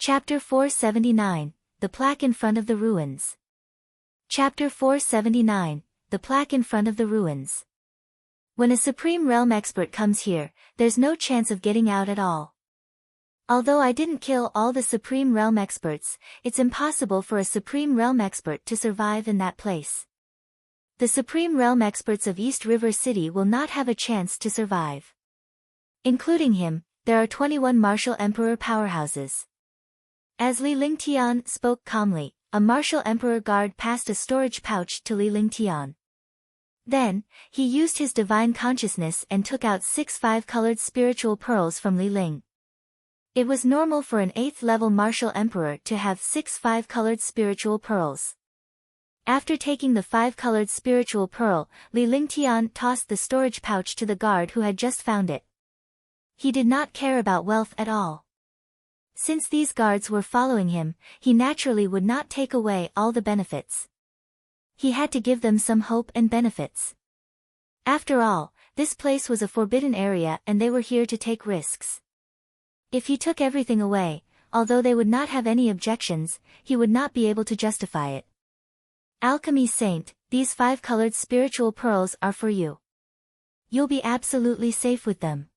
Chapter 479, The Plaque in Front of the Ruins. Chapter 479, The Plaque in Front of the Ruins. When a Supreme Realm expert comes here, there's no chance of getting out at all. Although I didn't kill all the Supreme Realm experts, it's impossible for a Supreme Realm expert to survive in that place. The Supreme Realm experts of East River City will not have a chance to survive. Including him, there are 21 martial emperor powerhouses. As Li Lingtian spoke calmly, a martial emperor guard passed a storage pouch to Li Lingtian. Then, he used his divine consciousness and took out 6 5-colored spiritual pearls from Li Ling. It was normal for an 8th-level martial emperor to have 6 5-colored spiritual pearls. After taking the 5-colored spiritual pearl, Li Lingtian tossed the storage pouch to the guard who had just found it. He did not care about wealth at all. Since these guards were following him, he naturally would not take away all the benefits. He had to give them some hope and benefits. After all, this place was a forbidden area and they were here to take risks. If he took everything away, although they would not have any objections, he would not be able to justify it. Alchemy Saint, these 5-colored spiritual pearls are for you. You'll be absolutely safe with them.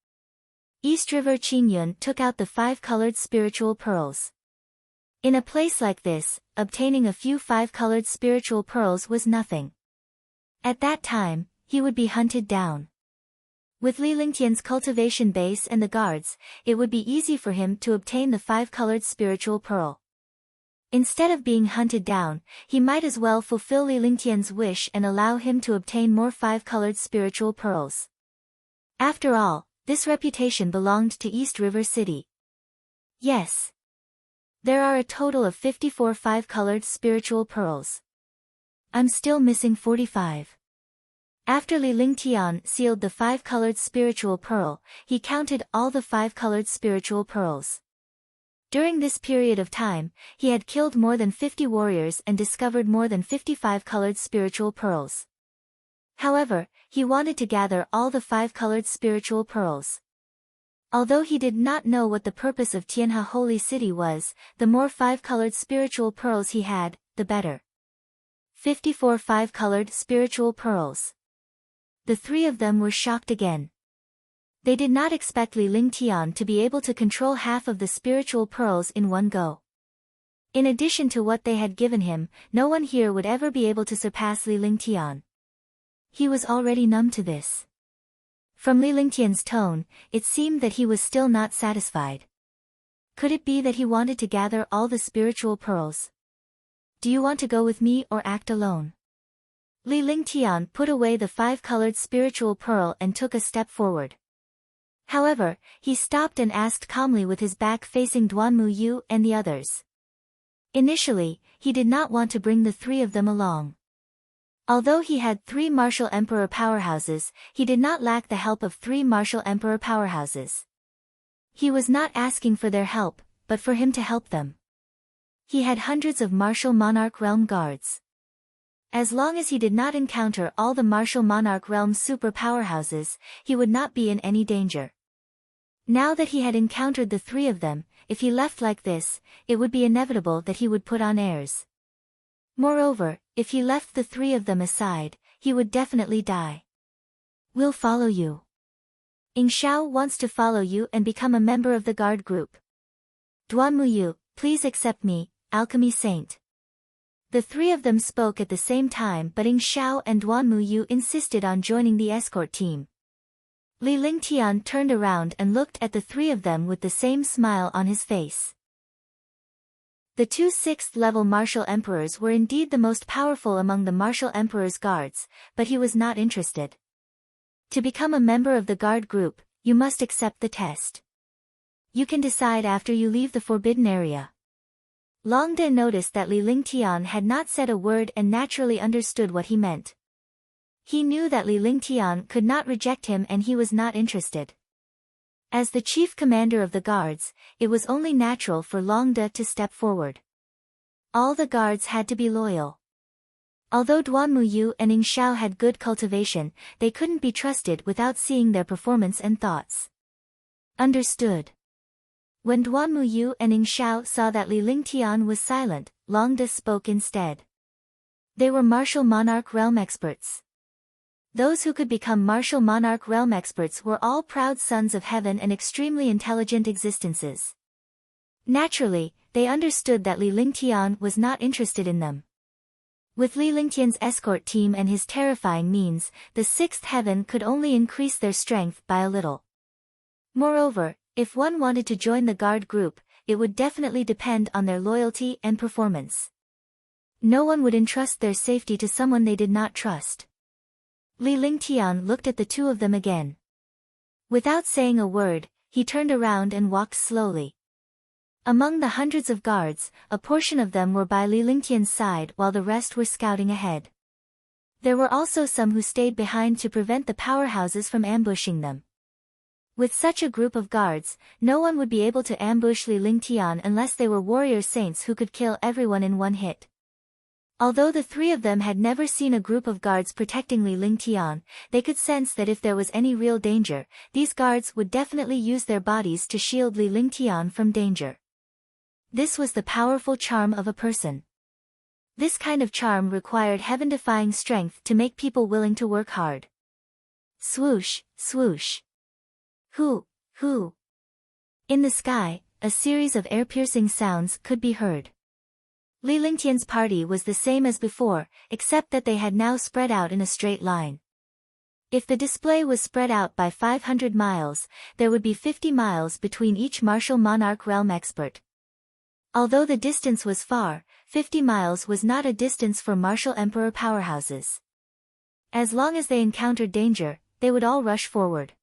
East River Qingyun took out the 5-colored spiritual pearls. In a place like this, obtaining a few 5-colored spiritual pearls was nothing. At that time, he would be hunted down. With Li Lingtian's cultivation base and the guards, it would be easy for him to obtain the 5-colored spiritual pearl. Instead of being hunted down, he might as well fulfill Li Lingtian's wish and allow him to obtain more 5-colored spiritual pearls. After all, this reputation belonged to East River City. Yes. There are a total of 54 5-colored spiritual pearls. I'm still missing 45. After Li Lingtian sealed the 5-colored spiritual pearl, he counted all the 5-colored spiritual pearls. During this period of time, he had killed more than 50 warriors and discovered more than 55 colored spiritual pearls. However, he wanted to gather all the 5-colored spiritual pearls. Although he did not know what the purpose of Tianhe Holy City was, the more 5-colored spiritual pearls he had, the better. 54 5-colored spiritual pearls. The 3 of them were shocked again. They did not expect Li Lingtian to be able to control half of the spiritual pearls in one go. In addition to what they had given him, no one here would ever be able to surpass Li Lingtian. He was already numb to this. From Li Lingtian's tone, it seemed that he was still not satisfied. Could it be that he wanted to gather all the spiritual pearls? Do you want to go with me or act alone? Li Lingtian put away the 5-colored spiritual pearl and took a step forward. However, he stopped and asked calmly with his back facing Duanmu Yu and the others. Initially, he did not want to bring the 3 of them along. Although he had 3 martial emperor powerhouses, he did not lack the help of 3 martial emperor powerhouses. He was not asking for their help, but for him to help them. He had hundreds of martial monarch realm guards. As long as he did not encounter all the martial monarch realm super powerhouses, he would not be in any danger. Now that he had encountered the 3 of them, if he left like this, it would be inevitable that he would put on airs. Moreover, if he left the 3 of them aside, he would definitely die. We'll follow you. Ying Xiao wants to follow you and become a member of the guard group. Duanmu Yu, please accept me, Alchemy Saint. The 3 of them spoke at the same time, but Ying Xiao and Duanmu Yu insisted on joining the escort team. Li Lingtian turned around and looked at the 3 of them with the same smile on his face. The 2 6th-level martial emperors were indeed the most powerful among the martial emperor's guards, but he was not interested. To become a member of the guard group, you must accept the test. You can decide after you leave the forbidden area. Long De noticed that Li Lingtian had not said a word and naturally understood what he meant. He knew that Li Lingtian could not reject him and he was not interested. As the chief commander of the guards, it was only natural for Long De to step forward. All the guards had to be loyal. Although Duanmu Yu and Ying Xiao had good cultivation, they couldn't be trusted without seeing their performance and thoughts. Understood. When Duan Muyu and Ning Xiao saw that Li Lingtian was silent, Long De spoke instead. They were martial monarch realm experts. Those who could become martial monarch realm experts were all proud sons of heaven and extremely intelligent existences. Naturally, they understood that Li Lingtian was not interested in them. With Li Lingtian's escort team and his terrifying means, the sixth heaven could only increase their strength by a little. Moreover, if one wanted to join the guard group, it would definitely depend on their loyalty and performance. No one would entrust their safety to someone they did not trust. Li Lingtian looked at the two of them again. Without saying a word, he turned around and walked slowly. Among the hundreds of guards, a portion of them were by Li Lingtian's side while the rest were scouting ahead. There were also some who stayed behind to prevent the powerhouses from ambushing them. With such a group of guards, no one would be able to ambush Li Lingtian unless they were warrior saints who could kill everyone in one hit. Although the three of them had never seen a group of guards protecting Li Lingtian, they could sense that if there was any real danger, these guards would definitely use their bodies to shield Li Lingtian from danger. This was the powerful charm of a person. This kind of charm required heaven-defying strength to make people willing to work hard. Swoosh, swoosh. Hoo, hoo. In the sky, a series of ear-piercing sounds could be heard. Li Lingtian's party was the same as before, except that they had now spread out in a straight line. If the display was spread out by 500 miles, there would be 50 miles between each martial monarch realm expert. Although the distance was far, 50 miles was not a distance for martial emperor powerhouses. As long as they encountered danger, they would all rush forward.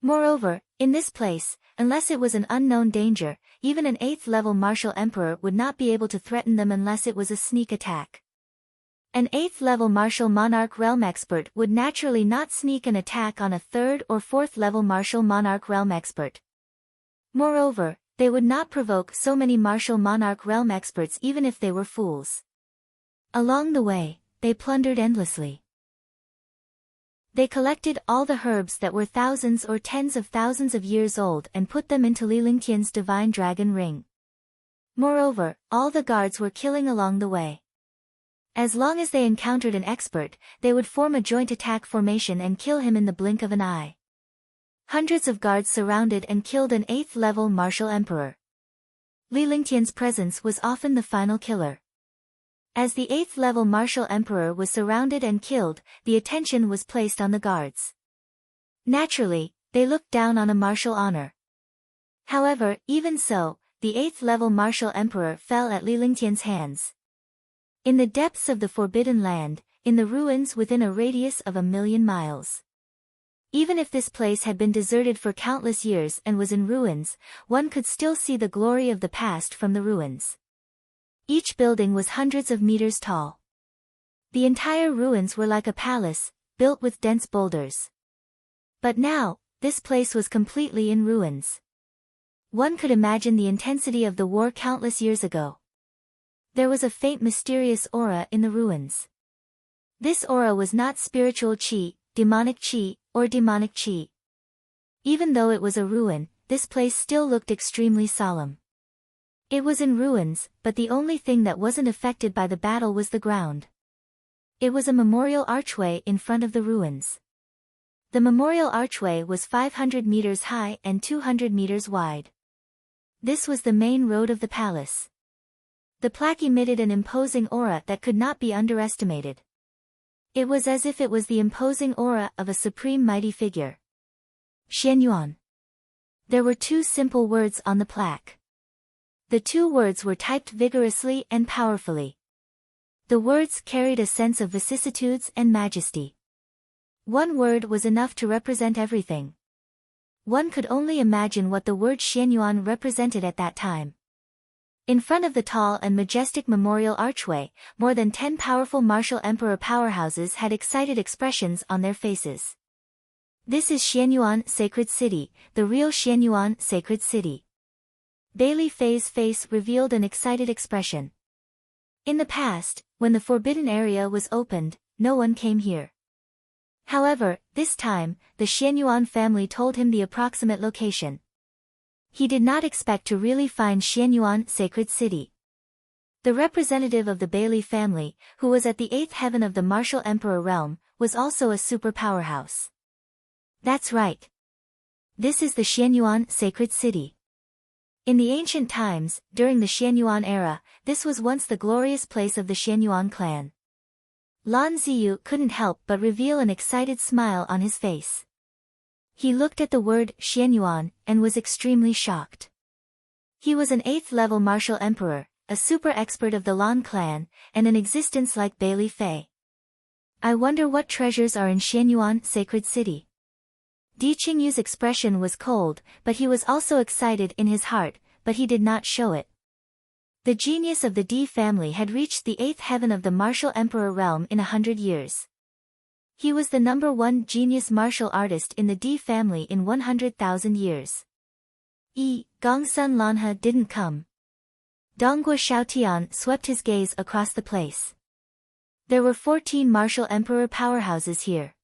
Moreover, in this place, unless it was an unknown danger, even an 8th-level martial emperor would not be able to threaten them unless it was a sneak attack. An 8th-level martial monarch realm expert would naturally not sneak an attack on a 3rd or 4th-level martial monarch realm expert. Moreover, they would not provoke so many martial monarch realm experts even if they were fools. Along the way, they plundered endlessly. They collected all the herbs that were thousands or tens of thousands of years old and put them into Li Lingtian's divine dragon ring. Moreover, all the guards were killing along the way. As long as they encountered an expert, they would form a joint attack formation and kill him in the blink of an eye. Hundreds of guards surrounded and killed an 8th-level martial emperor. Li Lingtian's presence was often the final killer. As the 8th-level martial emperor was surrounded and killed, the attention was placed on the guards. Naturally, they looked down on a martial honor. However, even so, the 8th-level martial emperor fell at Li Lingtian's hands. In the depths of the Forbidden Land, in the ruins within a radius of 1,000,000 miles. Even if this place had been deserted for countless years and was in ruins, one could still see the glory of the past from the ruins. Each building was hundreds of meters tall. The entire ruins were like a palace, built with dense boulders. But now, this place was completely in ruins. One could imagine the intensity of the war countless years ago. There was a faint mysterious aura in the ruins. This aura was not spiritual chi, demonic chi, or demonic chi. Even though it was a ruin, this place still looked extremely solemn. It was in ruins, but the only thing that wasn't affected by the battle was the ground. It was a memorial archway in front of the ruins. The memorial archway was 500 meters high and 200 meters wide. This was the main road of the palace. The plaque emitted an imposing aura that could not be underestimated. It was as if it was the imposing aura of a supreme mighty figure. Xianyuan. There were two simple words on the plaque. The two words were typed vigorously and powerfully. The words carried a sense of vicissitudes and majesty. One word was enough to represent everything. One could only imagine what the word Xianyuan represented at that time. In front of the tall and majestic memorial archway, more than 10 powerful martial emperor powerhouses had excited expressions on their faces. This is Xianyuan Sacred City, the real Xianyuan Sacred City. Bailey Fei's face revealed an excited expression. In the past, when the forbidden area was opened, no one came here. However, this time, the Xianyuan family told him the approximate location. He did not expect to really find Xianyuan Sacred City. The representative of the Bailey family, who was at the 8th heaven of the martial emperor realm, was also a super powerhouse. That's right. This is the Xianyuan Sacred City. In the ancient times, during the Xianyuan era, this was once the glorious place of the Xianyuan clan. Lan Ziyu couldn't help but reveal an excited smile on his face. He looked at the word Xianyuan and was extremely shocked. He was an 8th level martial emperor, a super expert of the Lan clan, and an existence like Bailey Fei. I wonder what treasures are in Xianyuan Sacred City. Di Qingyu's expression was cold, but he was also excited in his heart, but he did not show it. The genius of the Di family had reached the 8th heaven of the martial emperor realm in 100 years. He was the #1 genius martial artist in the Di family in 100,000 years. Gongsun Lanhe didn't come. Donghua Xiaotian swept his gaze across the place. There were 14 martial emperor powerhouses here.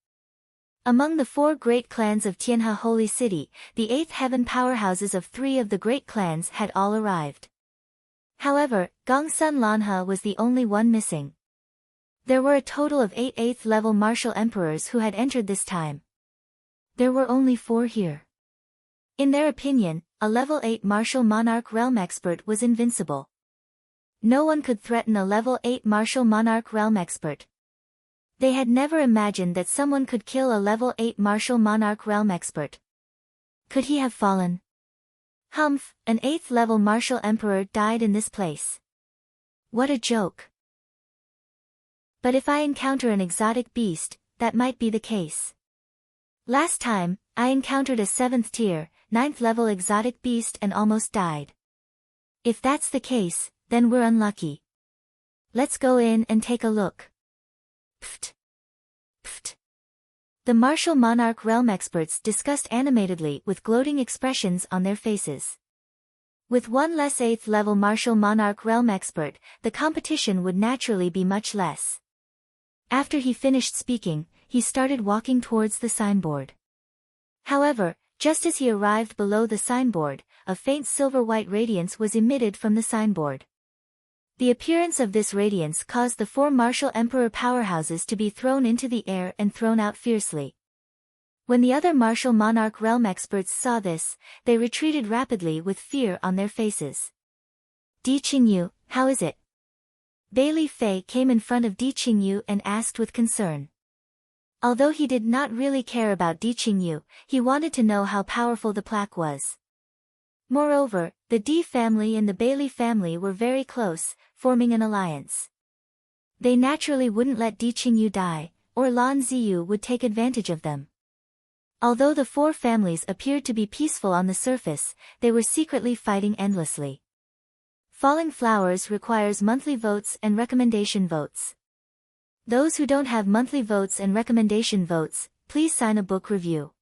Among the 4 great clans of Tianhe Holy City, the 8th heaven powerhouses of 3 of the great clans had all arrived. However, Gongsun Lanhe was the only one missing. There were a total of 8 8th level martial emperors who had entered this time. There were only 4 here. In their opinion, a level 8 martial monarch realm expert was invincible. No one could threaten a level 8 martial monarch realm expert. They had never imagined that someone could kill a level 8 martial monarch realm expert. Could he have fallen? Humph, an 8th level martial emperor died in this place. What a joke. But if I encounter an exotic beast, that might be the case. Last time, I encountered a 7th tier, 9th level exotic beast and almost died. If that's the case, then we're unlucky. Let's go in and take a look. Pft. Pft. The martial monarch realm experts discussed animatedly with gloating expressions on their faces. With one less 8th level martial monarch realm expert, the competition would naturally be much less. After he finished speaking, he started walking towards the signboard. However, just as he arrived below the signboard, a faint silver-white radiance was emitted from the signboard. The appearance of this radiance caused the 4 martial emperor powerhouses to be thrown into the air and thrown out fiercely. When the other martial monarch realm experts saw this, they retreated rapidly with fear on their faces. Di Qingyu, how is it? Bailey Fei came in front of Di Qingyu and asked with concern. Although he did not really care about Di Qingyu, he wanted to know how powerful the plaque was. Moreover, the Di family and the Bailey family were very close, forming an alliance. They naturally wouldn't let Di Qingyu die, or Lan Ziyu would take advantage of them. Although the 4 families appeared to be peaceful on the surface, they were secretly fighting endlessly. Falling Flowers requires monthly votes and recommendation votes. Those who don't have monthly votes and recommendation votes, please sign a book review.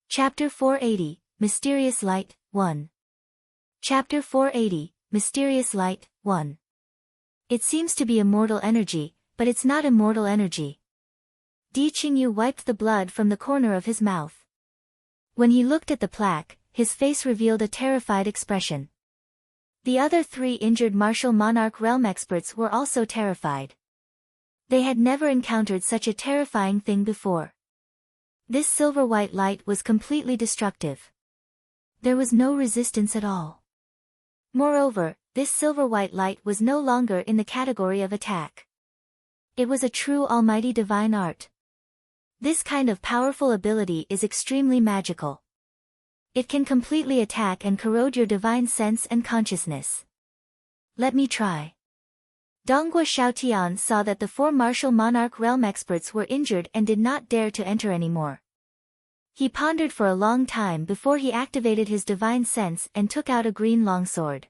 Chapter 480, Mysterious Light, 1. Chapter 480, Mysterious Light, 1. It seems to be immortal energy, but it's not immortal energy. Di Qingyu wiped the blood from the corner of his mouth. When he looked at the plaque, his face revealed a terrified expression. The other 3 injured martial monarch realm experts were also terrified. They had never encountered such a terrifying thing before. This silver-white light was completely destructive. There was no resistance at all. Moreover, this silver-white light was no longer in the category of attack. It was a true almighty divine art. This kind of powerful ability is extremely magical. It can completely attack and corrode your divine sense and consciousness. Let me try. Donghua Xiaotian saw that the 4 martial monarch realm experts were injured and did not dare to enter anymore. He pondered for a long time before he activated his divine sense and took out a green longsword.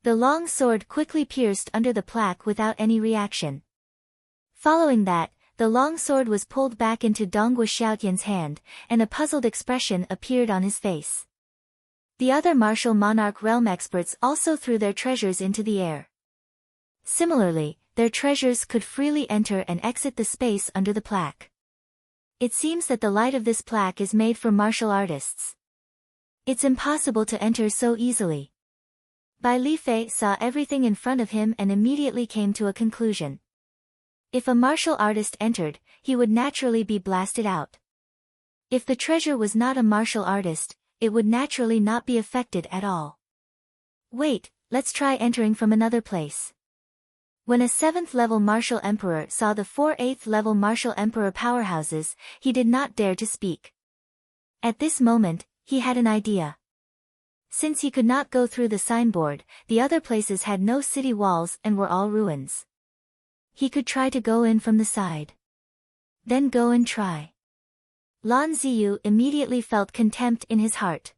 The long sword quickly pierced under the plaque without any reaction. Following that, the long sword was pulled back into Donghua Xiaotian's hand, and a puzzled expression appeared on his face. The other martial monarch realm experts also threw their treasures into the air. Similarly, their treasures could freely enter and exit the space under the plaque. It seems that the light of this plaque is made for martial artists. It's impossible to enter so easily. Bai Lifei saw everything in front of him and immediately came to a conclusion. If a martial artist entered, he would naturally be blasted out. If the treasure was not a martial artist, it would naturally not be affected at all. Wait, let's try entering from another place. When a 7th level martial emperor saw the 4 8th level martial emperor powerhouses, he did not dare to speak. At this moment, he had an idea. Since he could not go through the signboard, the other places had no city walls and were all ruins. He could try to go in from the side. Then go and try. Lan Ziyu immediately felt contempt in his heart.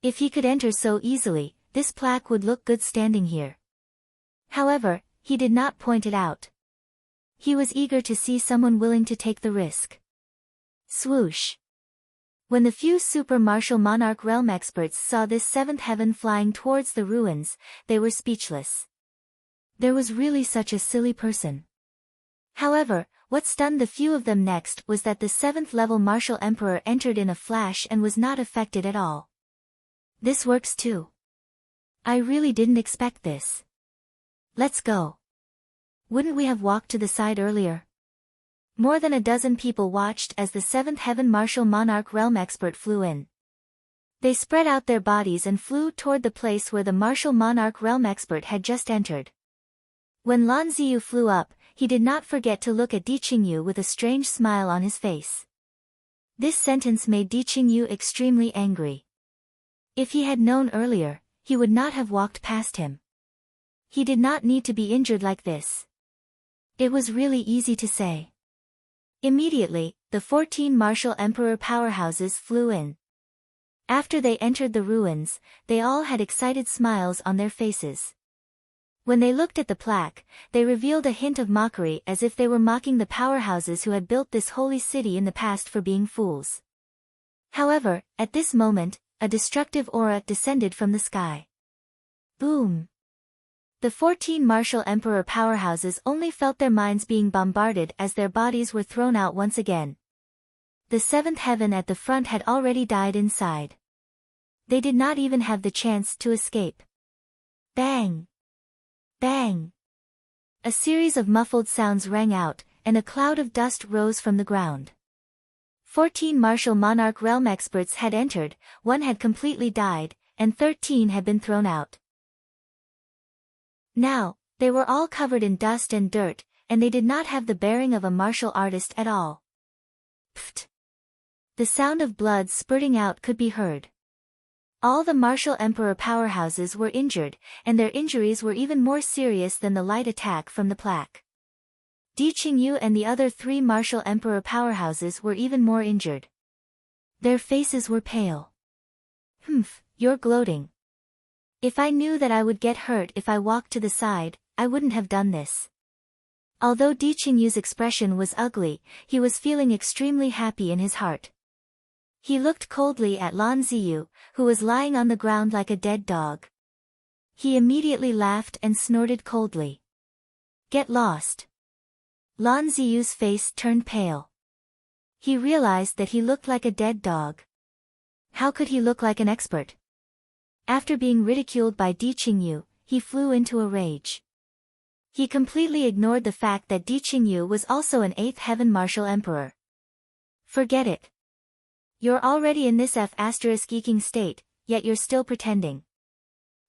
If he could enter so easily, this plaque would look good standing here. However, he did not point it out. He was eager to see someone willing to take the risk. Swoosh! When the few super martial monarch realm experts saw this 7th heaven flying towards the ruins, they were speechless. There was really such a silly person. However, what stunned the few of them next was that the 7th level martial emperor entered in a flash and was not affected at all. This works too. I really didn't expect this. Let's go. Wouldn't we have walked to the side earlier? More than a dozen people watched as the 7th heaven martial monarch realm expert flew in. They spread out their bodies and flew toward the place where the martial monarch realm expert had just entered. When Lan Ziyu flew up, he did not forget to look at Di Qingyu with a strange smile on his face. This sentence made Di Qingyu extremely angry. If he had known earlier, he would not have walked past him. He did not need to be injured like this. It was really easy to say. Immediately, the 14 martial emperor powerhouses flew in. After they entered the ruins, they all had excited smiles on their faces. When they looked at the plaque, they revealed a hint of mockery as if they were mocking the powerhouses who had built this holy city in the past for being fools. However, at this moment, a destructive aura descended from the sky. Boom! The 14 martial emperor powerhouses only felt their minds being bombarded as their bodies were thrown out once again. The 7th heaven at the front had already died inside. They did not even have the chance to escape. Bang! Bang! A series of muffled sounds rang out, and a cloud of dust rose from the ground. 14 martial monarch realm experts had entered, 1 had completely died, and 13 had been thrown out. Now, they were all covered in dust and dirt, and they did not have the bearing of a martial artist at all. Pfft! The sound of blood spurting out could be heard. All the martial emperor powerhouses were injured, and their injuries were even more serious than the light attack from the plaque. Di Qingyu and the other 3 martial emperor powerhouses were even more injured. Their faces were pale. Humph, you're gloating. If I knew that I would get hurt if I walked to the side, I wouldn't have done this. Although Di Qingyu's expression was ugly, he was feeling extremely happy in his heart. He looked coldly at Lan Ziyu, who was lying on the ground like a dead dog. He immediately laughed and snorted coldly. Get lost. Lan Ziyu's face turned pale. He realized that he looked like a dead dog. How could he look like an expert? After being ridiculed by Di Qingyu, he flew into a rage. He completely ignored the fact that Di Qingyu was also an 8th heaven martial emperor. Forget it. You're already in this F***ing state, yet you're still pretending.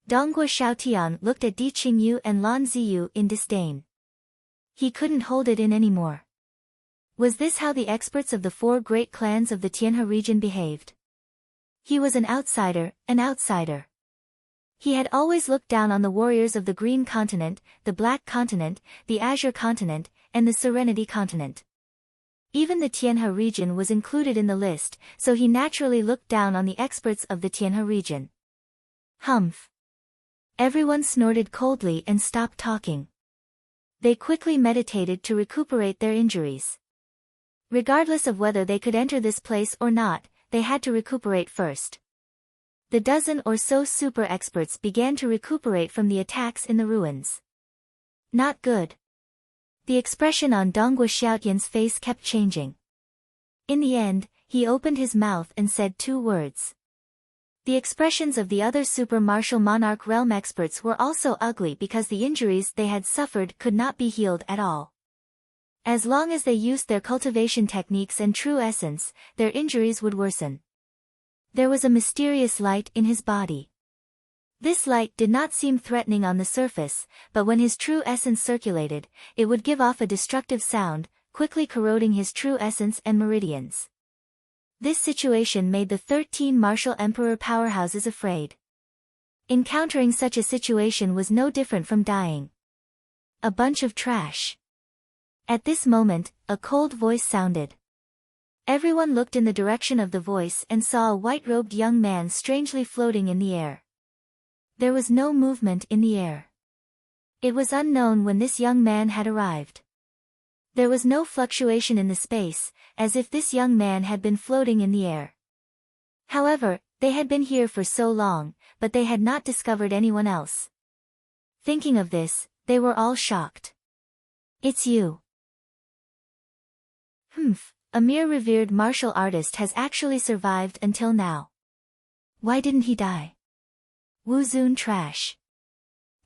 Donghua Xiaotian looked at Di Qingyu and Lan Ziyu in disdain. He couldn't hold it in anymore. Was this how the experts of the 4 great clans of the Tianhe region behaved? He was an outsider, an outsider. He had always looked down on the warriors of the Green Continent, the Black Continent, the Azure Continent, and the Serenity Continent. Even the Tianhe region was included in the list, so he naturally looked down on the experts of the Tianhe region. Humph! Everyone snorted coldly and stopped talking. They quickly meditated to recuperate their injuries. Regardless of whether they could enter this place or not, they had to recuperate first. The dozen or so super experts began to recuperate from the attacks in the ruins. Not good. The expression on Donghua Xiaotian's face kept changing. In the end, he opened his mouth and said 2 words. The expressions of the other super martial monarch realm experts were also ugly because the injuries they had suffered could not be healed at all. As long as they used their cultivation techniques and true essence, their injuries would worsen. There was a mysterious light in his body. This light did not seem threatening on the surface, but when his true essence circulated, it would give off a destructive sound, quickly corroding his true essence and meridians. This situation made the 13 martial emperor powerhouses afraid. Encountering such a situation was no different from dying. A bunch of trash. At this moment, a cold voice sounded. Everyone looked in the direction of the voice and saw a white-robed young man strangely floating in the air. There was no movement in the air. It was unknown when this young man had arrived. There was no fluctuation in the space, as if this young man had been floating in the air. However, they had been here for so long, but they had not discovered anyone else. Thinking of this, they were all shocked. It's you. A mere revered martial artist has actually survived until now. Why didn't he die? Wu Zun trash.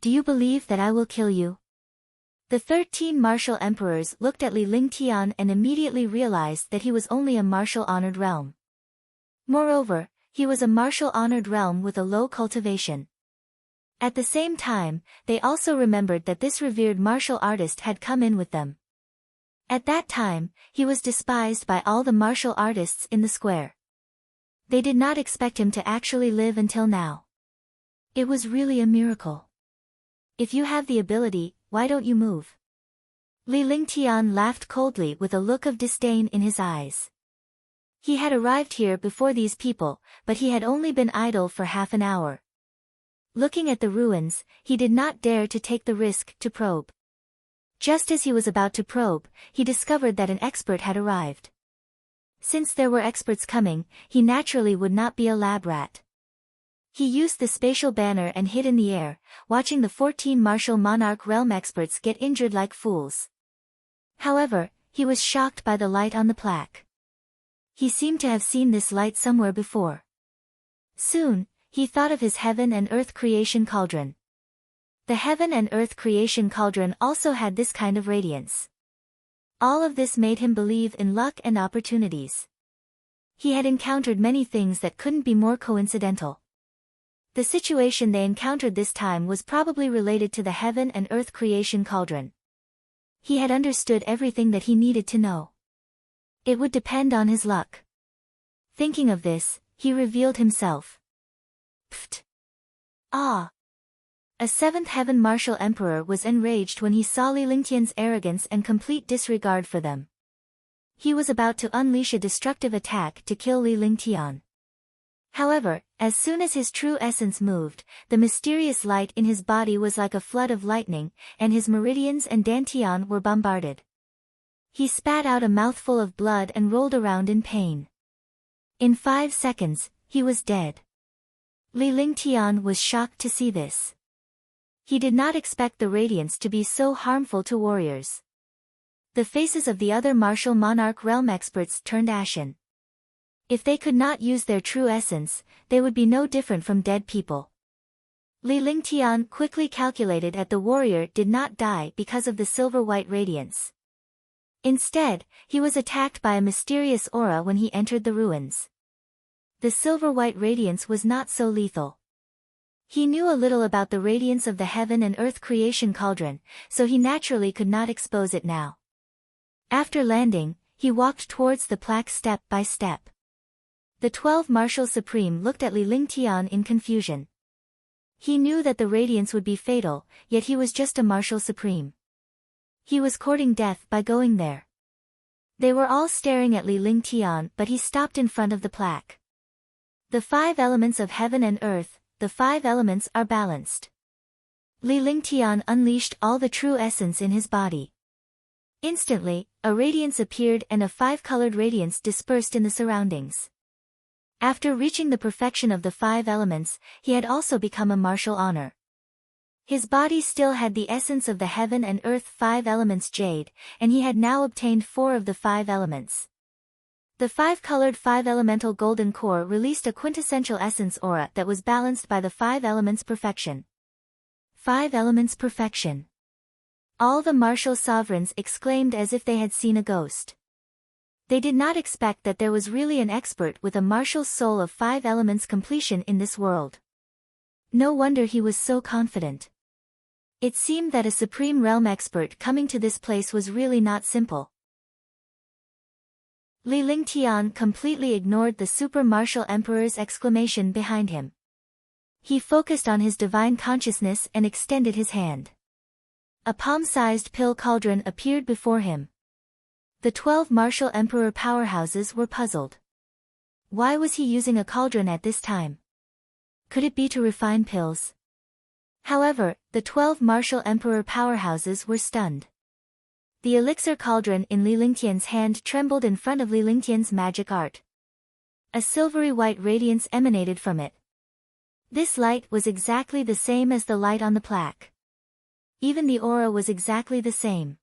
Do you believe that I will kill you? The 13 martial emperors looked at Li Lingtian and immediately realized that he was only a martial honored realm. Moreover, he was a martial honored realm with a low cultivation. At the same time, they also remembered that this revered martial artist had come in with them. At that time, he was despised by all the martial artists in the square. They did not expect him to actually live until now. It was really a miracle. If you have the ability, why don't you move? Li Lingtian laughed coldly with a look of disdain in his eyes. He had arrived here before these people, but he had only been idle for half an hour. Looking at the ruins, he did not dare to take the risk to probe. Just as he was about to probe, he discovered that an expert had arrived. Since there were experts coming, he naturally would not be a lab rat. He used the spatial banner and hid in the air, watching the 14 martial monarch realm experts get injured like fools. However, he was shocked by the light on the plaque. He seemed to have seen this light somewhere before. Soon, he thought of his heaven and earth creation cauldron. The heaven and earth creation cauldron also had this kind of radiance. All of this made him believe in luck and opportunities. He had encountered many things that couldn't be more coincidental. The situation they encountered this time was probably related to the heaven and earth creation cauldron. He had understood everything that he needed to know. It would depend on his luck. Thinking of this, he revealed himself. Pfft! Ah! A 7th heaven martial emperor was enraged when he saw Li Lingtian's arrogance and complete disregard for them. He was about to unleash a destructive attack to kill Li Lingtian. However, as soon as his true essence moved, the mysterious light in his body was like a flood of lightning, and his meridians and dantian were bombarded. He spat out a mouthful of blood and rolled around in pain. In 5 seconds, he was dead. Li Lingtian was shocked to see this. He did not expect the radiance to be so harmful to warriors. The faces of the other martial monarch realm experts turned ashen. If they could not use their true essence, they would be no different from dead people. Li Lingtian quickly calculated that the warrior did not die because of the silver-white radiance. Instead, he was attacked by a mysterious aura when he entered the ruins. The silver-white radiance was not so lethal. He knew a little about the radiance of the heaven and earth creation cauldron, so he naturally could not expose it now. After landing, he walked towards the plaque step by step. The 12 Martial Supreme looked at Li Lingtian in confusion. He knew that the radiance would be fatal, yet he was just a Martial Supreme. He was courting death by going there. They were all staring at Li Lingtian, but he stopped in front of the plaque. The 5 elements of heaven and earth, the 5 elements are balanced. Li Lingtian unleashed all the true essence in his body. Instantly, a radiance appeared and a 5-colored radiance dispersed in the surroundings. After reaching the perfection of the 5 elements, he had also become a martial honor. His body still had the essence of the heaven and earth 5 elements jade, and he had now obtained 4 of the 5 elements. The five-colored five-elemental golden core released a quintessential essence aura that was balanced by the five elements perfection. Five elements perfection. All the martial sovereigns exclaimed as if they had seen a ghost. They did not expect that there was really an expert with a martial soul of five elements completion in this world. No wonder he was so confident. It seemed that a supreme realm expert coming to this place was really not simple. Li Lingtian completely ignored the super martial emperor's exclamation behind him. He focused on his divine consciousness and extended his hand. A palm-sized pill cauldron appeared before him. The 12 martial emperor powerhouses were puzzled. Why was he using a cauldron at this time? Could it be to refine pills? However, the 12 martial emperor powerhouses were stunned. The elixir cauldron in Li Lingtian's hand trembled in front of Li Lingtian's magic art. A silvery white radiance emanated from it. This light was exactly the same as the light on the plaque. Even the aura was exactly the same.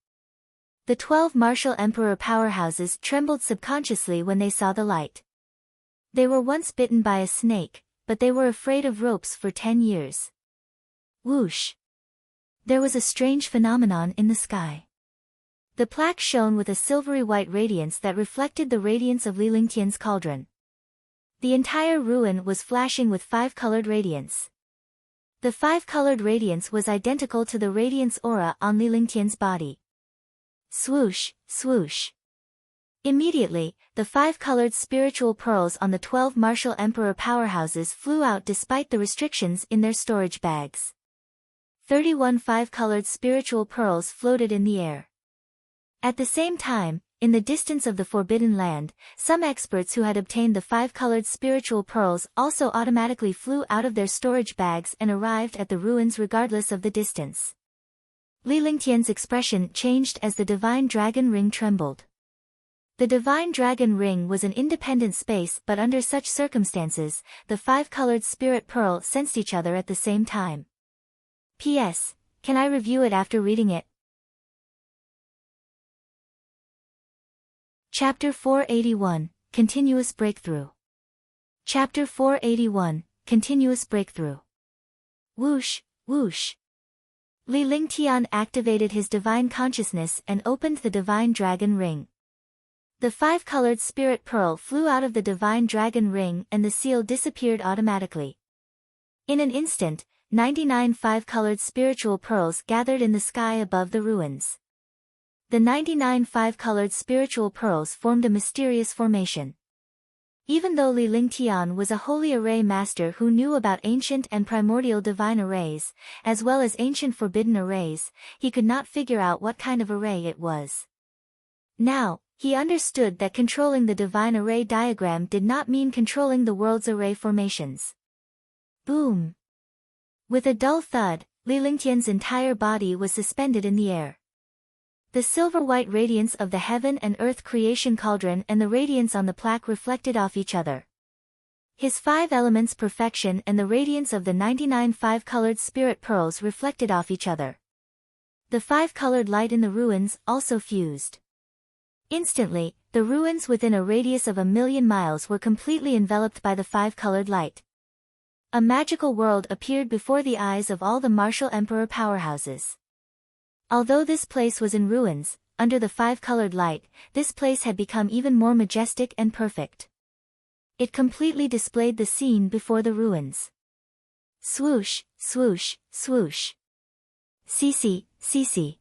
The 12 martial emperor powerhouses trembled subconsciously when they saw the light. They were once bitten by a snake, but they were afraid of ropes for 10 years. Whoosh! There was a strange phenomenon in the sky. The plaque shone with a silvery white radiance that reflected the radiance of Li Lingtian's cauldron. The entire ruin was flashing with five-colored radiance. The five-colored radiance was identical to the radiance aura on Li Lingtian's body. Swoosh, swoosh. Immediately, the five-colored spiritual pearls on the 12 martial emperor powerhouses flew out despite the restrictions in their storage bags. 31 five-colored spiritual pearls floated in the air. At the same time, in the distance of the Forbidden Land, some experts who had obtained the five-colored spiritual pearls also automatically flew out of their storage bags and arrived at the ruins regardless of the distance. Li Lingtian's expression changed as the divine dragon ring trembled. The divine dragon ring was an independent space, but under such circumstances, the five-colored spirit pearl sensed each other at the same time. P.S. Can I review it after reading it? Chapter 481, Continuous Breakthrough. Chapter 481, Continuous Breakthrough. Whoosh, whoosh. Li Lingtian activated his divine consciousness and opened the divine dragon ring. The five-colored spirit pearl flew out of the divine dragon ring and the seal disappeared automatically. In an instant, 99 five-colored spiritual pearls gathered in the sky above the ruins. The 99 five-colored spiritual pearls formed a mysterious formation. Even though Li Lingtian was a holy array master who knew about ancient and primordial divine arrays, as well as ancient forbidden arrays, he could not figure out what kind of array it was. Now, he understood that controlling the divine array diagram did not mean controlling the world's array formations. Boom! With a dull thud, Li Lingtian's entire body was suspended in the air. The silver-white radiance of the heaven and earth creation cauldron and the radiance on the plaque reflected off each other. His five elements perfection and the radiance of the 99 five-colored spirit pearls reflected off each other. The five-colored light in the ruins also fused. Instantly, the ruins within a radius of 1,000,000 miles were completely enveloped by the five-colored light. A magical world appeared before the eyes of all the martial emperor powerhouses. Although this place was in ruins, under the five-colored light, this place had become even more majestic and perfect. It completely displayed the scene before the ruins. Swoosh, swoosh, swoosh. Cece, cece.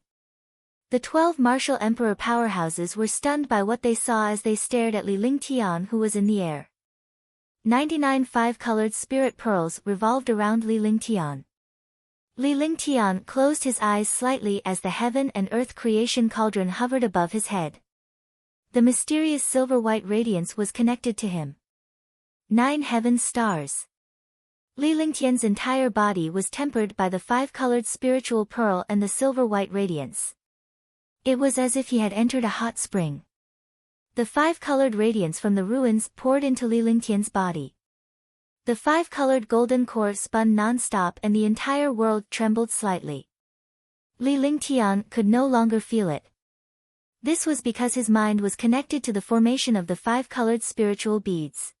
The 12 martial emperor powerhouses were stunned by what they saw as they stared at Li Lingtian who was in the air. 99 five-colored spirit pearls revolved around Li Lingtian. Li Lingtian closed his eyes slightly as the heaven and earth creation cauldron hovered above his head. The mysterious silver-white radiance was connected to him. 9 heaven stars. Li Lingtian's entire body was tempered by the five-colored spiritual pearl and the silver-white radiance. It was as if he had entered a hot spring. The five-colored radiance from the ruins poured into Li Lingtian's body. The five-colored golden core spun non-stop and the entire world trembled slightly. Li Lingtian could no longer feel it. This was because his mind was connected to the formation of the 5-colored spiritual beads.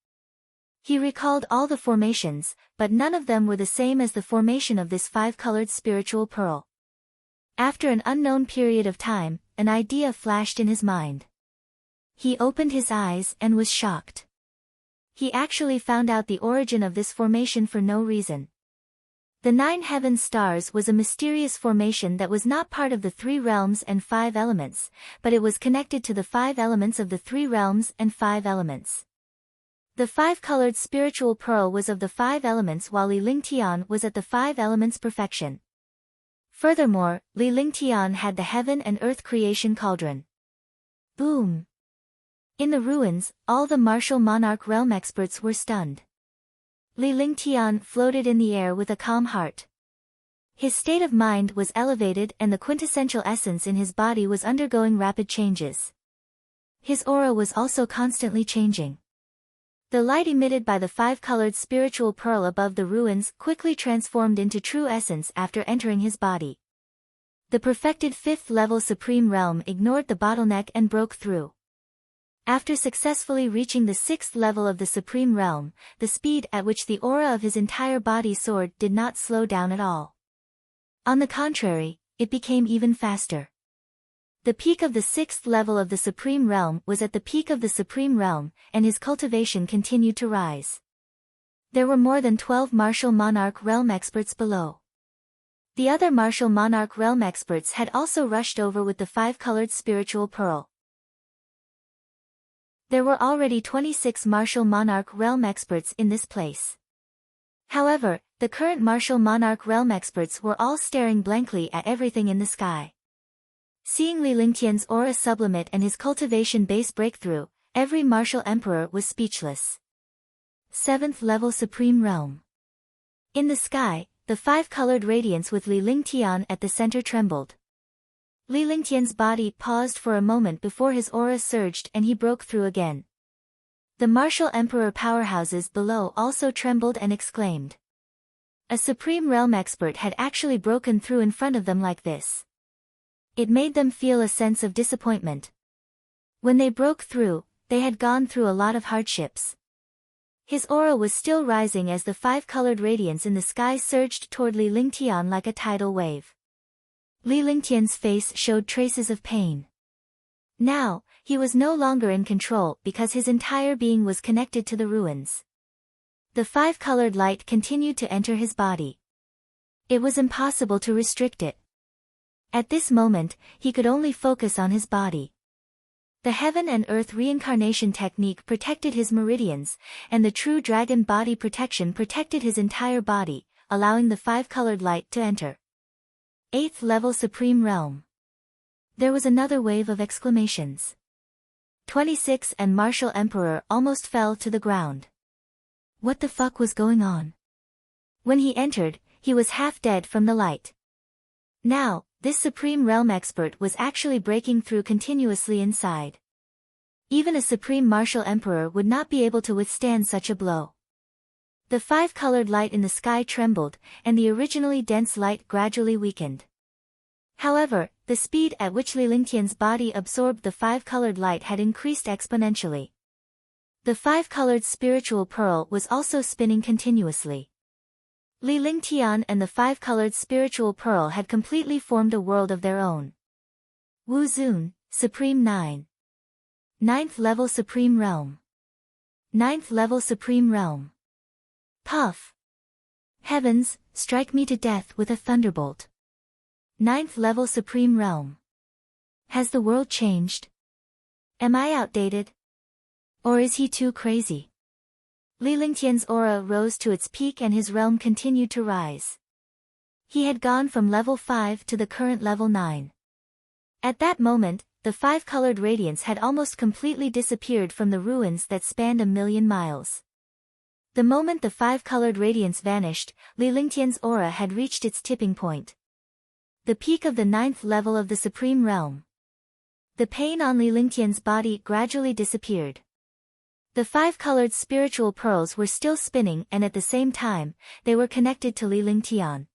He recalled all the formations, but none of them were the same as the formation of this 5-colored spiritual pearl. After an unknown period of time, an idea flashed in his mind. He opened his eyes and was shocked. He actually found out the origin of this formation for no reason. The 9 heaven stars was a mysterious formation that was not part of the 3 realms and 5 elements, but it was connected to the 5 elements of the 3 realms and 5 elements. The 5-colored spiritual pearl was of the 5 elements while Li Lingtian was at the 5 elements perfection. Furthermore, Li Lingtian had the heaven and earth creation cauldron. Boom! In the ruins, all the martial monarch realm experts were stunned. Li Lingtian floated in the air with a calm heart. His state of mind was elevated and the quintessential essence in his body was undergoing rapid changes. His aura was also constantly changing. The light emitted by the 5-colored spiritual pearl above the ruins quickly transformed into true essence after entering his body. The perfected 5th-level supreme realm ignored the bottleneck and broke through. After successfully reaching the 6th level of the supreme realm, the speed at which the aura of his entire body soared did not slow down at all. On the contrary, it became even faster. The peak of the 6th level of the Supreme Realm was at the peak of the Supreme Realm, and his cultivation continued to rise. There were more than 12 martial monarch realm experts below. The other martial monarch realm experts had also rushed over with the 5-colored spiritual pearl. There were already 26 martial monarch realm experts in this place. However, the current martial monarch realm experts were all staring blankly at everything in the sky. Seeing Li Lingtian's aura sublimate and his cultivation base breakthrough, every martial emperor was speechless. 7th level Supreme Realm. In the sky, the 5-colored radiance with Li Lingtian at the center trembled. Li Lingtian's body paused for a moment before his aura surged and he broke through again. The martial emperor powerhouses below also trembled and exclaimed. A Supreme Realm expert had actually broken through in front of them like this. It made them feel a sense of disappointment. When they broke through, they had gone through a lot of hardships. His aura was still rising as the 5-colored radiance in the sky surged toward Li Lingtian like a tidal wave. Li Lingtian's face showed traces of pain. Now, he was no longer in control because his entire being was connected to the ruins. The 5-colored light continued to enter his body. It was impossible to restrict it. At this moment, he could only focus on his body. The heaven and earth reincarnation technique protected his meridians, and the true dragon body protection protected his entire body, allowing the 5-colored light to enter. 8th level Supreme Realm. There was another wave of exclamations. 26 and Martial Emperor almost fell to the ground. What the fuck was going on? When he entered, he was half dead from the light. Now, this Supreme Realm expert was actually breaking through continuously inside. Even a Supreme Martial Emperor would not be able to withstand such a blow. The 5-colored light in the sky trembled, and the originally dense light gradually weakened. However, the speed at which Li Lingtian's body absorbed the 5-colored light had increased exponentially. The 5-colored spiritual pearl was also spinning continuously. Li Lingtian and the 5-colored spiritual pearl had completely formed a world of their own. Wu Zun, Supreme 9. 9th level Supreme Realm. 9th level Supreme Realm. Puff. Heavens, strike me to death with a thunderbolt. 9th level Supreme Realm. Has the world changed? Am I outdated? Or is he too crazy? Li Lingtian's aura rose to its peak and his realm continued to rise. He had gone from level 5 to the current level 9. At that moment, the 5-colored radiance had almost completely disappeared from the ruins that spanned 1,000,000 miles. The moment the 5-colored radiance vanished, Li Lingtian's aura had reached its tipping point. The peak of the 9th level of the Supreme Realm. The pain on Li Lingtian's body gradually disappeared. The 5-colored spiritual pearls were still spinning and at the same time, they were connected to Li Lingtian.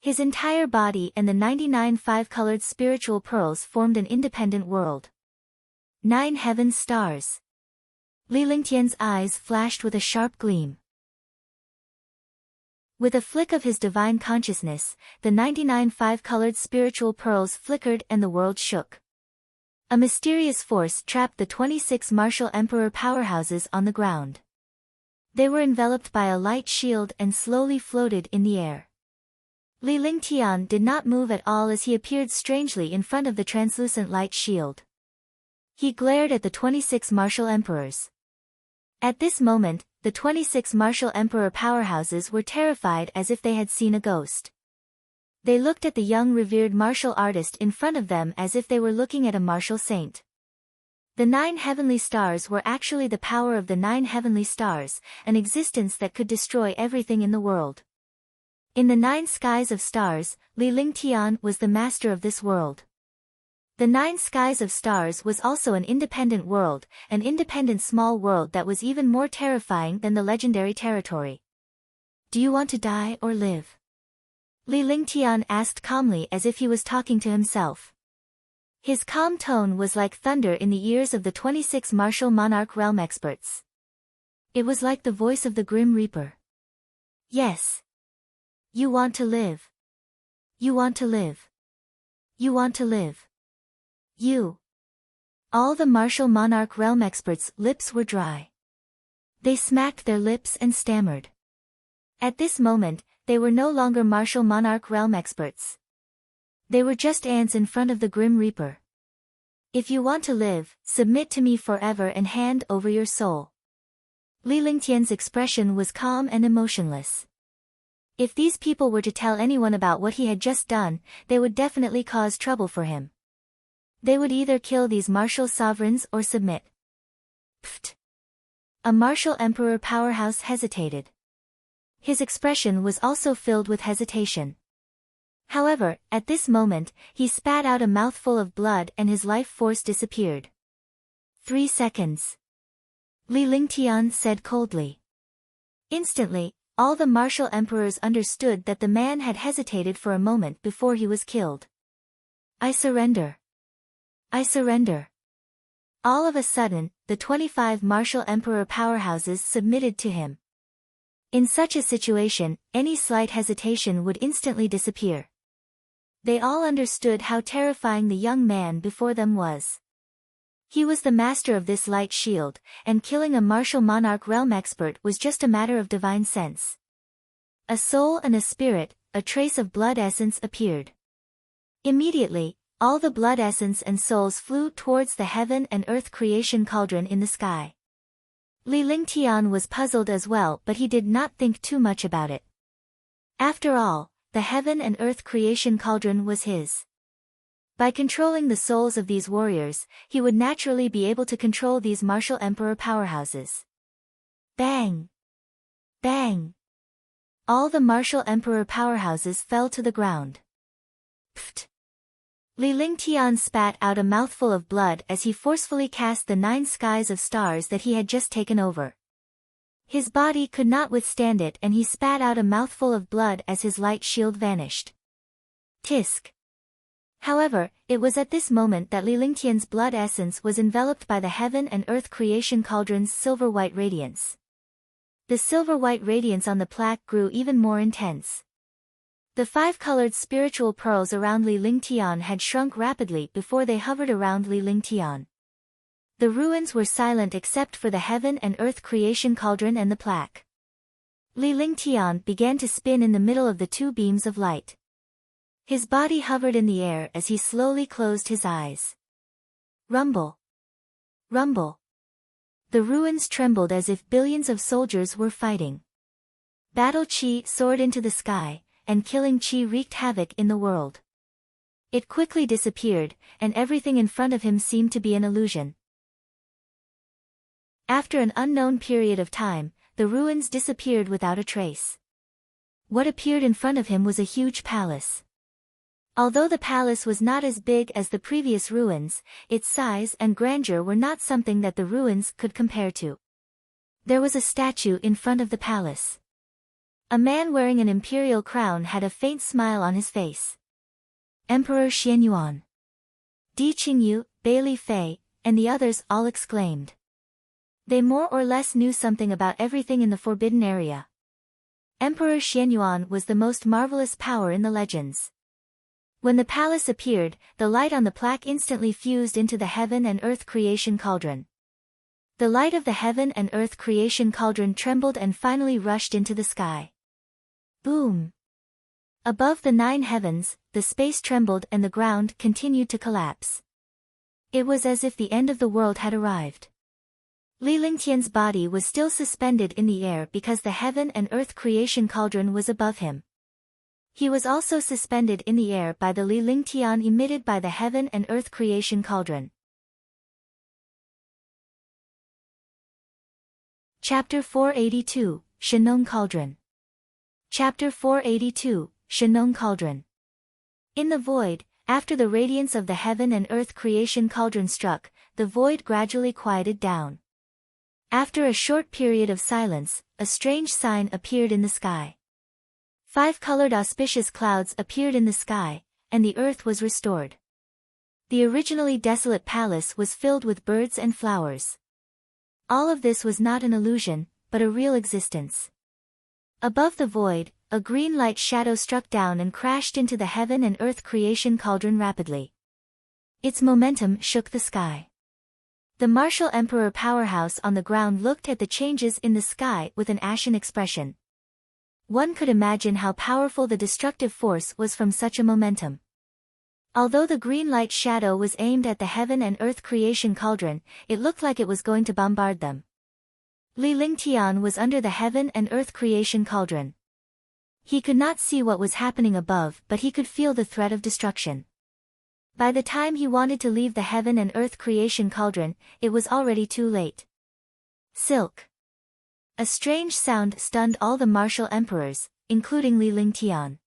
His entire body and the 99 five-colored spiritual pearls formed an independent world. 9 heaven stars. Li Lingtian's eyes flashed with a sharp gleam. With a flick of his divine consciousness, the 99 five-colored spiritual pearls flickered and the world shook. A mysterious force trapped the 26 martial emperor powerhouses on the ground. They were enveloped by a light shield and slowly floated in the air. Li Lingtian did not move at all as he appeared strangely in front of the translucent light shield. He glared at the 26 martial emperors. At this moment, the 26 martial emperor powerhouses were terrified as if they had seen a ghost. They looked at the young revered martial artist in front of them as if they were looking at a martial saint. The 9 heavenly stars were actually the power of the 9 heavenly stars, an existence that could destroy everything in the world. In the 9 skies of stars, Li Lingtian was the master of this world. The 9 skies of stars was also an independent world, an independent small world that was even more terrifying than the legendary territory. Do you want to die or live? Li Lingtian asked calmly as if he was talking to himself. His calm tone was like thunder in the ears of the 26 martial monarch realm experts. It was like the voice of the Grim Reaper. Yes. You want to live. You want to live. You want to live. You. All the martial monarch realm experts' lips were dry. They smacked their lips and stammered. At this moment, they were no longer martial monarch realm experts. They were just ants in front of the Grim Reaper. If you want to live, submit to me forever and hand over your soul. Li Lingtian's expression was calm and emotionless. If these people were to tell anyone about what he had just done, they would definitely cause trouble for him. They would either kill these martial sovereigns or submit. Pfft. A martial emperor powerhouse hesitated. His expression was also filled with hesitation. However, at this moment, he spat out a mouthful of blood and his life force disappeared. 3 seconds. Li Lingtian said coldly. Instantly, all the martial emperors understood that the man had hesitated for a moment before he was killed. I surrender. I surrender. All of a sudden, the 25 martial emperor powerhouses submitted to him. In such a situation, any slight hesitation would instantly disappear. They all understood how terrifying the young man before them was. He was the master of this light shield, and killing a martial monarch realm expert was just a matter of divine sense. A soul and a spirit, a trace of blood essence appeared. Immediately, all the blood essence and souls flew towards the heaven and earth creation cauldron in the sky. Li Lingtian was puzzled as well, but he did not think too much about it. After all, the heaven and earth creation cauldron was his. By controlling the souls of these warriors, he would naturally be able to control these martial emperor powerhouses. Bang! Bang! All the martial emperor powerhouses fell to the ground. Pfft! Li Lingtian spat out a mouthful of blood as he forcefully cast the 9 skies of stars that he had just taken over. His body could not withstand it and he spat out a mouthful of blood as his light shield vanished. Tisk! However, it was at this moment that Li Lingtian's blood essence was enveloped by the heaven and earth creation cauldron's silver-white radiance. The silver-white radiance on the plaque grew even more intense. The 5-colored spiritual pearls around Li Lingtian had shrunk rapidly before they hovered around Li Lingtian. The ruins were silent except for the heaven and earth creation cauldron and the plaque. Li Lingtian began to spin in the middle of the 2 beams of light. His body hovered in the air as he slowly closed his eyes. Rumble. Rumble. The ruins trembled as if billions of soldiers were fighting. Battle chi soared into the sky, and killing chi wreaked havoc in the world. It quickly disappeared, and everything in front of him seemed to be an illusion. After an unknown period of time, the ruins disappeared without a trace. What appeared in front of him was a huge palace. Although the palace was not as big as the previous ruins, its size and grandeur were not something that the ruins could compare to. There was a statue in front of the palace. A man wearing an imperial crown had a faint smile on his face. Emperor Xianyuan. Di Qingyu, Bailey Fei, and the others all exclaimed. They more or less knew something about everything in the forbidden area. Emperor Xianyuan was the most marvelous power in the legends. When the palace appeared, the light on the plaque instantly fused into the heaven and earth creation cauldron. The light of the heaven and earth creation cauldron trembled and finally rushed into the sky. Boom! Above the 9 heavens, the space trembled and the ground continued to collapse. It was as if the end of the world had arrived. Li Lingtian's body was still suspended in the air because the heaven and earth creation cauldron was above him. He was also suspended in the air by the Li Lingtian emitted by the heaven and earth creation cauldron. Chapter 482, Shenong Cauldron. Chapter 482, Shenong Cauldron. In the void, after the radiance of the heaven and earth creation cauldron struck, the void gradually quieted down. After a short period of silence, a strange sign appeared in the sky. 5 colored auspicious clouds appeared in the sky, and the earth was restored. The originally desolate palace was filled with birds and flowers. All of this was not an illusion, but a real existence. Above the void, a green light shadow struck down and crashed into the heaven and earth creation cauldron rapidly. Its momentum shook the sky. The martial emperor powerhouse on the ground looked at the changes in the sky with an ashen expression. One could imagine how powerful the destructive force was from such a momentum. Although the green light shadow was aimed at the heaven and earth creation cauldron, it looked like it was going to bombard them. Li Lingtian was under the heaven and earth creation cauldron. He could not see what was happening above, but he could feel the threat of destruction. By the time he wanted to leave the heaven and earth creation cauldron, it was already too late. Silk. A strange sound stunned all the martial emperors, including Li Lingtian.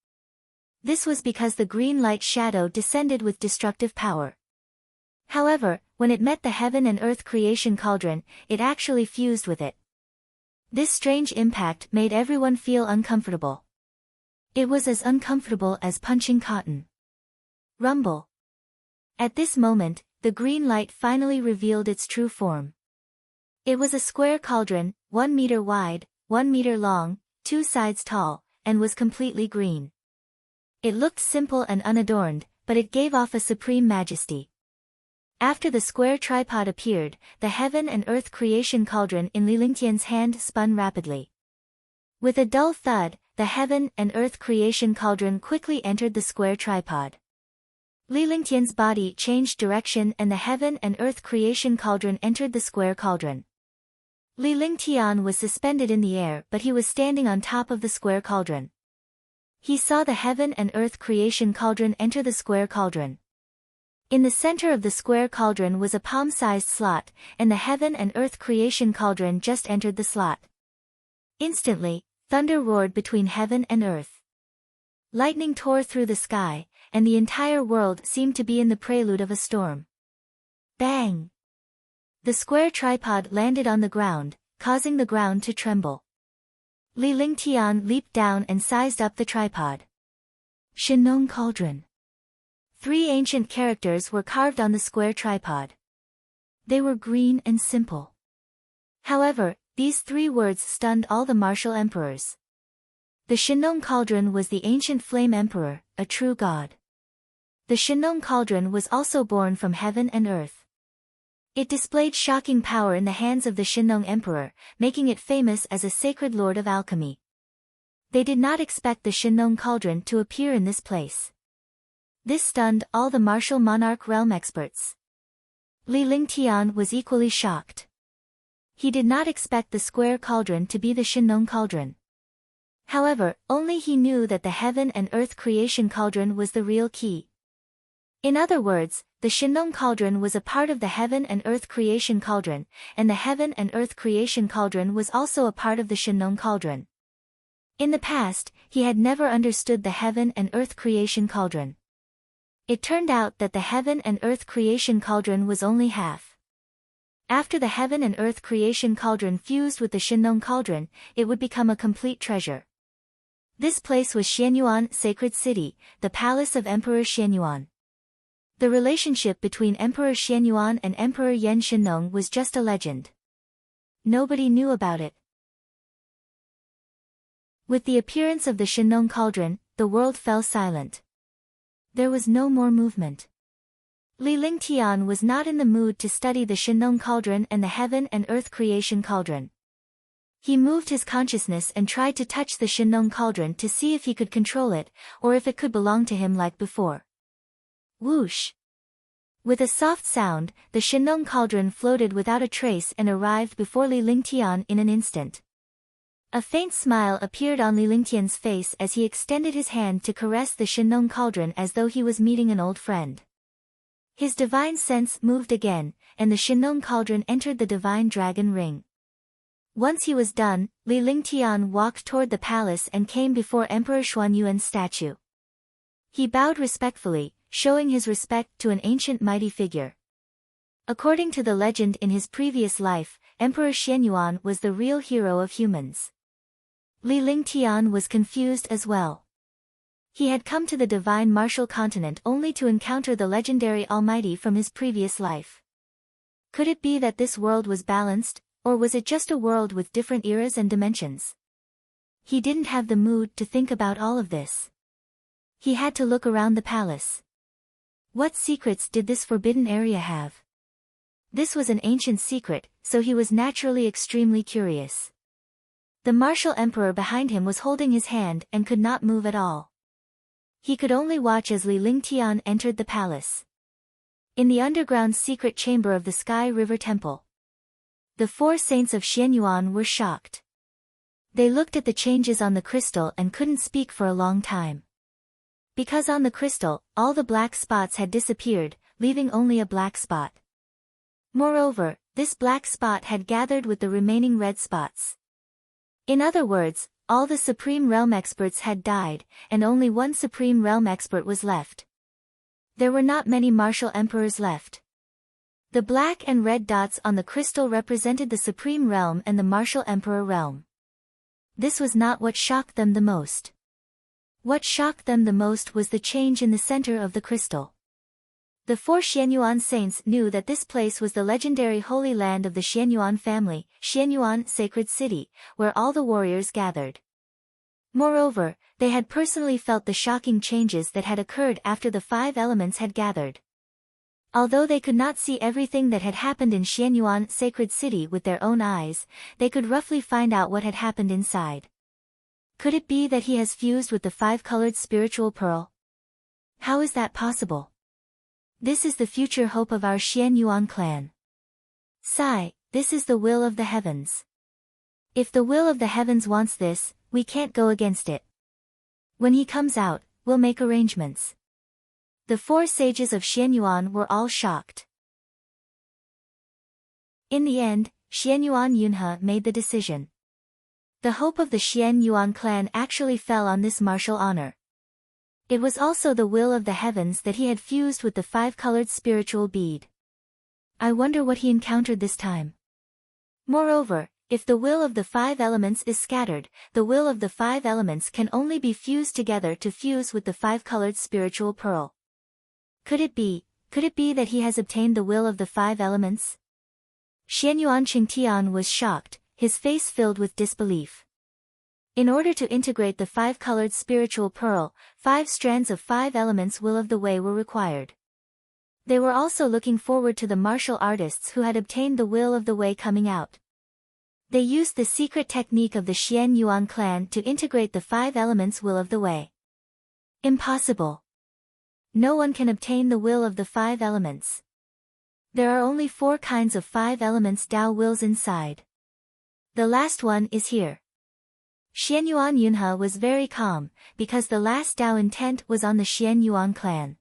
This was because the green light shadow descended with destructive power. However, when it met the heaven and earth creation cauldron, it actually fused with it. This strange impact made everyone feel uncomfortable. It was as uncomfortable as punching cotton. Rumble. At this moment, the green light finally revealed its true form. It was a square cauldron, 1 meter wide, 1 meter long, 2 sides tall, and was completely green. It looked simple and unadorned, but it gave off a supreme majesty. After the square tripod appeared, the heaven and earth creation cauldron in Li Lingtian's hand spun rapidly. With a dull thud, the heaven and earth creation cauldron quickly entered the square tripod. Li Lingtian's body changed direction and the heaven and earth creation cauldron entered the square cauldron. Li Lingtian was suspended in the air, but he was standing on top of the square cauldron. He saw the heaven and earth creation cauldron enter the square cauldron. In the center of the square cauldron was a palm-sized slot, and the heaven and earth creation cauldron just entered the slot. Instantly, thunder roared between heaven and earth. Lightning tore through the sky, and the entire world seemed to be in the prelude of a storm. Bang! The square tripod landed on the ground, causing the ground to tremble. Li Lingtian leaped down and sized up the tripod. Shenong Cauldron. 3 ancient characters were carved on the square tripod. They were green and simple. However, these 3 words stunned all the martial emperors. The Shenong Cauldron was the ancient flame emperor, a true god. The Shenong Cauldron was also born from heaven and earth. It displayed shocking power in the hands of the Shenong Emperor, making it famous as a sacred lord of alchemy. They did not expect the Shenong Cauldron to appear in this place. This stunned all the martial monarch realm experts. Li Lingtian was equally shocked. He did not expect the square cauldron to be the Shenong Cauldron. However, only he knew that the heaven and earth creation cauldron was the real key. In other words, the Shenong Cauldron was a part of the heaven and earth creation cauldron, and the heaven and earth creation cauldron was also a part of the Shenong Cauldron. In the past, he had never understood the heaven and earth creation cauldron. It turned out that the heaven and earth creation cauldron was only half. After the heaven and earth creation cauldron fused with the Shenong Cauldron, it would become a complete treasure. This place was Xianyuan Sacred City, the palace of Emperor Xianyuan. The relationship between Emperor Xianyuan and Emperor Yan Shenong was just a legend. Nobody knew about it. With the appearance of the Shenong cauldron, the world fell silent. There was no more movement. Li Lingtian was not in the mood to study the Shenong cauldron and the heaven and earth creation cauldron. He moved his consciousness and tried to touch the Shenong cauldron to see if he could control it, or if it could belong to him like before. Whoosh! With a soft sound, the Shenong cauldron floated without a trace and arrived before Li Lingtian in an instant. A faint smile appeared on Li Lingtian's face as he extended his hand to caress the Shenong cauldron as though he was meeting an old friend. His divine sense moved again, and the Shenong cauldron entered the divine dragon ring. Once he was done, Li Lingtian walked toward the palace and came before Emperor Xuanyuan's statue. He bowed respectfully, showing his respect to an ancient mighty figure. According to the legend in his previous life, Emperor Xianyuan was the real hero of humans. Li Lingtian was confused as well. He had come to the divine martial continent only to encounter the legendary Almighty from his previous life. Could it be that this world was balanced, or was it just a world with different eras and dimensions? He didn't have the mood to think about all of this. He had to look around the palace. What secrets did this forbidden area have? This was an ancient secret, so he was naturally extremely curious. The martial emperor behind him was holding his hand and could not move at all. He could only watch as Li Lingtian entered the palace. In the underground secret chamber of the Sky River Temple, the four saints of Xianyuan were shocked. They looked at the changes on the crystal and couldn't speak for a long time. Because on the crystal, all the black spots had disappeared, leaving only a black spot. Moreover, this black spot had gathered with the remaining red spots. In other words, all the Supreme Realm experts had died, and only one Supreme Realm expert was left. There were not many martial emperors left. The black and red dots on the crystal represented the Supreme Realm and the martial emperor realm. This was not what shocked them the most. What shocked them the most was the change in the center of the crystal. The four Xianyuan saints knew that this place was the legendary holy land of the Xianyuan family, Xianyuan Sacred City, where all the warriors gathered. Moreover, they had personally felt the shocking changes that had occurred after the five elements had gathered. Although they could not see everything that had happened in Xianyuan Sacred City with their own eyes, they could roughly find out what had happened inside. Could it be that he has fused with the five-colored spiritual pearl? How is that possible? This is the future hope of our Xianyuan clan. Sigh, this is the will of the heavens. If the will of the heavens wants this, we can't go against it. When he comes out, we'll make arrangements. The four sages of Xianyuan were all shocked. In the end, Xianyuan Yunhe made the decision. The hope of the Xianyuan clan actually fell on this martial honor. It was also the will of the heavens that he had fused with the five-colored spiritual bead. I wonder what he encountered this time. Moreover, if the will of the five elements is scattered, the will of the five elements can only be fused together to fuse with the five-colored spiritual pearl. Could it be that he has obtained the will of the five elements? Xianyuan Qingtian was shocked, his face filled with disbelief. In order to integrate the five-colored spiritual pearl, 5 strands of 5 elements will of the way were required. They were also looking forward to the martial artists who had obtained the will of the way coming out. They used the secret technique of the Xianyuan clan to integrate the 5 elements will of the way. Impossible. No one can obtain the will of the 5 elements. There are only 4 kinds of 5 elements Tao wills inside. The last one is here. Xianyuan Yunhe was very calm, because the last Tao intent was on the Xianyuan clan.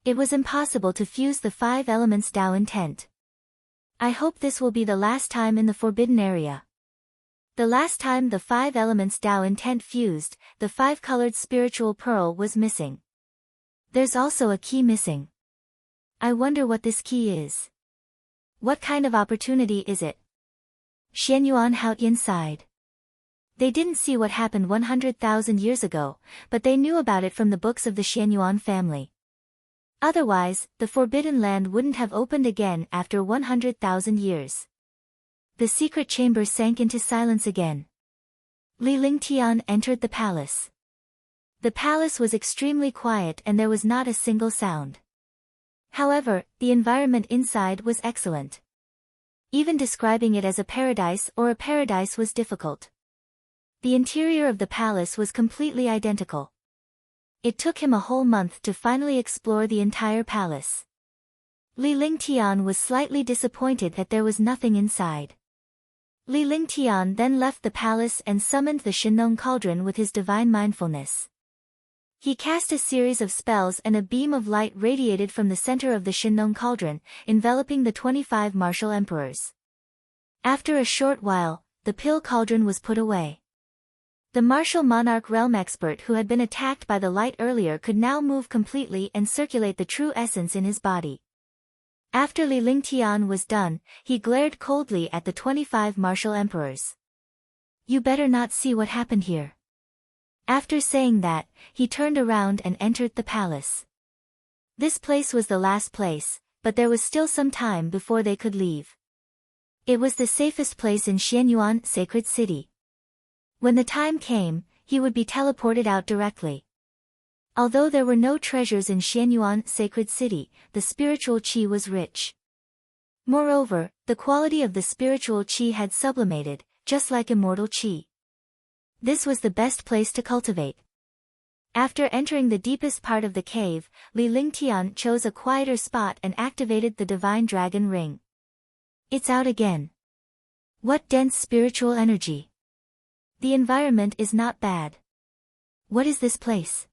It was impossible to fuse the 5 elements Tao intent. I hope this will be the last time in the forbidden area. The last time the 5 elements Tao intent fused, the 5-colored spiritual pearl was missing. There's also a key missing. I wonder what this key is. What kind of opportunity is it? Xianyuan Hao inside. They didn't see what happened 100,000 years ago, but they knew about it from the books of the Xianyuan family. Otherwise, the Forbidden Land wouldn't have opened again after 100,000 years. The secret chamber sank into silence again. Li Lingtian entered the palace. The palace was extremely quiet and there was not a single sound. However, the environment inside was excellent. Even describing it as a paradise or a paradise was difficult. The interior of the palace was completely identical. It took him a whole month to finally explore the entire palace. Li Lingtian was slightly disappointed that there was nothing inside. Li Lingtian then left the palace and summoned the Shinong cauldron with his divine mindfulness. He cast a series of spells and a beam of light radiated from the center of the Shinong cauldron, enveloping the 25 martial emperors. After a short while, the pill cauldron was put away. The martial monarch realm expert who had been attacked by the light earlier could now move completely and circulate the true essence in his body. After Li Lingtian was done, he glared coldly at the 25 martial emperors. "You better not see what happened here." After saying that, he turned around and entered the palace. This place was the last place, but there was still some time before they could leave. It was the safest place in Xianyuan Sacred City. When the time came, he would be teleported out directly. Although there were no treasures in Xianyuan Sacred City, the spiritual qi was rich. Moreover, the quality of the spiritual qi had sublimated, just like immortal qi. This was the best place to cultivate. After entering the deepest part of the cave, Li Lingtian chose a quieter spot and activated the divine dragon ring. It's out again. What dense spiritual energy! The environment is not bad. What is this place?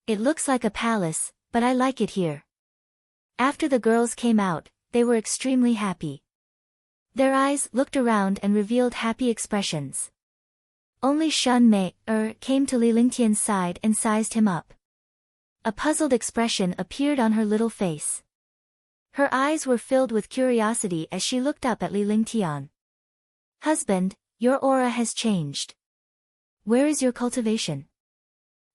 It looks like a palace, but I like it here. After the girls came out, they were extremely happy. Their eyes looked around and revealed happy expressions. Only Shun Mei came to Li Lingtian's side and sized him up. A puzzled expression appeared on her little face. Her eyes were filled with curiosity as she looked up at Li Lingtian. "Husband, your aura has changed. Where is your cultivation?"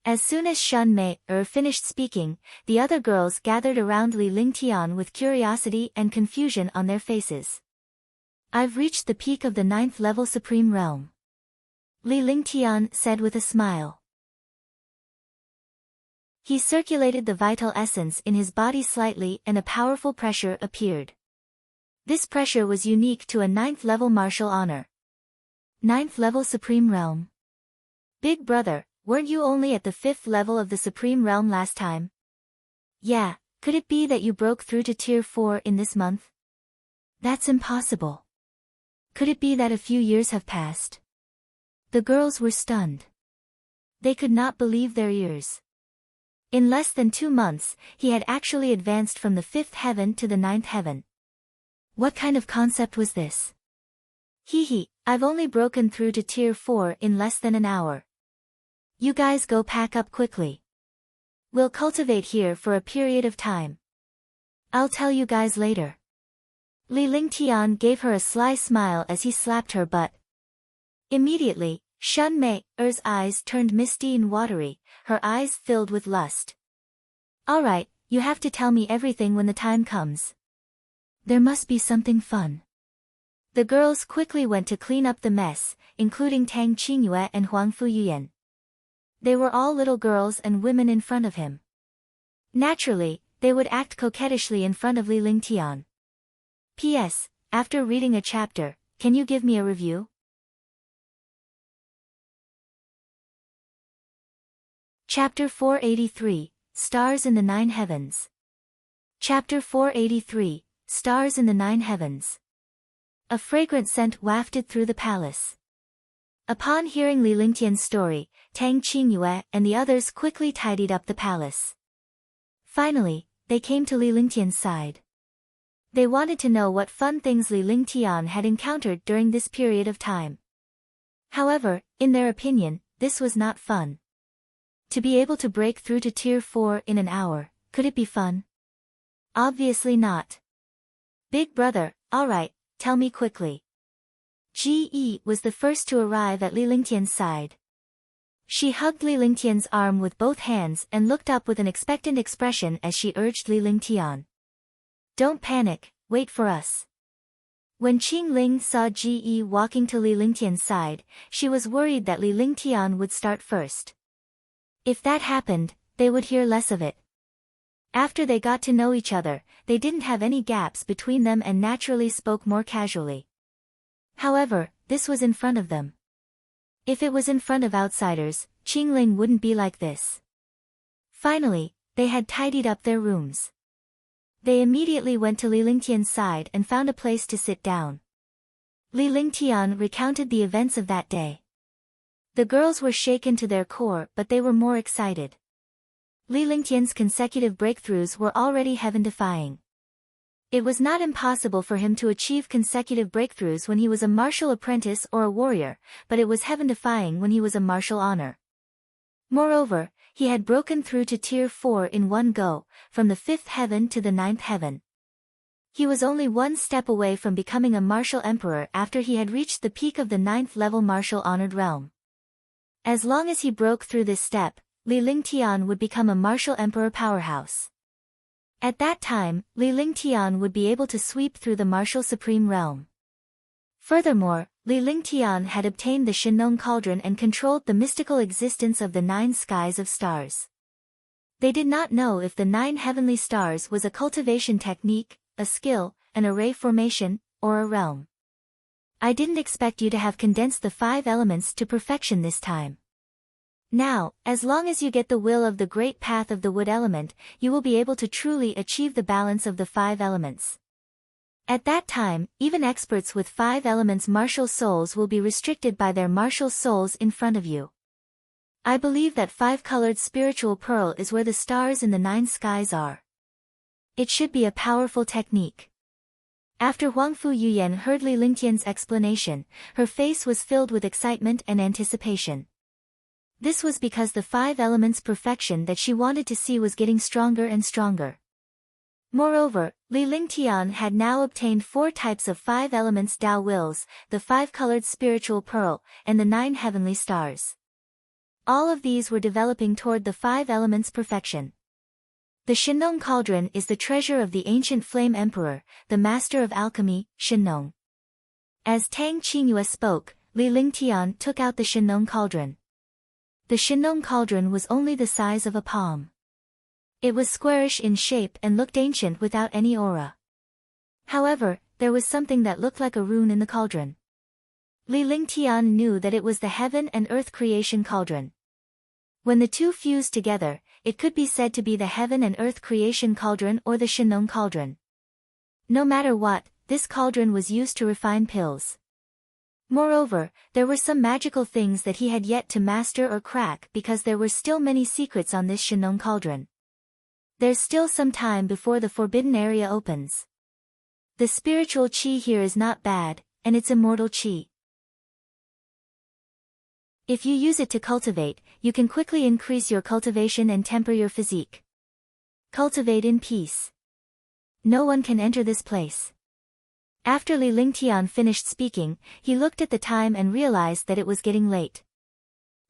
As soon as Shun Mei finished speaking, the other girls gathered around Li Lingtian with curiosity and confusion on their faces. "I've reached the peak of the 9th level Supreme Realm," Li Lingtian said with a smile. He circulated the vital essence in his body slightly and a powerful pressure appeared. This pressure was unique to a 9th level martial honor. 9th level Supreme Realm. "Big brother, weren't you only at the 5th level of the Supreme Realm last time?" "Yeah, could it be that you broke through to Tier 4 in this month?" "That's impossible. Could it be that a few years have passed?" The girls were stunned. They could not believe their ears. In less than 2 months, he had actually advanced from the 5th heaven to the 9th heaven. What kind of concept was this? Hee, I've only broken through to Tier 4 in less than an hour. You guys go pack up quickly. We'll cultivate here for a period of time. I'll tell you guys later. Li Lingtian gave her a sly smile as he slapped her butt. Immediately, Shun Mei's eyes turned misty and watery, her eyes filled with lust. "Alright, you have to tell me everything when the time comes. There must be something fun." The girls quickly went to clean up the mess, including Tang Qingyue and Huang Fuyuyan. They were all little girls and women in front of him. Naturally, they would act coquettishly in front of Li Lingtian. P.S. After reading a chapter, can you give me a review? Chapter 483, Stars in the Nine Heavens. Chapter 483, Stars in the Nine Heavens. A fragrant scent wafted through the palace. Upon hearing Li Lingtian's story, Tang Qingyue and the others quickly tidied up the palace. Finally, they came to Li Lingtian's side. They wanted to know what fun things Li Lingtian had encountered during this period of time. However, in their opinion, this was not fun. To be able to break through to Tier 4 in an hour, could it be fun? Obviously not. "Big brother, alright, tell me quickly. Ji was the first to arrive at Li Lingtian's side. She hugged Li Lingtian's arm with both hands and looked up with an expectant expression as she urged Li Lingtian. Don't panic, wait for us. When Qing Ling saw Ji walking to Li Lingtian's side, she was worried that Li Lingtian would start first. If that happened, they would hear less of it. After they got to know each other, they didn't have any gaps between them and naturally spoke more casually. However, this was in front of them. If it was in front of outsiders, Qing Ling wouldn't be like this. Finally, they had tidied up their rooms. They immediately went to Li Lingtian's side and found a place to sit down. Li Lingtian recounted the events of that day. The girls were shaken to their core, but they were more excited. Li Lingtian's consecutive breakthroughs were already heaven-defying. It was not impossible for him to achieve consecutive breakthroughs when he was a martial apprentice or a warrior, but it was heaven-defying when he was a martial honor. Moreover, he had broken through to Tier 4 in one go, from the 5th heaven to the 9th heaven. He was only one step away from becoming a martial emperor after he had reached the peak of the 9th level martial honored realm. As long as he broke through this step, Li Lingtian would become a martial emperor powerhouse. At that time, Li Lingtian would be able to sweep through the martial supreme realm. Furthermore, Li Lingtian had obtained the Shinong Cauldron and controlled the mystical existence of the 9 skies of stars. They did not know if the 9 heavenly stars was a cultivation technique, a skill, an array formation, or a realm. I didn't expect you to have condensed the 5 elements to perfection this time. Now, as long as you get the will of the great path of the wood element, you will be able to truly achieve the balance of the 5 elements. At that time, even experts with 5 elements martial souls will be restricted by their martial souls in front of you. I believe that 5-colored spiritual pearl is where the stars in the 9 skies are. It should be a powerful technique. After Huangfu Yuyan heard Li Lingtian's explanation, her face was filled with excitement and anticipation. This was because the 5 elements perfection that she wanted to see was getting stronger and stronger. Moreover, Li Lingtian had now obtained 4 types of 5 elements Tao wills, the 5-colored spiritual pearl, and the 9 heavenly stars. All of these were developing toward the 5 elements perfection. The Shinong Cauldron is the treasure of the ancient Flame Emperor, the master of alchemy, Shinong. As Tang Qingyue spoke, Li Lingtian took out the Shinong Cauldron. The Shinong Cauldron was only the size of a palm. It was squarish in shape and looked ancient without any aura. However, there was something that looked like a rune in the cauldron. Li Lingtian knew that it was the heaven and earth creation cauldron. When the two fused together, it could be said to be the heaven and earth creation cauldron or the Shinong Cauldron. No matter what, this cauldron was used to refine pills. Moreover, there were some magical things that he had yet to master or crack because there were still many secrets on this Shinong Cauldron. There's still some time before the forbidden area opens. The spiritual qi here is not bad, and it's immortal qi. If you use it to cultivate, you can quickly increase your cultivation and temper your physique. Cultivate in peace. No one can enter this place. After Li Lingtian finished speaking, he looked at the time and realized that it was getting late.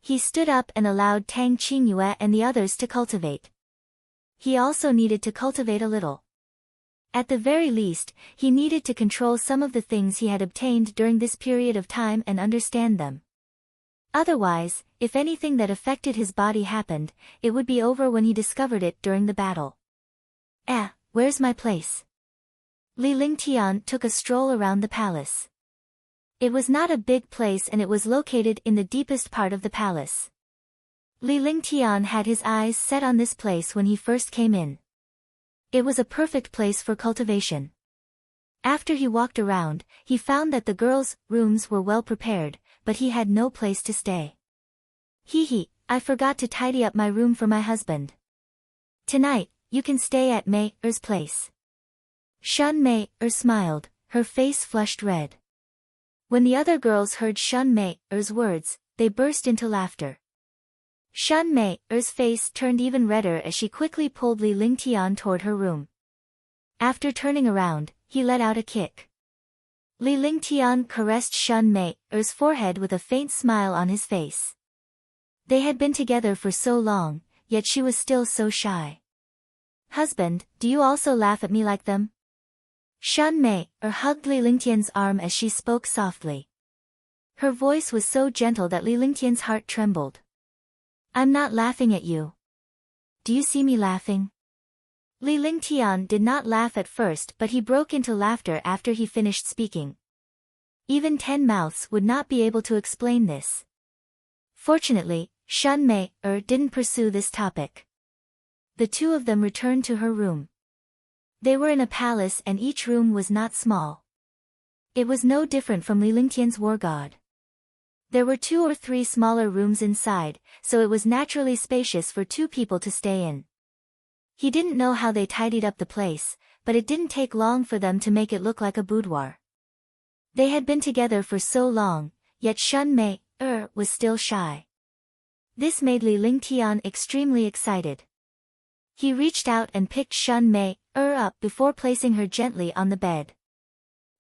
He stood up and allowed Tang Qingyue and the others to cultivate. He also needed to cultivate a little. At the very least, he needed to control some of the things he had obtained during this period of time and understand them. Otherwise, if anything that affected his body happened, it would be over when he discovered it during the battle. Where's my place? Li Lingtian took a stroll around the palace. It was not a big place and it was located in the deepest part of the palace. Li Lingtian had his eyes set on this place when he first came in. It was a perfect place for cultivation. After he walked around, he found that the girls' rooms were well prepared, but he had no place to stay. I forgot to tidy up my room for my husband. Tonight, you can stay at Mei-er's place. Shun Mei-er smiled, her face flushed red. When the other girls heard Shun Mei-er's words, they burst into laughter. Shun Mei-er's face turned even redder as she quickly pulled Li Lingtian toward her room. After turning around, he let out a kick. Li Lingtian caressed Shun Mei's forehead with a faint smile on his face. They had been together for so long, yet she was still so shy. Husband, do you also laugh at me like them? Shun Mei hugged Li Lingtian's arm as she spoke softly. Her voice was so gentle that Li Lingtian's heart trembled. I'm not laughing at you. Do you see me laughing? Li Lingtian did not laugh at first, but he broke into laughter after he finished speaking. Even 10 mouths would not be able to explain this. Fortunately, Shun Mei didn't pursue this topic. The two of them returned to her room. They were in a palace and each room was not small. It was no different from Li Lingtian's war god. There were 2 or 3 smaller rooms inside, so it was naturally spacious for 2 people to stay in. He didn't know how they tidied up the place, but it didn't take long for them to make it look like a boudoir. They had been together for so long, yet Shun Mei was still shy. This made Li Lingtian extremely excited. He reached out and picked Shun Mei up before placing her gently on the bed.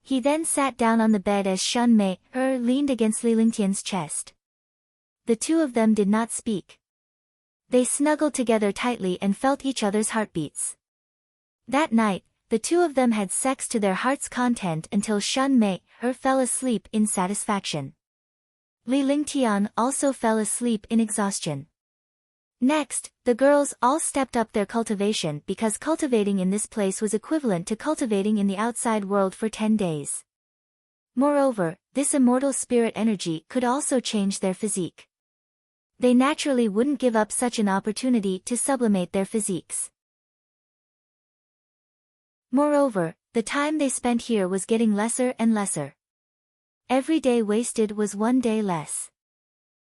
He then sat down on the bed as Shun Mei leaned against Li Lingtian's chest. The two of them did not speak. They snuggled together tightly and felt each other's heartbeats. That night, the two of them had sex to their heart's content until Shun Mei fell asleep in satisfaction. Li Lingtian also fell asleep in exhaustion. Next, the girls all stepped up their cultivation because cultivating in this place was equivalent to cultivating in the outside world for 10 days. Moreover, this immortal spirit energy could also change their physique. They naturally wouldn't give up such an opportunity to sublimate their physiques. Moreover, the time they spent here was getting lesser and lesser. Every day wasted was 1 day less.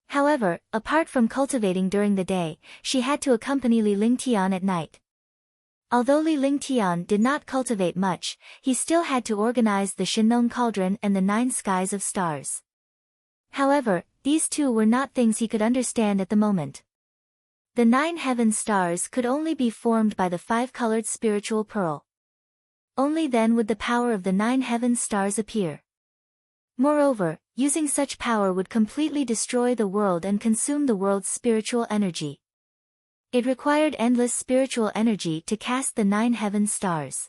However, apart from cultivating during the day, she had to accompany Li Lingtian at night. Although Li Lingtian did not cultivate much, he still had to organize the Shinong Cauldron and the 9 skies of stars. However, these two were not things he could understand at the moment. The 9 heaven stars could only be formed by the 5-colored spiritual pearl. Only then would the power of the 9 heaven stars appear. Moreover, using such power would completely destroy the world and consume the world's spiritual energy. It required endless spiritual energy to cast the 9 heaven stars.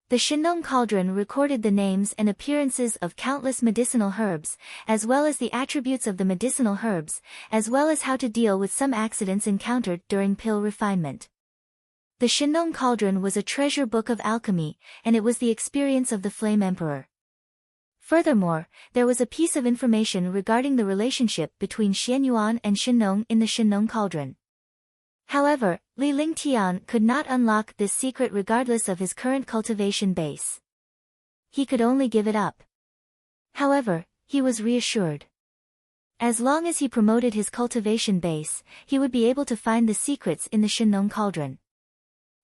The Shinong Cauldron recorded the names and appearances of countless medicinal herbs, as well as the attributes of the medicinal herbs, as well as how to deal with some accidents encountered during pill refinement. The Shinong Cauldron was a treasure book of alchemy, and it was the experience of the Flame Emperor. Furthermore, there was a piece of information regarding the relationship between Xianyuan and Shinong in the Shinong Cauldron. However, Li Lingtian could not unlock this secret regardless of his current cultivation base. He could only give it up. However, he was reassured. As long as he promoted his cultivation base, he would be able to find the secrets in the Shinong Cauldron.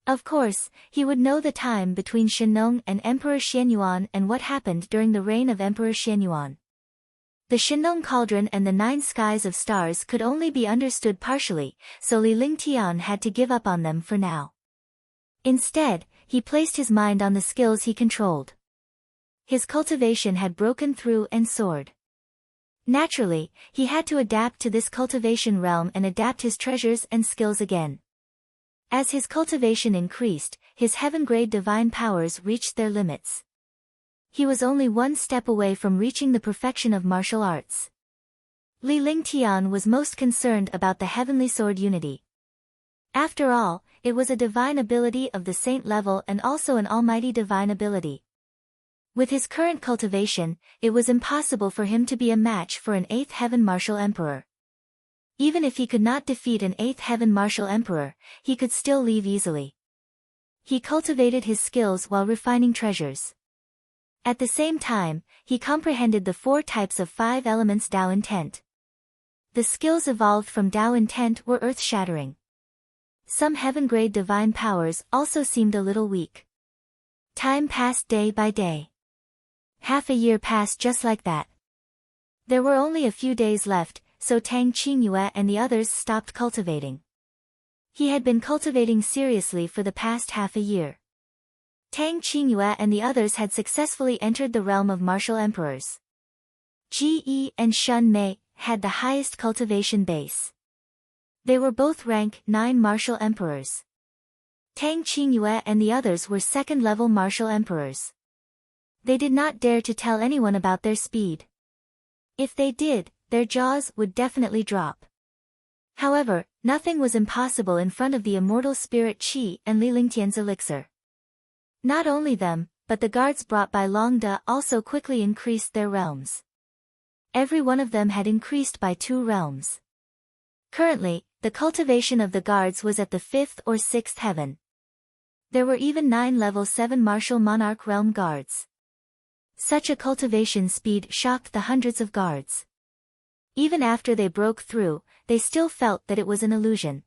Of course, he would know the time between Shinong and Emperor Xianyuan and what happened during the reign of Emperor Xianyuan. The Shinong Cauldron and the 9 skies of stars could only be understood partially, so Li Lingtian had to give up on them for now. Instead, he placed his mind on the skills he controlled. His cultivation had broken through and soared. Naturally, he had to adapt to this cultivation realm and adapt his treasures and skills again. As his cultivation increased, his heaven-grade divine powers reached their limits. He was only 1 step away from reaching the perfection of martial arts. Li Lingtian was most concerned about the heavenly sword unity. After all, it was a divine ability of the saint level and also an almighty divine ability. With his current cultivation, it was impossible for him to be a match for an 8th heaven martial emperor. Even if he could not defeat an 8th heaven martial emperor, he could still leave easily. He cultivated his skills while refining treasures. At the same time, he comprehended the 4 types of 5 elements Tao intent. The skills evolved from Tao intent were earth-shattering. Some heaven-grade divine powers also seemed a little weak. Time passed day by day. Half a year passed just like that. There were only a few days left, so Tang Qingyue and the others stopped cultivating. He had been cultivating seriously for the past half a year. Tang Qingyue and the others had successfully entered the realm of martial emperors. Ji Yi and Shun Mei had the highest cultivation base. They were both rank 9 martial emperors. Tang Qingyue and the others were second-level martial emperors. They did not dare to tell anyone about their speed. If they did, their jaws would definitely drop. However, nothing was impossible in front of the immortal spirit Qi and Li Lingtian's elixir. Not only them, but the guards brought by Long De also quickly increased their realms. Every one of them had increased by 2 realms. Currently, the cultivation of the guards was at the 5th or 6th heaven. There were even 9 level 7 martial monarch realm guards. Such a cultivation speed shocked the hundreds of guards. Even after they broke through, they still felt that it was an illusion.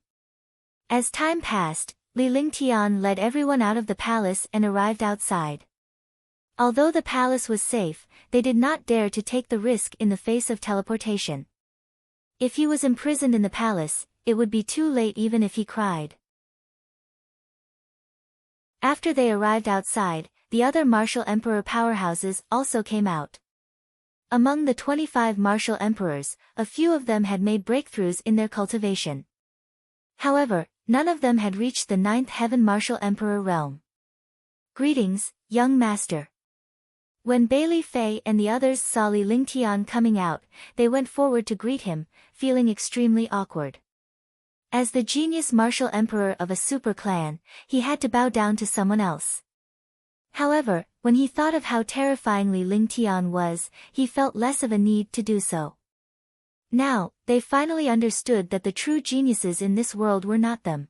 As time passed, Li Lingtian led everyone out of the palace and arrived outside. Although the palace was safe, they did not dare to take the risk in the face of teleportation. If he was imprisoned in the palace, it would be too late even if he cried. After they arrived outside, the other martial emperor powerhouses also came out. Among the 25 martial emperors, a few of them had made breakthroughs in their cultivation. However, none of them had reached the 9th heaven martial emperor realm. Greetings, young master. When Bailey Fei and the others saw Li Lingtian coming out, they went forward to greet him, feeling extremely awkward. As the genius martial emperor of a super clan, he had to bow down to someone else. However, when he thought of how terrifying Li Lingtian was, he felt less of a need to do so. Now, they finally understood that the true geniuses in this world were not them.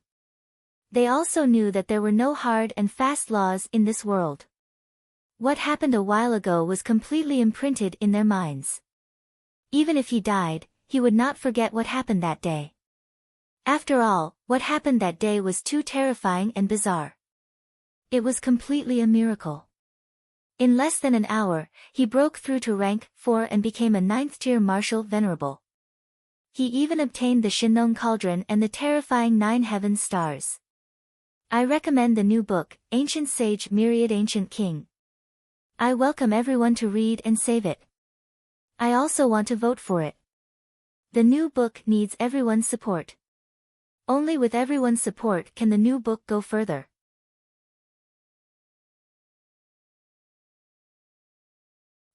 They also knew that there were no hard and fast laws in this world. What happened a while ago was completely imprinted in their minds. Even if he died, he would not forget what happened that day. After all, what happened that day was too terrifying and bizarre. It was completely a miracle. In less than an hour, he broke through to rank 4 and became a 9th-tier martial venerable. He even obtained the Shinong Cauldron and the terrifying 9 heaven stars. I recommend the new book, Ancient Sage Myriad Ancient King. I welcome everyone to read and save it. I also want to vote for it. The new book needs everyone's support. Only with everyone's support can the new book go further.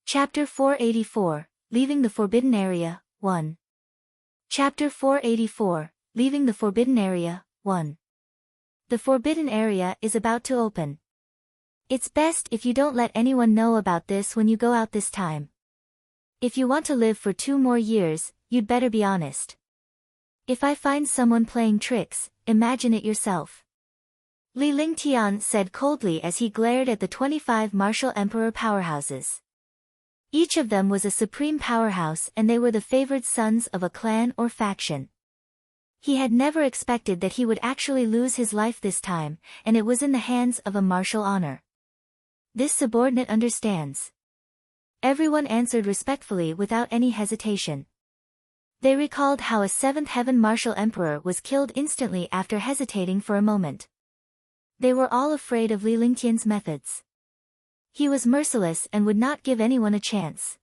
Chapter 484, Leaving the Forbidden Area, 1. Chapter 484, Leaving the Forbidden Area, 1. The Forbidden Area is about to open. It's best if you don't let anyone know about this when you go out this time. If you want to live for 2 more years, you'd better be honest. If I find someone playing tricks, imagine it yourself. Li Lingtian said coldly as he glared at the 25 martial emperor powerhouses. Each of them was a supreme powerhouse and they were the favored sons of a clan or faction. He had never expected that he would actually lose his life this time, and it was in the hands of a martial honor. This subordinate understands. Everyone answered respectfully without any hesitation. They recalled how a 7th heaven martial emperor was killed instantly after hesitating for a moment. They were all afraid of Li Lingtian's methods. He was merciless and would not give anyone a chance.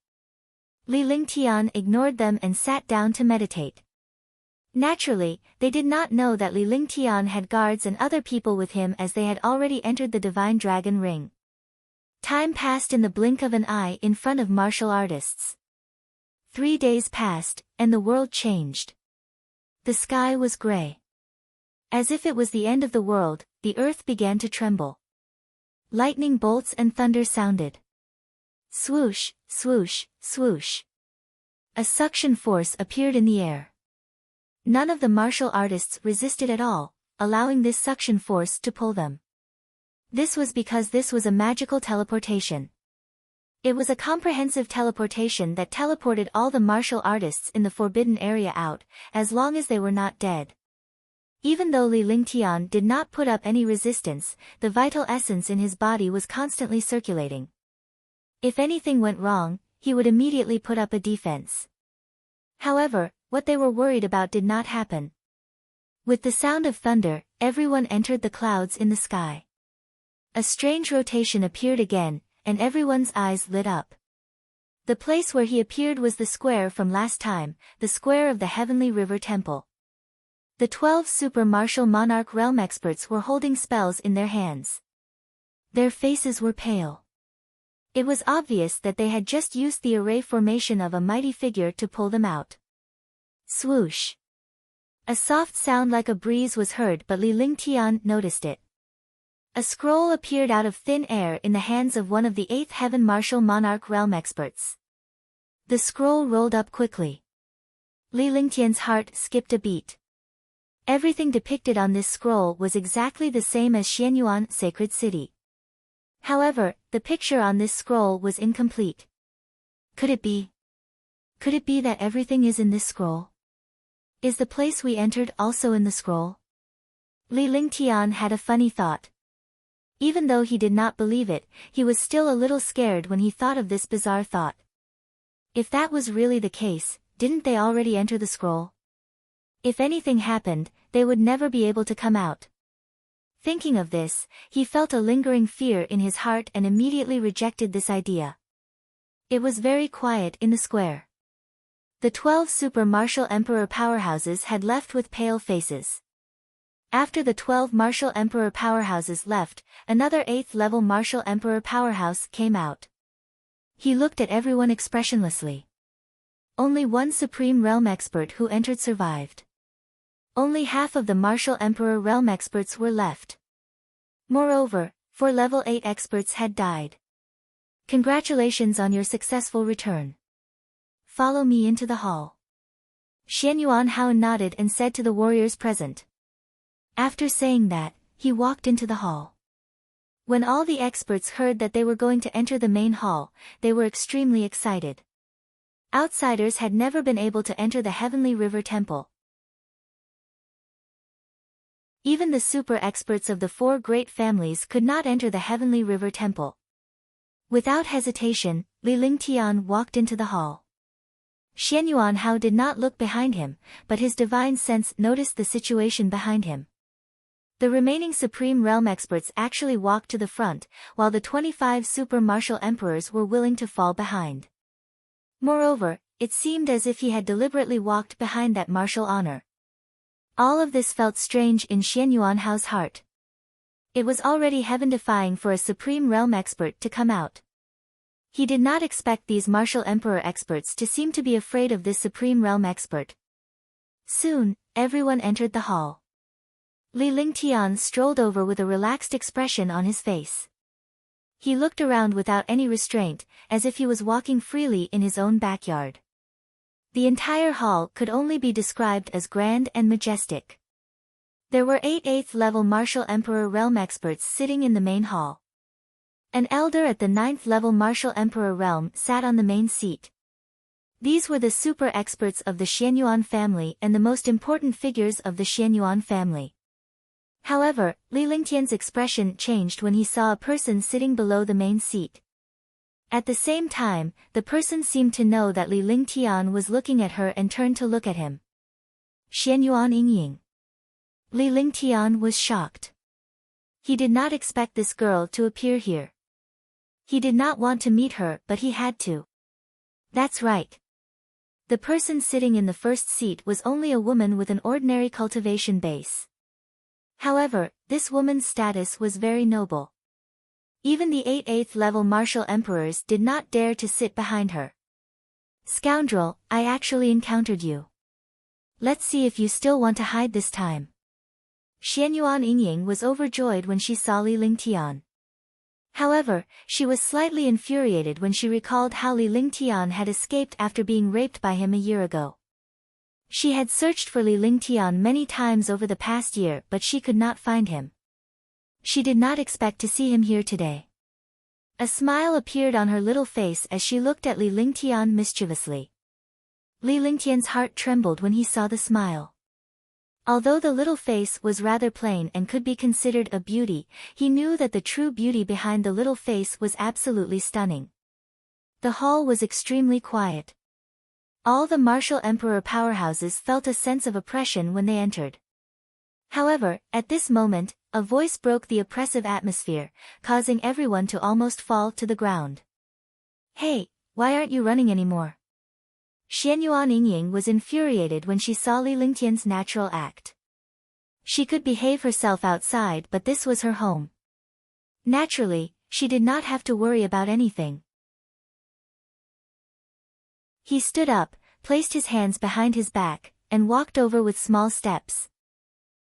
Li Lingtian ignored them and sat down to meditate. Naturally, they did not know that Li Lingtian had guards and other people with him as they had already entered the Divine Dragon Ring. Time passed in the blink of an eye in front of martial artists. 3 days passed, and the world changed. The sky was gray. As if it was the end of the world, the earth began to tremble. Lightning bolts and thunder sounded. Swoosh, swoosh, swoosh. A suction force appeared in the air. None of the martial artists resisted at all, allowing this suction force to pull them. This was because this was a magical teleportation. It was a comprehensive teleportation that teleported all the martial artists in the forbidden area out, as long as they were not dead. Even though Li Lingtian did not put up any resistance, the vital essence in his body was constantly circulating. If anything went wrong, he would immediately put up a defense. However, what they were worried about did not happen. With the sound of thunder, everyone entered the clouds in the sky. A strange rotation appeared again, and everyone's eyes lit up. The place where he appeared was the square from last time, the square of the Heavenly River Temple. The 12 super martial monarch realm experts were holding spells in their hands. Their faces were pale. It was obvious that they had just used the array formation of a mighty figure to pull them out. Swoosh! A soft sound like a breeze was heard, but Li Lingtian noticed it. A scroll appeared out of thin air in the hands of one of the 8th Heaven Martial Monarch Realm experts. The scroll rolled up quickly. Li Lingtian's heart skipped a beat. Everything depicted on this scroll was exactly the same as Xianyuan Sacred City. However, the picture on this scroll was incomplete. Could it be? Could it be that everything is in this scroll? Is the place we entered also in the scroll? Li Lingtian had a funny thought. Even though he did not believe it, he was still a little scared when he thought of this bizarre thought. If that was really the case, didn't they already enter the scroll? If anything happened, they would never be able to come out. Thinking of this, he felt a lingering fear in his heart and immediately rejected this idea. It was very quiet in the square. The 12 super martial emperor powerhouses had left with pale faces. After the 12 martial emperor powerhouses left, another 8th level martial emperor powerhouse came out. He looked at everyone expressionlessly. Only one supreme realm expert who entered survived. Only half of the martial emperor realm experts were left. Moreover, 4 level 8 experts had died. Congratulations on your successful return. Follow me into the hall. Xianyuan Hao nodded and said to the warriors present. After saying that, he walked into the hall. When all the experts heard that they were going to enter the main hall, they were extremely excited. Outsiders had never been able to enter the Heavenly River Temple. Even the super experts of the 4 great families could not enter the Heavenly River Temple. Without hesitation, Li Lingtian walked into the hall. Xianyuan Hao did not look behind him, but his divine sense noticed the situation behind him. The remaining Supreme Realm experts actually walked to the front, while the 25 super martial emperors were willing to fall behind. Moreover, it seemed as if he had deliberately walked behind that martial honor. All of this felt strange in Xianyuan Hao's heart. It was already heaven-defying for a Supreme Realm expert to come out. He did not expect these martial emperor experts to seem to be afraid of this Supreme Realm expert. Soon, everyone entered the hall. Li Lingtian strolled over with a relaxed expression on his face. He looked around without any restraint, as if he was walking freely in his own backyard. The entire hall could only be described as grand and majestic. There were 8 8th level martial emperor realm experts sitting in the main hall. An elder at the 9th level martial emperor realm sat on the main seat. These were the super experts of the Xianyuan family and the most important figures of the Xianyuan family. However, Li Lingtian's expression changed when he saw a person sitting below the main seat. At the same time, the person seemed to know that Li Lingtian was looking at her and turned to look at him. Xianyuan Yingying. Li Lingtian was shocked. He did not expect this girl to appear here. He did not want to meet her, but he had to. That's right. The person sitting in the first seat was only a woman with an ordinary cultivation base. However, this woman's status was very noble. Even the 8 8th level martial emperors did not dare to sit behind her. Scoundrel, I actually encountered you. Let's see if you still want to hide this time. Xianyuan Yingying was overjoyed when she saw Li Lingtian. However, she was slightly infuriated when she recalled how Li Lingtian had escaped after being raped by him a year ago. She had searched for Li Lingtian many times over the past year, but she could not find him. She did not expect to see him here today. A smile appeared on her little face as she looked at Li Lingtian mischievously. Li Lingtian's heart trembled when he saw the smile. Although the little face was rather plain and could be considered a beauty, he knew that the true beauty behind the little face was absolutely stunning. The hall was extremely quiet. All the martial emperor powerhouses felt a sense of oppression when they entered. However, at this moment, a voice broke the oppressive atmosphere, causing everyone to almost fall to the ground. Hey, why aren't you running anymore? Xianyuan Yingying was infuriated when she saw Li Lingtian's natural act. She could behave herself outside, but this was her home. Naturally, she did not have to worry about anything. He stood up, placed his hands behind his back, and walked over with small steps.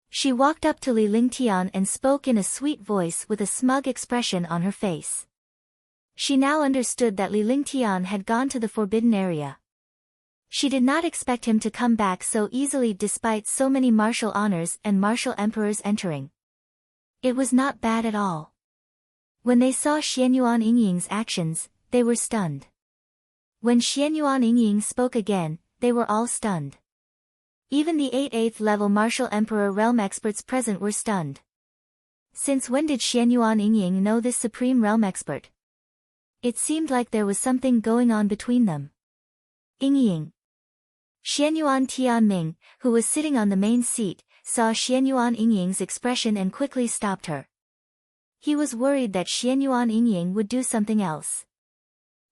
She walked up to Li Lingtian and spoke in a sweet voice with a smug expression on her face. She now understood that Li Lingtian had gone to the forbidden area. She did not expect him to come back so easily despite so many martial honors and martial emperors entering. It was not bad at all. When they saw Xianyuan Yingying's actions, they were stunned. When Xianyuan Yingying spoke again, they were all stunned. Even the 8th level martial emperor realm experts present were stunned. Since when did Xianyuan Yingying know this supreme realm expert? It seemed like there was something going on between them. Yingying. Xianyuan Tianming, who was sitting on the main seat, saw Xianyuan Yingying's expression and quickly stopped her. He was worried that Xianyuan Yingying would do something else.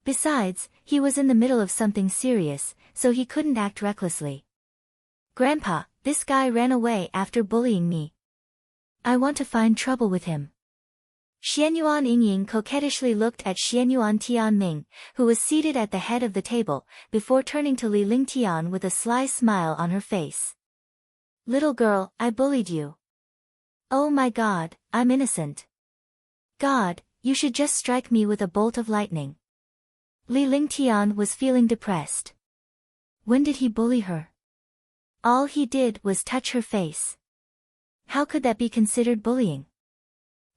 Besides, he was in the middle of something serious, so he couldn't act recklessly. Grandpa, this guy ran away after bullying me. I want to find trouble with him. Xianyuan Yingying coquettishly looked at Xianyuan Tianming, who was seated at the head of the table, before turning to Li Lingtian with a sly smile on her face. Little girl, I bullied you. Oh my God, I'm innocent. God, you should just strike me with a bolt of lightning. Li Lingtian was feeling depressed. When did he bully her? All he did was touch her face. How could that be considered bullying?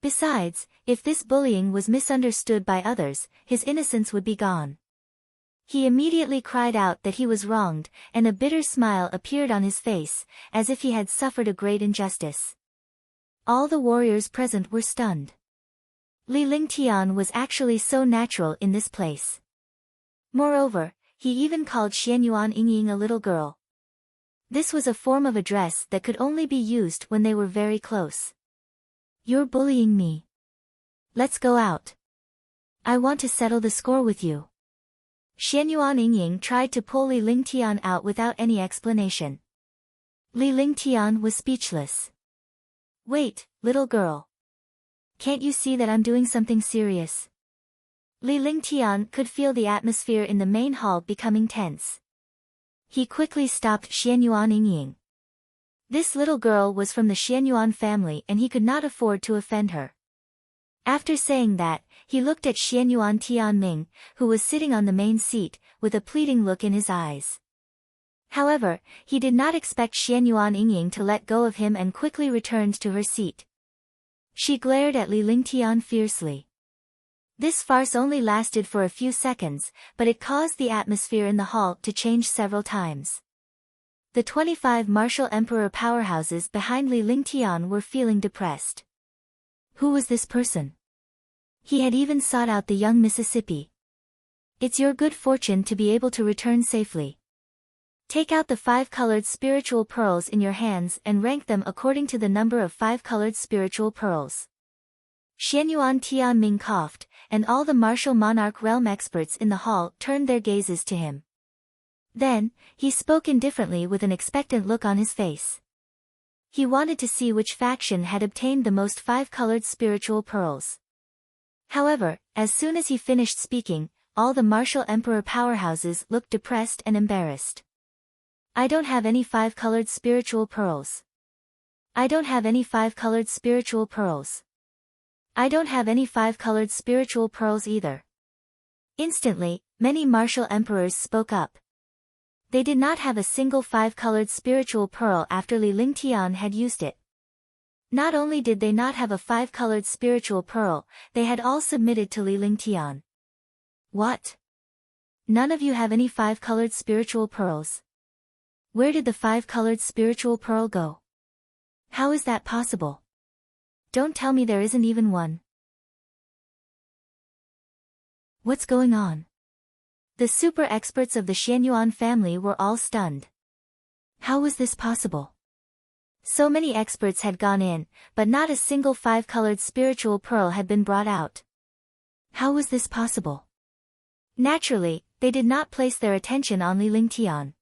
Besides, if this bullying was misunderstood by others, his innocence would be gone. He immediately cried out that he was wronged, and a bitter smile appeared on his face, as if he had suffered a great injustice. All the warriors present were stunned. Li Lingtian was actually so natural in this place. Moreover, he even called Xianyuan Yingying a little girl. This was a form of address that could only be used when they were very close. You're bullying me. Let's go out. I want to settle the score with you. Xianyuan Yingying tried to pull Li Lingtian out without any explanation. Li Lingtian was speechless. Wait, little girl. Can't you see that I'm doing something serious? Li Lingtian could feel the atmosphere in the main hall becoming tense. He quickly stopped Xianyuan Yingying. This little girl was from the Xianyuan family and he could not afford to offend her. After saying that, he looked at Xianyuan Tianming, who was sitting on the main seat, with a pleading look in his eyes. However, he did not expect Xianyuan Yingying to let go of him and quickly returned to her seat. She glared at Li Lingtian fiercely. This farce only lasted for a few seconds, but it caused the atmosphere in the hall to change several times. The 25 martial emperor powerhouses behind Li Lingtian were feeling depressed. Who was this person? He had even sought out the young Mississippi. It's your good fortune to be able to return safely. Take out the 5-colored spiritual pearls in your hands and rank them according to the number of 5-colored spiritual pearls. Xianyuan Tianming coughed, and all the martial monarch realm experts in the hall turned their gazes to him. Then, he spoke indifferently with an expectant look on his face. He wanted to see which faction had obtained the most 5-colored spiritual pearls. However, as soon as he finished speaking, all the martial emperor powerhouses looked depressed and embarrassed. I don't have any 5-colored spiritual pearls. I don't have any 5-colored spiritual pearls. I don't have any 5-colored spiritual pearls either. Instantly, many martial emperors spoke up. They did not have a single 5-colored spiritual pearl after Li Lingtian had used it. Not only did they not have a 5-colored spiritual pearl, they had all submitted to Li Lingtian. What? None of you have any 5-colored spiritual pearls? Where did the 5-colored spiritual pearl go? How is that possible? Don't tell me there isn't even one. What's going on? The super experts of the Xianyuan family were all stunned. How was this possible? So many experts had gone in, but not a single five-colored spiritual pearl had been brought out. How was this possible? Naturally, they did not place their attention on Li Lingtian.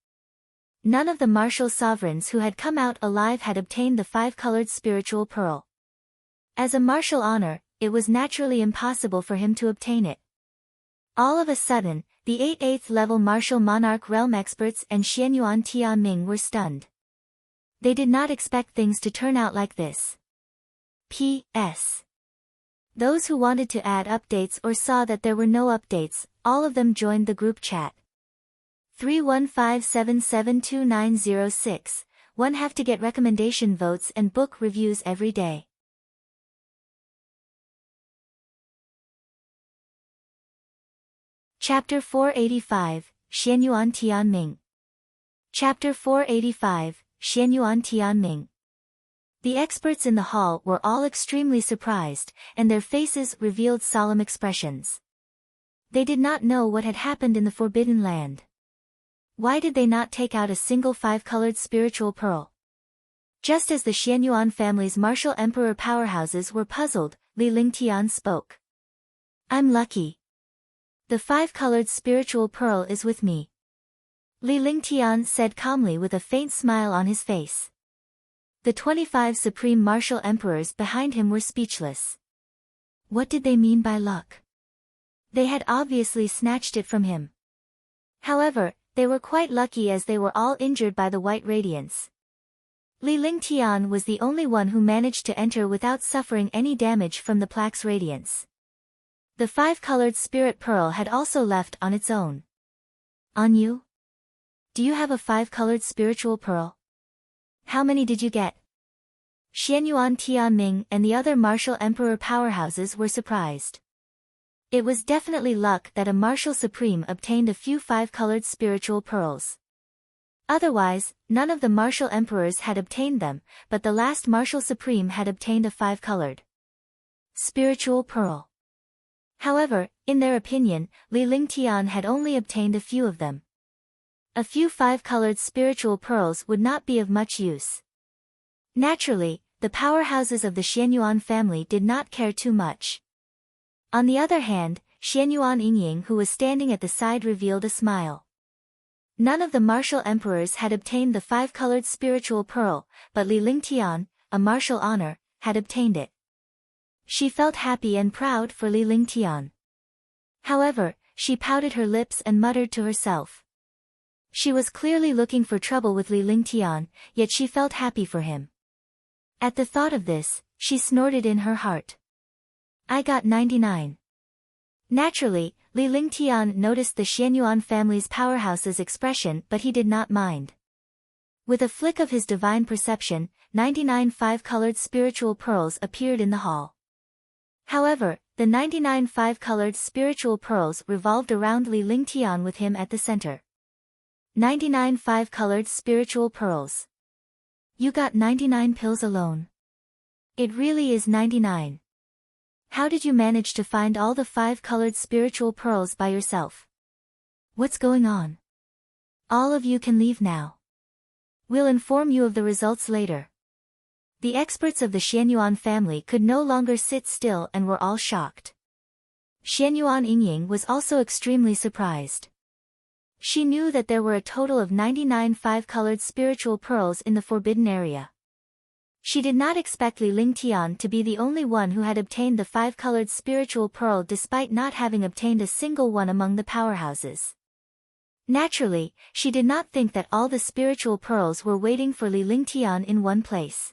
None of the martial sovereigns who had come out alive had obtained the five-colored spiritual pearl. As a martial honor, it was naturally impossible for him to obtain it. All of a sudden, the 8th level martial monarch realm experts and Xianyuan Tianming were stunned. They did not expect things to turn out like this. P.S. Those who wanted to add updates or saw that there were no updates, all of them joined the group chat. 315772906, one have to get recommendation votes and book reviews every day. Chapter 485, Xianyuan Tianming. Chapter 485, Xianyuan Tianming. The experts in the hall were all extremely surprised, and their faces revealed solemn expressions. They did not know what had happened in the Forbidden Land. Why did they not take out a single five-colored spiritual pearl? Just as the Xianyuan family's martial emperor powerhouses were puzzled, Li Lingtian spoke. I'm lucky. The five-colored spiritual pearl is with me. Li Lingtian said calmly with a faint smile on his face. The 25 supreme martial emperors behind him were speechless. What did they mean by luck? They had obviously snatched it from him. However, they were quite lucky as they were all injured by the white radiance. Li Lingtian was the only one who managed to enter without suffering any damage from the plaque's radiance. The five-colored spirit pearl had also left on its own. On you? Do you have a five-colored spiritual pearl? How many did you get? Xianyuan Tianming and the other martial emperor powerhouses were surprised. It was definitely luck that a martial supreme obtained a few five-colored spiritual pearls. Otherwise, none of the martial emperors had obtained them, but the last martial supreme had obtained a five-colored spiritual pearl. However, in their opinion, Li Lingtian had only obtained a few of them. A few five-colored spiritual pearls would not be of much use. Naturally, the powerhouses of the Xianyuan family did not care too much. On the other hand, Xianyuan Yingying, who was standing at the side, revealed a smile. None of the martial emperors had obtained the five-colored spiritual pearl, but Li Lingtian, a martial honor, had obtained it. She felt happy and proud for Li Lingtian. However, she pouted her lips and muttered to herself. She was clearly looking for trouble with Li Lingtian, yet she felt happy for him. At the thought of this, she snorted in her heart. I got 99. Naturally, Li Lingtian noticed the Xianyuan family's powerhouse's expression, but he did not mind. With a flick of his divine perception, 99 five-colored spiritual pearls appeared in the hall. However, the 99 five-colored spiritual pearls revolved around Li Lingtian with him at the center. 99 five-colored spiritual pearls. You got 99 pills alone. It really is 99. How did you manage to find all the five-colored spiritual pearls by yourself? What's going on? All of you can leave now. We'll inform you of the results later. The experts of the Xianyuan family could no longer sit still and were all shocked. Xianyuan Yingying was also extremely surprised. She knew that there were a total of 99 five-colored spiritual pearls in the forbidden area. She did not expect Li Lingtian to be the only one who had obtained the five-colored spiritual pearl despite not having obtained a single one among the powerhouses. Naturally, she did not think that all the spiritual pearls were waiting for Li Lingtian in one place.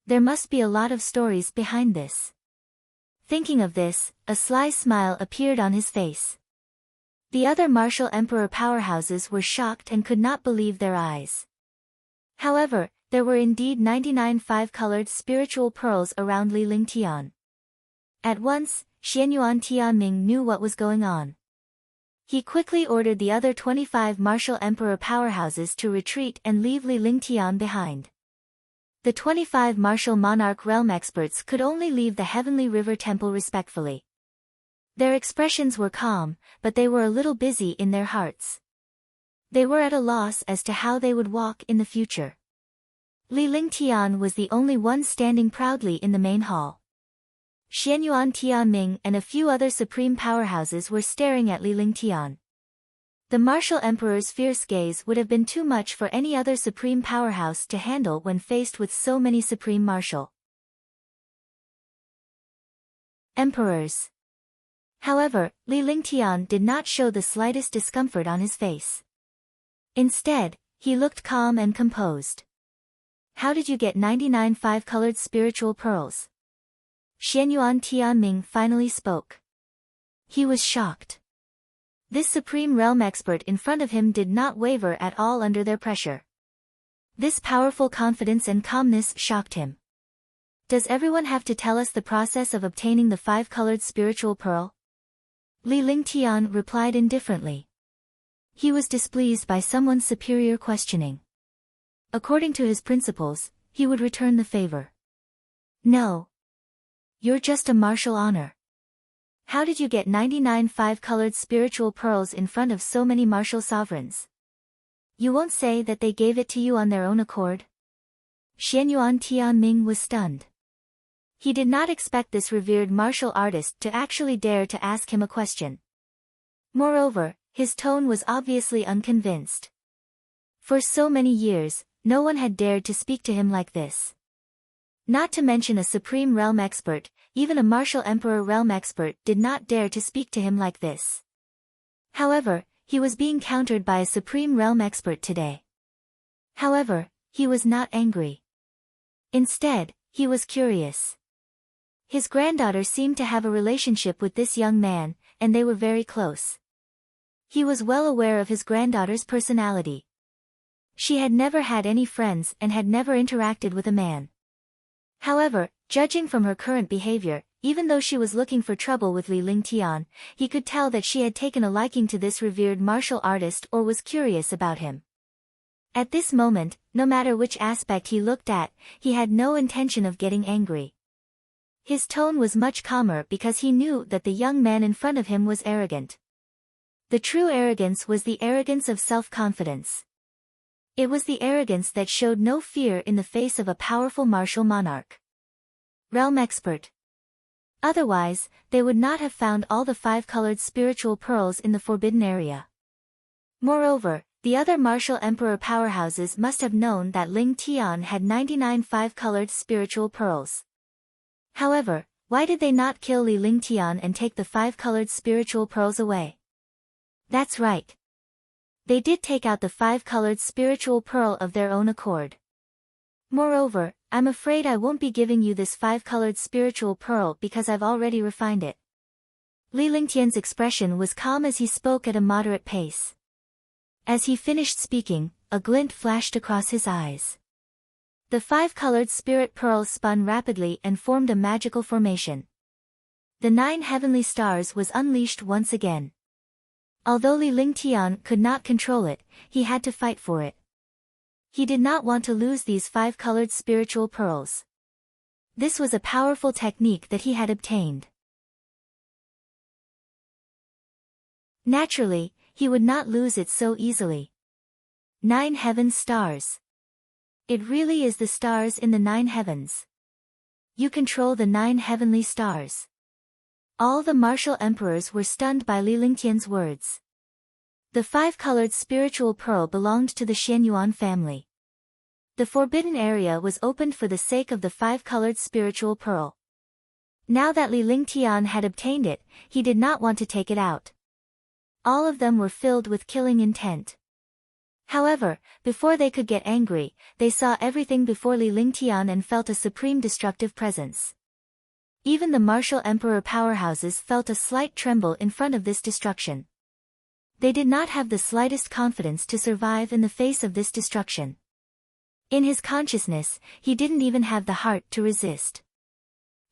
There must be a lot of stories behind this. Thinking of this, a sly smile appeared on his face. The other martial emperor powerhouses were shocked and could not believe their eyes. However, there were indeed 99 five-colored spiritual pearls around Li Lingtian. At once, Xianyuan Tianming knew what was going on. He quickly ordered the other 25 martial emperor powerhouses to retreat and leave Li Lingtian behind. The 25 martial monarch realm experts could only leave the Heavenly River Temple respectfully. Their expressions were calm, but they were a little busy in their hearts. They were at a loss as to how they would walk in the future. Li Lingtian was the only one standing proudly in the main hall. Xianyuan Tianming and a few other supreme powerhouses were staring at Li Lingtian. The martial emperor's fierce gaze would have been too much for any other supreme powerhouse to handle when faced with so many supreme martial emperors. However, Li Lingtian did not show the slightest discomfort on his face. Instead, he looked calm and composed. How did you get 99 five-colored spiritual pearls? Xianyuan Tianming finally spoke. He was shocked. This supreme realm expert in front of him did not waver at all under their pressure. This powerful confidence and calmness shocked him. Does everyone have to tell us the process of obtaining the five-colored spiritual pearl? Li Lingtian replied indifferently. He was displeased by someone's superior questioning. According to his principles, he would return the favor. No. You're just a martial honor. How did you get 99 five-colored spiritual pearls in front of so many martial sovereigns? You won't say that they gave it to you on their own accord? Xianyuan Tianming was stunned. He did not expect this revered martial artist to actually dare to ask him a question. Moreover, his tone was obviously unconvinced. For so many years, no one had dared to speak to him like this. Not to mention a supreme realm expert, even a martial emperor realm expert did not dare to speak to him like this. However, he was being countered by a supreme realm expert today. However, he was not angry. Instead, he was curious. His granddaughter seemed to have a relationship with this young man, and they were very close. He was well aware of his granddaughter's personality. She had never had any friends and had never interacted with a man. However, judging from her current behavior, even though she was looking for trouble with Li Lingtian, he could tell that she had taken a liking to this revered martial artist or was curious about him. At this moment, no matter which aspect he looked at, he had no intention of getting angry. His tone was much calmer because he knew that the young man in front of him was arrogant. The true arrogance was the arrogance of self-confidence. It was the arrogance that showed no fear in the face of a powerful martial monarch. Realm expert. Otherwise, they would not have found all the five-colored spiritual pearls in the forbidden area. Moreover, the other martial emperor powerhouses must have known that Ling Tian had 99 five-colored spiritual pearls. However, why did they not kill Li Lingtian and take the five-colored spiritual pearls away? That's right. They did take out the five-colored spiritual pearl of their own accord. Moreover, I'm afraid I won't be giving you this five-colored spiritual pearl because I've already refined it. Li Lingtian's expression was calm as he spoke at a moderate pace. As he finished speaking, a glint flashed across his eyes. The five-colored spirit pearls spun rapidly and formed a magical formation. The 9 heavenly stars was unleashed once again. Although Li Lingtian could not control it, he had to fight for it. He did not want to lose these five-colored spiritual pearls. This was a powerful technique that he had obtained. Naturally, he would not lose it so easily. 9 heaven stars. It really is the stars in the 9 heavens. You control the 9 heavenly stars. All the martial emperors were stunned by Li Lingtian's words. The five-colored spiritual pearl belonged to the Xianyuan family. The forbidden area was opened for the sake of the five-colored spiritual pearl. Now that Li Lingtian had obtained it, he did not want to take it out. All of them were filled with killing intent. However, before they could get angry, they saw everything before Li Lingtian and felt a supreme destructive presence. Even the martial emperor powerhouses felt a slight tremble in front of this destruction. They did not have the slightest confidence to survive in the face of this destruction. In his consciousness, he didn't even have the heart to resist.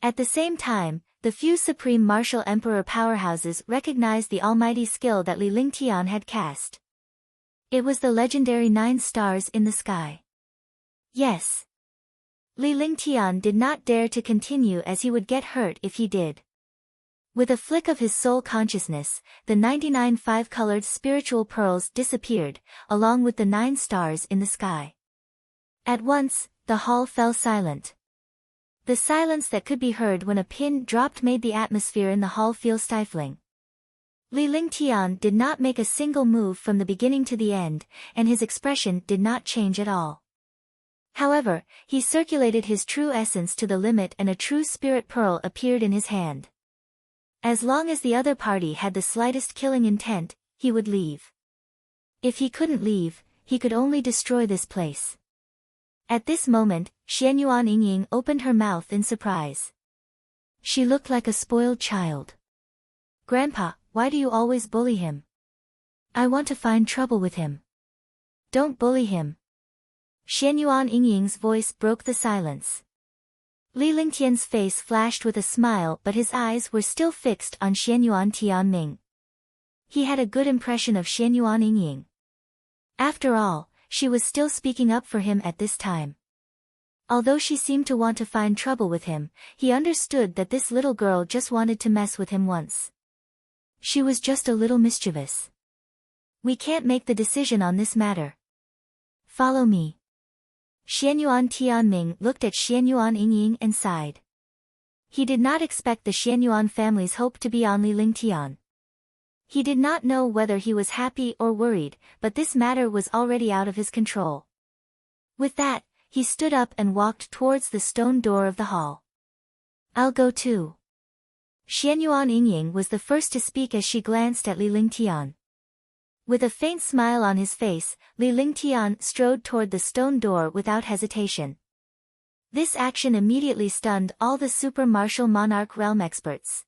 At the same time, the few supreme martial emperor powerhouses recognized the almighty skill that Li Lingtian had cast. It was the legendary 9 stars in the sky. Yes. Li Lingtian did not dare to continue as he would get hurt if he did. With a flick of his soul consciousness, the 99 five-colored spiritual pearls disappeared, along with the 9 stars in the sky. At once, the hall fell silent. The silence that could be heard when a pin dropped made the atmosphere in the hall feel stifling. Li Lingtian did not make a single move from the beginning to the end, and his expression did not change at all. However, he circulated his true essence to the limit and a true spirit pearl appeared in his hand. As long as the other party had the slightest killing intent, he would leave. If he couldn't leave, he could only destroy this place. At this moment, Xianyuan Yingying opened her mouth in surprise. She looked like a spoiled child. Grandpa, why do you always bully him? I want to find trouble with him. Don't bully him. Xianyuan Yingying's voice broke the silence. Li Lingtian's face flashed with a smile but his eyes were still fixed on Xianyuan Tianming. He had a good impression of Xianyuan Yingying. After all, she was still speaking up for him at this time. Although she seemed to want to find trouble with him, he understood that this little girl just wanted to mess with him once. She was just a little mischievous. We can't make the decision on this matter. Follow me. Xianyuan Tianming looked at Xianyuan Yingying and sighed. He did not expect the Xianyuan family's hope to be on Li Lingtian. He did not know whether he was happy or worried, but this matter was already out of his control. With that, he stood up and walked towards the stone door of the hall. I'll go too. Xianyuan Yingying was the first to speak as she glanced at Li Lingtian. With a faint smile on his face, Li Lingtian strode toward the stone door without hesitation. This action immediately stunned all the super martial monarch realm experts.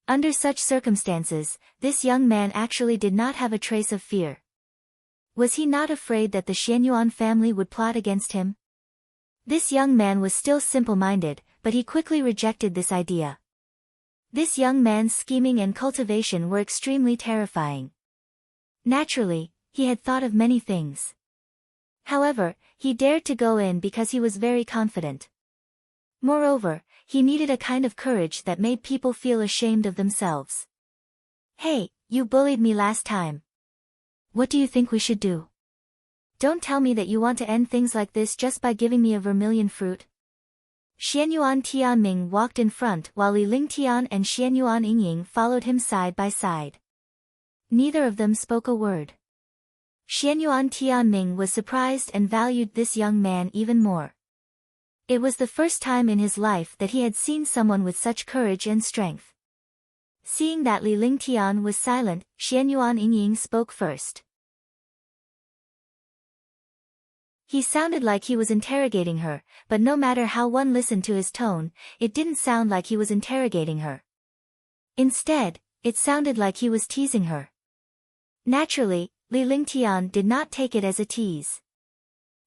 Under such circumstances, this young man actually did not have a trace of fear. Was he not afraid that the Xianyuan family would plot against him? This young man was still simple-minded, but he quickly rejected this idea. This young man's scheming and cultivation were extremely terrifying. Naturally, he had thought of many things. However, he dared to go in because he was very confident. Moreover, he needed a kind of courage that made people feel ashamed of themselves. Hey, you bullied me last time. What do you think we should do? Don't tell me that you want to end things like this just by giving me a vermilion fruit. Xianyuan Tianming walked in front while Li Lingtian and Xianyuan Yingying followed him side by side. Neither of them spoke a word. Xianyuan Tianming was surprised and valued this young man even more. It was the first time in his life that he had seen someone with such courage and strength. Seeing that Li Lingtian was silent, Xianyuan Yingying spoke first. He sounded like he was interrogating her, but no matter how one listened to his tone, it didn't sound like he was interrogating her. Instead, it sounded like he was teasing her. Naturally, Li Lingtian did not take it as a tease.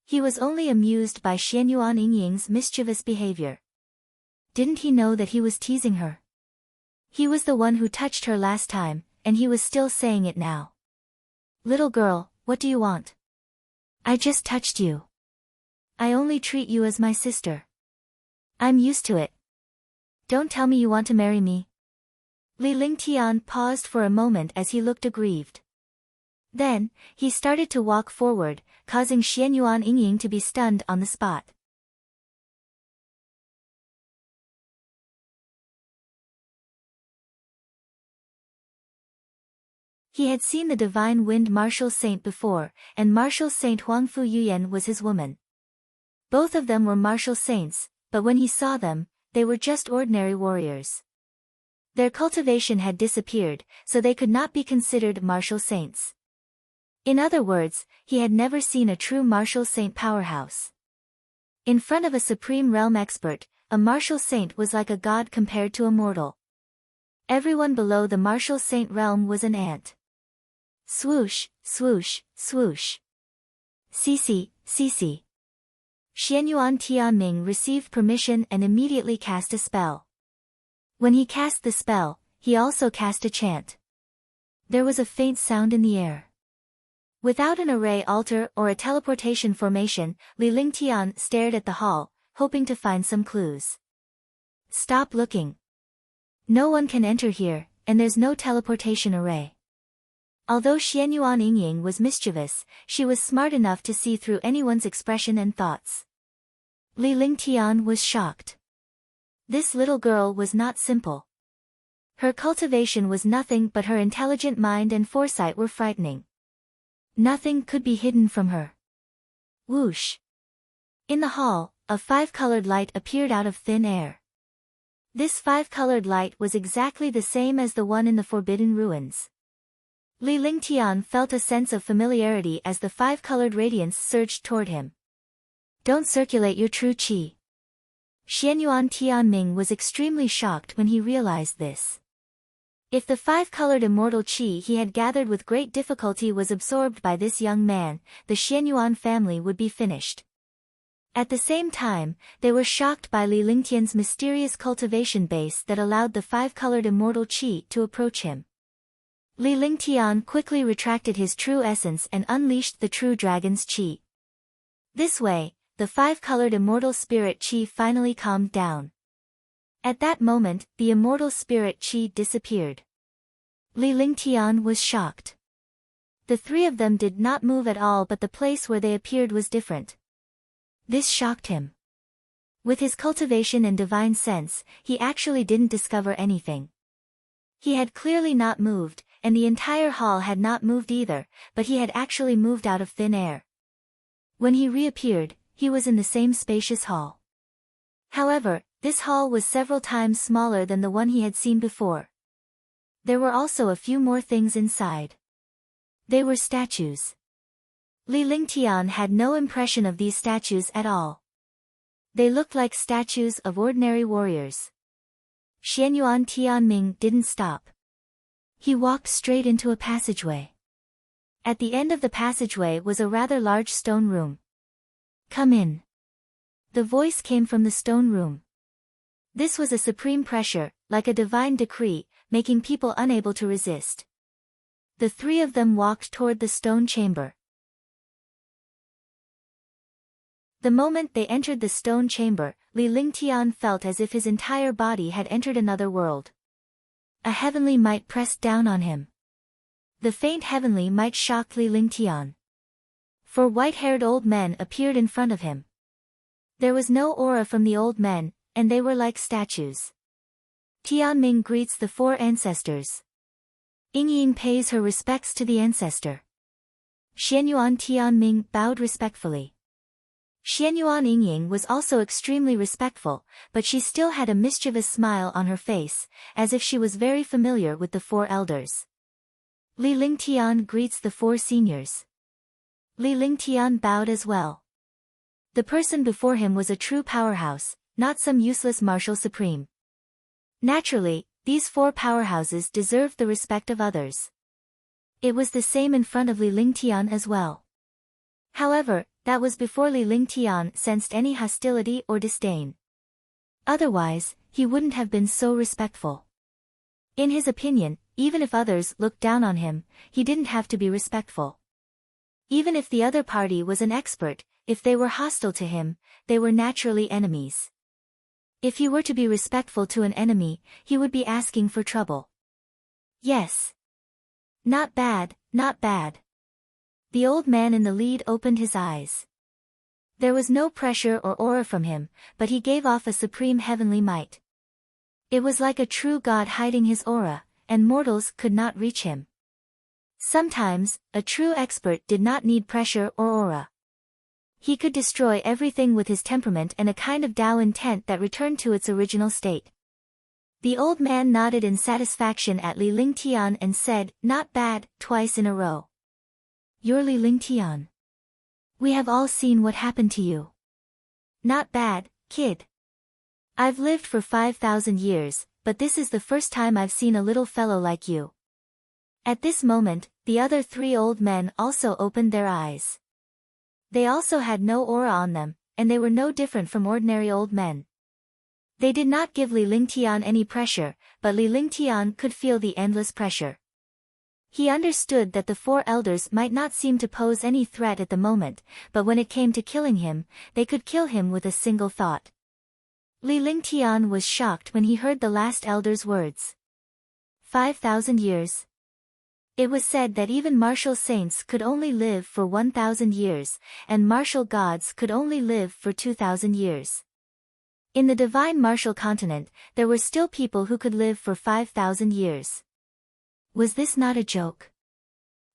He was only amused by Xianyuan Yingying's mischievous behavior. Didn't he know that he was teasing her? He was the one who touched her last time, and he was still saying it now. Little girl, what do you want? I just touched you. I only treat you as my sister. I'm used to it. Don't tell me you want to marry me. Li Lingtian paused for a moment as he looked aggrieved. Then, he started to walk forward, causing Xianyuan Yingying to be stunned on the spot. He had seen the divine wind martial saint before, and martial saint Huangfu Yuyan was his woman. Both of them were martial saints, but when he saw them, they were just ordinary warriors. Their cultivation had disappeared, so they could not be considered martial saints. In other words, he had never seen a true martial saint powerhouse. In front of a supreme realm expert, a martial saint was like a god compared to a mortal. Everyone below the martial saint realm was an ant. Swoosh, swoosh, swoosh. Cece, Cece. Xianyuan Tianming received permission and immediately cast a spell. When he cast the spell, he also cast a chant. There was a faint sound in the air. Without an array altar or a teleportation formation, Li Lingtian stared at the hall, hoping to find some clues. Stop looking. No one can enter here, and there's no teleportation array. Although Xianyuan Yingying was mischievous, she was smart enough to see through anyone's expression and thoughts. Li Lingtian was shocked. This little girl was not simple. Her cultivation was nothing, but her intelligent mind and foresight were frightening. Nothing could be hidden from her. Whoosh! In the hall, a five-colored light appeared out of thin air. This five-colored light was exactly the same as the one in the Forbidden Ruins. Li Lingtian felt a sense of familiarity as the five-colored radiance surged toward him. Don't circulate your true qi. Xianyuan Tianming was extremely shocked when he realized this. If the five-colored immortal qi he had gathered with great difficulty was absorbed by this young man, the Xianyuan family would be finished. At the same time, they were shocked by Li Lingtian's mysterious cultivation base that allowed the five-colored immortal qi to approach him. Li Lingtian quickly retracted his true essence and unleashed the true dragon's qi. This way, the five-colored immortal spirit qi finally calmed down. At that moment, the immortal spirit qi disappeared. Li Lingtian was shocked. The three of them did not move at all, but the place where they appeared was different. This shocked him. With his cultivation and divine sense, he actually didn't discover anything. He had clearly not moved, and the entire hall had not moved either, but he had actually moved out of thin air. When he reappeared, he was in the same spacious hall. However, this hall was several times smaller than the one he had seen before. There were also a few more things inside. They were statues. Li Lingtian had no impression of these statues at all. They looked like statues of ordinary warriors. Xianyuan Tianming didn't stop. He walked straight into a passageway. At the end of the passageway was a rather large stone room. Come in. The voice came from the stone room. This was a supreme pressure, like a divine decree, making people unable to resist. The three of them walked toward the stone chamber. The moment they entered the stone chamber, Li Lingtian felt as if his entire body had entered another world. A heavenly might pressed down on him. The faint heavenly might shocked Li Lingtian. Four white-haired old men appeared in front of him. There was no aura from the old men, and they were like statues. Tianming greets the four ancestors. Yingying pays her respects to the ancestor. Xianyuan Tianming bowed respectfully. Xianyuan Yingying was also extremely respectful, but she still had a mischievous smile on her face, as if she was very familiar with the four elders. Li Lingtian greets the four seniors. Li Lingtian bowed as well. The person before him was a true powerhouse, not some useless martial supreme. Naturally, these four powerhouses deserved the respect of others. It was the same in front of Li Lingtian as well. However, that was before Li Lingtian sensed any hostility or disdain. Otherwise, he wouldn't have been so respectful. In his opinion, even if others looked down on him, he didn't have to be respectful. Even if the other party was an expert, if they were hostile to him, they were naturally enemies. If he were to be respectful to an enemy, he would be asking for trouble. Yes. Not bad, not bad. The old man in the lead opened his eyes. There was no pressure or aura from him, but he gave off a supreme heavenly might. It was like a true god hiding his aura, and mortals could not reach him. Sometimes, a true expert did not need pressure or aura. He could destroy everything with his temperament and a kind of Tao intent that returned to its original state. The old man nodded in satisfaction at Li Lingtian and said, "Not bad," twice in a row. "You're Li Lingtian. We have all seen what happened to you. Not bad, kid. I've lived for 5,000 years, but this is the first time I've seen a little fellow like you." At this moment, the other three old men also opened their eyes. They also had no aura on them, and they were no different from ordinary old men. They did not give Li Lingtian any pressure, but Li Lingtian could feel the endless pressure. He understood that the four elders might not seem to pose any threat at the moment, but when it came to killing him, they could kill him with a single thought. Li Lingtian was shocked when he heard the last elder's words. 5,000 years. It was said that even martial saints could only live for 1,000 years, and martial gods could only live for 2,000 years. In the divine martial continent, there were still people who could live for 5,000 years. Was this not a joke?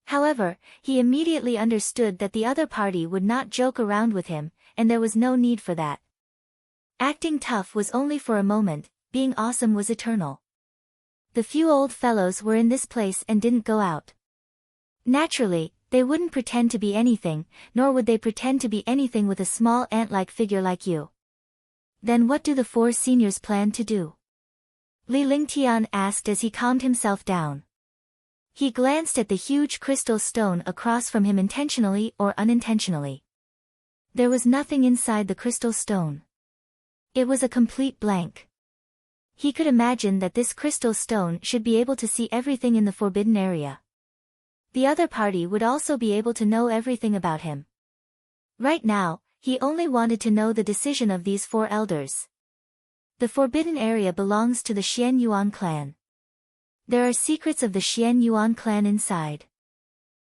However, he immediately understood that the other party would not joke around with him, and there was no need for that. Acting tough was only for a moment, being awesome was eternal. The few old fellows were in this place and didn't go out. Naturally, they wouldn't pretend to be anything, nor would they pretend to be anything with a small ant-like figure like you. Then what do the 4 seniors plan to do? Li Lingtian asked as he calmed himself down. He glanced at the huge crystal stone across from him intentionally or unintentionally. There was nothing inside the crystal stone. It was a complete blank. He could imagine that this crystal stone should be able to see everything in the forbidden area. The other party would also be able to know everything about him. Right now, he only wanted to know the decision of these 4 elders. The forbidden area belongs to the Xian Yuan clan. There are secrets of the Xian Yuan clan inside.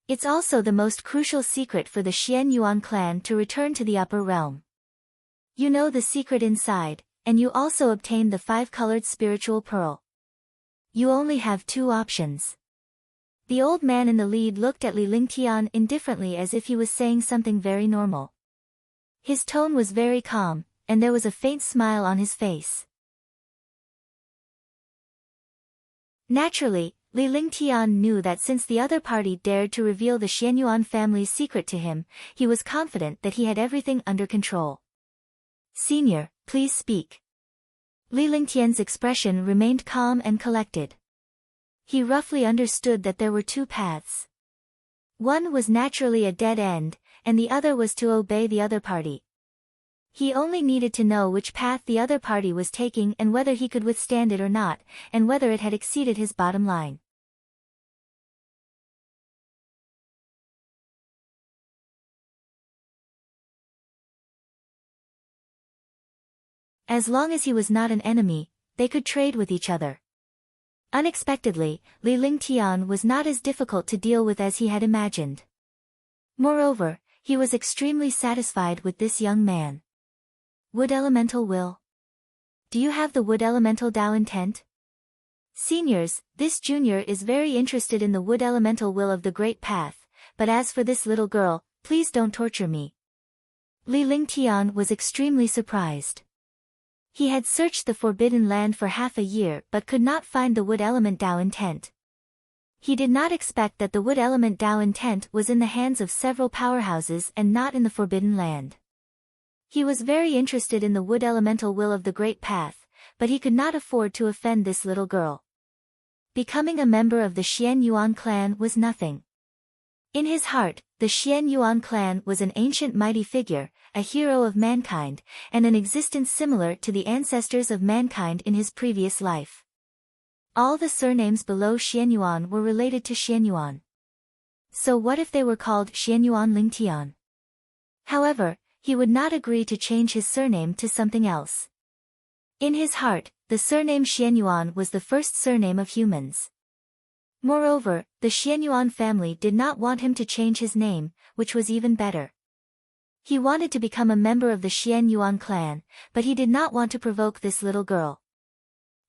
It's also the most crucial secret for the Xian Yuan clan to return to the upper realm. You know the secret inside, and you also obtain the 5-colored spiritual pearl. You only have 2 options. The old man in the lead looked at Li Lingtian indifferently as if he was saying something very normal. His tone was very calm, and there was a faint smile on his face. Naturally, Li Lingtian knew that since the other party dared to reveal the Xianyuan family's secret to him, he was confident that he had everything under control. Senior, please speak. Li Lingtian's expression remained calm and collected. He roughly understood that there were 2 paths. One was naturally a dead end, and the other was to obey the other party. He only needed to know which path the other party was taking and whether he could withstand it or not, and whether it had exceeded his bottom line. As long as he was not an enemy, they could trade with each other. Unexpectedly, Li Lingtian was not as difficult to deal with as he had imagined. Moreover, he was extremely satisfied with this young man. Wood Elemental Will. Do you have the Wood Elemental Tao intent? Seniors, this junior is very interested in the Wood Elemental Will of the Great Path, but as for this little girl, please don't torture me. Li Lingtian was extremely surprised. He had searched the Forbidden Land for half a year but could not find the Wood Element Tao intent. He did not expect that the Wood Element Tao intent was in the hands of several powerhouses and not in the Forbidden Land. He was very interested in the Wood Elemental Will of the Great Path, but he could not afford to offend this little girl. Becoming a member of the Xian Yuan clan was nothing. In his heart, the Xian Yuan clan was an ancient mighty figure, a hero of mankind, and an existence similar to the ancestors of mankind in his previous life. All the surnames below Xianyuan were related to Xianyuan. So what if they were called Xianyuan Lingtian? However, he would not agree to change his surname to something else. In his heart, the surname Xianyuan was the first surname of humans. Moreover, the Xianyuan family did not want him to change his name, which was even better. He wanted to become a member of the Xian Yuan clan, but he did not want to provoke this little girl.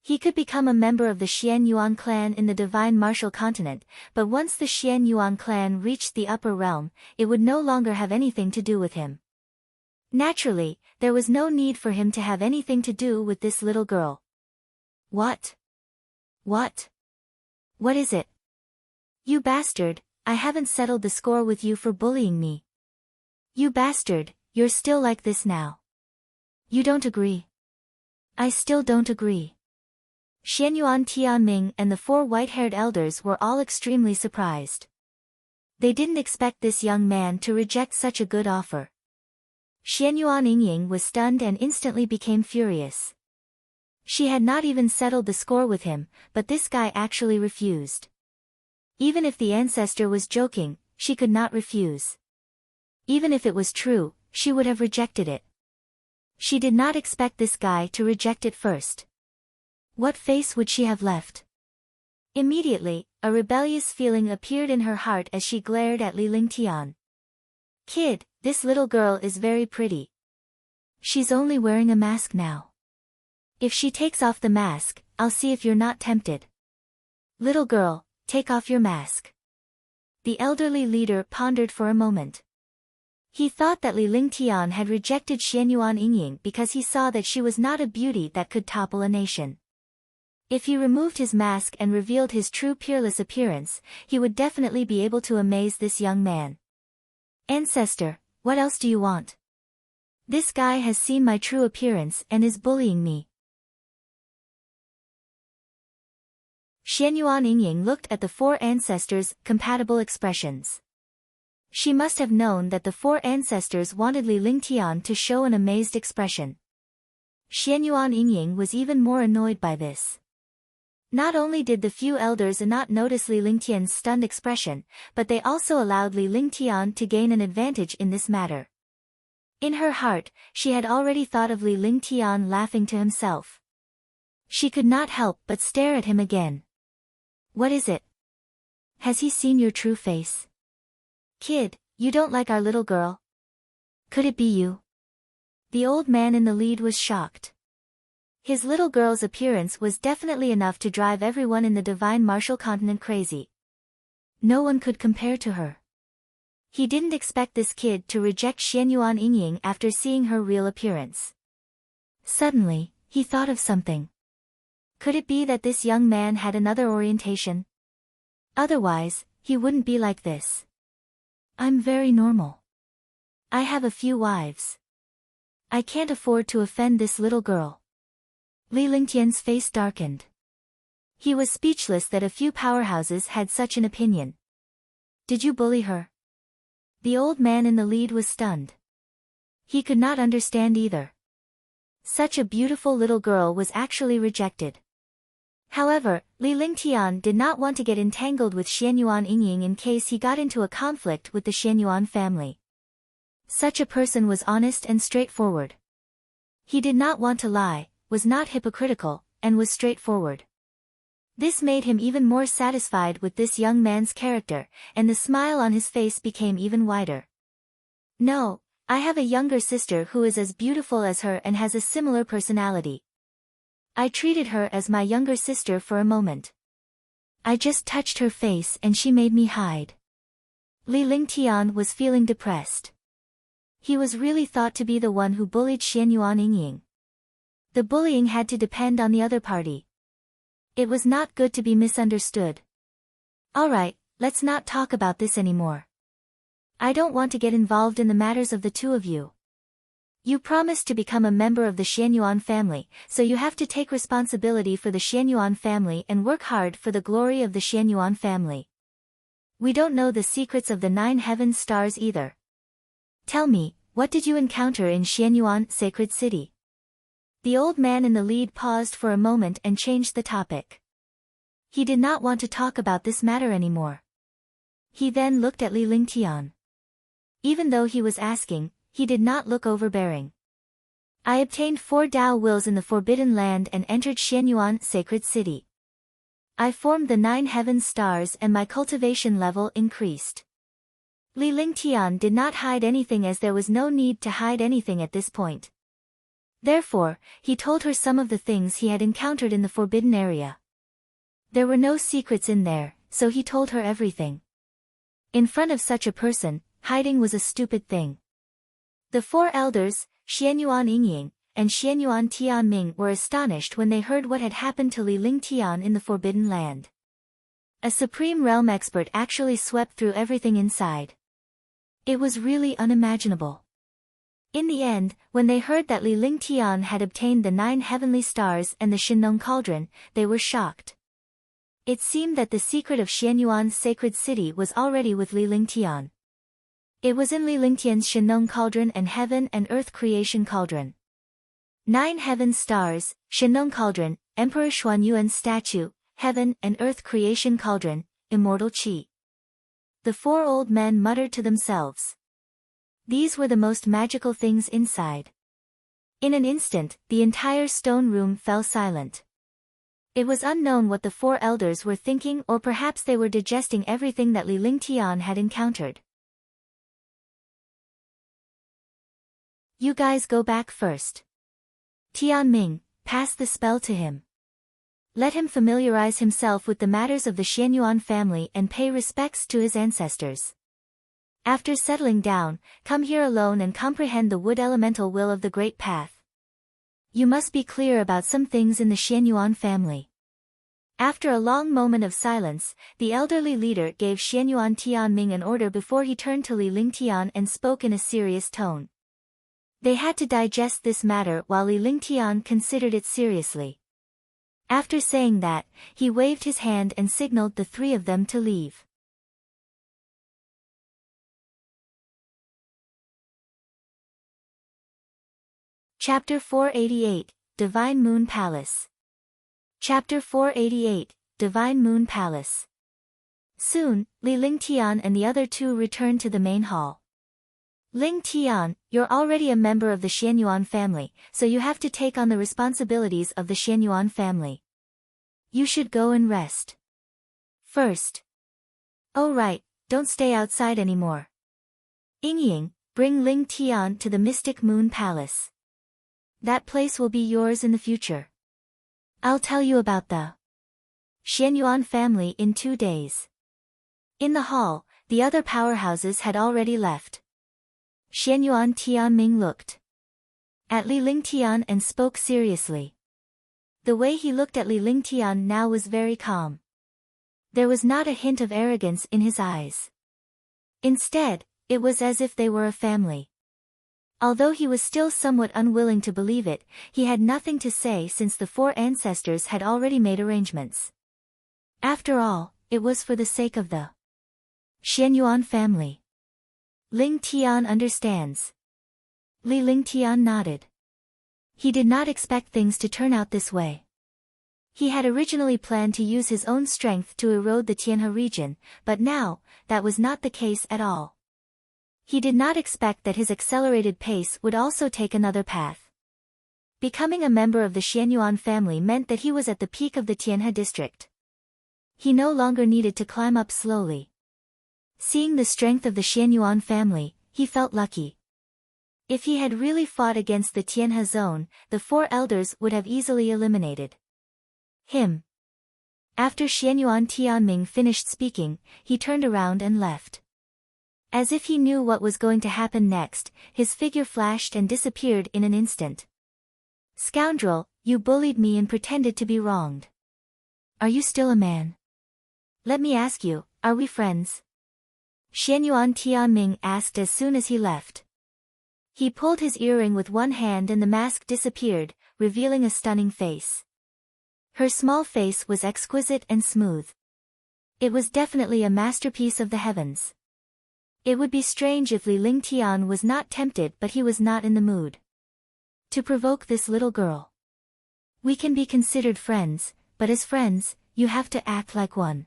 He could become a member of the Xian Yuan clan in the divine martial continent, but once the Xian Yuan clan reached the upper realm, it would no longer have anything to do with him. Naturally, there was no need for him to have anything to do with this little girl. What? What? What is it? You bastard, I haven't settled the score with you for bullying me. You bastard, you're still like this now. You don't agree. I still don't agree. Xianyuan Tianming and the 4 white-haired elders were all extremely surprised. They didn't expect this young man to reject such a good offer. Xianyuan Yingying was stunned and instantly became furious. She had not even settled the score with him, but this guy actually refused. Even if the ancestor was joking, she could not refuse. Even if it was true, she would have rejected it. She did not expect this guy to reject it first. What face would she have left? Immediately, a rebellious feeling appeared in her heart as she glared at Li Lingtian. Kid, this little girl is very pretty. She's only wearing a mask now. If she takes off the mask, I'll see if you're not tempted. Little girl, take off your mask. The elderly leader pondered for a moment. He thought that Li Lingtian had rejected Xianyuan Yingying because he saw that she was not a beauty that could topple a nation. If he removed his mask and revealed his true peerless appearance, he would definitely be able to amaze this young man. Ancestor, what else do you want? This guy has seen my true appearance and is bullying me. Xianyuan Yingying looked at the four ancestors' compatible expressions. She must have known that the four ancestors wanted Li Lingtian to show an amazed expression. Xianyuan Yingying was even more annoyed by this. Not only did the few elders not notice Li Lingtian's stunned expression, but they also allowed Li Lingtian to gain an advantage in this matter. In her heart, she had already thought of Li Lingtian laughing to himself. She could not help but stare at him again. What is it? Has he seen your true face? Kid, you don't like our little girl? Could it be you? The old man in the lead was shocked. His little girl's appearance was definitely enough to drive everyone in the divine martial continent crazy. No one could compare to her. He didn't expect this kid to reject Xianyuan Yingying after seeing her real appearance. Suddenly, he thought of something. Could it be that this young man had another orientation? Otherwise, he wouldn't be like this. I'm very normal. I have a few wives. I can't afford to offend this little girl. Li Lingtian's face darkened. He was speechless that a few powerhouses had such an opinion. Did you bully her? The old man in the lead was stunned. He could not understand either. Such a beautiful little girl was actually rejected. However, Li Lingtian did not want to get entangled with Xianyuan Yingying in case he got into a conflict with the Xianyuan family. Such a person was honest and straightforward. He did not want to lie, was not hypocritical, and was straightforward. This made him even more satisfied with this young man's character, and the smile on his face became even wider. No, I have a younger sister who is as beautiful as her and has a similar personality. I treated her as my younger sister for a moment. I just touched her face and she made me hide. Li Lingtian was feeling depressed. He was really thought to be the one who bullied Xianyuan Yingying. The bullying had to depend on the other party. It was not good to be misunderstood. Alright, let's not talk about this anymore. I don't want to get involved in the matters of the two of you. You promised to become a member of the Xianyuan family, so you have to take responsibility for the Xianyuan family and work hard for the glory of the Xianyuan family. We don't know the secrets of the 9 heaven stars either. Tell me, what did you encounter in Xianyuan Sacred City? The old man in the lead paused for a moment and changed the topic. He did not want to talk about this matter anymore. He then looked at Li Lingtian. Even though he was asking, he did not look overbearing. I obtained 4 Dao wills in the Forbidden Land and entered Xianyuan Sacred City. I formed the 9 heaven stars and my cultivation level increased. Li Lingtian did not hide anything as there was no need to hide anything at this point. Therefore, he told her some of the things he had encountered in the forbidden area. There were no secrets in there, so he told her everything. In front of such a person, hiding was a stupid thing. The 4 elders, Xianyuan Yingying, and Xianyuan Tianming were astonished when they heard what had happened to Li Lingtian in the Forbidden Land. A supreme realm expert actually swept through everything inside. It was really unimaginable. In the end, when they heard that Li Lingtian had obtained the 9 heavenly stars and the Shinnong cauldron, they were shocked. It seemed that the secret of Xianyuan's sacred city was already with Li Lingtian. It was in Li Lingtian's Shinnong cauldron and heaven and earth creation cauldron. 9 heaven stars, Shinnong cauldron, Emperor Xuanyuan's statue, heaven and earth creation cauldron, immortal qi. The 4 old men muttered to themselves. These were the most magical things inside. In an instant, the entire stone room fell silent. It was unknown what the four elders were thinking, or perhaps they were digesting everything that Li Lingtian had encountered. You guys go back first. Tianming, pass the spell to him. Let him familiarize himself with the matters of the Xianyuan family and pay respects to his ancestors. After settling down, come here alone and comprehend the wood elemental will of the Great Path. You must be clear about some things in the Xianyuan family. After a long moment of silence, the elderly leader gave Xianyuan Tianming an order before he turned to Li Lingtian and spoke in a serious tone. They had to digest this matter while Li Lingtian considered it seriously. After saying that, he waved his hand and signaled the three of them to leave. Chapter 488, Divine Moon Palace. Chapter 488, Divine Moon Palace. Soon, Li Lingtian and the other two returned to the main hall. Lingtian, you're already a member of the Xianyuan family, so you have to take on the responsibilities of the Xianyuan family. You should go and rest. First. Oh right, don't stay outside anymore. Yingying, bring Lingtian to the Mystic Moon Palace. That place will be yours in the future. I'll tell you about the Xianyuan family in 2 days. In the hall, the other powerhouses had already left. Xianyuan Tianming looked at Li Lingtian and spoke seriously. The way he looked at Li Lingtian now was very calm. There was not a hint of arrogance in his eyes. Instead, it was as if they were a family. Although he was still somewhat unwilling to believe it, he had nothing to say since the four ancestors had already made arrangements. After all, it was for the sake of the Xianyuan family. Lingtian understands. Li Lingtian nodded. He did not expect things to turn out this way. He had originally planned to use his own strength to erode the Tianhe region, but now, that was not the case at all. He did not expect that his accelerated pace would also take another path. Becoming a member of the Xianyuan family meant that he was at the peak of the Tianhe district. He no longer needed to climb up slowly. Seeing the strength of the Xianyuan family, he felt lucky. If he had really fought against the Tianhe zone, the four elders would have easily eliminated him. After Xianyuan Tianming finished speaking, he turned around and left. As if he knew what was going to happen next, his figure flashed and disappeared in an instant. Scoundrel, you bullied me and pretended to be wronged. Are you still a man? Let me ask you, are we friends? Xianyuan Tianming asked as soon as he left. He pulled his earring with one hand and the mask disappeared, revealing a stunning face. Her small face was exquisite and smooth. It was definitely a masterpiece of the heavens. It would be strange if Li Lingtian was not tempted, but he was not in the mood to provoke this little girl. We can be considered friends, but as friends, you have to act like one.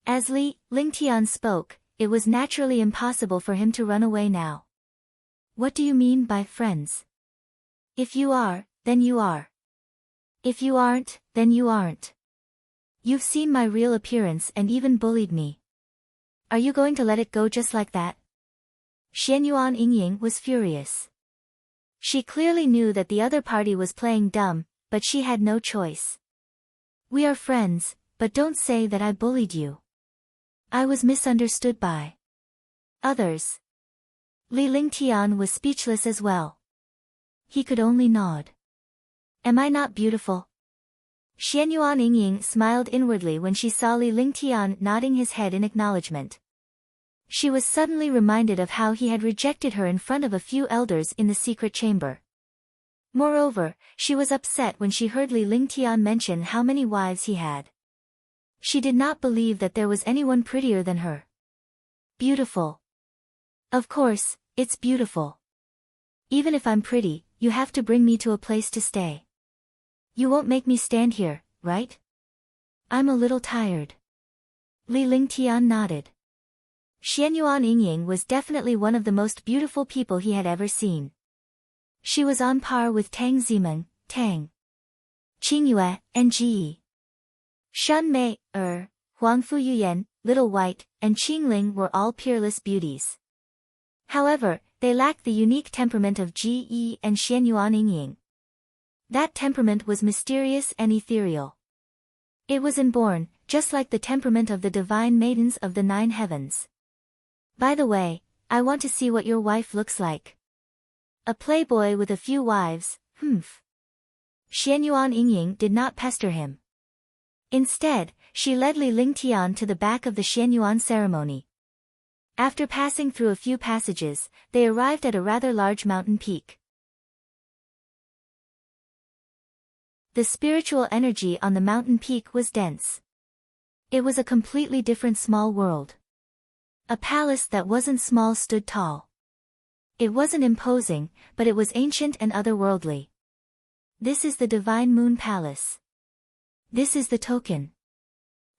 As Li Lingtian spoke, it was naturally impossible for him to run away now. What do you mean by friends? If you are, then you are. If you aren't, then you aren't. You've seen my real appearance and even bullied me. Are you going to let it go just like that? Xianyuan Yingying was furious. She clearly knew that the other party was playing dumb, but she had no choice. We are friends, but don't say that I bullied you. I was misunderstood by others. Li Lingtian was speechless as well. He could only nod. Am I not beautiful? Xianyuan Yingying smiled inwardly when she saw Li Lingtian nodding his head in acknowledgement. She was suddenly reminded of how he had rejected her in front of a few elders in the secret chamber. Moreover, she was upset when she heard Li Lingtian mention how many wives he had. She did not believe that there was anyone prettier than her. Beautiful. Of course, it's beautiful. Even if I'm pretty, you have to bring me to a place to stay. You won't make me stand here, right? I'm a little tired. Li Lingtian nodded. Xianyuan Yingying was definitely one of the most beautiful people he had ever seen. She was on par with Tang Zimeng, Tang Qingyue, and Ji Yi. Shun Mei, Huang Fu Yuyan, Little White, and Qingling were all peerless beauties. However, they lacked the unique temperament of Ji Yi and Xianyuan Yingying. That temperament was mysterious and ethereal. It was inborn, just like the temperament of the divine maidens of the 9 heavens. By the way, I want to see what your wife looks like. A playboy with a few wives, Xianyuan Yingying did not pester him. Instead, she led Li Lingtian to the back of the Xianyuan ceremony. After passing through a few passages, they arrived at a rather large mountain peak. The spiritual energy on the mountain peak was dense. It was a completely different small world. A palace that wasn't small stood tall. It wasn't imposing, but it was ancient and otherworldly. This is the Divine Moon Palace. This is the token.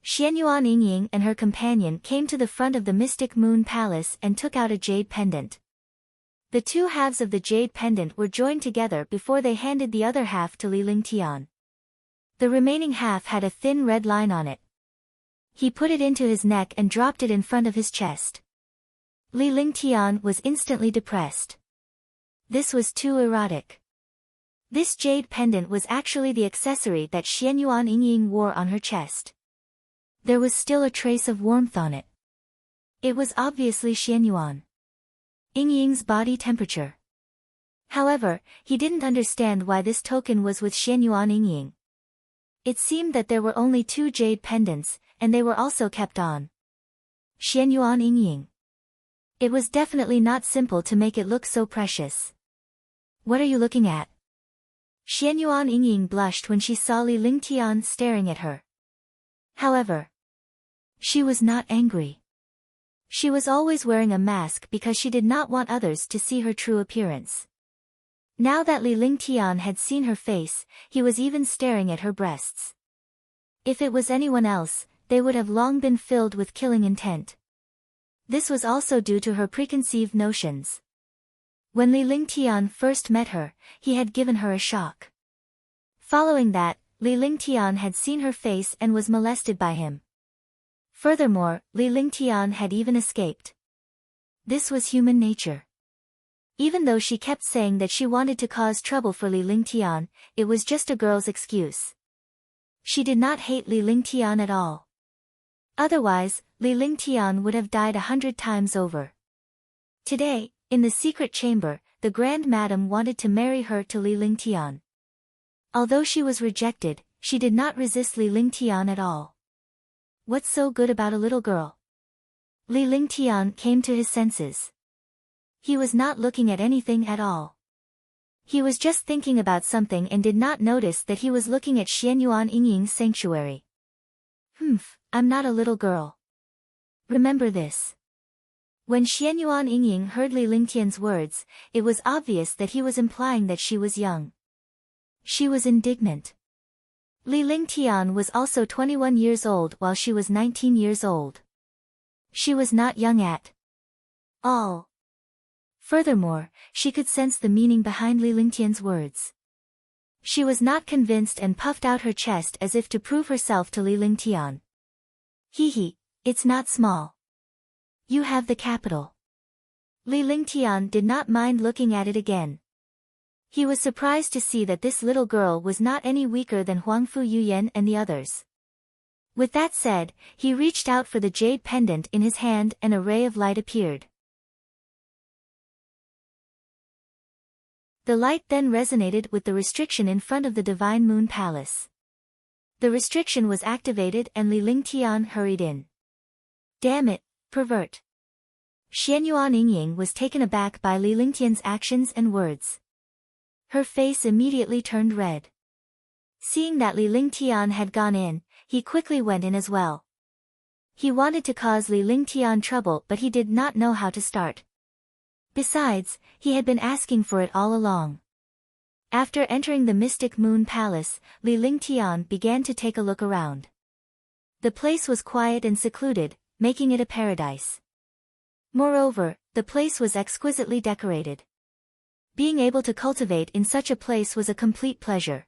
Xianyuan Yingying and her companion came to the front of the Mystic Moon Palace and took out a jade pendant. The two halves of the jade pendant were joined together before they handed the other half to Li Lingtian. The remaining half had a thin red line on it. He put it into his neck and dropped it in front of his chest. Li Lingtian was instantly depressed. This was too erotic. This jade pendant was actually the accessory that Xianyuan Yingying wore on her chest. There was still a trace of warmth on it. It was obviously Xianyuan Yingying's body temperature. However, he didn't understand why this token was with Xianyuan Yingying. It seemed that there were only 2 jade pendants, and they were also kept on Xianyuan Yingying. It was definitely not simple to make it look so precious. What are you looking at? Xianyuan Yingying blushed when she saw Li Lingtian staring at her. However, she was not angry. She was always wearing a mask because she did not want others to see her true appearance. Now that Li Lingtian had seen her face, he was even staring at her breasts. If it was anyone else, they would have long been filled with killing intent. This was also due to her preconceived notions. When Li Lingtian first met her, he had given her a shock. Following that, Li Lingtian had seen her face and was molested by him. Furthermore, Li Lingtian had even escaped. This was human nature. Even though she kept saying that she wanted to cause trouble for Li Lingtian, it was just a girl's excuse. She did not hate Li Lingtian at all. Otherwise, Li Lingtian would have died 100 times over. Today, in the secret chamber, the Grand Madam wanted to marry her to Li Lingtian. Although she was rejected, she did not resist Li Lingtian at all. What's so good about a little girl? Li Lingtian came to his senses. He was not looking at anything at all. He was just thinking about something and did not notice that he was looking at Xianyuan Yingying's sanctuary. I'm not a little girl. Remember this. When Xianyuan Yingying heard Li Lingtian's words, it was obvious that he was implying that she was young. She was indignant. Li Lingtian was also 21 years old while she was 19 years old. She was not young at all. Furthermore, she could sense the meaning behind Li Lingtian's words. She was not convinced and puffed out her chest as if to prove herself to Li Lingtian. It's not small. You have the capital. Li Lingtian did not mind looking at it again. He was surprised to see that this little girl was not any weaker than Huang Fu Yuyan and the others. With that said, he reached out for the jade pendant in his hand and a ray of light appeared. The light then resonated with the restriction in front of the Divine Moon Palace. The restriction was activated and Li Lingtian hurried in. Damn it, pervert. Xianyuan Yingying was taken aback by Li Lingtian's actions and words. Her face immediately turned red. Seeing that Li Lingtian had gone in, he quickly went in as well. He wanted to cause Li Lingtian trouble but he did not know how to start. Besides, he had been asking for it all along. After entering the Mystic Moon Palace, Li Lingtian began to take a look around. The place was quiet and secluded, making it a paradise. Moreover, the place was exquisitely decorated. Being able to cultivate in such a place was a complete pleasure.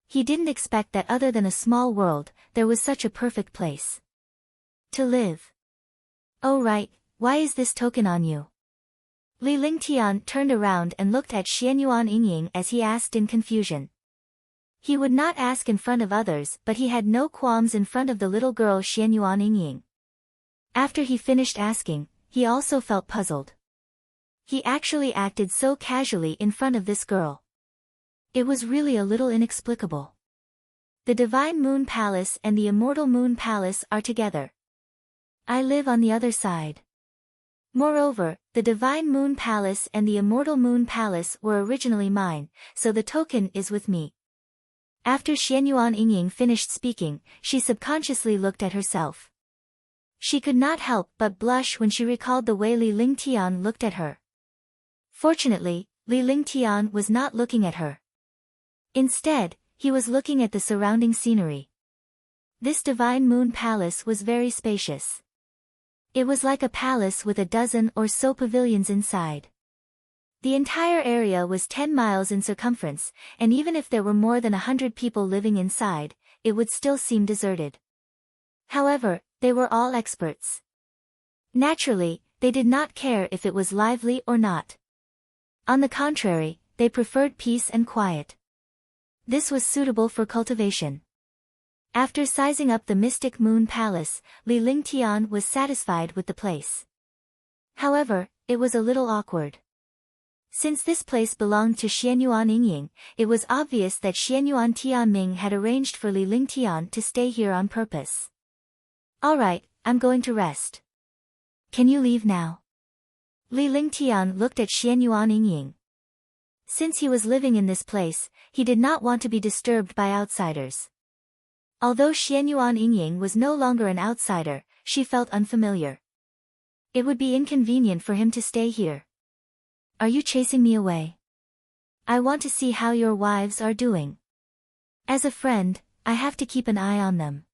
He didn't expect that other than a small world, there was such a perfect place to live. Oh right, why is this token on you? Li Lingtian turned around and looked at Xianyuan Yingying as he asked in confusion. He would not ask in front of others, but he had no qualms in front of the little girl Xianyuan Yingying. After he finished asking, he also felt puzzled. He actually acted so casually in front of this girl. It was really a little inexplicable. The Divine Moon Palace and the Immortal Moon Palace are together. I live on the other side. Moreover, the Divine Moon Palace and the Immortal Moon Palace were originally mine, so the token is with me. After Xianyuan Yingying finished speaking, she subconsciously looked at herself. She could not help but blush when she recalled the way Li Lingtian looked at her. Fortunately, Li Lingtian was not looking at her. Instead, he was looking at the surrounding scenery. This Divine Moon Palace was very spacious. It was like a palace with a dozen or so pavilions inside. The entire area was 10 miles in circumference, and even if there were more than 100 people living inside, it would still seem deserted. However, they were all experts. Naturally, they did not care if it was lively or not. On the contrary, they preferred peace and quiet. This was suitable for cultivation. After sizing up the Mystic Moon Palace, Li Lingtian was satisfied with the place. However, it was a little awkward. Since this place belonged to Xianyuan Yingying, it was obvious that Xianyuan Tianming had arranged for Li Lingtian to stay here on purpose. Alright, I'm going to rest. Can you leave now? Li Lingtian looked at Xianyuan Yingying. Since he was living in this place, he did not want to be disturbed by outsiders. Although Xianyuan Yingying was no longer an outsider, she felt unfamiliar. It would be inconvenient for him to stay here. Are you chasing me away? I want to see how your wives are doing. As a friend, I have to keep an eye on them.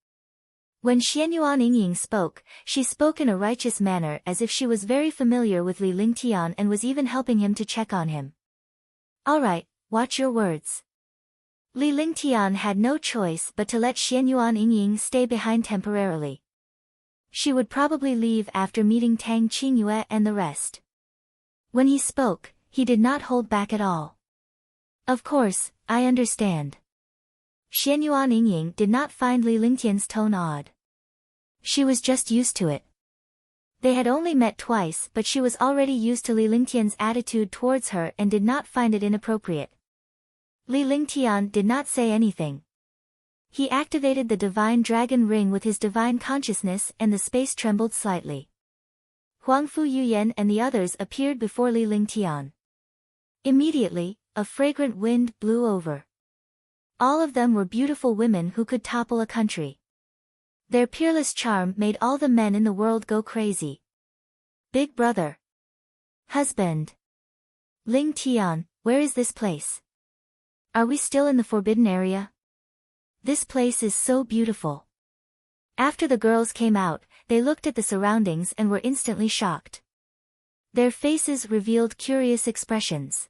When Xianyuan Yingying spoke, she spoke in a righteous manner as if she was very familiar with Li Lingtian and was even helping him to check on him. Alright, watch your words. Li Lingtian had no choice but to let Xianyuan Yingying stay behind temporarily. She would probably leave after meeting Tang Qingyue and the rest. When he spoke, he did not hold back at all. Of course, I understand. Xianyuan Yingying did not find Li Lingtian's tone odd. She was just used to it. They had only met twice, but she was already used to Li Lingtian's attitude towards her and did not find it inappropriate. Li Lingtian did not say anything. He activated the Divine Dragon Ring with his divine consciousness and the space trembled slightly. Huangfu Yuyan and the others appeared before Li Lingtian. Immediately, a fragrant wind blew over. All of them were beautiful women who could topple a country. Their peerless charm made all the men in the world go crazy. Big brother. Husband. Lingtian, where is this place? Are we still in the forbidden area? This place is so beautiful. After the girls came out, they looked at the surroundings and were instantly shocked. Their faces revealed curious expressions.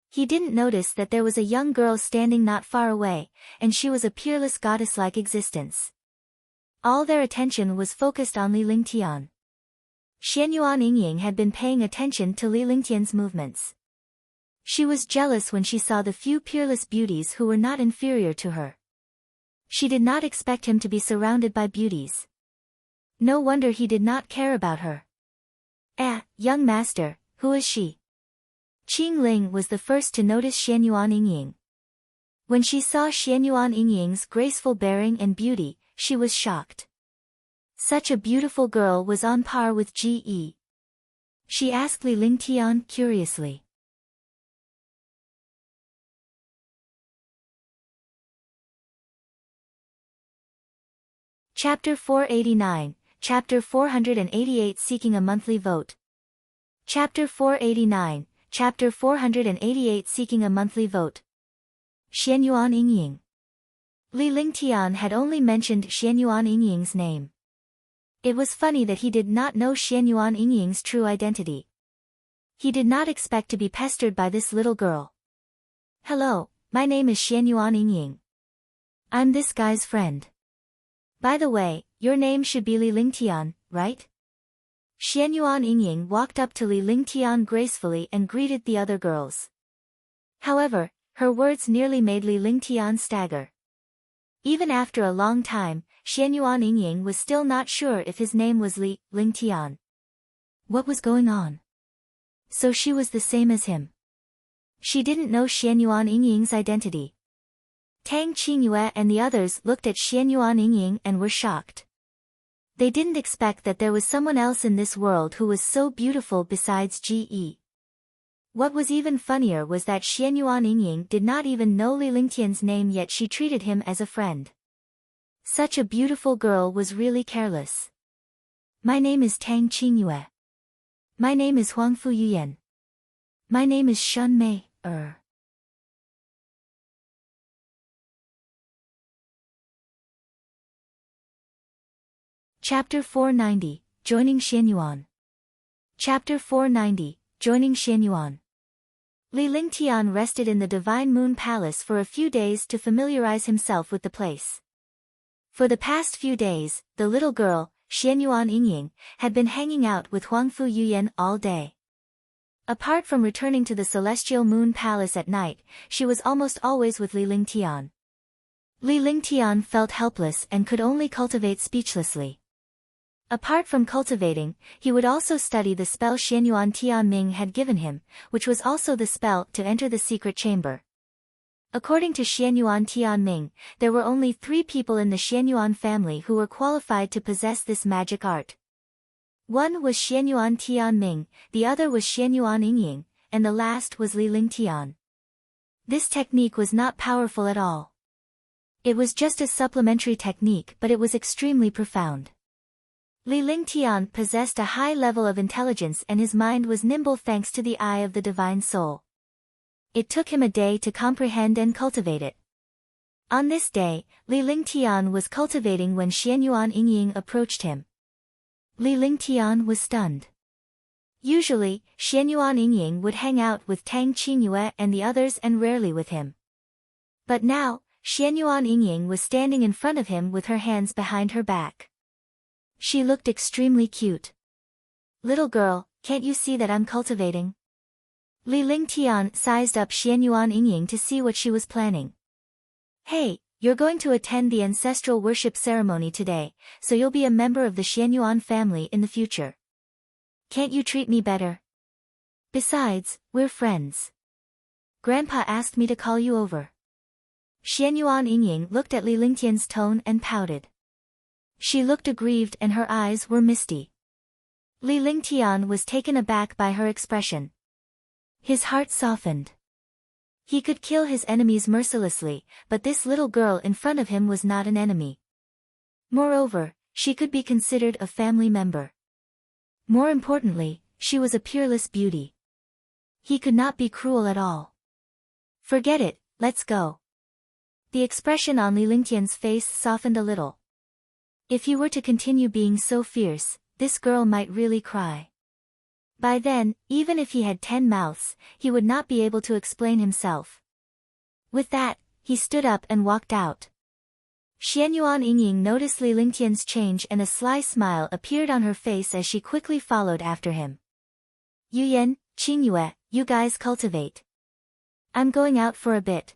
He didn't notice that there was a young girl standing not far away, and she was a peerless goddess-like existence. All their attention was focused on Li Lingtian. Xianyuan Yingying had been paying attention to Li Lingtian's movements. She was jealous when she saw the few peerless beauties who were not inferior to her. She did not expect him to be surrounded by beauties. No wonder he did not care about her. Young master, who is she? Qing Ling was the first to notice Xianyuan Yingying. When she saw Xianyuan Yingying's graceful bearing and beauty, she was shocked. Such a beautiful girl was on par with Ji. She asked Li Lingtian curiously. Chapter 489, Chapter 488 Seeking a Monthly Vote. Chapter 489, Chapter 488 Seeking a Monthly Vote. Xianyuan Yingying. Li Lingtian had only mentioned Xianyuan Yingying's name. It was funny that he did not know Xianyuan Yingying's true identity. He did not expect to be pestered by this little girl. Hello, my name is Xianyuan Yingying. I'm this guy's friend. By the way, your name should be Li Lingtian, right? Xianyuan Yingying walked up to Li Lingtian gracefully and greeted the other girls. However, her words nearly made Li Lingtian stagger. Even after a long time, Xianyuan Yingying was still not sure if his name was Li Lingtian. What was going on? So she was the same as him. She didn't know Xianyuan Yingying's identity. Tang Qingyue and the others looked at Xianyuan Yingying and were shocked. They didn't expect that there was someone else in this world who was so beautiful besides Ge. What was even funnier was that Xianyuan Yingying did not even know Li Lingtian's name, yet she treated him as a friend. Such a beautiful girl was really careless. My name is Tang Qingyue. My name is Huangfu Yuyan. My name is Shun Mei. Chapter 490, Joining Xianyuan. Chapter 490, Joining Xianyuan. Li Lingtian rested in the Divine Moon Palace for a few days to familiarize himself with the place. For the past few days, the little girl, Xianyuan Yingying, had been hanging out with Huangfu Yuyan all day. Apart from returning to the Celestial Moon Palace at night, she was almost always with Li Lingtian. Li Lingtian felt helpless and could only cultivate speechlessly. Apart from cultivating, he would also study the spell Xianyuan Tianming had given him, which was also the spell to enter the secret chamber. According to Xianyuan Tianming, there were only 3 people in the Xianyuan family who were qualified to possess this magic art. One was Xianyuan Tianming, the other was Xianyuan Yingying, and the last was Li Lingtian. This technique was not powerful at all. It was just a supplementary technique, but it was extremely profound. Li Lingtian possessed a high level of intelligence and his mind was nimble thanks to the eye of the divine soul. It took him a day to comprehend and cultivate it. On this day, Li Lingtian was cultivating when Xianyuan Yingying approached him. Li Lingtian was stunned. Usually, Xianyuan Yingying would hang out with Tang Qingyue and the others and rarely with him. But now, Xianyuan Yingying was standing in front of him with her hands behind her back. She looked extremely cute. Little girl, can't you see that I'm cultivating? Li Lingtian sized up Xianyuan Yingying to see what she was planning. Hey, you're going to attend the ancestral worship ceremony today, so you'll be a member of the Xianyuan family in the future. Can't you treat me better? Besides, we're friends. Grandpa asked me to call you over. Xianyuan Yingying looked at Li Lingtian's tone and pouted. She looked aggrieved and her eyes were misty. Li Lingtian was taken aback by her expression. His heart softened. He could kill his enemies mercilessly, but this little girl in front of him was not an enemy. Moreover, she could be considered a family member. More importantly, she was a peerless beauty. He could not be cruel at all. Forget it, let's go. The expression on Li Lingtian's face softened a little. If he were to continue being so fierce, this girl might really cry. By then, even if he had 10 mouths, he would not be able to explain himself. With that, he stood up and walked out. Xianyuan Yingying noticed Li Lingtian's change and a sly smile appeared on her face as she quickly followed after him. Yuyan, Qingyue, you guys cultivate. I'm going out for a bit.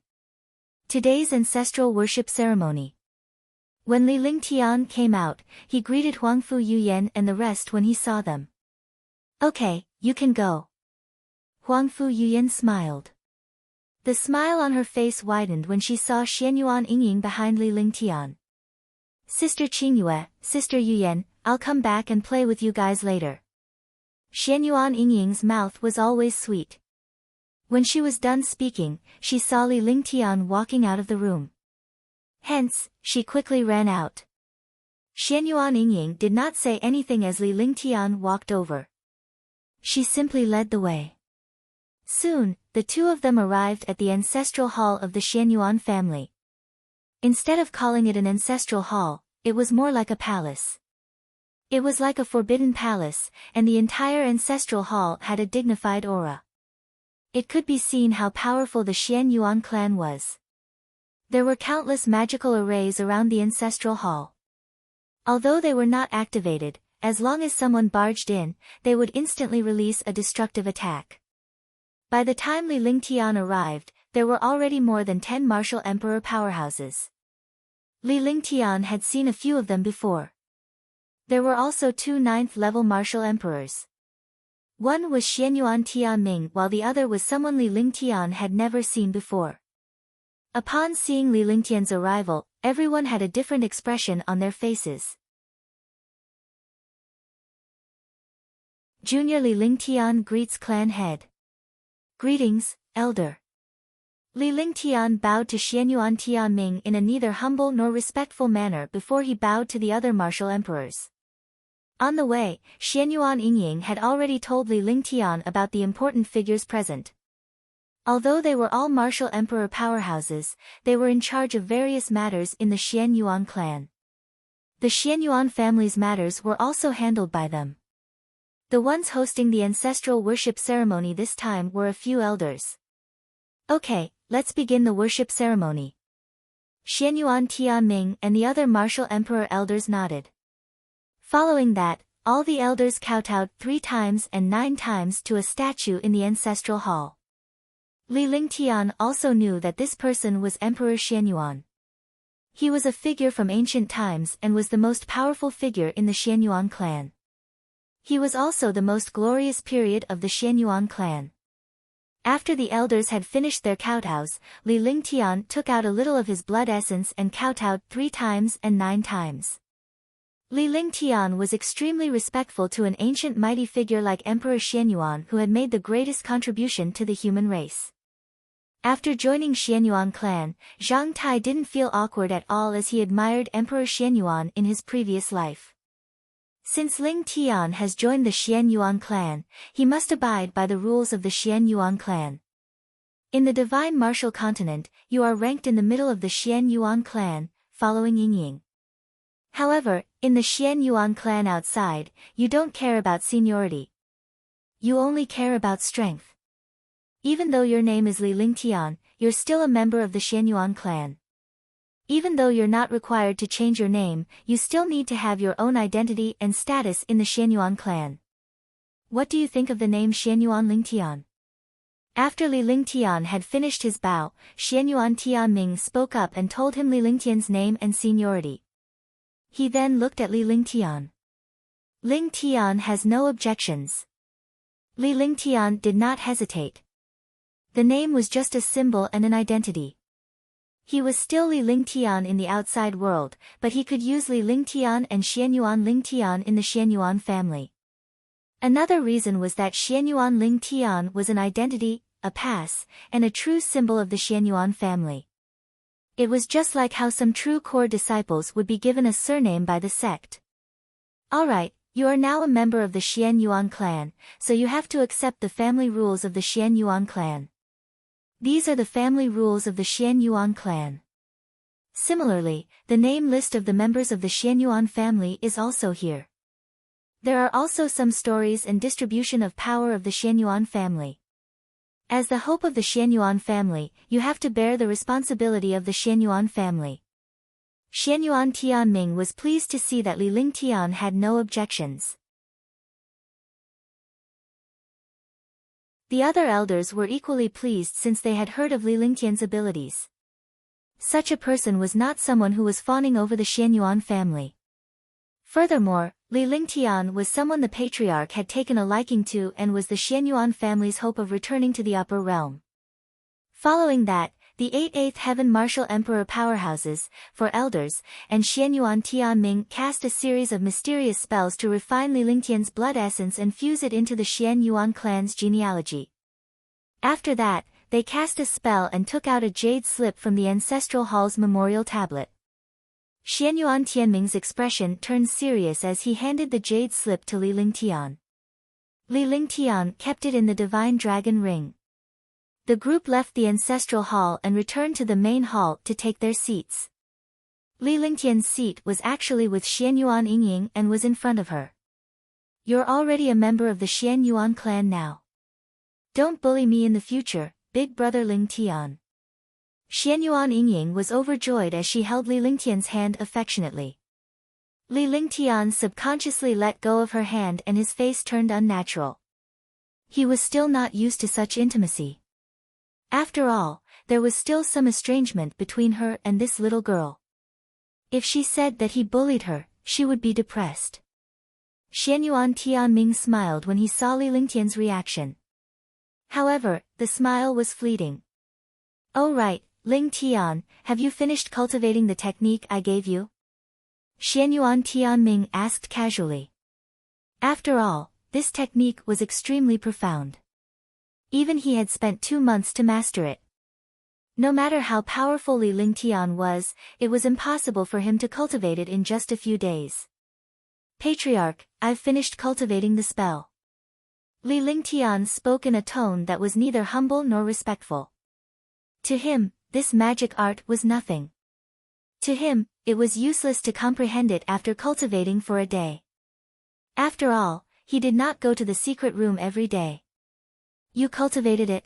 Today's ancestral worship ceremony. When Li Lingtian came out, he greeted Huangfu Yuyan and the rest when he saw them. Okay, you can go. Huangfu Yuyan smiled. The smile on her face widened when she saw Xianyuan Yingying behind Li Lingtian. Sister Qingyue, Sister Yuyan, I'll come back and play with you guys later. Xianyuan Yingying's mouth was always sweet. When she was done speaking, she saw Li Lingtian walking out of the room. Hence, she quickly ran out. Xianyuan Yingying did not say anything as Li Lingtian walked over. She simply led the way. Soon, the two of them arrived at the ancestral hall of the Xianyuan family. Instead of calling it an ancestral hall, it was more like a palace. It was like a forbidden palace, and the entire ancestral hall had a dignified aura. It could be seen how powerful the Xian Yuan clan was. There were countless magical arrays around the ancestral hall. Although they were not activated, as long as someone barged in, they would instantly release a destructive attack. By the time Li Lingtian arrived, there were already more than 10 martial emperor powerhouses. Li Lingtian had seen a few of them before. There were also 2 9th-level martial emperors. One was Xianyuan Tianming while the other was someone Li Lingtian had never seen before. Upon seeing Li Lingtian's arrival, everyone had a different expression on their faces. Junior Li Lingtian greets clan head. Greetings, elder. Li Lingtian bowed to Xianyuan Tianming in a neither humble nor respectful manner before he bowed to the other martial emperors. On the way, Xianyuan Yingying had already told Li Lingtian about the important figures present. Although they were all martial emperor powerhouses, they were in charge of various matters in the Xianyuan clan. The Xianyuan family's matters were also handled by them. The ones hosting the ancestral worship ceremony this time were a few elders. Okay, let's begin the worship ceremony. Xianyuan Tianming and the other martial emperor elders nodded. Following that, all the elders kowtowed 3 times and 9 times to a statue in the ancestral hall. Li Lingtian also knew that this person was Emperor Xianyuan. He was a figure from ancient times and was the most powerful figure in the Xianyuan clan. He was also the most glorious period of the Xianyuan clan. After the elders had finished their kowtows, Li Lingtian took out a little of his blood essence and kowtowed 3 times and 9 times. Li Lingtian was extremely respectful to an ancient mighty figure like Emperor Xianyuan who had made the greatest contribution to the human race. After joining Xianyuan clan, Zhang Tai didn't feel awkward at all as he admired Emperor Xianyuan in his previous life. Since Ling Tian has joined the Xianyuan clan, he must abide by the rules of the Xianyuan clan. In the Divine Martial Continent, you are ranked in the middle of the Xianyuan clan, following Yingying. However, in the Xianyuan clan outside, you don't care about seniority. You only care about strength. Even though your name is Li Lingtian, you're still a member of the Xianyuan clan. Even though you're not required to change your name, you still need to have your own identity and status in the Xianyuan clan. What do you think of the name Xianyuan Lingtian? After Li Lingtian had finished his bow, Xianyuan Tianming spoke up and told him Li Lingtian's name and seniority. He then looked at Li Lingtian. Lingtian has no objections. Li Lingtian did not hesitate. The name was just a symbol and an identity. He was still Li Lingtian in the outside world, but he could use Li Lingtian and Xianyuan Lingtian in the Xianyuan family. Another reason was that Xianyuan Lingtian was an identity, a pass, and a true symbol of the Xianyuan family. It was just like how some true core disciples would be given a surname by the sect. Alright, you are now a member of the Xianyuan clan, so you have to accept the family rules of the Xianyuan clan. These are the family rules of the Xianyuan clan. Similarly, the name list of the members of the Xianyuan family is also here. There are also some stories and distribution of power of the Xianyuan family. As the hope of the Xianyuan family, you have to bear the responsibility of the Xianyuan family. Xianyuan Tianming was pleased to see that Li Lingtian had no objections. The other elders were equally pleased since they had heard of Li Lingtian's abilities. Such a person was not someone who was fawning over the Xianyuan family. Furthermore, Li Lingtian was someone the patriarch had taken a liking to and was the Xianyuan family's hope of returning to the upper realm. Following that, the 8 8th Heaven Martial Emperor powerhouses, for elders, and Xianyuan Tianming cast a series of mysterious spells to refine Li Lingtian's blood essence and fuse it into the Xianyuan clan's genealogy. After that, they cast a spell and took out a jade slip from the ancestral hall's memorial tablet. Xianyuan Tianming's expression turned serious as he handed the jade slip to Li Lingtian. Li Lingtian kept it in the divine dragon ring. The group left the ancestral hall and returned to the main hall to take their seats. Li Lingtian's seat was actually with Xianyuan Yingying and was in front of her. You're already a member of the Xianyuan clan now. Don't bully me in the future, big brother Ling Tian. Xianyuan Yingying was overjoyed as she held Li Lingtian's hand affectionately. Li Lingtian subconsciously let go of her hand and his face turned unnatural. He was still not used to such intimacy. After all, there was still some estrangement between her and this little girl. If she said that he bullied her, she would be depressed. Xianyuan Tianming smiled when he saw Li Lingtian's reaction. However, the smile was fleeting. "Oh right, Ling Tian, have you finished cultivating the technique I gave you?" Xianyuan Tianming asked casually. After all, this technique was extremely profound. Even he had spent 2 months to master it. No matter how powerful Li Lingtian was, it was impossible for him to cultivate it in just a few days. "Patriarch, I've finished cultivating the spell." Li Lingtian spoke in a tone that was neither humble nor respectful. To him, this magic art was nothing. To him, it was useless to comprehend it after cultivating for a day. After all, he did not go to the secret room every day. "You cultivated it?"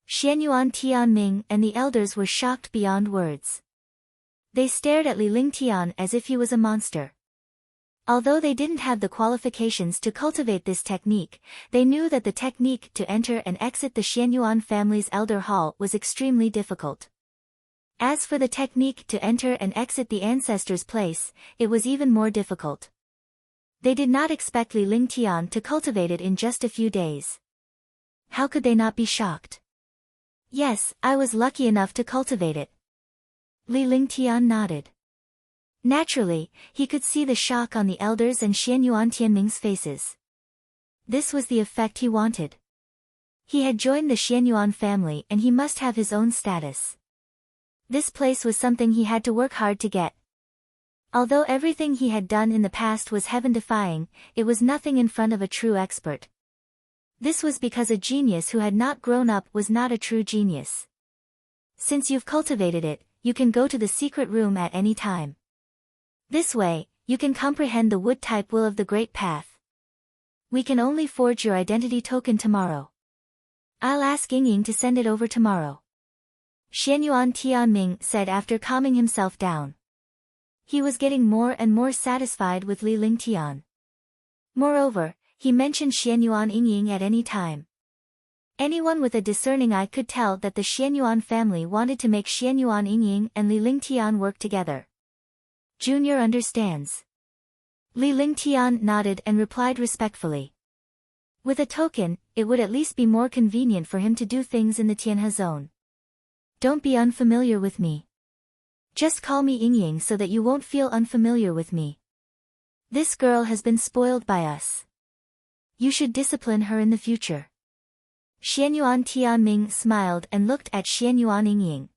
Xianyuan Tianming and the elders were shocked beyond words. They stared at Li Lingtian as if he was a monster. Although they didn't have the qualifications to cultivate this technique, they knew that the technique to enter and exit the Xianyuan family's elder hall was extremely difficult. As for the technique to enter and exit the ancestors' place, it was even more difficult. They did not expect Li Lingtian to cultivate it in just a few days. How could they not be shocked? "Yes, I was lucky enough to cultivate it." Li Lingtian nodded. Naturally, he could see the shock on the elders and Xianyuan Tianming's faces. This was the effect he wanted. He had joined the Xianyuan family and he must have his own status. This place was something he had to work hard to get. Although everything he had done in the past was heaven-defying, it was nothing in front of a true expert. This was because a genius who had not grown up was not a true genius. Since you've cultivated it, you can go to the secret room at any time. This way, you can comprehend the wood-type will of the Great Path. We can only forge your identity token tomorrow. I'll ask Yingying to send it over tomorrow. Xianyuan Tianming said after calming himself down. He was getting more and more satisfied with Li Lingtian. Moreover, he mentioned Xianyuan Yingying at any time. Anyone with a discerning eye could tell that the Xianyuan family wanted to make Xianyuan Yingying and Li Lingtian work together. "Junior understands." Li Lingtian nodded and replied respectfully. With a token, it would at least be more convenient for him to do things in the Tianhe zone. "Don't be unfamiliar with me. Just call me Yingying so that you won't feel unfamiliar with me. This girl has been spoiled by us. You should discipline her in the future." Xianyuan Tianming smiled and looked at Xianyuan Yingying.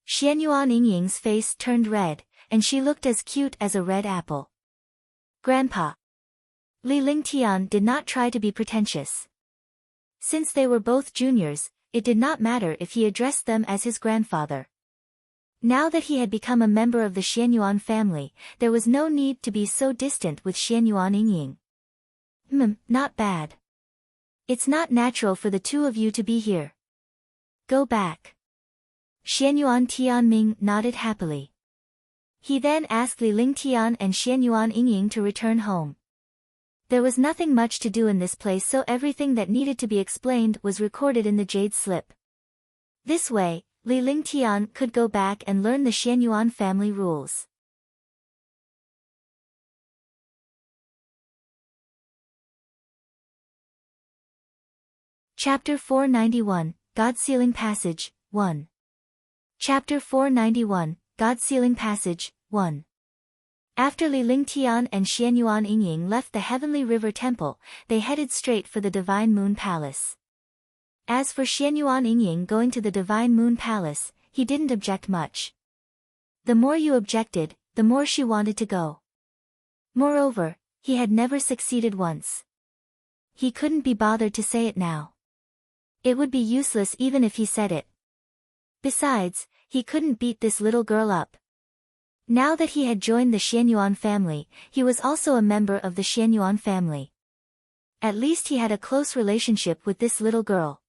Xianyuan Yingying's face turned red, and she looked as cute as a red apple. "Grandpa." Li Lingtian did not try to be pretentious. Since they were both juniors, it did not matter if he addressed them as his grandfather. Now that he had become a member of the Xianyuan family, there was no need to be so distant with Xianyuan Yingying. Not bad. It's not natural for the two of you to be here. Go back." Xianyuan Tianming nodded happily. He then asked Li Lingtian and Xianyuan Yingying to return home. There was nothing much to do in this place, so everything that needed to be explained was recorded in the jade slip. This way, Li Lingtian could go back and learn the Xianyuan family rules. Chapter 491, God-Sealing Passage, 1. Chapter 491, God-Sealing Passage, 1. After Li Lingtian and Xianyuan Yingying left the Heavenly River Temple, they headed straight for the Divine Moon Palace. As for Xianyuan Yingying going to the Divine Moon Palace, he didn't object much. The more you objected, the more she wanted to go. Moreover, he had never succeeded once. He couldn't be bothered to say it now. It would be useless even if he said it. Besides, he couldn't beat this little girl up. Now that he had joined the Xianyuan family, he was also a member of the Xianyuan family. At least he had a close relationship with this little girl.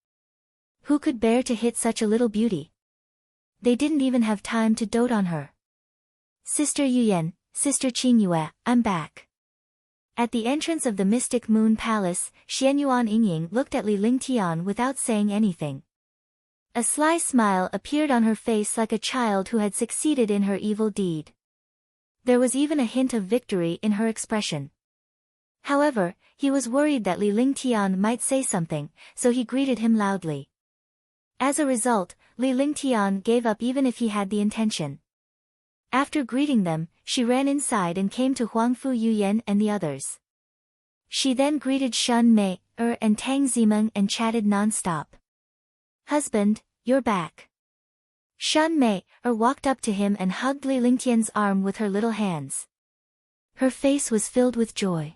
Who could bear to hit such a little beauty? They didn't even have time to dote on her. Sister Yuyan, Sister Qingyue, I'm back. At the entrance of the Mystic Moon Palace, Xianyuan Yingying looked at Li Lingtian without saying anything. A sly smile appeared on her face like a child who had succeeded in her evil deed. There was even a hint of victory in her expression. However, he was worried that Li Lingtian might say something, so he greeted him loudly. As a result, Li Lingtian gave up even if he had the intention. After greeting them, she ran inside and came to Huangfu Yuyan and the others. She then greeted Shun Mei, and Tang Zimeng and chatted non-stop. Husband, you're back. Shun Mei, walked up to him and hugged Li Lingtian's arm with her little hands. Her face was filled with joy.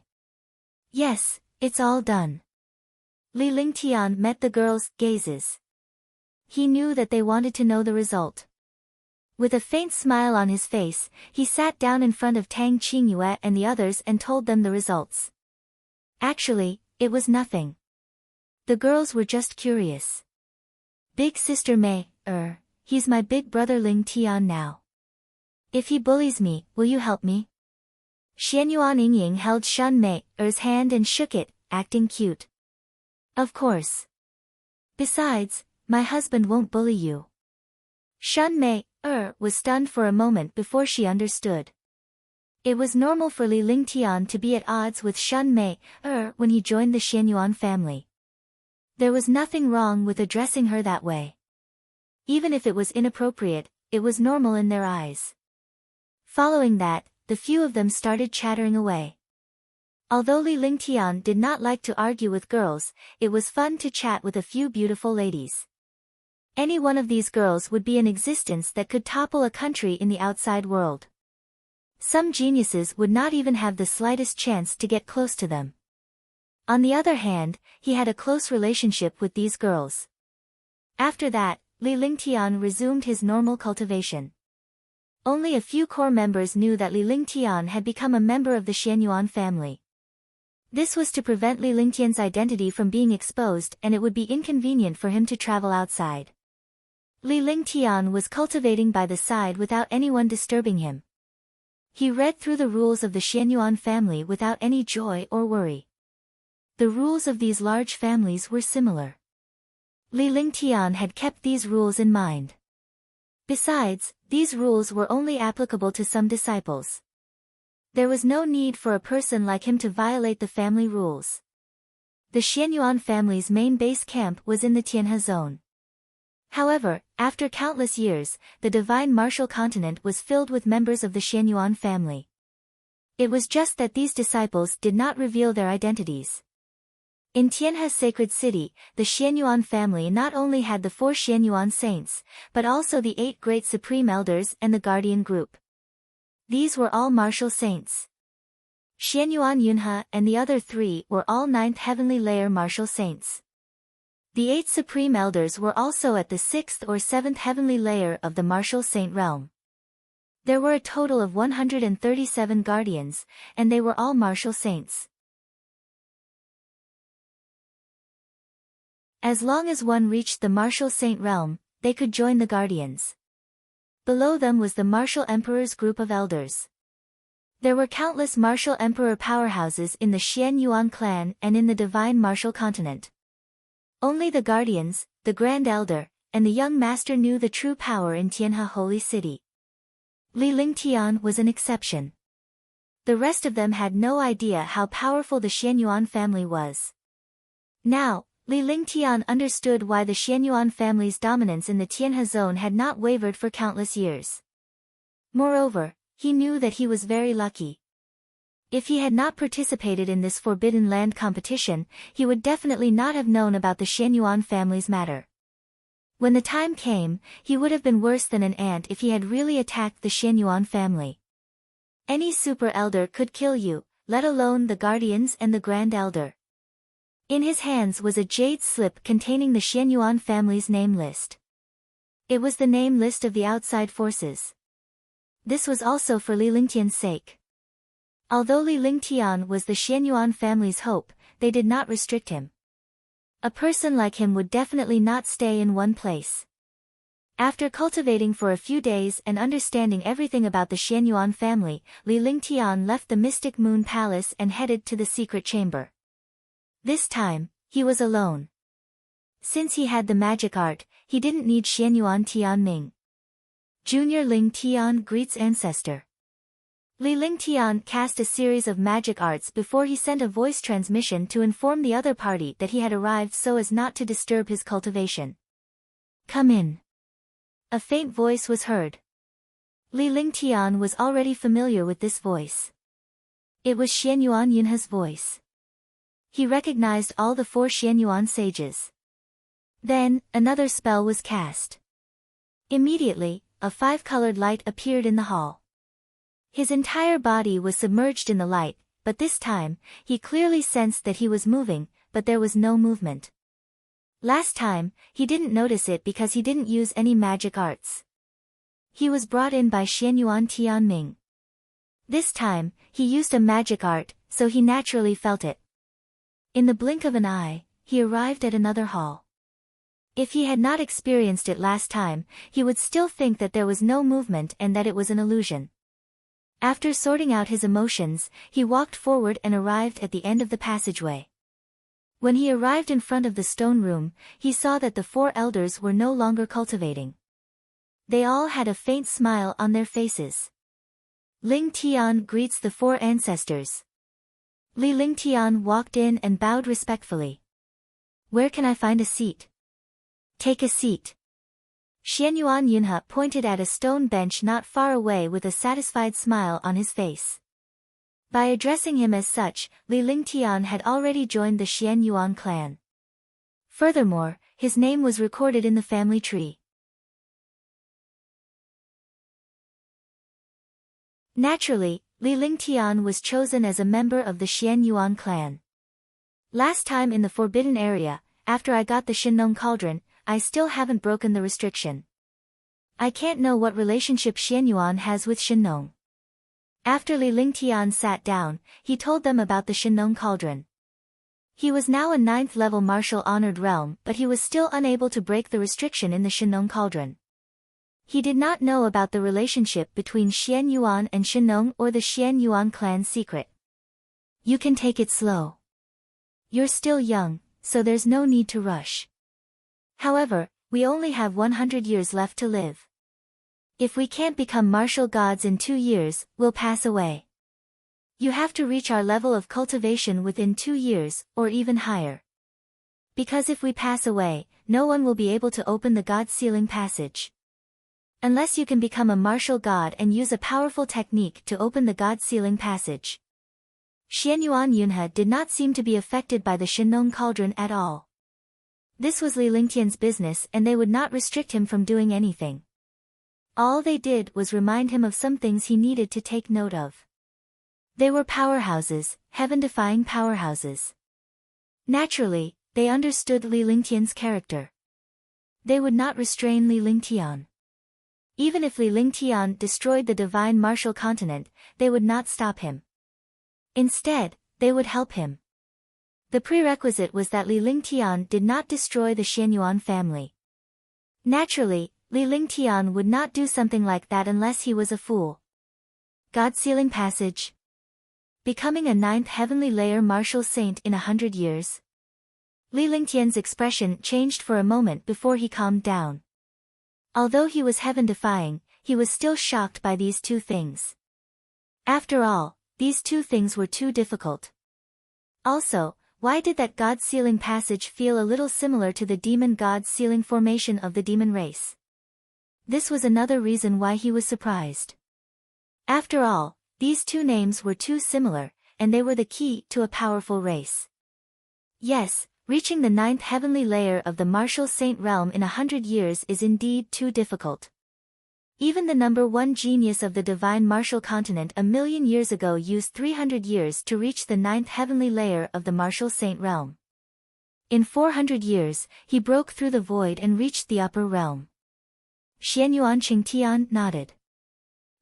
Yes, it's all done. Li Lingtian met the girls' gazes. He knew that they wanted to know the result. With a faint smile on his face, he sat down in front of Tang Qingyue and the others and told them the results. Actually, it was nothing. The girls were just curious. Big sister Mei, he's my big brother Ling Tian now. If he bullies me, will you help me? Xianyuan Yingying held Shun Mei's hand and shook it, acting cute. Of course. Besides, my husband won't bully you. Shun Mei, was stunned for a moment before she understood. It was normal for Li Lingtian to be at odds with Shun Mei, when he joined the Xianyuan family. There was nothing wrong with addressing her that way. Even if it was inappropriate, it was normal in their eyes. Following that, the few of them started chattering away. Although Li Lingtian did not like to argue with girls, it was fun to chat with a few beautiful ladies. Any one of these girls would be an existence that could topple a country in the outside world. Some geniuses would not even have the slightest chance to get close to them. On the other hand, he had a close relationship with these girls. After that, Li Lingtian resumed his normal cultivation. Only a few core members knew that Li Lingtian had become a member of the Xianyuan family. This was to prevent Li Lingtian's identity from being exposed, and it would be inconvenient for him to travel outside. Li Lingtian was cultivating by the side without anyone disturbing him. He read through the rules of the Xianyuan family without any joy or worry. The rules of these large families were similar. Li Lingtian had kept these rules in mind. Besides, these rules were only applicable to some disciples. There was no need for a person like him to violate the family rules. The Xianyuan family's main base camp was in the Tianhe zone. However, after countless years, the divine martial continent was filled with members of the Xianyuan family. It was just that these disciples did not reveal their identities. In Tianhe's sacred city, the Xianyuan family not only had the 4 Xianyuan saints, but also the 8 great supreme elders and the guardian group. These were all martial saints. Xianyuan Yunhe and the other 3 were all 9th heavenly layer martial saints. The 8 supreme elders were also at the 6th or 7th heavenly layer of the martial saint realm. There were a total of 137 guardians, and they were all martial saints. As long as one reached the martial saint realm, they could join the guardians. Below them was the martial emperor's group of elders. There were countless martial emperor powerhouses in the Xianyuan clan and in the divine martial continent. Only the guardians, the grand elder, and the young master knew the true power in Tianhe Holy City. Li Lingtian was an exception. The rest of them had no idea how powerful the Xianyuan family was. Now, Li Lingtian understood why the Xianyuan family's dominance in the Tianhe zone had not wavered for countless years. Moreover, he knew that he was very lucky. If he had not participated in this Forbidden Land competition, he would definitely not have known about the Xianyuan family's matter. When the time came, he would have been worse than an ant if he had really attacked the Xianyuan family. Any super elder could kill you, let alone the guardians and the grand elder. In his hands was a jade slip containing the Xianyuan family's name list. It was the name list of the outside forces. This was also for Li Lingtian's sake. Although Li Lingtian was the Xianyuan family's hope, they did not restrict him. A person like him would definitely not stay in one place. After cultivating for a few days and understanding everything about the Xianyuan family, Li Lingtian left the Mystic Moon Palace and headed to the secret chamber. This time, he was alone. Since he had the magic art, he didn't need Xianyuan Tianming. Junior Ling Tian greets ancestor. Li Lingtian cast a series of magic arts before he sent a voice transmission to inform the other party that he had arrived so as not to disturb his cultivation. Come in. A faint voice was heard. Li Lingtian was already familiar with this voice. It was Xianyuan Yunhe's voice. He recognized all the 4 Xianyuan sages. Then, another spell was cast. Immediately, a 5-colored light appeared in the hall. His entire body was submerged in the light, but this time, he clearly sensed that he was moving, but there was no movement. Last time, he didn't notice it because he didn't use any magic arts. He was brought in by Xianyuan Tianming. This time, he used a magic art, so he naturally felt it. In the blink of an eye, he arrived at another hall. If he had not experienced it last time, he would still think that there was no movement and that it was an illusion. After sorting out his emotions, he walked forward and arrived at the end of the passageway. When he arrived in front of the stone room, he saw that the 4 elders were no longer cultivating. They all had a faint smile on their faces. Ling Tian greets the 4 ancestors. Li Lingtian walked in and bowed respectfully. Where can I find a seat? Take a seat. Xianyuan Yunhe pointed at a stone bench not far away with a satisfied smile on his face. By addressing him as such, Li Lingtian had already joined the Xianyuan clan. Furthermore, his name was recorded in the family tree. Naturally, Li Lingtian was chosen as a member of the Xianyuan clan. Last time in the Forbidden Area, after I got the Shinnong Cauldron, I still haven't broken the restriction. I can't know what relationship Xianyuan has with Shinnong. After Li Lingtian sat down, he told them about the Shinnong Cauldron. He was now a 9th-level martial honored realm, but he was still unable to break the restriction in the Shinnong Cauldron. He did not know about the relationship between Xianyuan and Shinnong or the Xianyuan clan secret. You can take it slow. You're still young, so there's no need to rush. However, we only have 100 years left to live. If we can't become martial gods in 2 years, we'll pass away. You have to reach our level of cultivation within 2 years, or even higher. Because if we pass away, no one will be able to open the God Sealing Passage. Unless you can become a martial god and use a powerful technique to open the God Sealing Passage. Xianyuan Yunhe did not seem to be affected by the Shinnong Cauldron at all. This was Li Lingtian's business and they would not restrict him from doing anything. All they did was remind him of some things he needed to take note of. They were powerhouses, heaven-defying powerhouses. Naturally, they understood Li Lingtian's character. They would not restrain Li Lingtian. Even if Li Lingtian destroyed the divine martial continent, they would not stop him. Instead, they would help him. The prerequisite was that Li Lingtian did not destroy the Xianyuan family. Naturally, Li Lingtian would not do something like that unless he was a fool. God Sealing Passage. Becoming a 9th heavenly layer martial saint in 100 years. Li Lingtian's expression changed for a moment before he calmed down. Although he was heaven-defying, he was still shocked by these 2 things. After all, these 2 things were too difficult. Also, why did that God Sealing Passage feel a little similar to the demon God Sealing formation of the demon race? This was another reason why he was surprised. After all, these 2 names were too similar, and they were the key to a powerful race. Yes, reaching the 9th heavenly layer of the martial saint realm in 100 years is indeed too difficult. Even the number 1 genius of the divine martial continent a million years ago used 300 years to reach the 9th heavenly layer of the martial saint realm. In 400 years, he broke through the void and reached the upper realm. Xianyuan Qingtian nodded.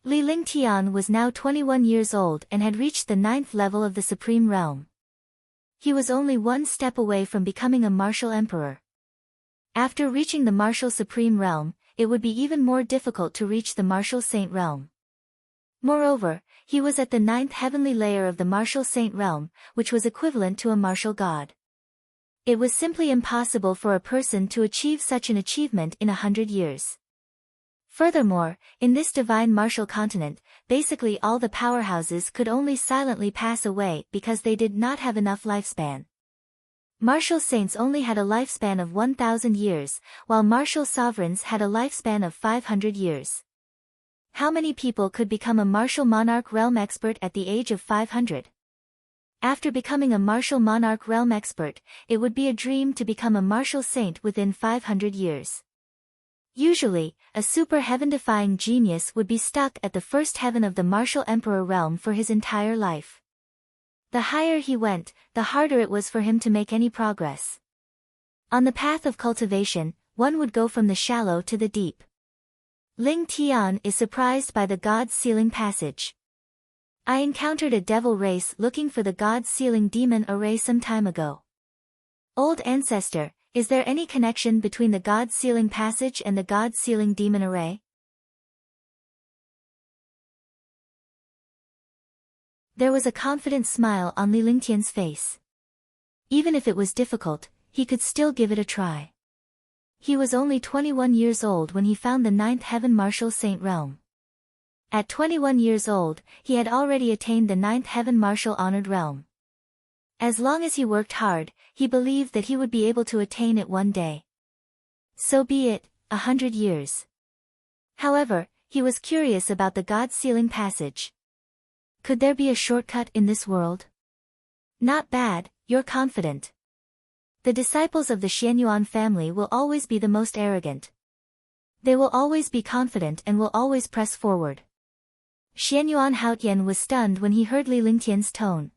Li Lingtian was now 21 years old and had reached the 9th level of the supreme realm. He was only one step away from becoming a martial emperor. After reaching the martial supreme realm, it would be even more difficult to reach the martial saint realm. Moreover, he was at the 9th heavenly layer of the martial saint realm, which was equivalent to a martial god. It was simply impossible for a person to achieve such an achievement in 100 years. Furthermore, in this divine martial continent, basically all the powerhouses could only silently pass away because they did not have enough lifespan. Martial saints only had a lifespan of 1,000 years, while martial sovereigns had a lifespan of 500 years. How many people could become a martial monarch realm expert at the age of 500? After becoming a martial monarch realm expert, it would be a dream to become a martial saint within 500 years. Usually, a super heaven-defying genius would be stuck at the first heaven of the martial emperor realm for his entire life. The higher he went, the harder it was for him to make any progress. On the path of cultivation, one would go from the shallow to the deep. Ling Tian is surprised by the God's Sealing passage. I encountered a devil race looking for the God's Sealing demon array some time ago. Old ancestor, is there any connection between the God's Sealing passage and the God's Sealing demon array? There was a confident smile on Li Lingtian's face. Even if it was difficult, he could still give it a try. He was only 21 years old when he found the 9th heaven martial saint realm. At 21 years old, he had already attained the 9th heaven martial honored realm. As long as he worked hard, he believed that he would be able to attain it one day. So be it, 100 years. However, he was curious about the God's Sealing passage. Could there be a shortcut in this world? Not bad, you're confident. The disciples of the Xianyuan family will always be the most arrogant. They will always be confident and will always press forward. Xianyuan Haotian was stunned when he heard Li Lingtian's tone.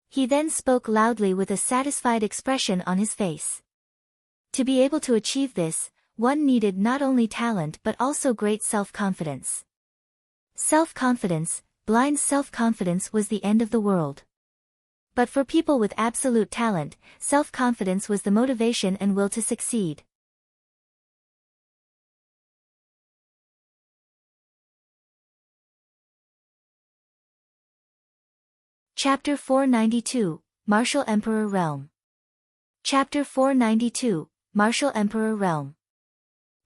He then spoke loudly with a satisfied expression on his face. To be able to achieve this, one needed not only talent but also great self-confidence. Self-confidence, blind self-confidence was the end of the world. But for people with absolute talent, self-confidence was the motivation and will to succeed. Chapter 492, Martial Emperor Realm. Chapter 492, Martial Emperor Realm.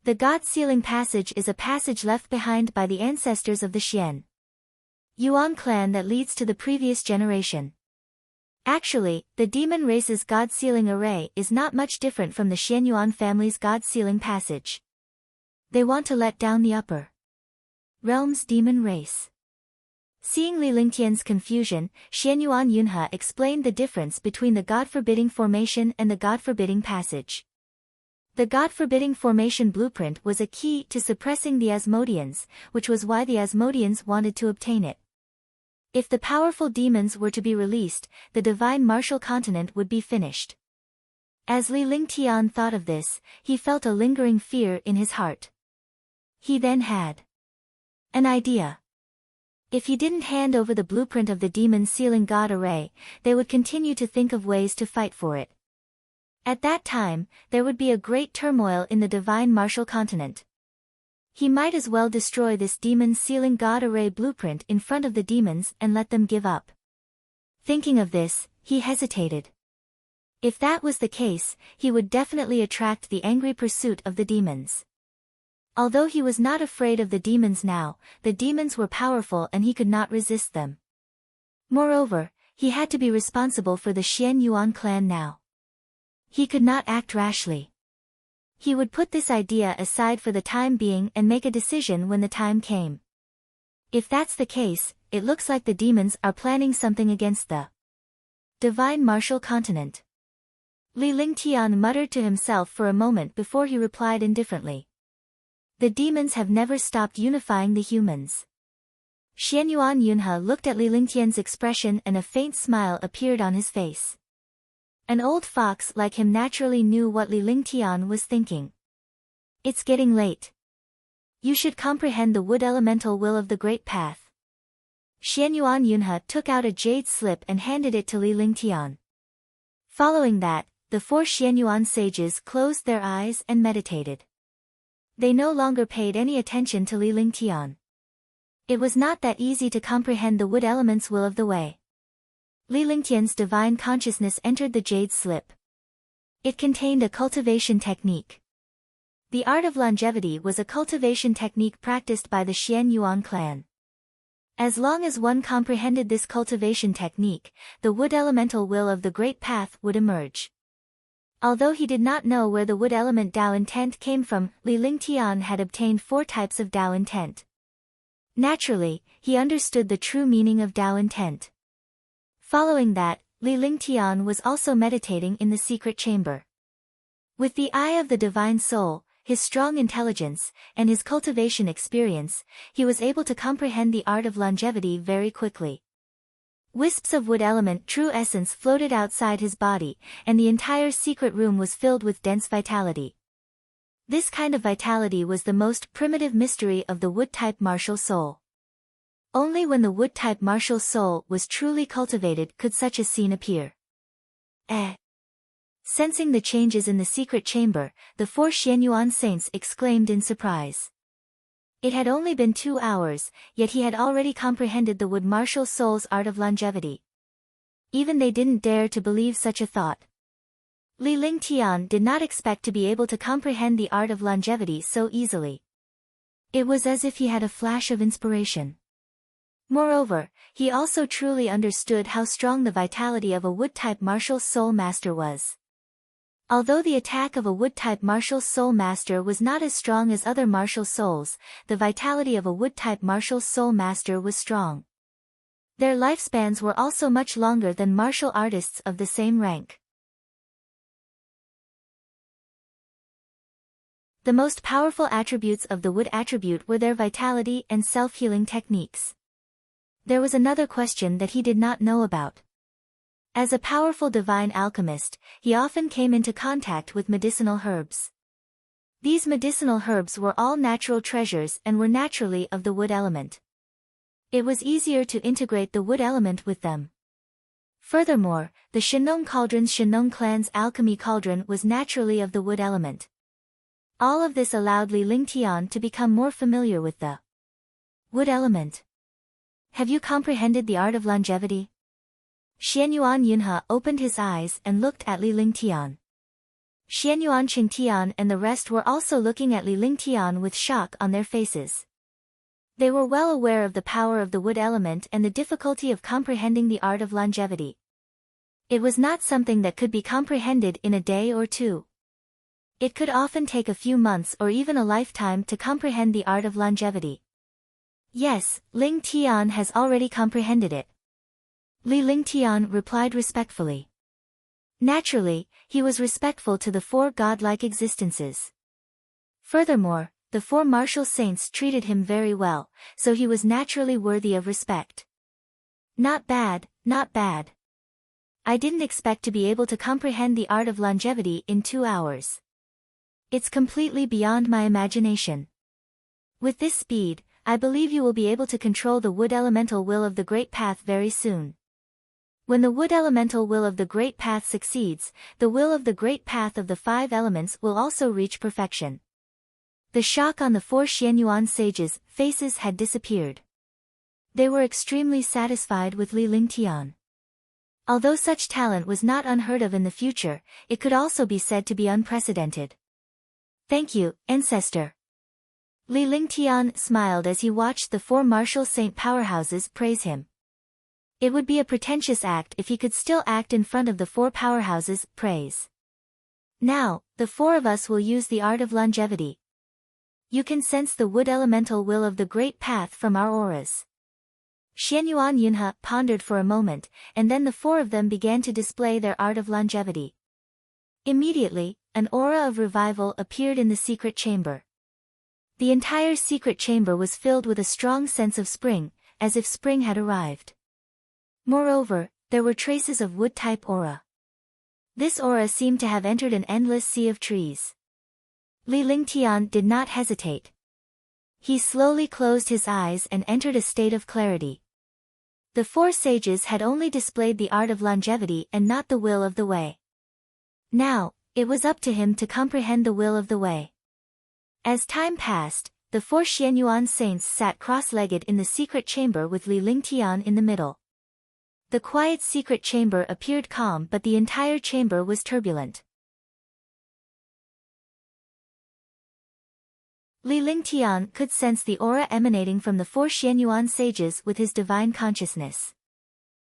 The God's Sealing passage is a passage left behind by the ancestors of the Xian Yuan clan that leads to the previous generation. Actually, the demon race's God's Sealing array is not much different from the Xianyuan family's God's Sealing passage. They want to let down the upper realm's demon race. Seeing Li Lingtian's confusion, Xianyuan Yunhe explained the difference between the God-forbidding formation and the God-forbidding passage. The God-forbidding formation blueprint was a key to suppressing the Asmodeans, which was why the Asmodeans wanted to obtain it. If the powerful demons were to be released, the divine martial continent would be finished. As Li Lingtian thought of this, he felt a lingering fear in his heart. He then had an idea. If he didn't hand over the blueprint of the demon sealing god array, they would continue to think of ways to fight for it. At that time, there would be a great turmoil in the divine martial continent. He might as well destroy this demon sealing god array blueprint in front of the demons and let them give up. Thinking of this, he hesitated. If that was the case, he would definitely attract the angry pursuit of the demons. Although he was not afraid of the demons now, the demons were powerful and he could not resist them. Moreover, he had to be responsible for the Xianyuan clan now. He could not act rashly. He would put this idea aside for the time being and make a decision when the time came. If that's the case, it looks like the demons are planning something against the divine martial continent. Li Lingtian muttered to himself for a moment before he replied indifferently. The demons have never stopped unifying the humans. Xianyuan Yunhe looked at Li Lingtian's expression and a faint smile appeared on his face. An old fox like him naturally knew what Li Lingtian was thinking. It's getting late. You should comprehend the wood elemental will of the great path. Xianyuan Yunhe took out a jade slip and handed it to Li Lingtian. Following that, the 4 Xianyuan sages closed their eyes and meditated. They no longer paid any attention to Li Lingtian. It was not that easy to comprehend the wood element's will of the way. Li Lingtian's divine consciousness entered the jade slip. It contained a cultivation technique. The art of longevity was a cultivation technique practiced by the Xianyuan clan. As long as one comprehended this cultivation technique, the wood elemental will of the Great Path would emerge. Although he did not know where the wood element Tao intent came from, Li Lingtian had obtained 4 types of Tao intent. Naturally, he understood the true meaning of Tao intent. Following that, Li Lingtian was also meditating in the secret chamber. With the eye of the divine soul, his strong intelligence, and his cultivation experience, he was able to comprehend the art of longevity very quickly. Wisps of wood element true essence floated outside his body, and the entire secret room was filled with dense vitality. This kind of vitality was the most primitive mystery of the wood-type martial soul. Only when the wood-type martial soul was truly cultivated could such a scene appear. Sensing the changes in the secret chamber, the 4 Xianyuan saints exclaimed in surprise. It had only been 2 hours, yet he had already comprehended the wood martial soul's art of longevity. Even they didn't dare to believe such a thought. Li Lingtian did not expect to be able to comprehend the art of longevity so easily. It was as if he had a flash of inspiration. Moreover, he also truly understood how strong the vitality of a wood-type martial soul master was. Although the attack of a wood-type martial soul master was not as strong as other martial souls, the vitality of a wood-type martial soul master was strong. Their lifespans were also much longer than martial artists of the same rank. The most powerful attributes of the wood attribute were their vitality and self-healing techniques. There was another question that he did not know about. As a powerful divine alchemist, he often came into contact with medicinal herbs. These medicinal herbs were all natural treasures and were naturally of the wood element. It was easier to integrate the wood element with them. Furthermore, the Shenong clan's alchemy cauldron was naturally of the wood element. All of this allowed Li Lingtian to become more familiar with the wood element. Have you comprehended the art of longevity? Xianyuan Yunhe opened his eyes and looked at Li Lingtian. Xianyuan Qingtian and the rest were also looking at Li Lingtian with shock on their faces. They were well aware of the power of the wood element and the difficulty of comprehending the art of longevity. It was not something that could be comprehended in a day or 2. It could often take a few months or even a lifetime to comprehend the art of longevity. Yes, Lingtian has already comprehended it. Li Lingtian replied respectfully. Naturally, he was respectful to the 4 godlike existences. Furthermore, the 4 martial saints treated him very well, so he was naturally worthy of respect. Not bad, not bad. I didn't expect to be able to comprehend the art of longevity in 2 hours. It's completely beyond my imagination. With this speed, I believe you will be able to control the wood elemental will of the Great Path very soon. When the wood elemental will of the Great Path succeeds, the will of the Great Path of the 5 elements will also reach perfection. The shock on the 4 Xianyuan sages' faces had disappeared. They were extremely satisfied with Li Lingtian. Although such talent was not unheard of in the future, it could also be said to be unprecedented. Thank you, Ancestor. Li Lingtian smiled as he watched the 4 martial saint powerhouses praise him. It would be a pretentious act if he could still act in front of the 4 powerhouses' praise. Now, the 4 of us will use the art of longevity. You can sense the wood elemental will of the Great Path from our auras. Xianyuan Yunhe pondered for a moment, and then the 4 of them began to display their art of longevity. Immediately, an aura of revival appeared in the secret chamber. The entire secret chamber was filled with a strong sense of spring, as if spring had arrived. Moreover, there were traces of wood-type aura. This aura seemed to have entered an endless sea of trees. Li Lingtian did not hesitate. He slowly closed his eyes and entered a state of clarity. The 4 sages had only displayed the art of longevity and not the will of the way. Now, it was up to him to comprehend the will of the way. As time passed, the 4 Xianyuan saints sat cross-legged in the secret chamber with Li Lingtian in the middle. The quiet secret chamber appeared calm, but the entire chamber was turbulent. Li Lingtian could sense the aura emanating from the 4 Xianyuan sages with his divine consciousness.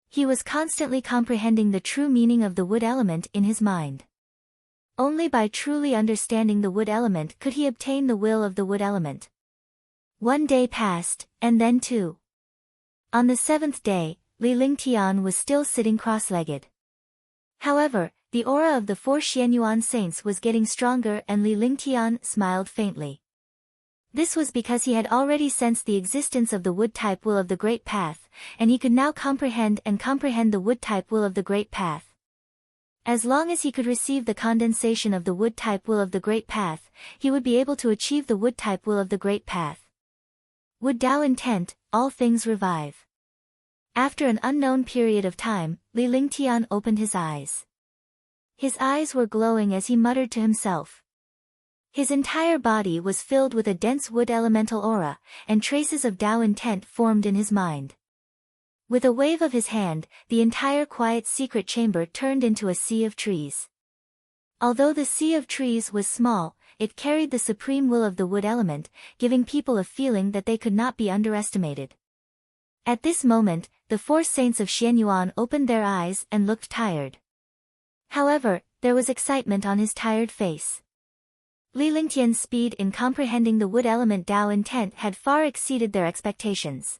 He was constantly comprehending the true meaning of the wood element in his mind. Only by truly understanding the wood element could he obtain the will of the wood element. 1 day passed, and then 2. On the 7th day, Li Lingtian was still sitting cross-legged. However, the aura of the 4 Xianyuan saints was getting stronger and Li Lingtian smiled faintly. This was because he had already sensed the existence of the wood-type will of the Great Path, and he could now comprehend the wood-type will of the Great Path. As long as he could receive the condensation of the wood-type will of the Great Path, he would be able to achieve the wood-type will of the Great Path. Would Tao intent, all things revive. After an unknown period of time, Li Lingtian opened his eyes. His eyes were glowing as he muttered to himself. His entire body was filled with a dense wood elemental aura, and traces of Tao intent formed in his mind. With a wave of his hand, the entire quiet secret chamber turned into a sea of trees. Although the sea of trees was small, it carried the supreme will of the wood element, giving people a feeling that they could not be underestimated. At this moment, the 4 saints of Xianyuan opened their eyes and looked tired. However, there was excitement on his tired face. Li Lingtian's speed in comprehending the wood element Tao intent had far exceeded their expectations.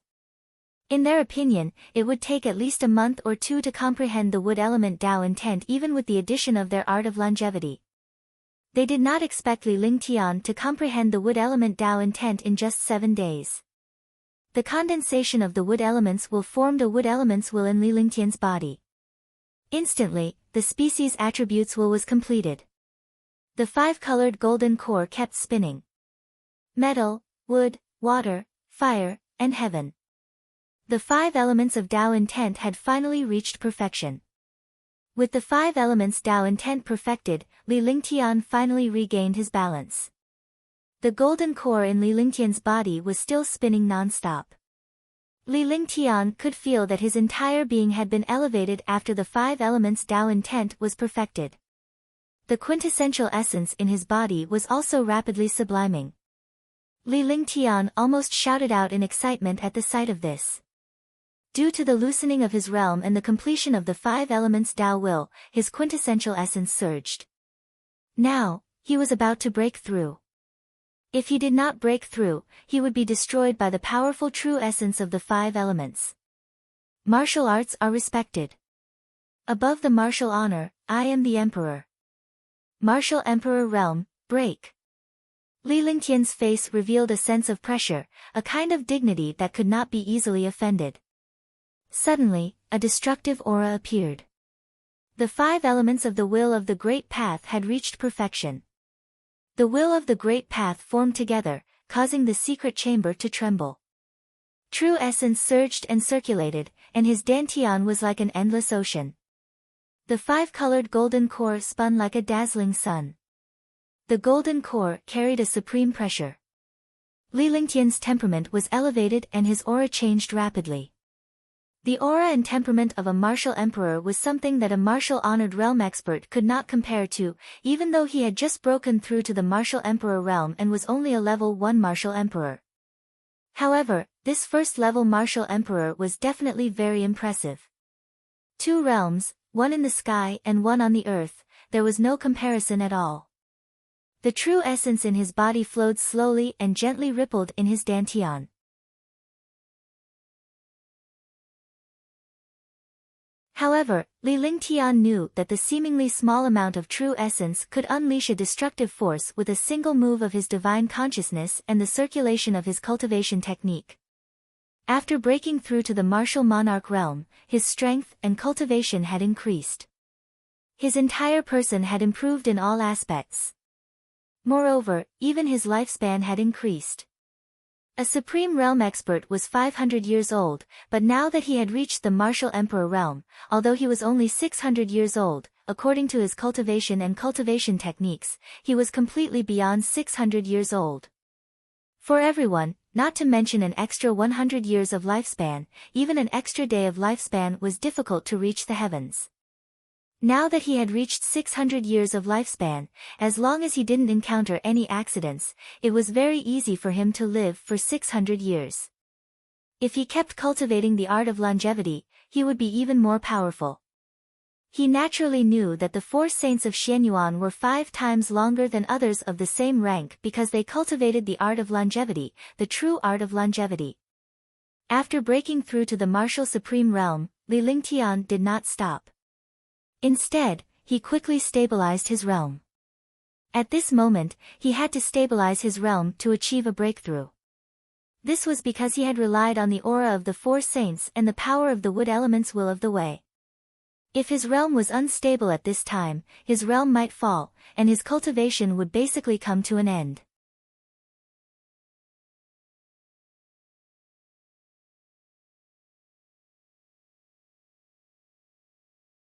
In their opinion, it would take at least a month or 2 to comprehend the wood element Tao intent even with the addition of their art of longevity. They did not expect Li Lingtian to comprehend the wood element Tao intent in just 7 days. The condensation of the wood elements will formed a wood element's will in Li Lingtian's body. Instantly, the species attributes will was completed. The 5-colored golden core kept spinning. Metal, wood, water, fire, and heaven. The 5 elements of Tao intent had finally reached perfection. With the 5 elements Tao intent perfected, Li Lingtian finally regained his balance. The golden core in Li Lingtian's body was still spinning non-stop. Li Lingtian could feel that his entire being had been elevated after the 5 elements Tao intent was perfected. The quintessential essence in his body was also rapidly subliming. Li Lingtian almost shouted out in excitement at the sight of this. Due to the loosening of his realm and the completion of the 5 elements Tao will, his quintessential essence surged. Now, he was about to break through. If he did not break through, he would be destroyed by the powerful true essence of the 5 elements. Martial arts are respected. Above the martial honor, I am the emperor. Martial Emperor Realm, break. Li Lingtian's face revealed a sense of pressure, a kind of dignity that could not be easily offended. Suddenly, a destructive aura appeared. The 5 elements of the will of the Great Path had reached perfection. The will of the Great Path formed together, causing the secret chamber to tremble. True essence surged and circulated, and his dantian was like an endless ocean. The 5-colored golden core spun like a dazzling sun. The golden core carried a supreme pressure. Li Lingtian's temperament was elevated and his aura changed rapidly. The aura and temperament of a martial emperor was something that a martial honored realm expert could not compare to, even though he had just broken through to the martial emperor realm and was only a level 1 martial emperor. However, this first-level martial emperor was definitely very impressive. 2 realms, one in the sky and one on the earth, there was no comparison at all. The true essence in his body flowed slowly and gently rippled in his dantian. However, Li Lingtian knew that the seemingly small amount of true essence could unleash a destructive force with a single move of his divine consciousness and the circulation of his cultivation technique. After breaking through to the martial monarch realm, his strength and cultivation had increased. His entire person had improved in all aspects. Moreover, even his lifespan had increased. A supreme realm expert was 500 years old, but now that he had reached the martial emperor realm, although he was only 600 years old, according to his cultivation and cultivation techniques, he was completely beyond 600 years old. For everyone, not to mention an extra 100 years of lifespan, even an extra day of lifespan was difficult to reach the heavens. Now that he had reached 600 years of lifespan, as long as he didn't encounter any accidents, it was very easy for him to live for 600 years. If he kept cultivating the art of longevity, he would be even more powerful. He naturally knew that the 4 saints of Xianyuan were 5 times longer than others of the same rank because they cultivated the art of longevity, the true art of longevity. After breaking through to the martial supreme realm, Li Lingtian did not stop. Instead, he quickly stabilized his realm. At this moment, he had to stabilize his realm to achieve a breakthrough. This was because he had relied on the aura of the 4 saints and the power of the wood element's will of the way. If his realm was unstable at this time, his realm might fall, and his cultivation would basically come to an end.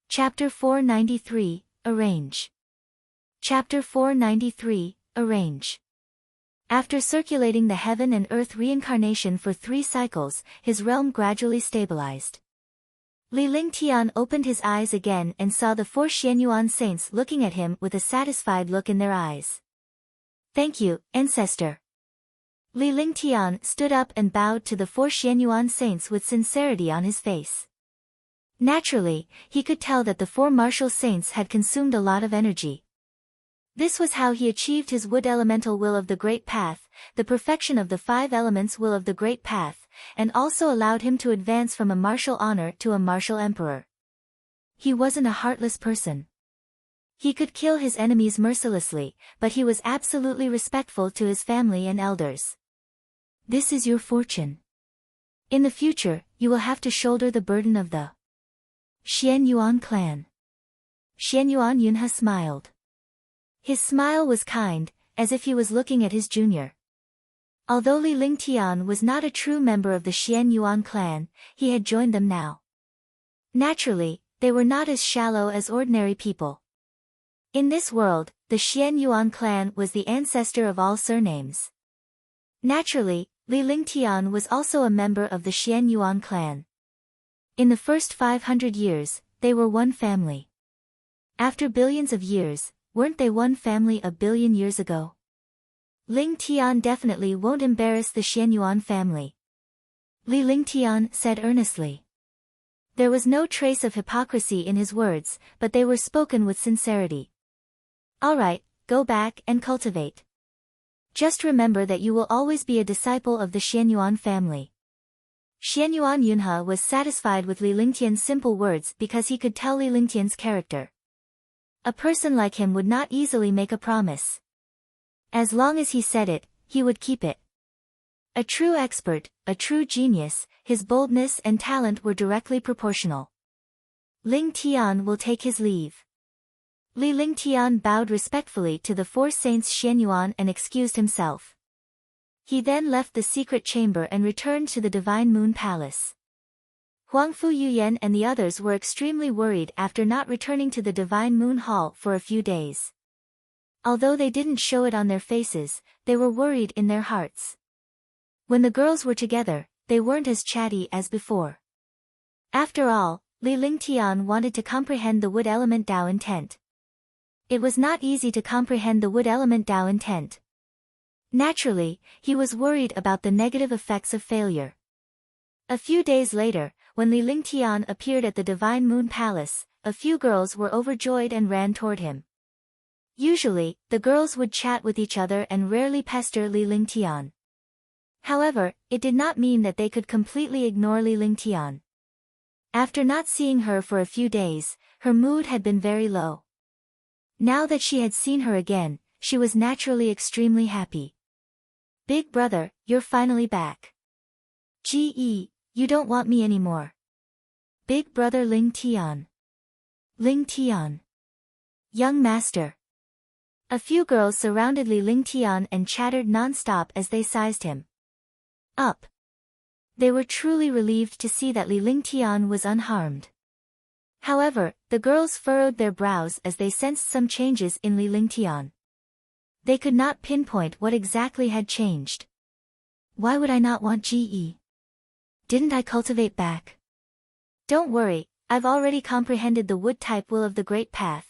Chapter 493, Arrange. Chapter 493, Arrange. After circulating the heaven and earth reincarnation for 3 cycles, his realm gradually stabilized. Li Lingtian opened his eyes again and saw the 4 Xianyuan saints looking at him with a satisfied look in their eyes. "Thank you, ancestor." Li Lingtian stood up and bowed to the 4 Xianyuan saints with sincerity on his face. Naturally, he could tell that the 4 martial saints had consumed a lot of energy. This was how he achieved his wood elemental will of the Great Path, the perfection of the 5 elements will of the Great Path, and also allowed him to advance from a martial honor to a martial emperor. He wasn't a heartless person. He could kill his enemies mercilessly, but he was absolutely respectful to his family and elders. "This is your fortune. In the future, you will have to shoulder the burden of the Xianyuan clan." Xianyuan Yunhe smiled. His smile was kind, as if he was looking at his junior. Although Li Lingtian was not a true member of the Xianyuan clan, he had joined them now. Naturally, they were not as shallow as ordinary people. In this world, the Xianyuan clan was the ancestor of all surnames. Naturally, Li Lingtian was also a member of the Xianyuan clan. In the first 500 years, they were one family. After billions of years, weren't they one family a billion years ago? Ling Tian definitely won't embarrass the Xianyuan family. Li Lingtian said earnestly. There was no trace of hypocrisy in his words, but they were spoken with sincerity. "All right, go back and cultivate. Just remember that you will always be a disciple of the Xianyuan family." Xianyuan Yunhe was satisfied with Li Lingtian's simple words because he could tell Li Lingtian's character. A person like him would not easily make a promise. As long as he said it, he would keep it. A true expert, a true genius, his boldness and talent were directly proportional. Ling Tian will take his leave. Li Lingtian bowed respectfully to the 4 saints Xianyuan and excused himself. He then left the secret chamber and returned to the Divine Moon Palace. Huangfu Yuyan and the others were extremely worried after not returning to the Divine Moon Hall for a few days. Although they didn't show it on their faces, they were worried in their hearts. When the girls were together, they weren't as chatty as before. After all, Li Lingtian wanted to comprehend the wood element Tao intent. It was not easy to comprehend the wood element Tao intent. Naturally, he was worried about the negative effects of failure. A few days later, when Li Lingtian appeared at the Divine Moon Palace, a few girls were overjoyed and ran toward him. Usually, the girls would chat with each other and rarely pester Li Lingtian. However, it did not mean that they could completely ignore Li Lingtian. After not seeing her for a few days, her mood had been very low. Now that she had seen her again, she was naturally extremely happy. "Big brother, you're finally back. Gee, you don't want me anymore." "Big brother Ling Tian." "Ling Tian." "Young master." A few girls surrounded Li Lingtian and chattered non-stop as they sized him up. They were truly relieved to see that Li Lingtian was unharmed. However, the girls furrowed their brows as they sensed some changes in Li Lingtian. They could not pinpoint what exactly had changed. Why would I not want GE? Didn't I cultivate back? Don't worry, I've already comprehended the wood-type will of the Great Path.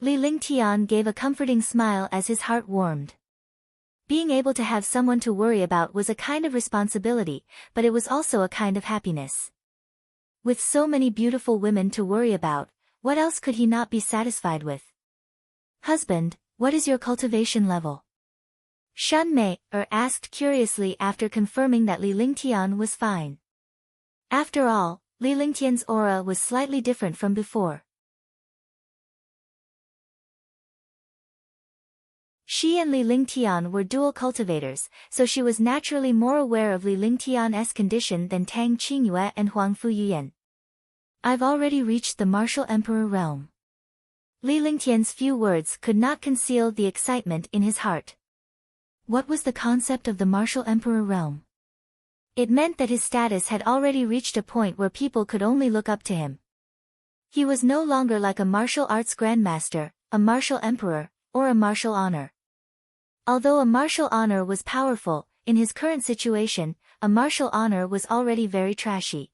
Li Lingtian gave a comforting smile as his heart warmed. Being able to have someone to worry about was a kind of responsibility, but it was also a kind of happiness. With so many beautiful women to worry about, what else could he not be satisfied with? Husband, what is your cultivation level? Shun Mei asked curiously after confirming that Li Lingtian was fine. After all, Li Lingtian's aura was slightly different from before. She and Li Lingtian were dual cultivators, so she was naturally more aware of Li Lingtian's condition than Tang Qingyue and Huang Fuyuyan. I've already reached the martial emperor realm. Li Lingtian's few words could not conceal the excitement in his heart. What was the concept of the martial emperor realm? It meant that his status had already reached a point where people could only look up to him. He was no longer like a martial arts grandmaster, a martial emperor, or a martial honor. Although a martial honor was powerful, in his current situation, a martial honor was already very trashy.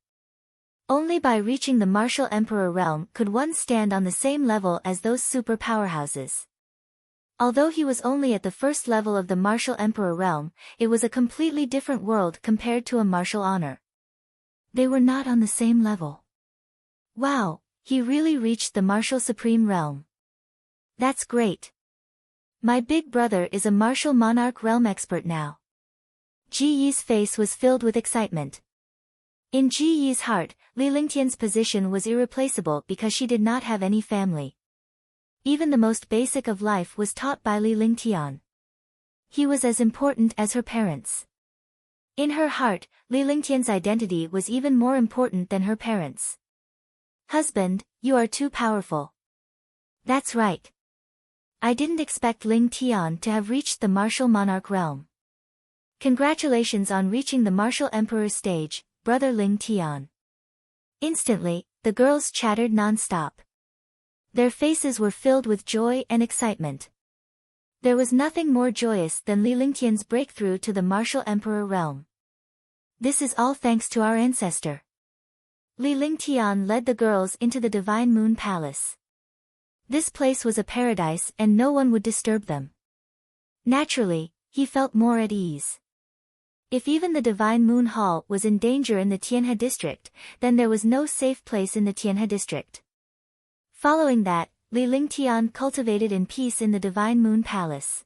Only by reaching the martial emperor realm could one stand on the same level as those super powerhouses. Although he was only at the first level of the martial emperor realm, it was a completely different world compared to a martial honor. They were not on the same level. Wow, he really reached the martial supreme realm. That's great. My big brother is a martial monarch realm expert now. Ji Yi's face was filled with excitement. In Ji Yi's heart, Li Lingtian's position was irreplaceable because she did not have any family. Even the most basic of life was taught by Li Lingtian. He was as important as her parents. In her heart, Li Lingtian's identity was even more important than her parents. Husband, you are too powerful. That's right. I didn't expect Ling Tian to have reached the martial monarch realm. Congratulations on reaching the martial emperor stage, brother Ling Tian. Instantly, the girls chattered non-stop. Their faces were filled with joy and excitement. There was nothing more joyous than Li Lingtian's breakthrough to the martial emperor realm. This is all thanks to our ancestor. Li Lingtian led the girls into the Divine Moon Palace. This place was a paradise and no one would disturb them. Naturally, he felt more at ease. If even the Divine Moon Hall was in danger in the Tianhe district, then there was no safe place in the Tianhe district. Following that, Li Lingtian cultivated in peace in the Divine Moon Palace.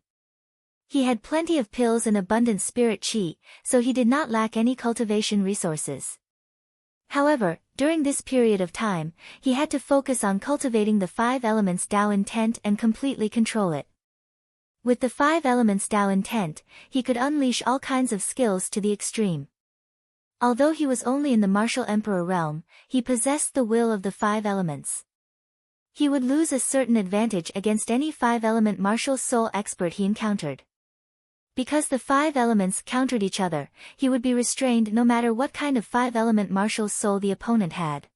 He had plenty of pills and abundant spirit qi, so he did not lack any cultivation resources. However, during this period of time, he had to focus on cultivating the 5 elements Tao intent and completely control it. With the 5 elements Tao intent, he could unleash all kinds of skills to the extreme. Although he was only in the martial emperor realm, he possessed the will of the 5 elements. He would lose a certain advantage against any 5-element martial soul expert he encountered. Because the 5 elements countered each other, he would be restrained no matter what kind of 5-element martial soul the opponent had.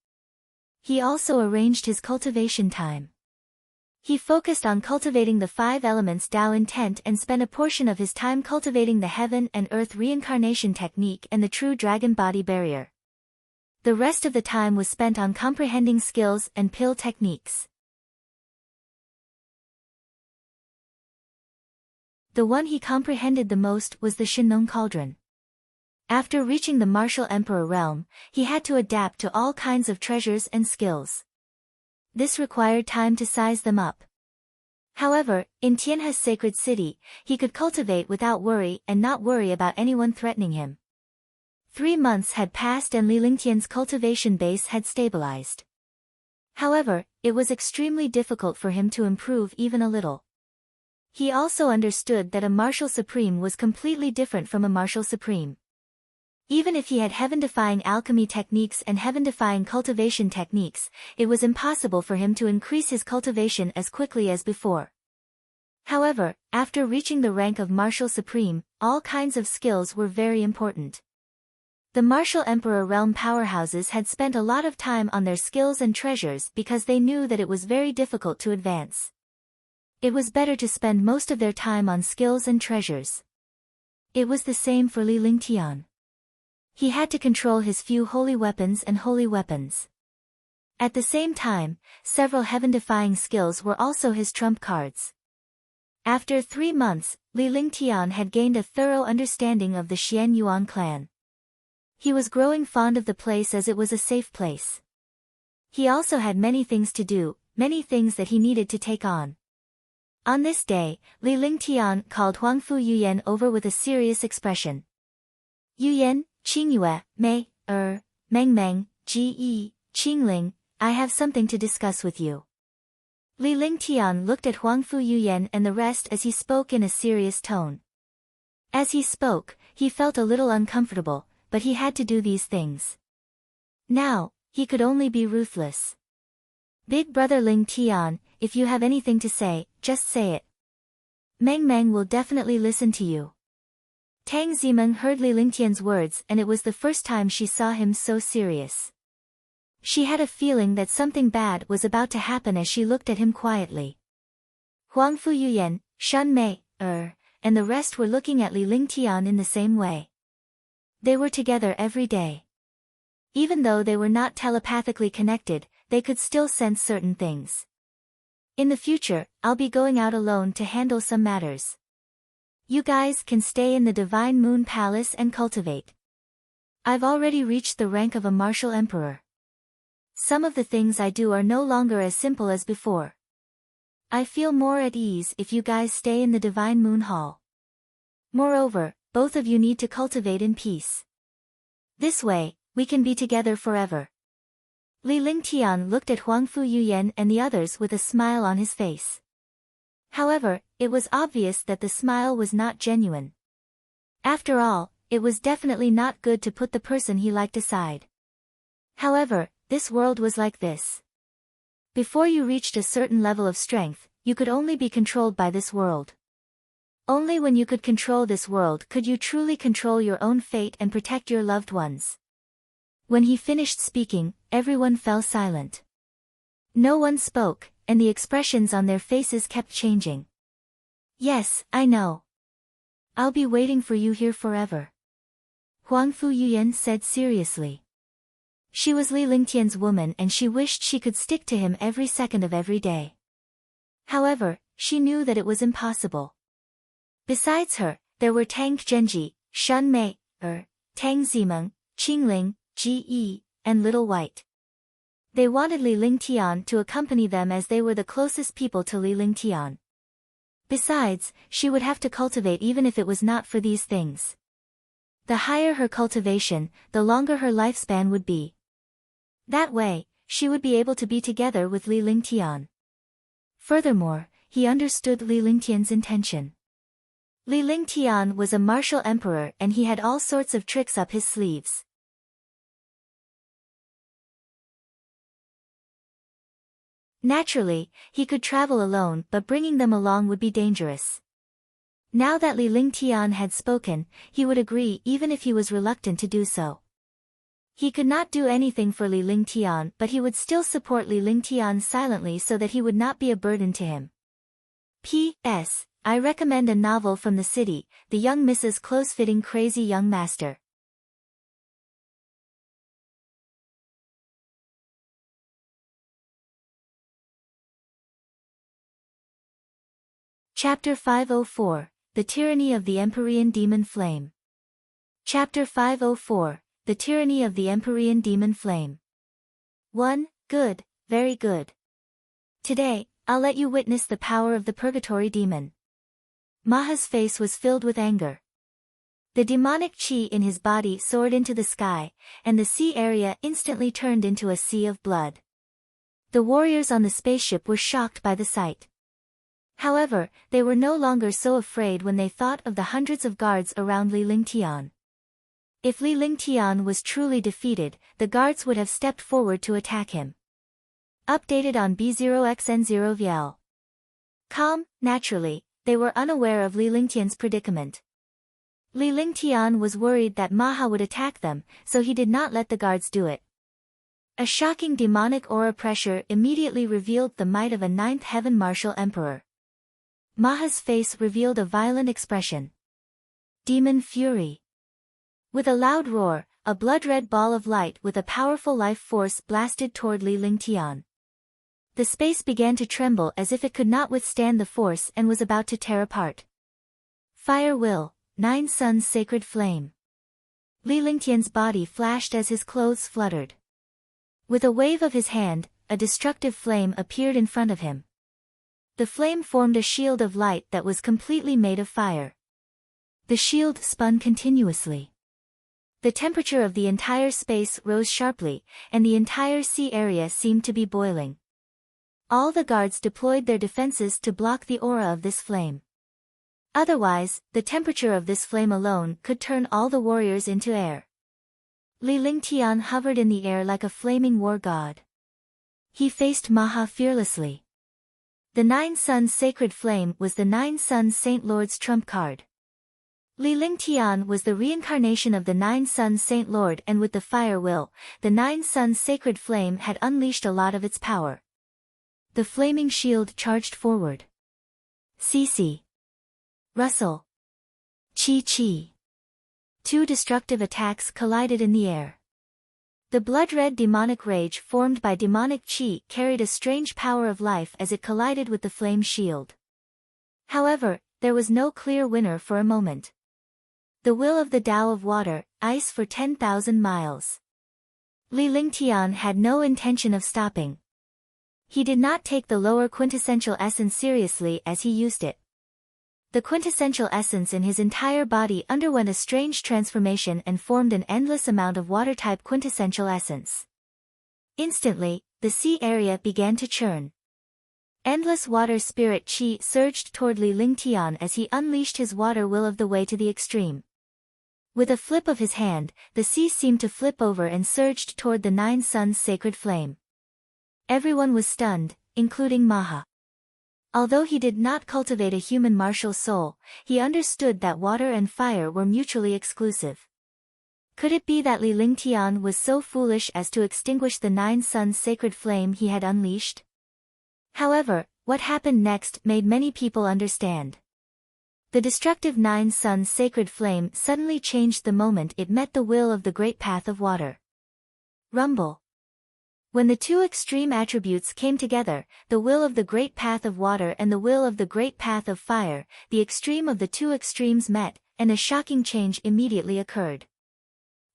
He also arranged his cultivation time. He focused on cultivating the 5 elements Tao intent and spent a portion of his time cultivating the heaven and earth reincarnation technique and the true dragon body barrier. The rest of the time was spent on comprehending skills and pill techniques. The one he comprehended the most was the Shinong Cauldron. After reaching the martial emperor realm, he had to adapt to all kinds of treasures and skills. This required time to size them up. However, in Tianhe's sacred city, he could cultivate without worry and not worry about anyone threatening him. 3 months had passed and Li Lingtian's cultivation base had stabilized. However, it was extremely difficult for him to improve even a little. He also understood that a martial supreme was completely different from a martial supreme. Even if he had heaven-defying alchemy techniques and heaven-defying cultivation techniques, it was impossible for him to increase his cultivation as quickly as before. However, after reaching the rank of martial supreme, all kinds of skills were very important. The martial emperor realm powerhouses had spent a lot of time on their skills and treasures because they knew that it was very difficult to advance. It was better to spend most of their time on skills and treasures. It was the same for Li Lingtian. He had to control his few holy weapons and holy weapons. At the same time, several heaven-defying skills were also his trump cards. After 3 months, Li Lingtian had gained a thorough understanding of the Xian Yuan clan. He was growing fond of the place as it was a safe place. He also had many things to do, many things that he needed to take on. On this day, Li Lingtian called Huangfu Yuyan over with a serious expression. Yuyan, Qingyue, Mei, Meng Meng, Ge, Qingling, I have something to discuss with you. Li Lingtian looked at Huangfu Yuyan and the rest as he spoke in a serious tone. As he spoke, he felt a little uncomfortable, but he had to do these things. Now, he could only be ruthless. Big brother Lingtian, if you have anything to say, just say it. Meng Meng will definitely listen to you. Tang Zimeng heard Li Lingtian's words and it was the first time she saw him so serious. She had a feeling that something bad was about to happen as she looked at him quietly. Huangfu Yuyan, Shen Mei, and the rest were looking at Li Lingtian in the same way. They were together every day. Even though they were not telepathically connected, they could still sense certain things. In the future, I'll be going out alone to handle some matters. You guys can stay in the Divine Moon Palace and cultivate. I've already reached the rank of a martial emperor. Some of the things I do are no longer as simple as before. I feel more at ease if you guys stay in the Divine Moon Hall. Moreover, both of you need to cultivate in peace. This way, we can be together forever. Li Lingtian looked at Huangfu Yuyan and the others with a smile on his face. However, it was obvious that the smile was not genuine. After all, it was definitely not good to put the person he liked aside. However, this world was like this. Before you reached a certain level of strength, you could only be controlled by this world. Only when you could control this world could you truly control your own fate and protect your loved ones. When he finished speaking, everyone fell silent. No one spoke, and the expressions on their faces kept changing. Yes, I know. I'll be waiting for you here forever. Huangfu Yuyan said seriously. She was Li Lingtian's woman and she wished she could stick to him every second of every day. However, she knew that it was impossible. Besides her, there were Tang Genji, Shen Mei, Tang Zimeng, Qingling, Ge, and Little White. They wanted Li Lingtian to accompany them as they were the closest people to Li Lingtian. Besides, she would have to cultivate even if it was not for these things. The higher her cultivation, the longer her lifespan would be. That way, she would be able to be together with Li Lingtian. Furthermore, he understood Li Lingtian's intention. Li Lingtian was a martial emperor and he had all sorts of tricks up his sleeves. Naturally, he could travel alone but bringing them along would be dangerous. Now that Li Lingtian had spoken, he would agree even if he was reluctant to do so. He could not do anything for Li Lingtian but he would still support Li Lingtian silently so that he would not be a burden to him. P.S. I recommend a novel from the city, The Young Mrs. Close-Fitting Crazy Young Master. Chapter 504, The Tyranny of the Empyrean Demon Flame. Chapter 504, The Tyranny of the Empyrean Demon Flame. 1. Good, very good. Today, I'll let you witness the power of the Purgatory Demon. Maha's face was filled with anger. The demonic chi in his body soared into the sky, and the sea area instantly turned into a sea of blood. The warriors on the spaceship were shocked by the sight. However, they were no longer so afraid when they thought of the hundreds of guards around Li Lingtian. If Li Lingtian was truly defeated, the guards would have stepped forward to attack him. Updated on B0xN0VL. Calm, naturally, they were unaware of Li Lingtian's predicament. Li Lingtian was worried that Maha would attack them, so he did not let the guards do it. A shocking demonic aura pressure immediately revealed the might of a ninth heaven martial emperor. Maha's face revealed a violent expression. Demon fury. With a loud roar, a blood-red ball of light with a powerful life force blasted toward Li Lingtian. The space began to tremble as if it could not withstand the force and was about to tear apart. Fire will, Nine Suns sacred flame. Li Lingtian's body flashed as his clothes fluttered. With a wave of his hand, a destructive flame appeared in front of him. The flame formed a shield of light that was completely made of fire. The shield spun continuously. The temperature of the entire space rose sharply, and the entire sea area seemed to be boiling. All the guards deployed their defenses to block the aura of this flame. Otherwise, the temperature of this flame alone could turn all the warriors into air. Li Lingtian hovered in the air like a flaming war god. He faced Maha fearlessly. The Nine Suns sacred flame was the Nine Suns Saint Lord's trump card. Li Lingtian was the reincarnation of the Nine Suns Saint Lord, and with the fire will, the Nine Suns sacred flame had unleashed a lot of its power. The flaming shield charged forward. Cece. Rustle. Chi. Two destructive attacks collided in the air. The blood-red demonic rage formed by demonic chi carried a strange power of life as it collided with the flame shield. However, there was no clear winner for a moment. The will of the Tao of water, ice for 10,000 miles. Li Lingtian had no intention of stopping. He did not take the lower quintessential essence seriously as he used it. The quintessential essence in his entire body underwent a strange transformation and formed an endless amount of water-type quintessential essence. Instantly, the sea area began to churn. Endless water spirit chi surged toward Li Lingtian as he unleashed his water will of the way to the extreme. With a flip of his hand, the sea seemed to flip over and surged toward the Nine Suns sacred flame. Everyone was stunned, including Maha. Although he did not cultivate a human martial soul, he understood that water and fire were mutually exclusive. Could it be that Li Lingtian was so foolish as to extinguish the Nine Suns sacred flame he had unleashed? However, what happened next made many people understand. The destructive Nine Suns sacred flame suddenly changed the moment it met the will of the great path of water. Rumble. When the two extreme attributes came together, the will of the great path of water and the will of the great path of fire, the extreme of the two extremes met, and a shocking change immediately occurred.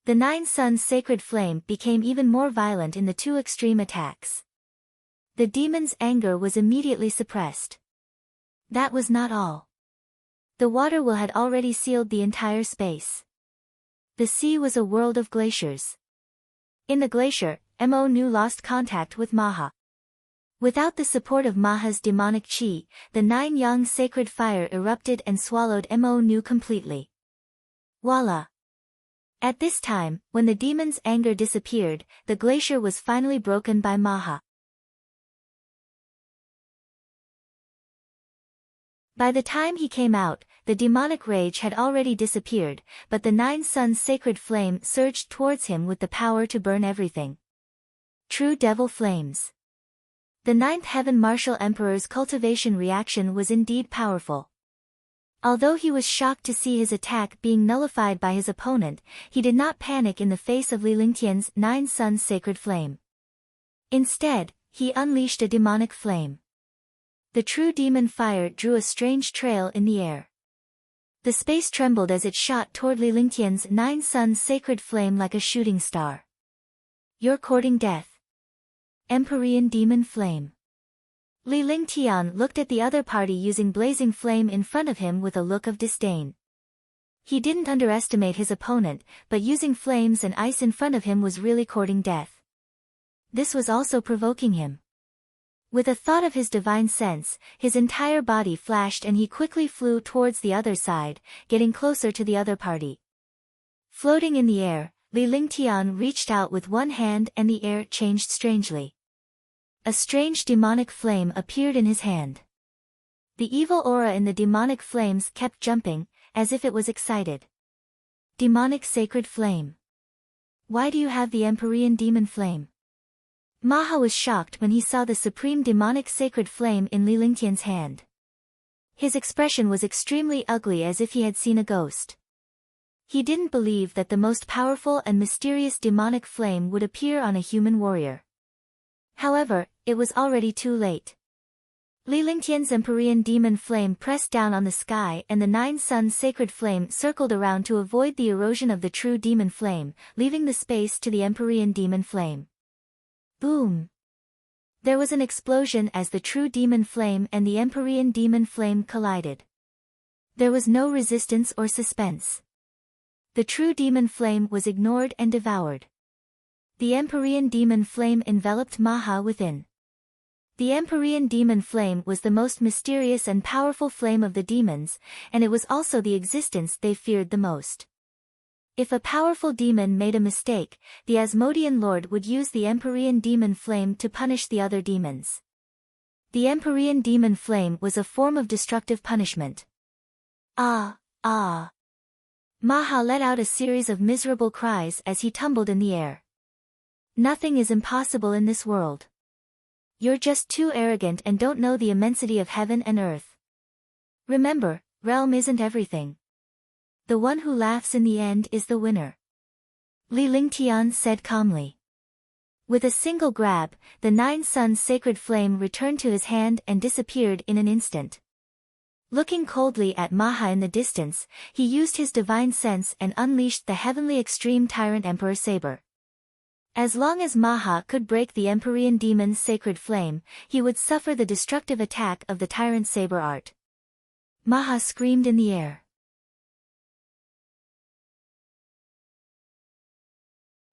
The Nine Suns sacred flame became even more violent in the two extreme attacks. The demon's anger was immediately suppressed. That was not all. The water will had already sealed the entire space. The sea was a world of glaciers. In the glacier, Mo Nu lost contact with Maha. Without the support of Maha's demonic chi, the Nine Yang sacred fire erupted and swallowed Mo Nu completely. Voila! At this time, when the demon's anger disappeared, the glacier was finally broken by Maha. By the time he came out, the demonic rage had already disappeared, but the Nine Suns sacred flame surged towards him with the power to burn everything. True devil flames. The Ninth Heaven Martial Emperor's cultivation reaction was indeed powerful. Although he was shocked to see his attack being nullified by his opponent, he did not panic in the face of Li Lingtian's Nine Suns sacred flame. Instead, he unleashed a demonic flame. The true demon fire drew a strange trail in the air. The space trembled as it shot toward Li Lingtian's Nine Suns sacred flame like a shooting star. You're courting death. Empyrean demon flame. Li Lingtian looked at the other party using blazing flame in front of him with a look of disdain. He didn't underestimate his opponent, but using flames and ice in front of him was really courting death. This was also provoking him. With a thought of his divine sense, his entire body flashed and he quickly flew towards the other side, getting closer to the other party. Floating in the air, Li Lingtian reached out with one hand and the air changed strangely. A strange demonic flame appeared in his hand. The evil aura in the demonic flames kept jumping, as if it was excited. Demonic Sacred Flame. Why do you have the Empyrean Demon Flame? Maha was shocked when he saw the supreme demonic sacred flame in Li Lingtian's hand. His expression was extremely ugly, as if he had seen a ghost. He didn't believe that the most powerful and mysterious demonic flame would appear on a human warrior. However, it was already too late. Li Lingtian's Empyrean demon flame pressed down on the sky, and the 9 suns sacred flame circled around to avoid the erosion of the true demon flame, leaving the space to the Empyrean demon flame. Boom! There was an explosion as the true demon flame and the Empyrean demon flame collided. There was no resistance or suspense. The true demon flame was ignored and devoured. The Empyrean demon flame enveloped Maha within. The Empyrean demon flame was the most mysterious and powerful flame of the demons, and it was also the existence they feared the most. If a powerful demon made a mistake, the Asmodean Lord would use the Empyrean demon flame to punish the other demons. The Empyrean demon flame was a form of destructive punishment. Ah, ah. Maha let out a series of miserable cries as he tumbled in the air. Nothing is impossible in this world. You're just too arrogant and don't know the immensity of heaven and earth. Remember, realm isn't everything. The one who laughs in the end is the winner. Li Lingtian said calmly. With a single grab, the 9 suns sacred flame returned to his hand and disappeared in an instant. Looking coldly at Maha in the distance, he used his divine sense and unleashed the heavenly extreme tyrant Emperor Saber. As long as Maha could break the Empyrean demon's sacred flame, he would suffer the destructive attack of the tyrant saber art. Maha screamed in the air.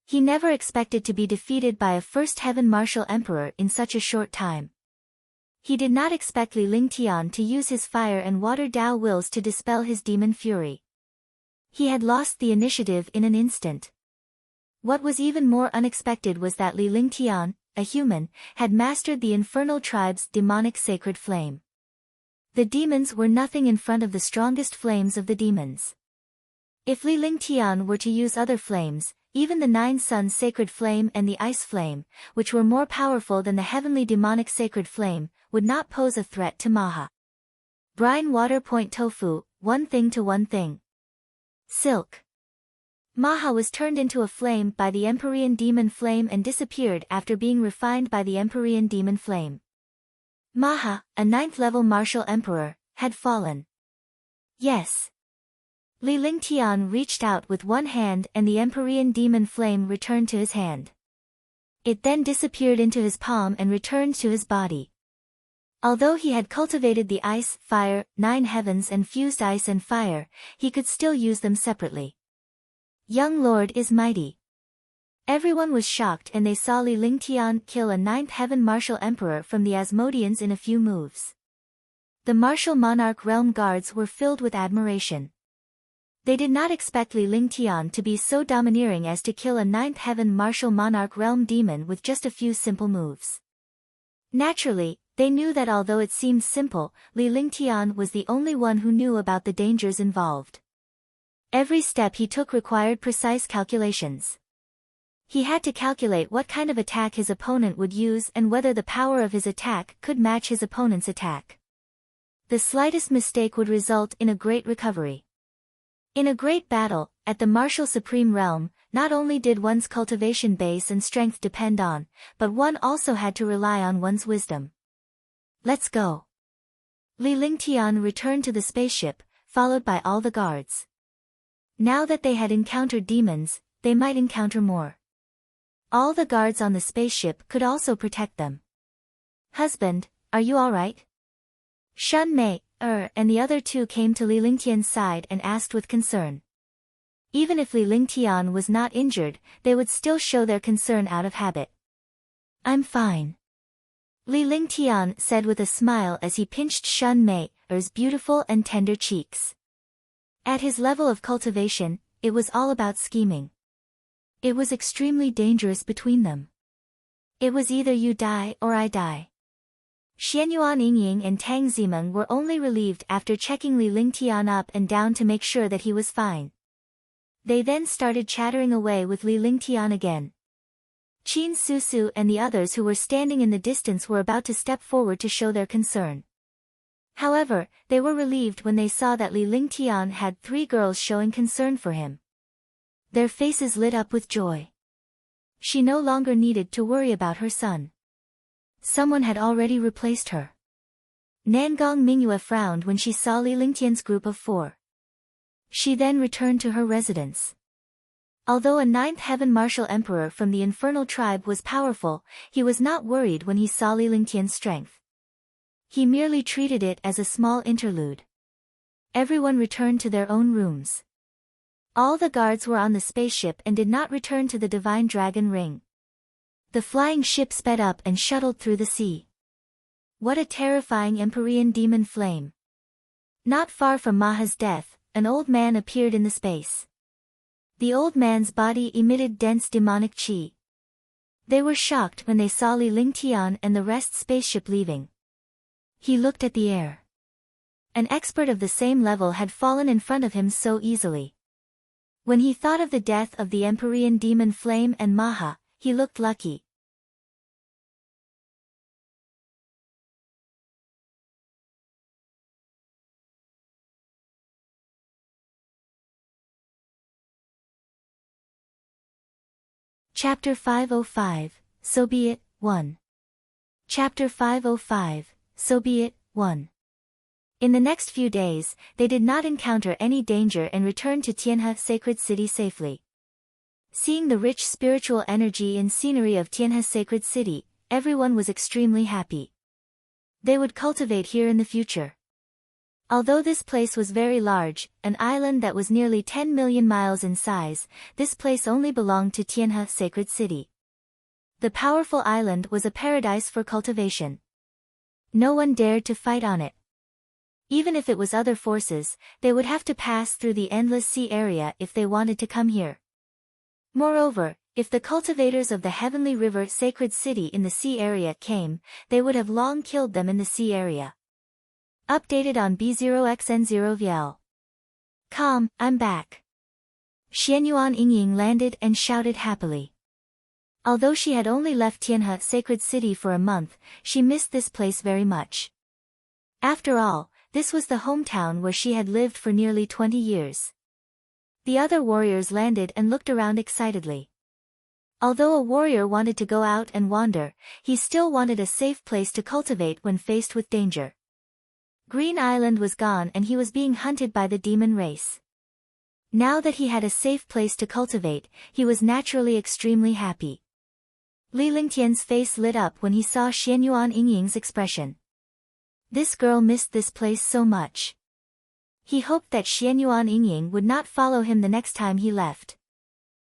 He never expected to be defeated by a first heaven martial emperor in such a short time. He did not expect Li Lingtian to use his fire and water Dao wills to dispel his demon fury. He had lost the initiative in an instant. What was even more unexpected was that Li Lingtian, a human, had mastered the infernal tribe's demonic sacred flame. The demons were nothing in front of the strongest flames of the demons. If Li Lingtian were to use other flames, even the 9 suns sacred flame and the ice flame, which were more powerful than the heavenly demonic sacred flame, would not pose a threat to Maha. Brine water point tofu, one thing to one thing. Silk. Maha was turned into a flame by the Empyrean demon flame and disappeared after being refined by the Empyrean demon flame. Maha, a 9th level martial emperor, had fallen. Yes. Li Lingtian reached out with one hand and the Empyrean demon flame returned to his hand. It then disappeared into his palm and returned to his body. Although he had cultivated the ice, fire, 9 heavens and fused ice and fire, he could still use them separately. Young Lord is mighty. Everyone was shocked and they saw Li Lingtian kill a 9th heaven martial emperor from the Asmodeans in a few moves. The martial monarch realm guards were filled with admiration. They did not expect Li Lingtian to be so domineering as to kill a 9th heaven martial monarch realm demon with just a few simple moves. Naturally, they knew that although it seemed simple, Li Lingtian was the only one who knew about the dangers involved. Every step he took required precise calculations. He had to calculate what kind of attack his opponent would use and whether the power of his attack could match his opponent's attack. The slightest mistake would result in a great recovery. In a great battle, at the martial supreme realm, not only did one's cultivation base and strength depend on, but one also had to rely on one's wisdom. Let's go. Li Lingtian returned to the spaceship, followed by all the guards. Now that they had encountered demons, they might encounter more. All the guards on the spaceship could also protect them. Husband, are you alright? Shun Mei, and the other 2 came to Li Lingtian's side and asked with concern. Even if Li Lingtian was not injured, they would still show their concern out of habit. I'm fine. Li Lingtian said with a smile as he pinched Shun Mei's beautiful and tender cheeks. At his level of cultivation, it was all about scheming. It was extremely dangerous between them. It was either you die or I die. Xianyuan Yingying and Tang Zimeng were only relieved after checking Li Lingtian up and down to make sure that he was fine. They then started chattering away with Li Lingtian again. Qin Susu and the others who were standing in the distance were about to step forward to show their concern. However, they were relieved when they saw that Li Lingtian had 3 girls showing concern for him. Their faces lit up with joy. She no longer needed to worry about her son. Someone had already replaced her. Nangong Mingyue frowned when she saw Li Lingtian's group of 4. She then returned to her residence. Although a 9th heaven martial emperor from the infernal tribe was powerful, he was not worried when he saw Li Lingtian's strength. He merely treated it as a small interlude. Everyone returned to their own rooms. All the guards were on the spaceship and did not return to the Divine Dragon Ring. The flying ship sped up and shuttled through the sea. What a terrifying Empyrean demon flame! Not far from Maha's death, an old man appeared in the space. The old man's body emitted dense demonic qi. They were shocked when they saw Li Lingtian and the rest spaceship leaving. He looked at the air. An expert of the same level had fallen in front of him so easily. When he thought of the death of the Empyrean demon flame and Maha, he looked lucky. Chapter 505, So Be It, 1. Chapter 505, So Be It, 1. In the next few days, they did not encounter any danger and returned to Tianhe Sacred City safely. Seeing the rich spiritual energy and scenery of Tianhe Sacred City, everyone was extremely happy. They would cultivate here in the future. Although this place was very large, an island that was nearly 10 million miles in size, this place only belonged to Tianhe Sacred City. The powerful island was a paradise for cultivation. No one dared to fight on it. Even if it was other forces, they would have to pass through the endless sea area if they wanted to come here. Moreover, if the cultivators of the Heavenly River Sacred City in the sea area came, they would have long killed them in the sea area. Updated on B0xN0 VL. Calm, I'm back. Xianyuan Yingying landed and shouted happily. Although she had only left Tianhe Sacred City for a month, she missed this place very much. After all, this was the hometown where she had lived for nearly 20 years. The other warriors landed and looked around excitedly. Although a warrior wanted to go out and wander, he still wanted a safe place to cultivate when faced with danger. Green Island was gone and he was being hunted by the demon race. Now that he had a safe place to cultivate, he was naturally extremely happy. Li Lingtian's face lit up when he saw Xianyuan Yingying's expression. This girl missed this place so much. He hoped that Xianyuan Yingying would not follow him the next time he left.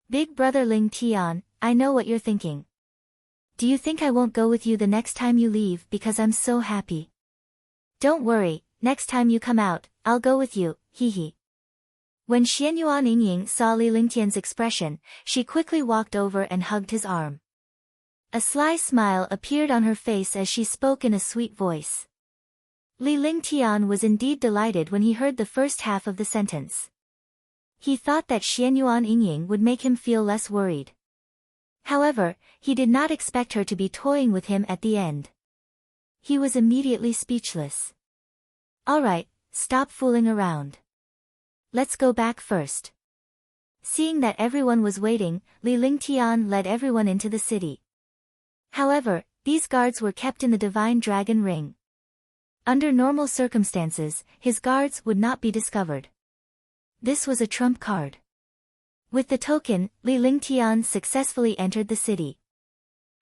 Big brother Ling Tian, I know what you're thinking. Do you think I won't go with you the next time you leave because I'm so happy? Don't worry, next time you come out, I'll go with you, hee. When Xianyuan Yingying saw Li Lingtian's expression, she quickly walked over and hugged his arm. A sly smile appeared on her face as she spoke in a sweet voice. Li Lingtian was indeed delighted when he heard the first half of the sentence. He thought that Xianyuan Yingying would make him feel less worried. However, he did not expect her to be toying with him at the end. He was immediately speechless. Alright, stop fooling around. Let's go back first. Seeing that everyone was waiting, Li Lingtian led everyone into the city. However, these guards were kept in the Divine Dragon Ring. Under normal circumstances, his guards would not be discovered. This was a trump card. With the token, Li Lingtian successfully entered the city.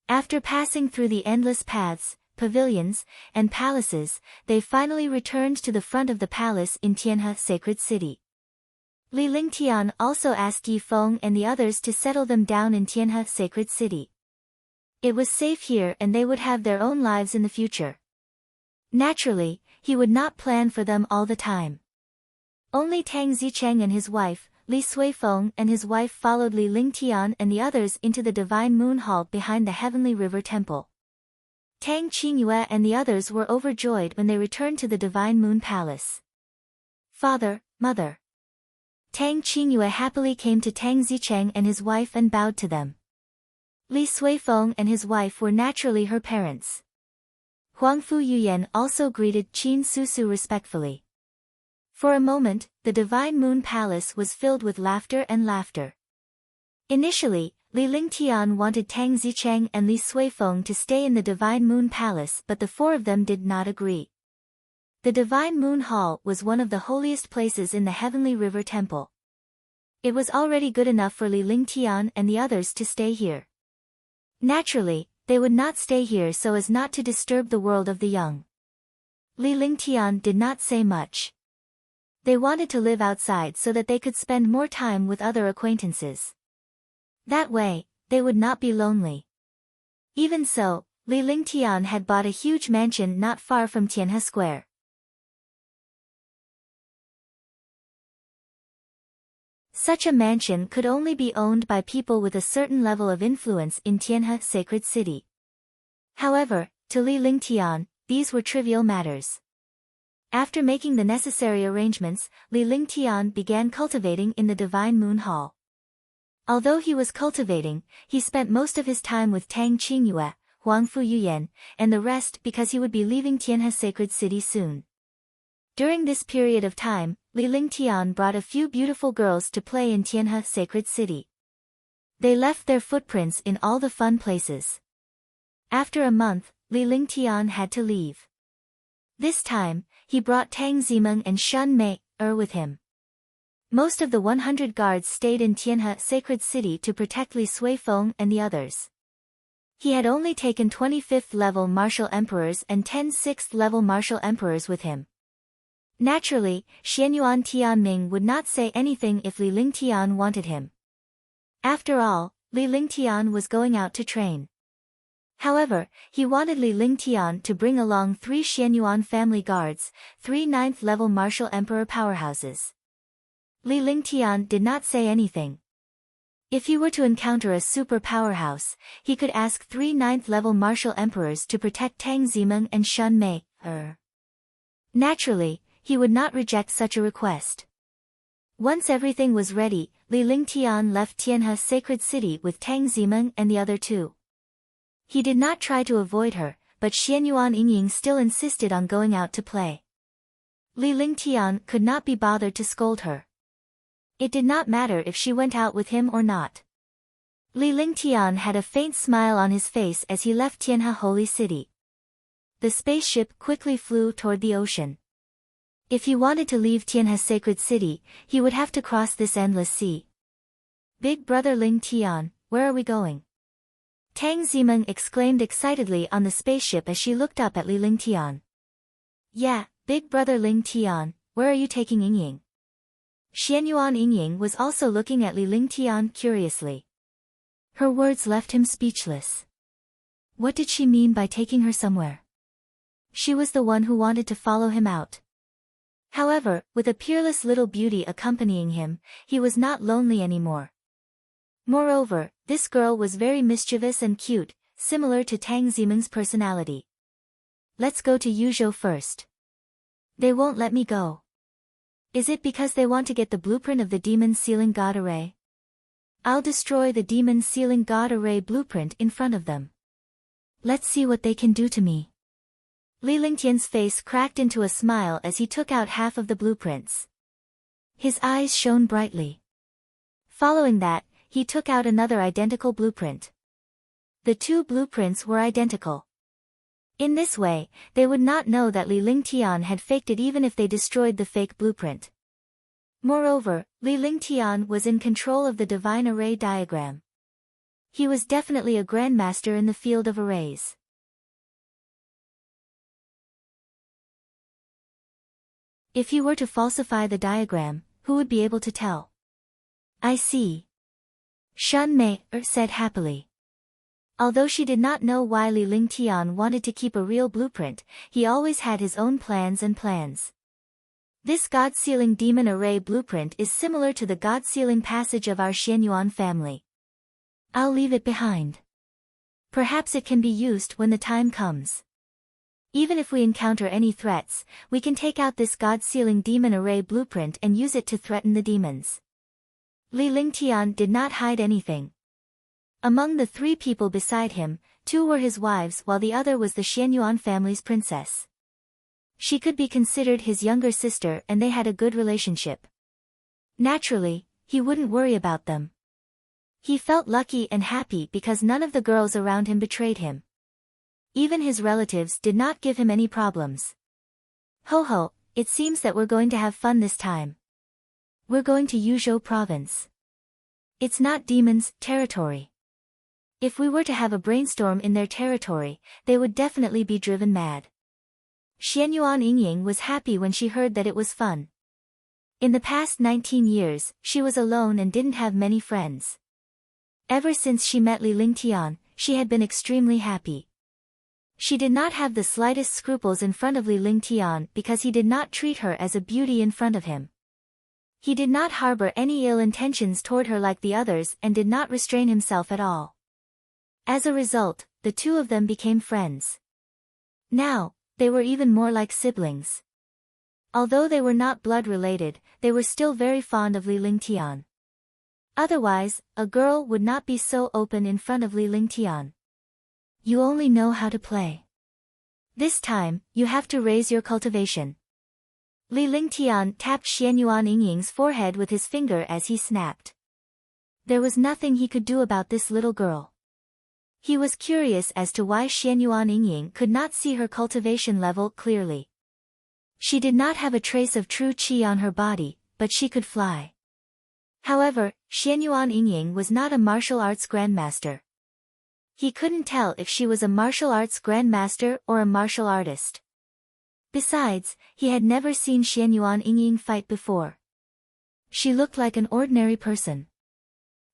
After passing through the endless paths, pavilions, and palaces, they finally returned to the front of the palace in Tianhe Sacred City. Li Lingtian also asked Yi Feng and the others to settle them down in Tianhe Sacred City. It was safe here and they would have their own lives in the future. Naturally, he would not plan for them all the time. Only Tang Zicheng and his wife, Li Suifeng and his wife followed Li Lingtian and the others into the Divine Moon Hall behind the Heavenly River Temple. Tang Qingyue and the others were overjoyed when they returned to the Divine Moon Palace. Father, Mother. Tang Qingyue happily came to Tang Zicheng and his wife and bowed to them. Li Suifeng and his wife were naturally her parents. Huangfu Yuyan also greeted Qin Susu respectfully. For a moment, the Divine Moon Palace was filled with laughter and laughter. Initially, Li Lingtian wanted Tang Zicheng and Li Suifeng to stay in the Divine Moon Palace, but the four of them did not agree. The Divine Moon Hall was one of the holiest places in the Heavenly River Temple. It was already good enough for Li Lingtian and the others to stay here. Naturally, they would not stay here so as not to disturb the world of the young. Li Lingtian did not say much. They wanted to live outside so that they could spend more time with other acquaintances. That way, they would not be lonely. Even so, Li Lingtian had bought a huge mansion not far from Tianhe Square. Such a mansion could only be owned by people with a certain level of influence in Tianhe Sacred City. However, to Li Lingtian, these were trivial matters. After making the necessary arrangements, Li Lingtian began cultivating in the Divine Moon Hall. Although he was cultivating, he spent most of his time with Tang Qingyue, Huangfu Yuyan, and the rest because he would be leaving Tianhe Sacred City soon. During this period of time, Li Lingtian brought a few beautiful girls to play in Tianhe Sacred City. They left their footprints in all the fun places. After a month, Li Lingtian had to leave. This time, he brought Tang Zimeng and Shun Mei with him. Most of the 100 guards stayed in Tianhe Sacred City to protect Li Suifeng and the others. He had only taken 25th-level martial emperors and 10 6th-level martial emperors with him. Naturally, Xianyuan Tianming would not say anything if Li Lingtian wanted him. After all, Li Lingtian was going out to train. However, he wanted Li Lingtian to bring along 3 Xianyuan family guards, 3 9th-level martial emperor powerhouses. Li Lingtian did not say anything. If he were to encounter a super powerhouse, he could ask 3 9th-level martial emperors to protect Tang Zimeng and Shun Mei. Naturally, he would not reject such a request. Once everything was ready, Li Lingtian left Tianhe Sacred City with Tang Zimeng and the other 2. He did not try to avoid her, but Xianyuan Yingying still insisted on going out to play. Li Lingtian could not be bothered to scold her. It did not matter if she went out with him or not. Li Lingtian had a faint smile on his face as he left Tianhe Holy City. The spaceship quickly flew toward the ocean. If he wanted to leave Tianhe Sacred City, he would have to cross this endless sea. Big brother Lingtian, where are we going? Tang Zimeng exclaimed excitedly on the spaceship as she looked up at Li Lingtian. Yeah, big brother Lingtian, where are you taking Yingying? Xianyuan Yingying was also looking at Li Lingtian curiously. Her words left him speechless. What did she mean by taking her somewhere? She was the one who wanted to follow him out. However, with a peerless little beauty accompanying him, he was not lonely anymore. Moreover, this girl was very mischievous and cute, similar to Tang Zimeng's personality. Let's go to Yuzhou first. They won't let me go. Is it because they want to get the blueprint of the Demon Sealing God Array? I'll destroy the Demon Sealing God Array blueprint in front of them. Let's see what they can do to me. Li Lingtian's face cracked into a smile as he took out half of the blueprints. His eyes shone brightly. Following that, he took out another identical blueprint. The 2 blueprints were identical. In this way, they would not know that Li Lingtian had faked it even if they destroyed the fake blueprint. Moreover, Li Lingtian was in control of the Divine Array diagram. He was definitely a grandmaster in the field of arrays. If you were to falsify the diagram, who would be able to tell? I see. Shun Mei said happily. Although she did not know why Li Lingtian wanted to keep a real blueprint, he always had his own plans. This God-Sealing Demon Array blueprint is similar to the God-Sealing passage of our Xianyuan family. I'll leave it behind. Perhaps it can be used when the time comes. Even if we encounter any threats, we can take out this God-Sealing Demon Array blueprint and use it to threaten the demons. Li Lingtian did not hide anything. Among the 3 people beside him, 2 were his wives while the other was the Xianyuan family's princess. She could be considered his younger sister and they had a good relationship. Naturally, he wouldn't worry about them. He felt lucky and happy because none of the girls around him betrayed him. Even his relatives did not give him any problems. Ho ho, it seems that we're going to have fun this time. We're going to Yuzhou province. It's not demons' territory. If we were to have a brainstorm in their territory, they would definitely be driven mad. Xianyuan Yingying was happy when she heard that it was fun. In the past 19 years, she was alone and didn't have many friends. Ever since she met Li Lingtian, she had been extremely happy. She did not have the slightest scruples in front of Li Lingtian because he did not treat her as a beauty in front of him. He did not harbor any ill intentions toward her like the others and did not restrain himself at all. As a result, the 2 of them became friends. Now, they were even more like siblings. Although they were not blood-related, they were still very fond of Li Lingtian. Otherwise, a girl would not be so open in front of Li Lingtian. You only know how to play. This time, you have to raise your cultivation. Li Lingtian tapped Xianyuan Yingying's forehead with his finger as he snapped. There was nothing he could do about this little girl. He was curious as to why Xianyuan Yingying could not see her cultivation level clearly. She did not have a trace of true qi on her body, but she could fly. However, Xianyuan Yingying was not a martial arts grandmaster. He couldn't tell if she was a martial arts grandmaster or a martial artist. Besides, he had never seen Xianyuan Yingying fight before. She looked like an ordinary person.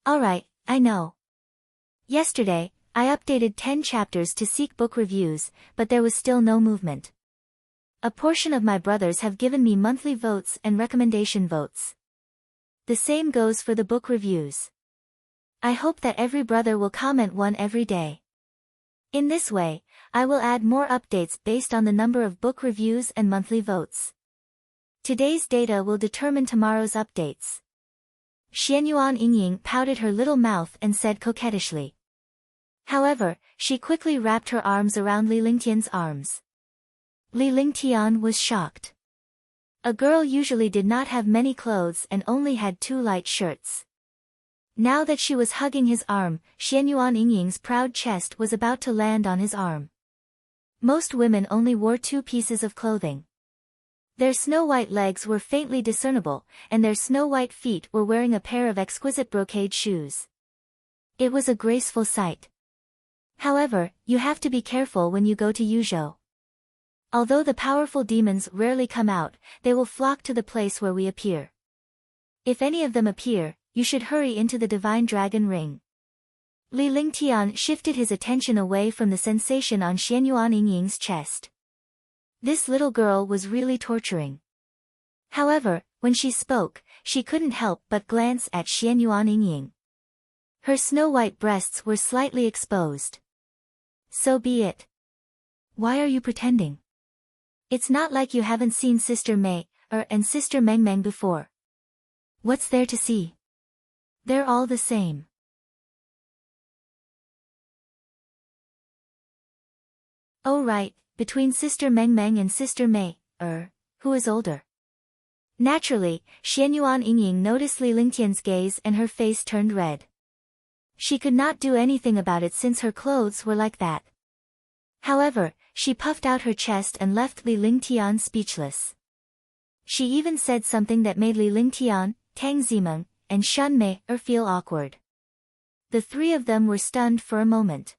Alright, I know. Yesterday, I updated 10 chapters to seek book reviews, but there was still no movement. A portion of my brothers have given me monthly votes and recommendation votes. The same goes for the book reviews. I hope that every brother will comment one every day. In this way, I will add more updates based on the number of book reviews and monthly votes. Today's data will determine tomorrow's updates. Xianyuan Yingying pouted her little mouth and said coquettishly. However, she quickly wrapped her arms around Li Lingtian's arms. Li Lingtian was shocked. A girl usually did not have many clothes and only had 2 light shirts. Now that she was hugging his arm, Xianyuan Yingying's proud chest was about to land on his arm. Most women only wore 2 pieces of clothing. Their snow-white legs were faintly discernible, and their snow-white feet were wearing a pair of exquisite brocade shoes. It was a graceful sight. However, you have to be careful when you go to Yuzhou. Although the powerful demons rarely come out, they will flock to the place where we appear. If any of them appear, you should hurry into the Divine Dragon Ring. Li Lingtian shifted his attention away from the sensation on Xianyuan Yingying's chest. This little girl was really torturing. However, when she spoke, she couldn't help but glance at Xianyuan Yingying. Her snow-white breasts were slightly exposed. So be it. Why are you pretending? It's not like you haven't seen Sister Mei, and Sister Meng Meng before. What's there to see? They're all the same. Oh right, between Sister Meng Meng and Sister Mei, who is older? Naturally, Xianyuan Yingying noticed Li Lingtian's gaze and her face turned red. She could not do anything about it since her clothes were like that. However, she puffed out her chest and left Li Lingtian speechless. She even said something that made Li Lingtian, Tang Zimeng, and Shun Mei feel awkward. The 3 of them were stunned for a moment.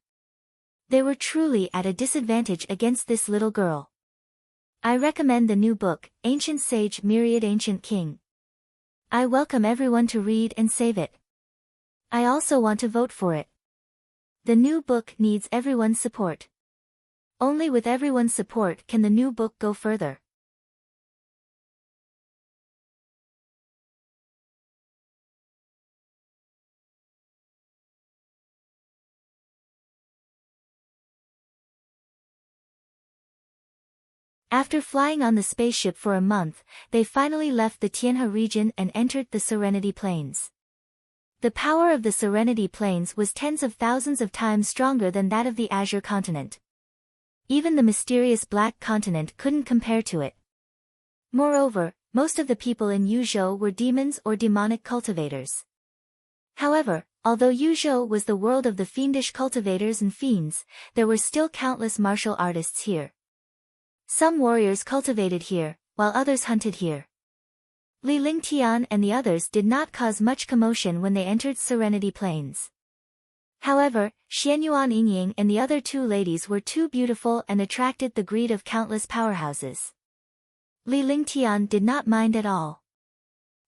They were truly at a disadvantage against this little girl. I recommend the new book, Ancient Sage Myriad Ancient King. I welcome everyone to read and save it. I also want to vote for it. The new book needs everyone's support. Only with everyone's support can the new book go further. After flying on the spaceship for a month, they finally left the Tianhe region and entered the Serenity Plains. The power of the Serenity Plains was tens of thousands of times stronger than that of the Azure Continent. Even the mysterious Black Continent couldn't compare to it. Moreover, most of the people in Yuzhou were demons or demonic cultivators. However, although Yuzhou was the world of the fiendish cultivators and fiends, there were still countless martial artists here. Some warriors cultivated here, while others hunted here. Li Lingtian and the others did not cause much commotion when they entered Serenity Plains. However, Xianyuan Yingying and the other two ladies were too beautiful and attracted the greed of countless powerhouses. Li Lingtian did not mind at all.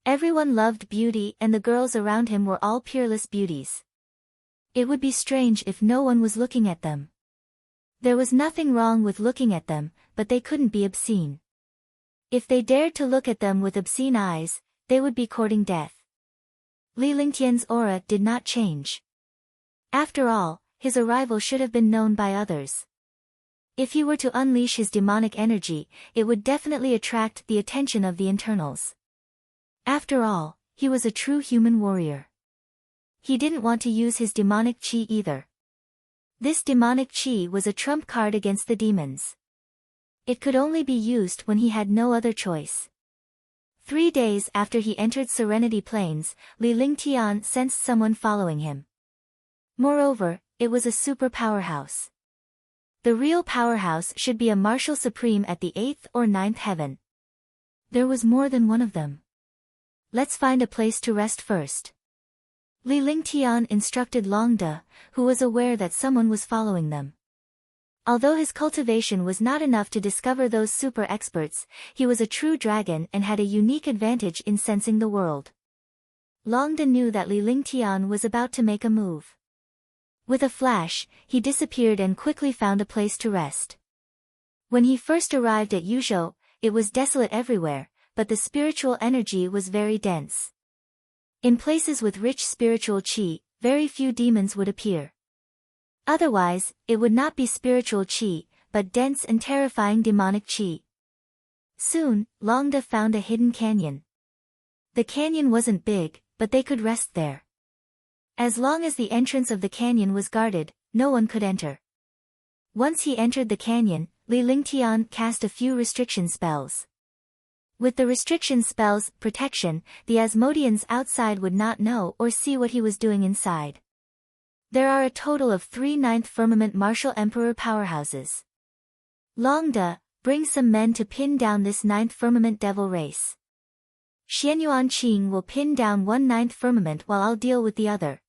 Everyone loved beauty and the girls around him were all peerless beauties. It would be strange if no one was looking at them. There was nothing wrong with looking at them, but they couldn't be obscene. If they dared to look at them with obscene eyes, they would be courting death. Li Lingtian's aura did not change. After all, his arrival should have been known by others. If he were to unleash his demonic energy, it would definitely attract the attention of the internals. After all, he was a true human warrior. He didn't want to use his demonic chi either. This demonic chi was a trump card against the demons. It could only be used when he had no other choice. 3 days after he entered Serenity Plains, Li Lingtian sensed someone following him. Moreover, it was a super powerhouse. The real powerhouse should be a martial supreme at the 8th or 9th heaven. There was more than one of them. Let's find a place to rest first. Li Lingtian instructed Longde, who was aware that someone was following them. Although his cultivation was not enough to discover those super experts, he was a true dragon and had a unique advantage in sensing the world. Longde knew that Li Lingtian was about to make a move. With a flash, he disappeared and quickly found a place to rest. When he first arrived at Yuzhou, it was desolate everywhere, but the spiritual energy was very dense. In places with rich spiritual qi, very few demons would appear. Otherwise, it would not be spiritual qi, but dense and terrifying demonic qi. Soon, Longde found a hidden canyon. The canyon wasn't big, but they could rest there. As long as the entrance of the canyon was guarded, no one could enter. Once he entered the canyon, Li Lingtian cast a few restriction spells. With the restriction spell's protection, the Asmodeans outside would not know or see what he was doing inside. There are a total of 3 9th Firmament Martial Emperor powerhouses. Longde, bring some men to pin down this 9th Firmament Devil race. Xianyuan Qing will pin down 1 9th Firmament while I'll deal with the other.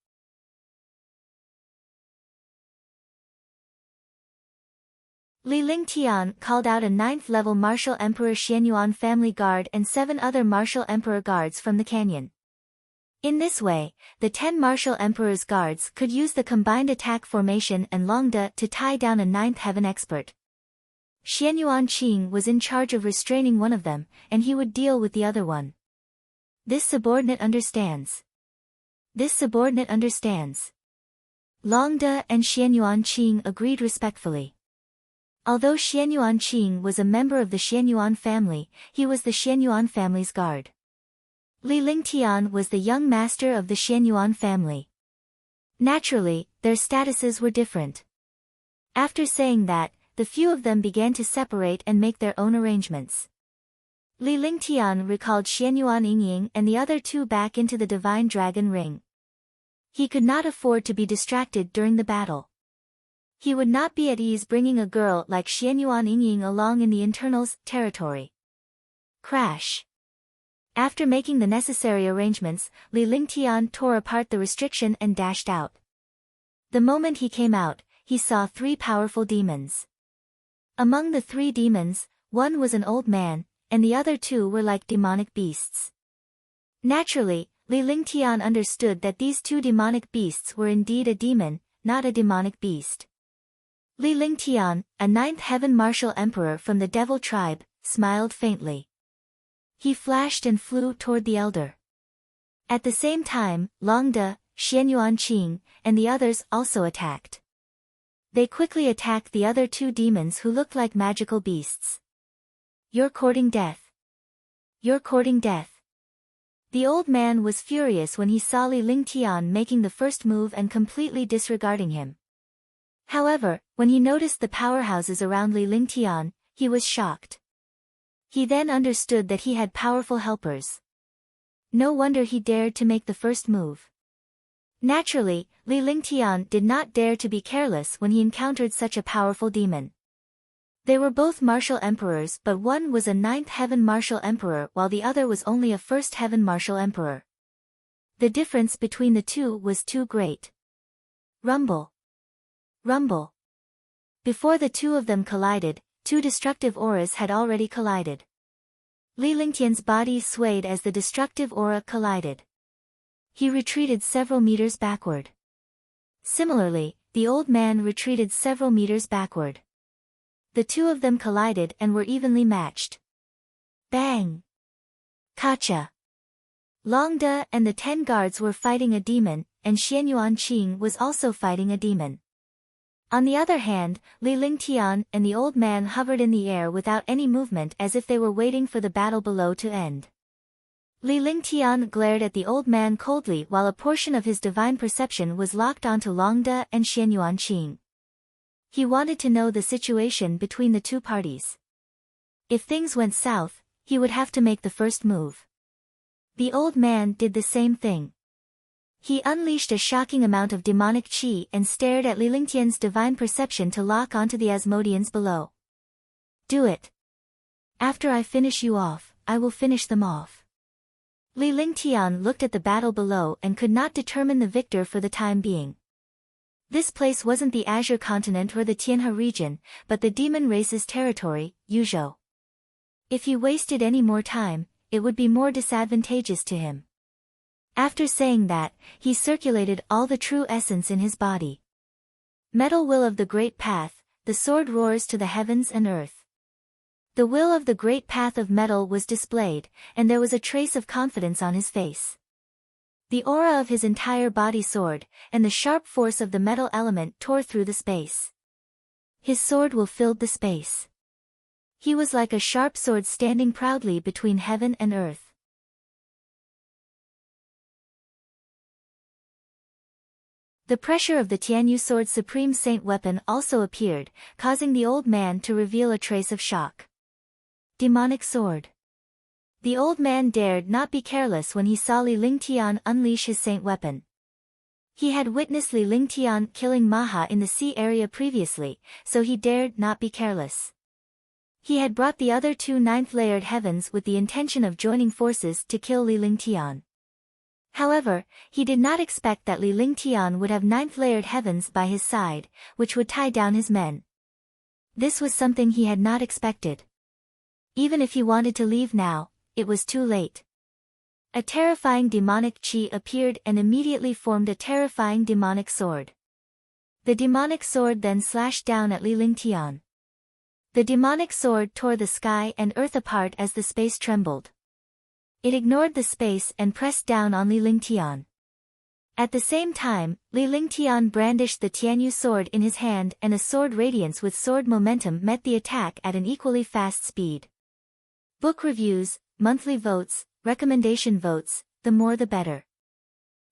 Li Lingtian called out a 9th level Martial Emperor Xianyuan family guard and 7 other Martial Emperor guards from the canyon. In this way, the 10 Martial Emperor's guards could use the combined attack formation and Longde to tie down a 9th heaven expert. Xianyuan Qing was in charge of restraining one of them, and he would deal with the other one. This subordinate understands. This subordinate understands. Longde and Xianyuan Qing agreed respectfully. Although Xianyuan Qing was a member of the Xianyuan family, he was the Xianyuan family's guard. Li Lingtian was the young master of the Xianyuan family. Naturally, their statuses were different. After saying that, the few of them began to separate and make their own arrangements. Li Lingtian recalled Xianyuan Yingying and the other two back into the Divine Dragon Ring. He could not afford to be distracted during the battle. He would not be at ease bringing a girl like Xianyuan Yingying along in the internals' territory. Crash. After making the necessary arrangements, Li Lingtian tore apart the restriction and dashed out. The moment he came out, he saw 3 powerful demons. Among the 3 demons, one was an old man, and the other 2 were like demonic beasts. Naturally, Li Lingtian understood that these 2 demonic beasts were indeed a demon, not a demonic beast. Li Lingtian, a 9th Heaven Martial Emperor from the Devil tribe, smiled faintly. He flashed and flew toward the elder. At the same time, Longde, Xianyuan Qing, and the others also attacked. They quickly attacked the other 2 demons who looked like magical beasts. You're courting death. You're courting death. The old man was furious when he saw Li Lingtian making the first move and completely disregarding him. However, when he noticed the powerhouses around Li Lingtian, he was shocked. He then understood that he had powerful helpers. No wonder he dared to make the first move. Naturally, Li Lingtian did not dare to be careless when he encountered such a powerful demon. They were both martial emperors, but one was a 9th heaven martial emperor while the other was only a 1st heaven martial emperor. The difference between the two was too great. Rumble. Rumble. Before the two of them collided, two destructive auras had already collided. Li Lingtian's body swayed as the destructive aura collided. He retreated several meters backward. Similarly, the old man retreated several meters backward. The two of them collided and were evenly matched. Bang! Kacha! Long De and the 10 guards were fighting a demon, and Xianyuan Qing was also fighting a demon. On the other hand, Li Lingtian and the old man hovered in the air without any movement as if they were waiting for the battle below to end. Li Lingtian glared at the old man coldly while a portion of his divine perception was locked onto Long De and Xianyuan Qing. He wanted to know the situation between the two parties. If things went south, he would have to make the first move. The old man did the same thing. He unleashed a shocking amount of demonic qi and stared at Li Lingtian's divine perception to lock onto the Asmodeans below. Do it. After I finish you off, I will finish them off. Li Lingtian looked at the battle below and could not determine the victor for the time being. This place wasn't the Azure continent or the Tianhe region, but the demon race's territory, Yuzhou. If he wasted any more time, it would be more disadvantageous to him. After saying that, he circulated all the true essence in his body. Metal will of the great path, the sword roars to the heavens and earth. The will of the great path of metal was displayed, and there was a trace of confidence on his face. The aura of his entire body soared, and the sharp force of the metal element tore through the space. His sword will filled the space. He was like a sharp sword standing proudly between heaven and earth. The pressure of the Tianyu sword's supreme saint weapon also appeared, causing the old man to reveal a trace of shock. Demonic sword. The old man dared not be careless when he saw Li Lingtian unleash his saint weapon. He had witnessed Li Lingtian killing Maha in the sea area previously, so he dared not be careless. He had brought the other two 9th-layered heavens with the intention of joining forces to kill Li Lingtian. However, he did not expect that Li Lingtian would have 9th-layered heavens by his side, which would tie down his men. This was something he had not expected. Even if he wanted to leave now, it was too late. A terrifying demonic chi appeared and immediately formed a terrifying demonic sword. The demonic sword then slashed down at Li Lingtian. The demonic sword tore the sky and earth apart as the space trembled. It ignored the space and pressed down on Li Lingtian. At the same time, Li Lingtian brandished the Tianyu sword in his hand and a sword radiance with sword momentum met the attack at an equally fast speed. Book reviews, monthly votes, recommendation votes, the more the better.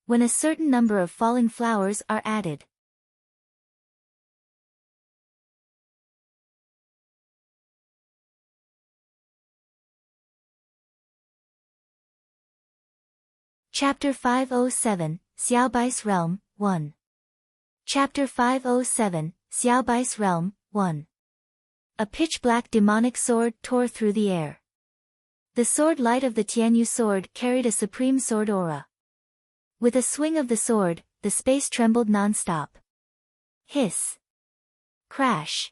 When a certain number of falling flowers are added. Chapter 507, Xiaobai's Realm, 1. Chapter 507, Xiaobai's Realm, 1. A pitch-black demonic sword tore through the air. The sword light of the Tianyu sword carried a supreme sword aura. With a swing of the sword, the space trembled non-stop. Hiss. Crash.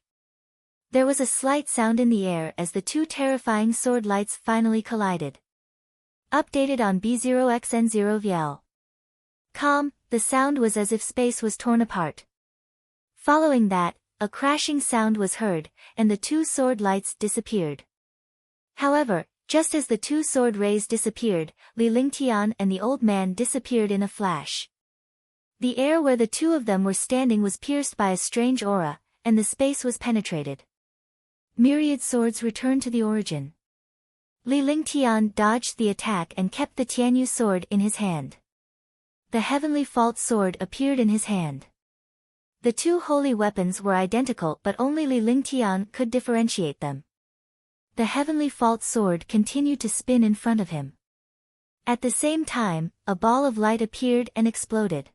There was a slight sound in the air as the two terrifying sword lights finally collided. Updated on B0xN0VL. Calm, the sound was as if space was torn apart. Following that, a crashing sound was heard, and the two sword lights disappeared. However, just as the two sword rays disappeared, Li Lingtian and the old man disappeared in a flash. The air where the two of them were standing was pierced by a strange aura, and the space was penetrated. Myriad swords returned to the origin. Li Lingtian dodged the attack and kept the Tianyu sword in his hand. The heavenly fault sword appeared in his hand. The two holy weapons were identical, but only Li Lingtian could differentiate them. The heavenly fault sword continued to spin in front of him. At the same time, a ball of light appeared and exploded.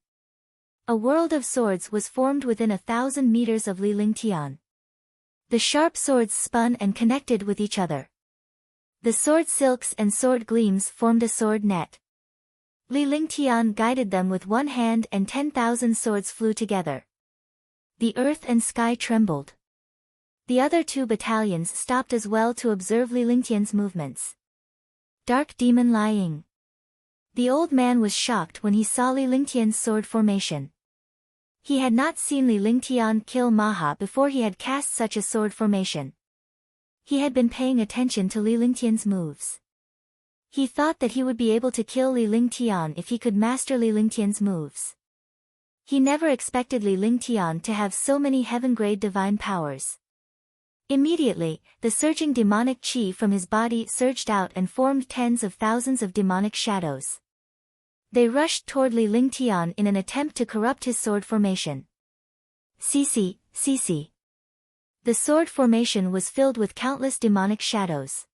A world of swords was formed within 1,000 meters of Li Lingtian. The sharp swords spun and connected with each other. The sword silks and sword gleams formed a sword net. Li Lingtian guided them with one hand and 10,000 swords flew together. The earth and sky trembled. The other two battalions stopped as well to observe Li Lingtian's movements. Dark Demon Lying. The old man was shocked when he saw Li Lingtian's sword formation. He had not seen Li Lingtian kill Maha before he had cast such a sword formation. He had been paying attention to Li Lingtian's moves. He thought that he would be able to kill Li Lingtian if he could master Li Lingtian's moves. He never expected Li Lingtian to have so many heaven-grade divine powers. Immediately, the surging demonic chi from his body surged out and formed tens of thousands of demonic shadows. They rushed toward Li Lingtian in an attempt to corrupt his sword formation. Cece. The sword formation was filled with countless demonic shadows.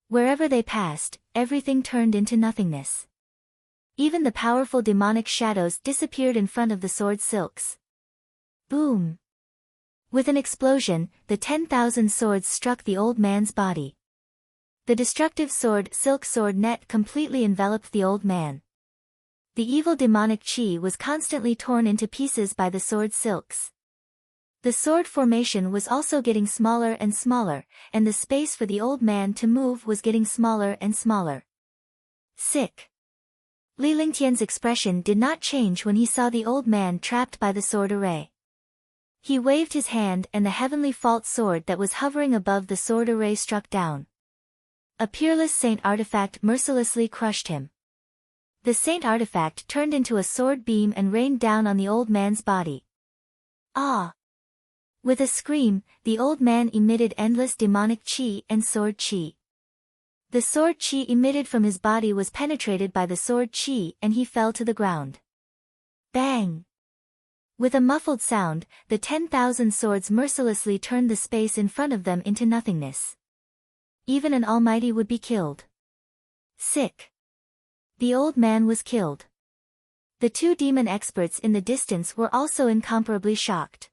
Wherever they passed, everything turned into nothingness. Even the powerful demonic shadows disappeared in front of the sword silks. Boom! With an explosion, the 10,000 swords struck the old man's body. The destructive sword silk sword net completely enveloped the old man. The evil demonic chi was constantly torn into pieces by the sword silks. The sword formation was also getting smaller and smaller, and the space for the old man to move was getting smaller and smaller. Sick. Li Lingtian's expression did not change when he saw the old man trapped by the sword array. He waved his hand and the heavenly fault sword that was hovering above the sword array struck down. A peerless saint artifact mercilessly crushed him. The saint artifact turned into a sword beam and rained down on the old man's body. Ah! With a scream, the old man emitted endless demonic chi and sword chi. The sword chi emitted from his body was penetrated by the sword chi and he fell to the ground. Bang! With a muffled sound, the 10,000 swords mercilessly turned the space in front of them into nothingness. Even an almighty would be killed. Sick. The old man was killed. The two demon experts in the distance were also incomparably shocked.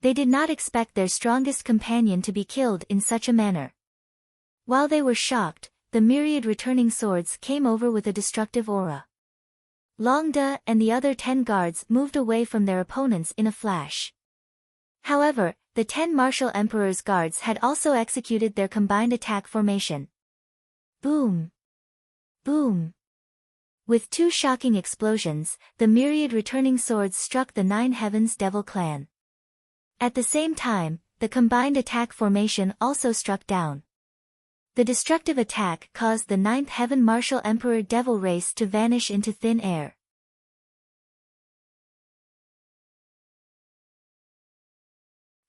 They did not expect their strongest companion to be killed in such a manner. While they were shocked, the myriad returning swords came over with a destructive aura. Longda and the other 10 guards moved away from their opponents in a flash. However, the 10 martial emperor's guards had also executed their combined attack formation. Boom! Boom! With two shocking explosions, the myriad returning swords struck the 9 heavens devil clan. At the same time, the combined attack formation also struck down. The destructive attack caused the 9th heaven martial emperor devil race to vanish into thin air.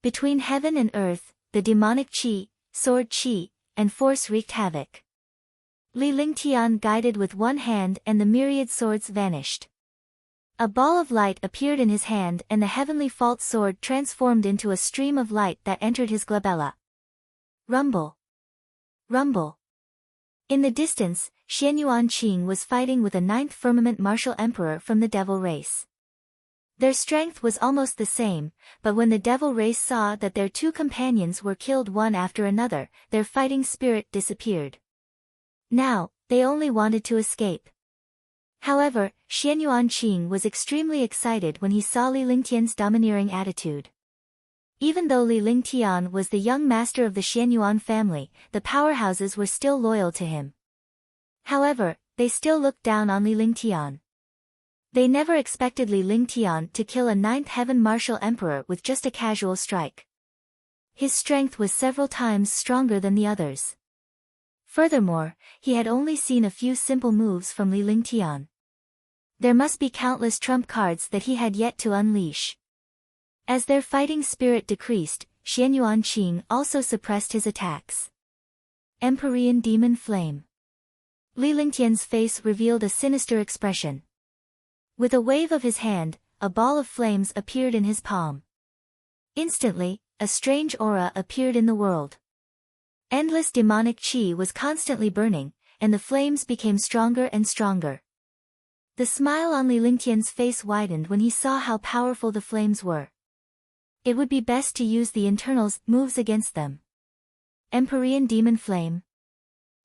Between heaven and earth, the demonic chi, sword chi, and force wreaked havoc. Li Lingtian guided with one hand and the myriad swords vanished. A ball of light appeared in his hand and the heavenly fault sword transformed into a stream of light that entered his glabella. Rumble! Rumble! In the distance, Xianyuan Qing was fighting with a 9th firmament martial emperor from the devil race. Their strength was almost the same, but when the devil race saw that their two companions were killed one after another, their fighting spirit disappeared. Now, they only wanted to escape. However, Xianyuan Qing was extremely excited when he saw Li Lingtian's domineering attitude. Even though Li Lingtian was the young master of the Xianyuan family, the powerhouses were still loyal to him. However, they still looked down on Li Lingtian. They never expected Li Lingtian to kill a 9th heaven martial emperor with just a casual strike. His strength was several times stronger than the others. Furthermore, he had only seen a few simple moves from Li Lingtian. There must be countless trump cards that he had yet to unleash. As their fighting spirit decreased, Xianyuan Qing also suppressed his attacks. Empyrean Demon Flame. Li Lingtian's face revealed a sinister expression. With a wave of his hand, a ball of flames appeared in his palm. Instantly, a strange aura appeared in the world. Endless demonic chi was constantly burning, and the flames became stronger and stronger. The smile on Li Lingtian's face widened when he saw how powerful the flames were. It would be best to use the internals moves against them. Empyrean Demon Flame.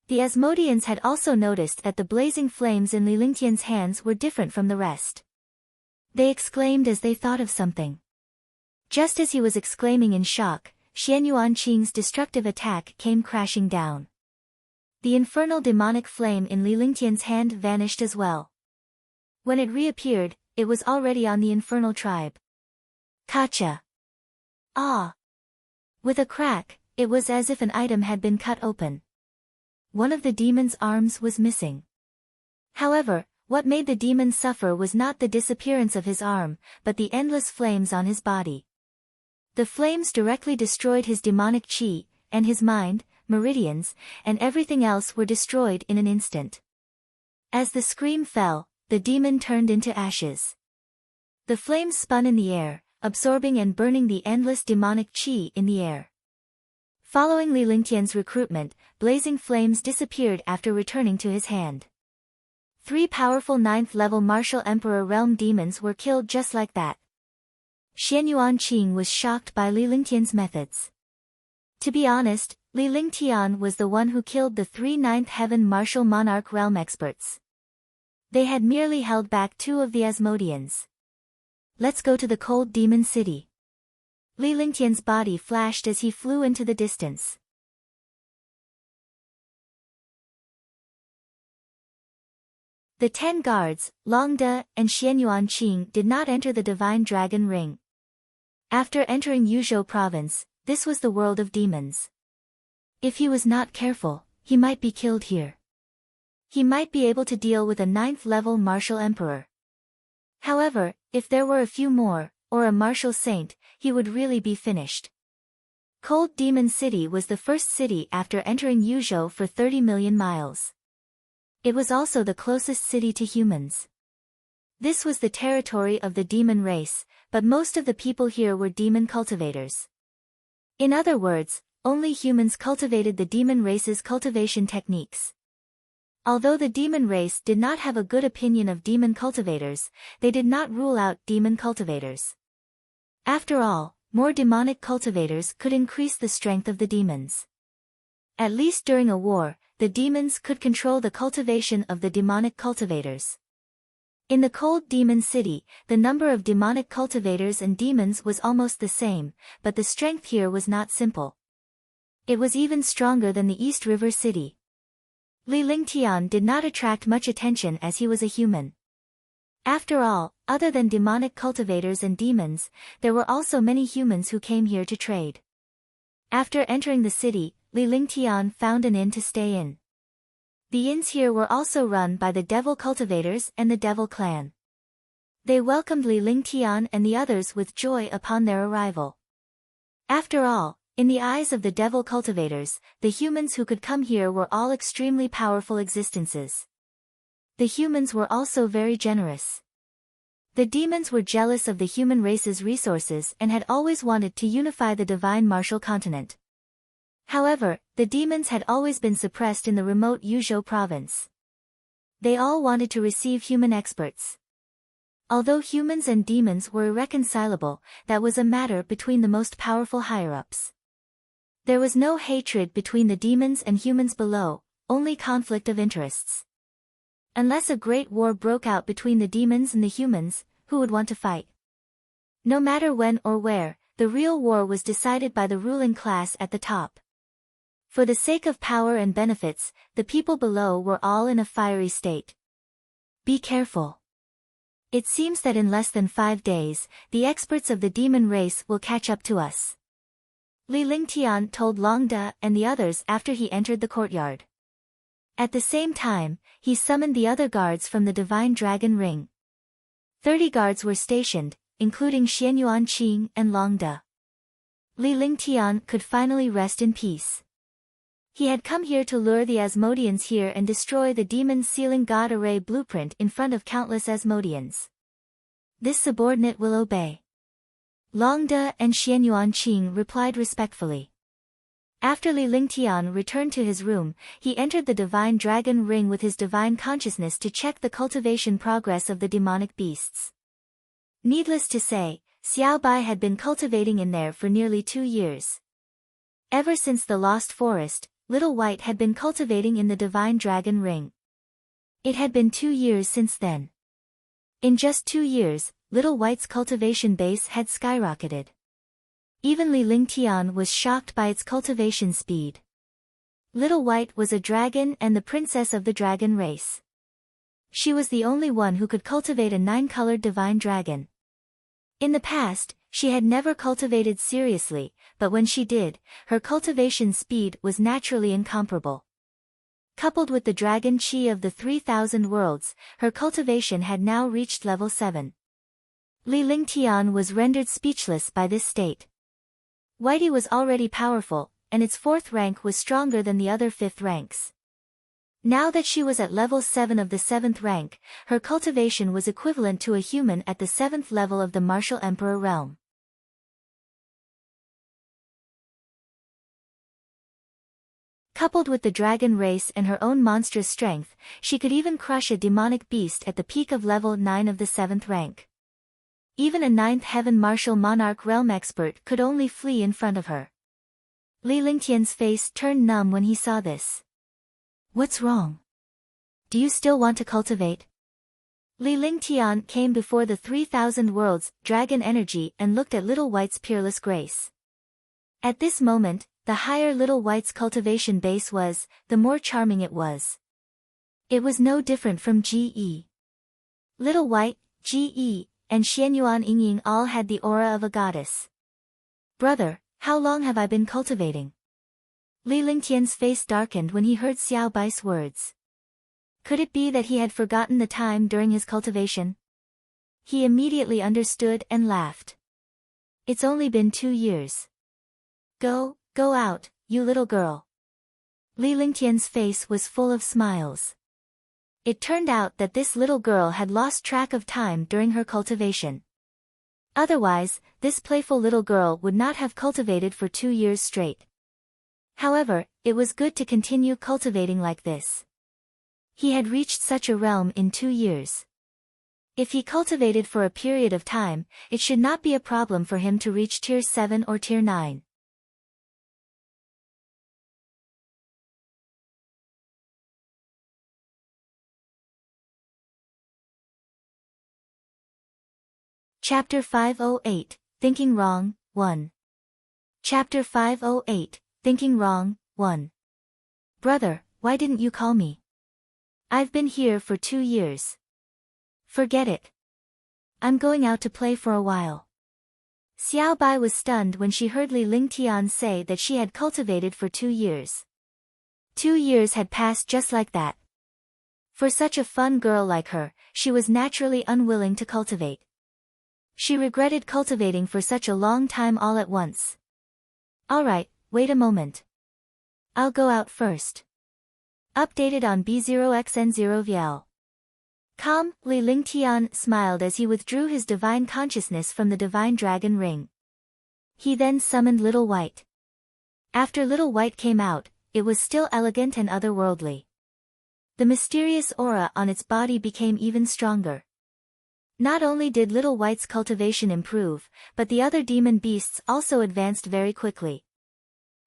The Asmodeans had also noticed that the blazing flames in Li Lingtian's hands were different from the rest. They exclaimed as they thought of something. Just as he was exclaiming in shock, Xian Yuanqing's destructive attack came crashing down. The infernal demonic flame in Li Lingtian's hand vanished as well. When it reappeared, it was already on the infernal tribe. Kacha! Ah! With a crack, it was as if an item had been cut open. One of the demon's arms was missing. However, what made the demon suffer was not the disappearance of his arm, but the endless flames on his body. The flames directly destroyed his demonic chi, and his mind, meridians, and everything else were destroyed in an instant. As the scream fell, the demon turned into ashes. The flames spun in the air, absorbing and burning the endless demonic chi in the air. Following Li Lingtian's recruitment, blazing flames disappeared after returning to his hand. 3 powerful 9th-level martial emperor realm demons were killed just like that. Xian Yuanqing was shocked by Li Lingtian's methods. To be honest, Li Lingtian was the one who killed the 3 9th heaven martial monarch realm experts. They had merely held back 2 of the Asmodeans. Let's go to the cold demon city. Li Lingtian's body flashed as he flew into the distance. The 10 guards, Longde and Xian Yuanqing, did not enter the Divine Dragon Ring. After entering Yuzhou province, this was the world of demons. If he was not careful, he might be killed here. He might be able to deal with a 9th-level martial emperor. However, if there were a few more, or a martial saint, he would really be finished. Cold Demon City was the first city after entering Yuzhou for 30 million miles. It was also the closest city to humans. This was the territory of the demon race, but most of the people here were demon cultivators. In other words, only humans cultivated the demon race's cultivation techniques. Although the demon race did not have a good opinion of demon cultivators, they did not rule out demon cultivators. After all, more demonic cultivators could increase the strength of the demons. At least during a war, the demons could control the cultivation of the demonic cultivators. In the cold demon city, the number of demonic cultivators and demons was almost the same, but the strength here was not simple. It was even stronger than the East River City. Li Lingtian did not attract much attention as he was a human. After all, other than demonic cultivators and demons, there were also many humans who came here to trade. After entering the city, Li Lingtian found an inn to stay in. The inns here were also run by the devil cultivators and the devil clan. They welcomed Li Lingtian and the others with joy upon their arrival. After all, in the eyes of the devil cultivators, the humans who could come here were all extremely powerful existences. The humans were also very generous. The demons were jealous of the human race's resources and had always wanted to unify the divine martial continent. However, the demons had always been suppressed in the remote Yuzhou province. They all wanted to receive human experts. Although humans and demons were irreconcilable, that was a matter between the most powerful higher-ups. There was no hatred between the demons and humans below, only conflict of interests. Unless a great war broke out between the demons and the humans, who would want to fight? No matter when or where, the real war was decided by the ruling class at the top. For the sake of power and benefits, the people below were all in a fiery state. Be careful. It seems that in less than 5 days, the experts of the demon race will catch up to us. Li Lingtian told Longde and the others after he entered the courtyard. At the same time, he summoned the other guards from the Divine Dragon Ring. 30 guards were stationed, including Xian Yuanqing and Longde. Li Lingtian could finally rest in peace. He had come here to lure the Asmodeans here and destroy the demon sealing god array blueprint in front of countless Asmodeans. This subordinate will obey. Long De and Xianyuan Qing replied respectfully. After Li Lingtian returned to his room, he entered the divine dragon ring with his divine consciousness to check the cultivation progress of the demonic beasts. Needless to say, Xiao Bai had been cultivating in there for nearly 2 years. Ever since the Lost Forest, Little White had been cultivating in the divine dragon ring. It had been 2 years since then. In just 2 years, Little White's cultivation base had skyrocketed. Even Li Lingtian was shocked by its cultivation speed. Little White was a dragon and the princess of the dragon race. She was the only one who could cultivate a 9-colored divine dragon. In the past, she had never cultivated seriously, but when she did, her cultivation speed was naturally incomparable. Coupled with the dragon chi of the 3,000 worlds, her cultivation had now reached level 7. Li Lingtian was rendered speechless by this state. Whitey was already powerful, and its 4th rank was stronger than the other 5th ranks. Now that she was at level 7 of the 7th rank, her cultivation was equivalent to a human at the 7th level of the Martial Emperor realm. Coupled with the dragon race and her own monstrous strength, she could even crush a demonic beast at the peak of level 9 of the 7th rank. Even a 9th Heaven Martial Monarch realm expert could only flee in front of her. Li Lingtian's face turned numb when he saw this. What's wrong? Do you still want to cultivate? Li Lingtian came before the 3,000 worlds, dragon energy and looked at Little White's peerless grace. At this moment, the higher Little White's cultivation base was, the more charming it was. It was no different from Ge. Little White, Ge, and Xianyuan Yingying all had the aura of a goddess. Brother, how long have I been cultivating? Li Lingtian's face darkened when he heard Xiao Bai's words. Could it be that he had forgotten the time during his cultivation? He immediately understood and laughed. It's only been 2 years. Go out, you little girl. Li Lingtian's face was full of smiles. It turned out that this little girl had lost track of time during her cultivation. Otherwise, this playful little girl would not have cultivated for 2 years straight. However, it was good to continue cultivating like this. He had reached such a realm in 2 years. If he cultivated for a period of time, it should not be a problem for him to reach tier 7 or tier 9. Chapter 508, Thinking Wrong, 1. Chapter 508, Thinking Wrong, 1. Brother, why didn't you call me? I've been here for 2 years. Forget it. I'm going out to play for a while. Xiao Bai was stunned when she heard Li Lingtian say that she had cultivated for 2 years. 2 years had passed just like that. For such a fun girl like her, she was naturally unwilling to cultivate. She regretted cultivating for such a long time all at once. Alright, wait a moment. I'll go out first. Updated on B0xN0VL. Calm, Li Lingtian smiled as he withdrew his divine consciousness from the divine dragon ring. He then summoned Little White. After Little White came out, it was still elegant and otherworldly. The mysterious aura on its body became even stronger. Not only did Little White's cultivation improve, but the other demon beasts also advanced very quickly.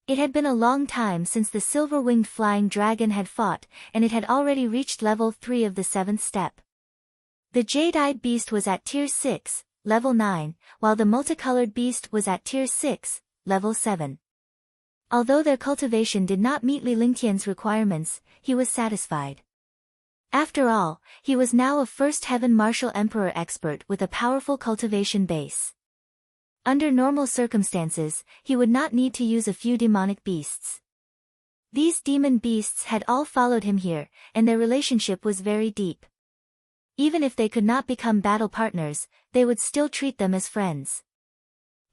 It had been a long time since the silver-winged flying dragon had fought, and it had already reached level 3 of the 7th step. The jade-eyed beast was at tier 6, level 9, while the multicolored beast was at tier 6, level 7. Although their cultivation did not meet Li Lingtian's requirements, he was satisfied. After all, he was now a first heaven martial emperor expert with a powerful cultivation base. Under normal circumstances, he would not need to use a few demonic beasts. These demon beasts had all followed him here, and their relationship was very deep. Even if they could not become battle partners, they would still treat them as friends.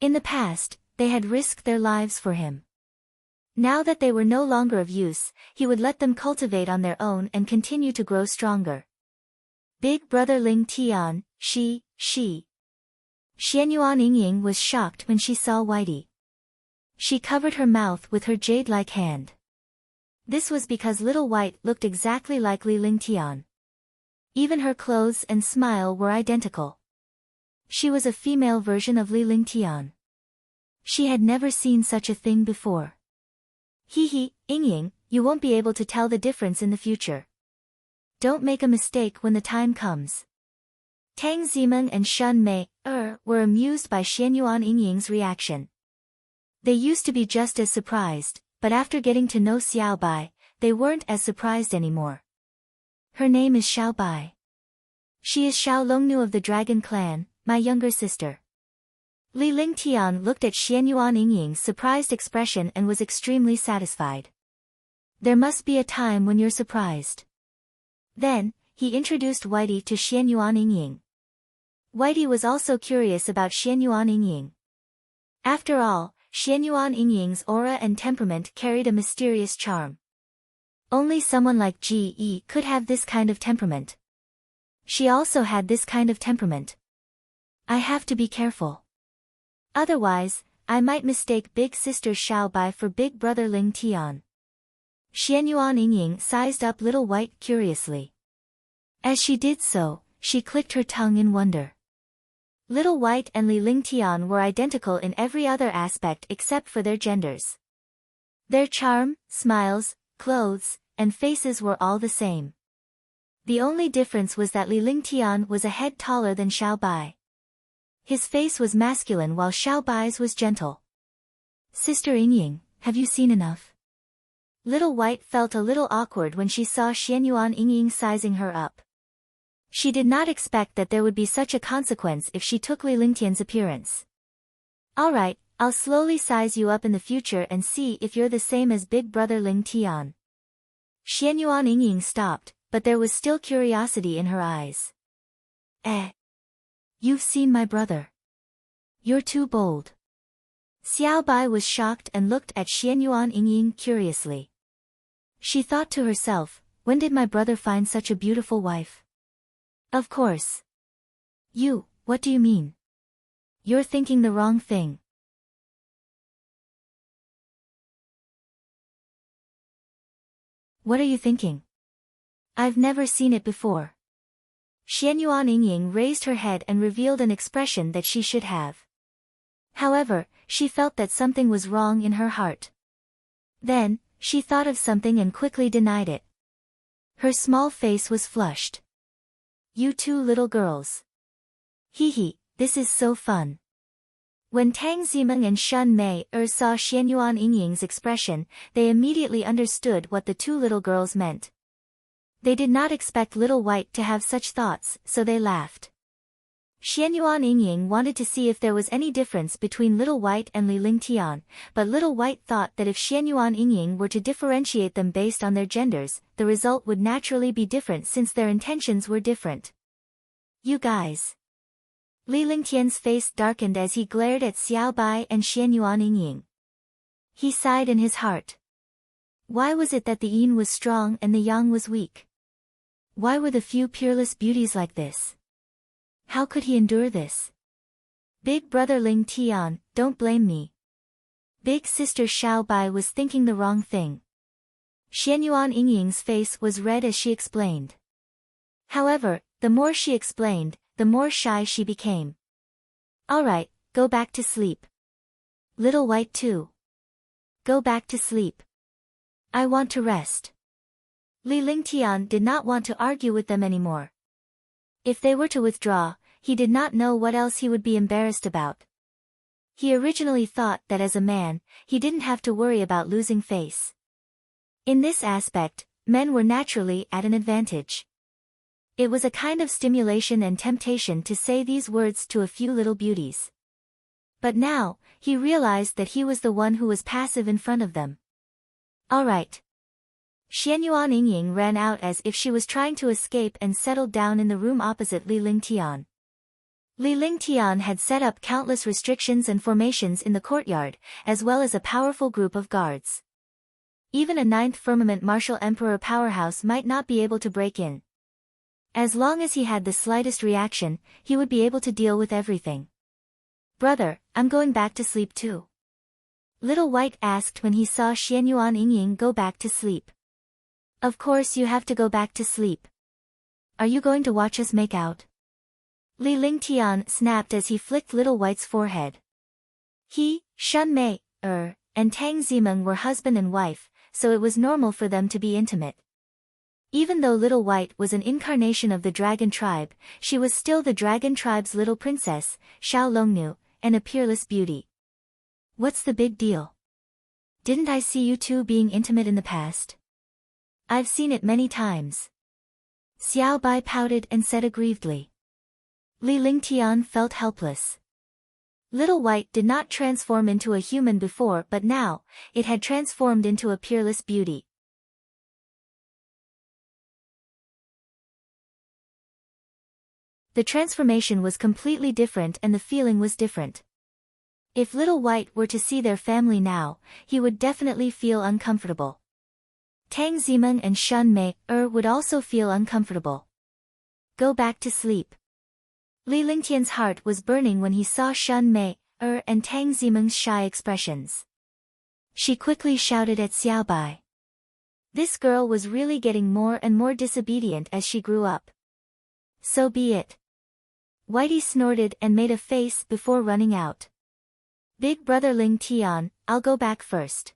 In the past, they had risked their lives for him. Now that they were no longer of use, he would let them cultivate on their own and continue to grow stronger. Big brother Ling Tian, she. Xianyuan Yingying was shocked when she saw Whitey. She covered her mouth with her jade-like hand. This was because little White looked exactly like Li Lingtian. Even her clothes and smile were identical. She was a female version of Li Lingtian. She had never seen such a thing before. Yingying, you won't be able to tell the difference in the future. Don't make a mistake when the time comes. Tang Zimeng and Shun Mei were amused by Xianyuan Yingying's reaction. They used to be just as surprised, but after getting to know Xiao Bai, they weren't as surprised anymore. Her name is Xiao Bai. She is Xiao Longnu of the Dragon Clan, my younger sister. Li Lingtian looked at Xianyuan Yingying's surprised expression and was extremely satisfied. There must be a time when you're surprised. Then, he introduced Whitey to Xianyuan Yingying. Whitey was also curious about Xianyuan Yingying. After all, Xianyuan Yingying's aura and temperament carried a mysterious charm. Only someone like Ji could have this kind of temperament. She also had this kind of temperament. I have to be careful. Otherwise, I might mistake big sister Xiao Bai for big brother Ling Tian. Xianyuan Yingying sized up little White curiously. As she did so, she clicked her tongue in wonder. Little White and Li Lingtian were identical in every other aspect except for their genders. Their charm, smiles, clothes, and faces were all the same. The only difference was that Li Lingtian was a head taller than Xiao Bai. His face was masculine while Xiao Bai's was gentle. Sister Yingying, have you seen enough? Little White felt a little awkward when she saw Xianyuan Yingying sizing her up. She did not expect that there would be such a consequence if she took Li Lingtian's appearance. Alright, I'll slowly size you up in the future and see if you're the same as big brother Ling Tian. Xianyuan Yingying stopped, but there was still curiosity in her eyes. You've seen my brother. You're too bold. Xiao Bai was shocked and looked at Xianyuan Yingying curiously. She thought to herself, when did my brother find such a beautiful wife? Of course. What do you mean? You're thinking the wrong thing. What are you thinking? I've never seen it before. Xianyuan Yingying raised her head and revealed an expression that she should have. However, she felt that something was wrong in her heart. Then, she thought of something and quickly denied it. Her small face was flushed. You two little girls. This is so fun. When Tang Zimeng and Shun Mei saw Xianyuan Yingying's expression, they immediately understood what the two little girls meant. They did not expect little White to have such thoughts, so they laughed. Xianyuan Yingying wanted to see if there was any difference between little White and Li Lingtian, but little White thought that if Xianyuan Yingying were to differentiate them based on their genders, the result would naturally be different since their intentions were different. You guys. Li Lingtian's face darkened as he glared at Xiao Bai and Xianyuan Yingying. He sighed in his heart. Why was it that the yin was strong and the yang was weak? Why were the few peerless beauties like this? How could he endure this? Big brother Ling Tian, don't blame me. Big sister Xiao Bai was thinking the wrong thing. Xianyuan Yingying's face was red as she explained. However, the more she explained, the more shy she became. Alright, go back to sleep. Little White too. Go back to sleep. I want to rest. Li Lingtian did not want to argue with them anymore. If they were to withdraw, he did not know what else he would be embarrassed about. He originally thought that as a man, he didn't have to worry about losing face. In this aspect, men were naturally at an advantage. It was a kind of stimulation and temptation to say these words to a few little beauties. But now, he realized that he was the one who was passive in front of them. Alright. Xianyuan Yingying ran out as if she was trying to escape and settled down in the room opposite Li Lingtian. Li Lingtian had set up countless restrictions and formations in the courtyard, as well as a powerful group of guards. Even a ninth firmament martial emperor powerhouse might not be able to break in. As long as he had the slightest reaction, he would be able to deal with everything. "Brother, I'm going back to sleep too." Little White asked when he saw Xianyuan Yingying go back to sleep. "Of course you have to go back to sleep. Are you going to watch us make out?" Li Lingtian snapped as he flicked Little White's forehead. He, Shun Mei, and Tang Zimeng were husband and wife, so it was normal for them to be intimate. Even though Little White was an incarnation of the dragon tribe, she was still the dragon tribe's little princess, Xiao Longnu, and a peerless beauty. "What's the big deal? Didn't I see you two being intimate in the past?" "I've seen it many times." Xiao Bai pouted and said aggrievedly. Li Lingtian felt helpless. Little White did not transform into a human before, but now, it had transformed into a peerless beauty. The transformation was completely different and the feeling was different. If Little White were to see their family now, he would definitely feel uncomfortable. Tang Zimeng and Shun Mei would also feel uncomfortable. "Go back to sleep." Li Lingtian's heart was burning when he saw Shun Mei and Tang Zimeng's shy expressions. She quickly shouted at Xiao Bai. This girl was really getting more and more disobedient as she grew up. "So be it." Whitey snorted and made a face before running out. "Big brother Ling Tian, I'll go back first,"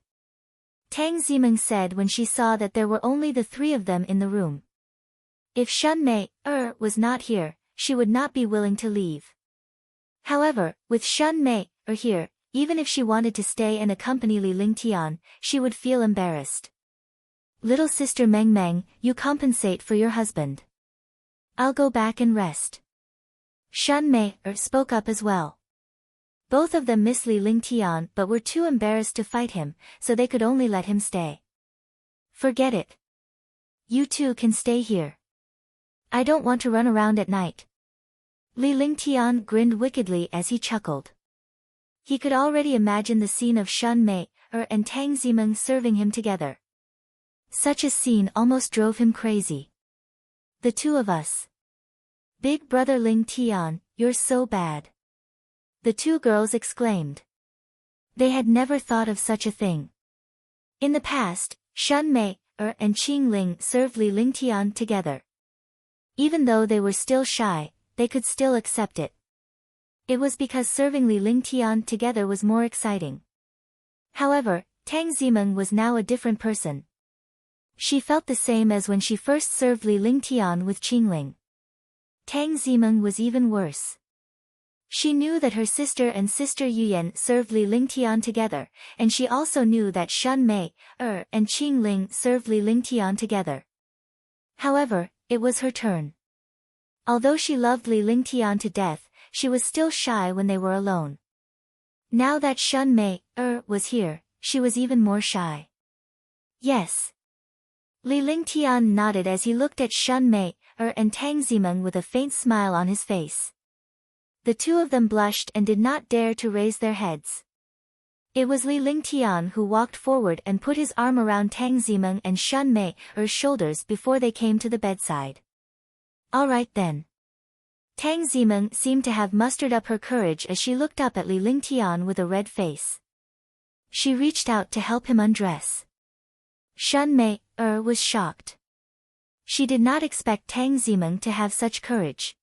Tang Zimeng said when she saw that there were only the three of them in the room. If Shun Mei was not here, she would not be willing to leave. However, with Shun Mei here, even if she wanted to stay and accompany Li Lingtian, she would feel embarrassed. "Little sister Meng Meng, you compensate for your husband. I'll go back and rest." Shun Mei spoke up as well. Both of them missed Li Lingtian but were too embarrassed to fight him, so they could only let him stay. "Forget it. You two can stay here. I don't want to run around at night." Li Lingtian grinned wickedly as he chuckled. He could already imagine the scene of Shun Mei and Tang Zimeng serving him together. Such a scene almost drove him crazy. "The two of us. Big brother Ling Tian, you're so bad," the two girls exclaimed. They had never thought of such a thing. In the past, Shun Mei and Qing Ling served Li Lingtian together. Even though they were still shy, they could still accept it. It was because serving Li Lingtian together was more exciting. However, Tang Zimeng was now a different person. She felt the same as when she first served Li Lingtian with Qing Ling. Tang Zimeng was even worse. She knew that her sister and sister Yuyan served Li Lingtian together, and she also knew that Shun Mei and Qing Ling served Li Lingtian together. However, it was her turn. Although she loved Li Lingtian to death, she was still shy when they were alone. Now that Shun Mei was here, she was even more shy. "Yes." Li Lingtian nodded as he looked at Shun Mei and Tang Zimeng with a faint smile on his face. The two of them blushed and did not dare to raise their heads. It was Li Lingtian who walked forward and put his arm around Tang Zimeng and Shun Mei's shoulders before they came to the bedside. "All right then." Tang Zimeng seemed to have mustered up her courage as she looked up at Li Lingtian with a red face. She reached out to help him undress. Shun Mei was shocked. She did not expect Tang Zimeng to have such courage.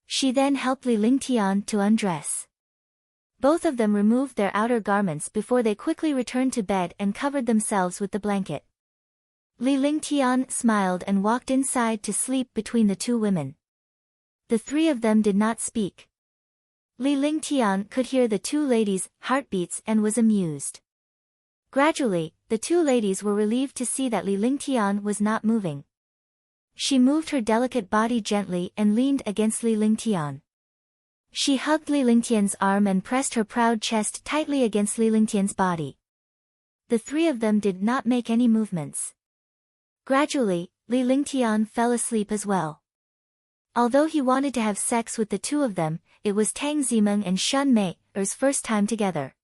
She then helped Li Lingtian to undress. Both of them removed their outer garments before they quickly returned to bed and covered themselves with the blanket. Li Lingtian smiled and walked inside to sleep between the two women. The three of them did not speak. Li Lingtian could hear the two ladies' heartbeats and was amused. Gradually, the two ladies were relieved to see that Li Lingtian was not moving. She moved her delicate body gently and leaned against Li Lingtian. She hugged Li Lingtian's arm and pressed her proud chest tightly against Li Lingtian's body. The three of them did not make any movements. Gradually, Li Lingtian fell asleep as well. Although he wanted to have sex with the two of them, it was Tang Zimeng and Shun Mei's first time together.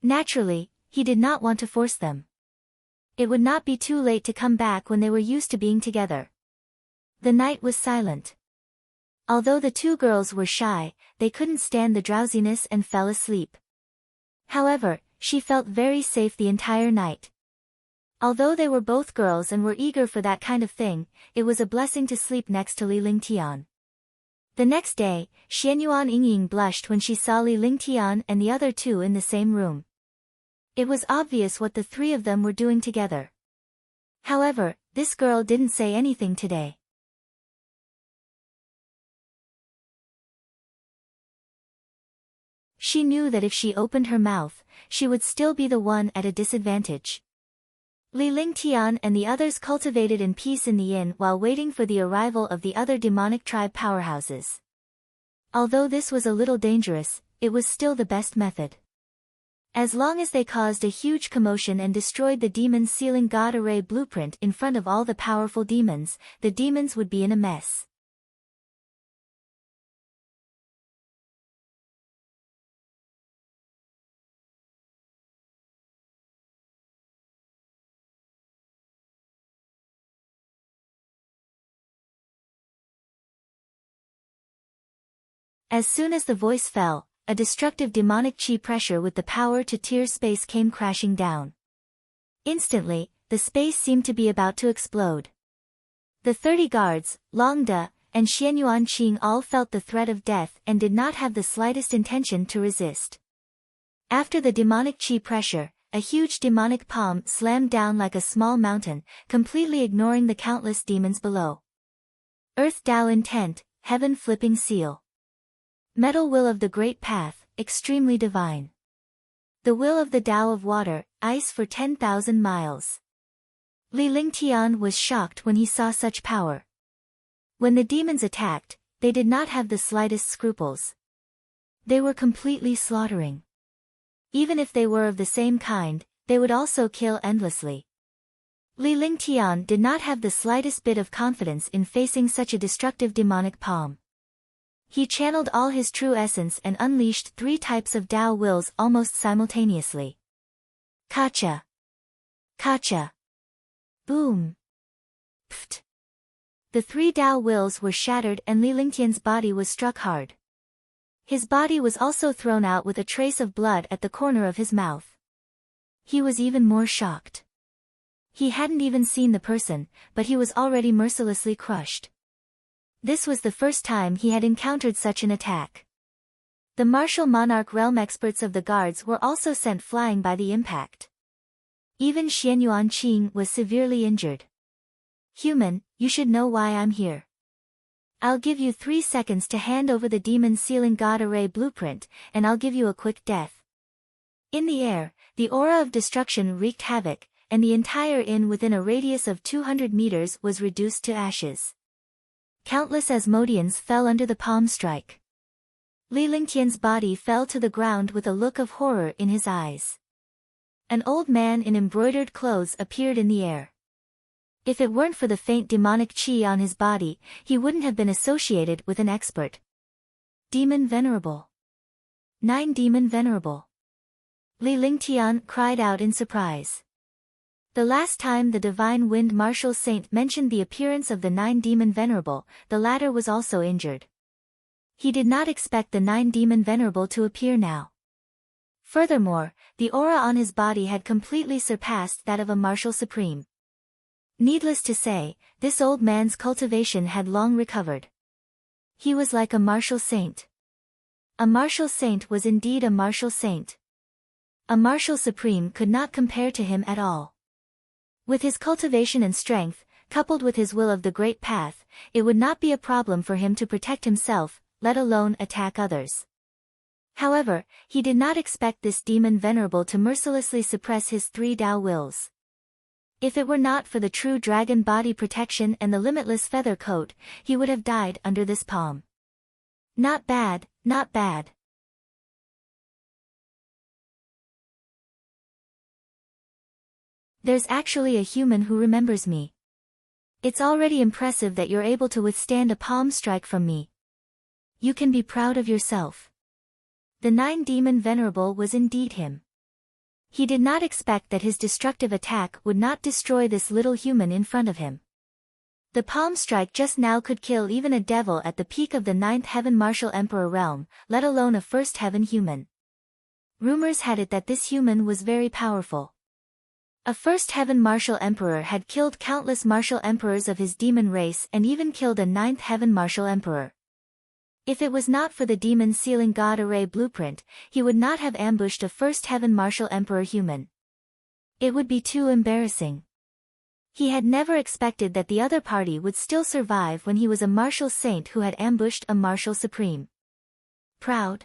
Naturally, he did not want to force them. It would not be too late to come back when they were used to being together. The night was silent. Although the two girls were shy, they couldn't stand the drowsiness and fell asleep. However, she felt very safe the entire night. Although they were both girls and were eager for that kind of thing, it was a blessing to sleep next to Li Lingtian. The next day, Xianyuan Yingying blushed when she saw Li Lingtian and the other two in the same room. It was obvious what the three of them were doing together. However, this girl didn't say anything today. She knew that if she opened her mouth, she would still be the one at a disadvantage. Li Lingtian and the others cultivated in peace in the inn while waiting for the arrival of the other demonic tribe powerhouses. Although this was a little dangerous, it was still the best method. As long as they caused a huge commotion and destroyed the demon sealing god array blueprint in front of all the powerful demons, the demons would be in a mess. As soon as the voice fell, a destructive demonic chi pressure with the power to tear space came crashing down. Instantly, the space seemed to be about to explode. The 30 guards, Long De, and Xianyuan Qing all felt the threat of death and did not have the slightest intention to resist. After the demonic chi pressure, a huge demonic palm slammed down like a small mountain, completely ignoring the countless demons below. Earth Tao Intent, Heaven Flipping Seal. Metal Will of the Great Path, extremely divine. The Will of the Tao of Water, Ice for 10,000 miles. Li Lingtian was shocked when he saw such power. When the demons attacked, they did not have the slightest scruples. They were completely slaughtering. Even if they were of the same kind, they would also kill endlessly. Li Lingtian did not have the slightest bit of confidence in facing such a destructive demonic palm. He channeled all his true essence and unleashed 3 types of Tao wills almost simultaneously. Kacha. Kacha. Boom. Pft. The 3 Tao wills were shattered and Li Lingtian's body was struck hard. His body was also thrown out with a trace of blood at the corner of his mouth. He was even more shocked. He hadn't even seen the person, but he was already mercilessly crushed. This was the first time he had encountered such an attack. The martial monarch realm experts of the guards were also sent flying by the impact. Even Xianyuan Qing was severely injured. Human, you should know why I'm here. I'll give you 3 seconds to hand over the demon sealing god array blueprint, and I'll give you a quick death. In the air, the aura of destruction wreaked havoc, and the entire inn within a radius of 200 meters was reduced to ashes. Countless Asmodeans fell under the palm strike. Li Lingtian's body fell to the ground with a look of horror in his eyes. An old man in embroidered clothes appeared in the air. If it weren't for the faint demonic chi on his body, he wouldn't have been associated with an expert. Demon Venerable. 9 Demon Venerable. Li Lingtian cried out in surprise. The last time the Divine Wind Martial Saint mentioned the appearance of the 9 Demon Venerable, the latter was also injured. He did not expect the 9 Demon Venerable to appear now. Furthermore, the aura on his body had completely surpassed that of a Martial Supreme. Needless to say, this old man's cultivation had long recovered. He was like a Martial Saint. A Martial Saint was indeed a Martial Saint. A Martial Supreme could not compare to him at all. With his cultivation and strength, coupled with his will of the great path, it would not be a problem for him to protect himself, let alone attack others. However, he did not expect this demon venerable to mercilessly suppress his 3 Tao wills. If it were not for the true dragon body protection and the limitless feather coat, he would have died under this palm. Not bad, not bad. There's actually a human who remembers me. It's already impressive that you're able to withstand a palm strike from me. You can be proud of yourself. The 9 Demon Venerable was indeed him. He did not expect that his destructive attack would not destroy this little human in front of him. The palm strike just now could kill even a devil at the peak of the 9th Heaven Martial Emperor realm, let alone a 1st Heaven human. Rumors had it that this human was very powerful. A 1st Heaven Martial Emperor had killed countless martial emperors of his demon race and even killed a 9th Heaven Martial Emperor. If it was not for the demon sealing god array blueprint, he would not have ambushed a 1st Heaven Martial Emperor human. It would be too embarrassing. He had never expected that the other party would still survive when he was a martial saint who had ambushed a martial supreme. Proud?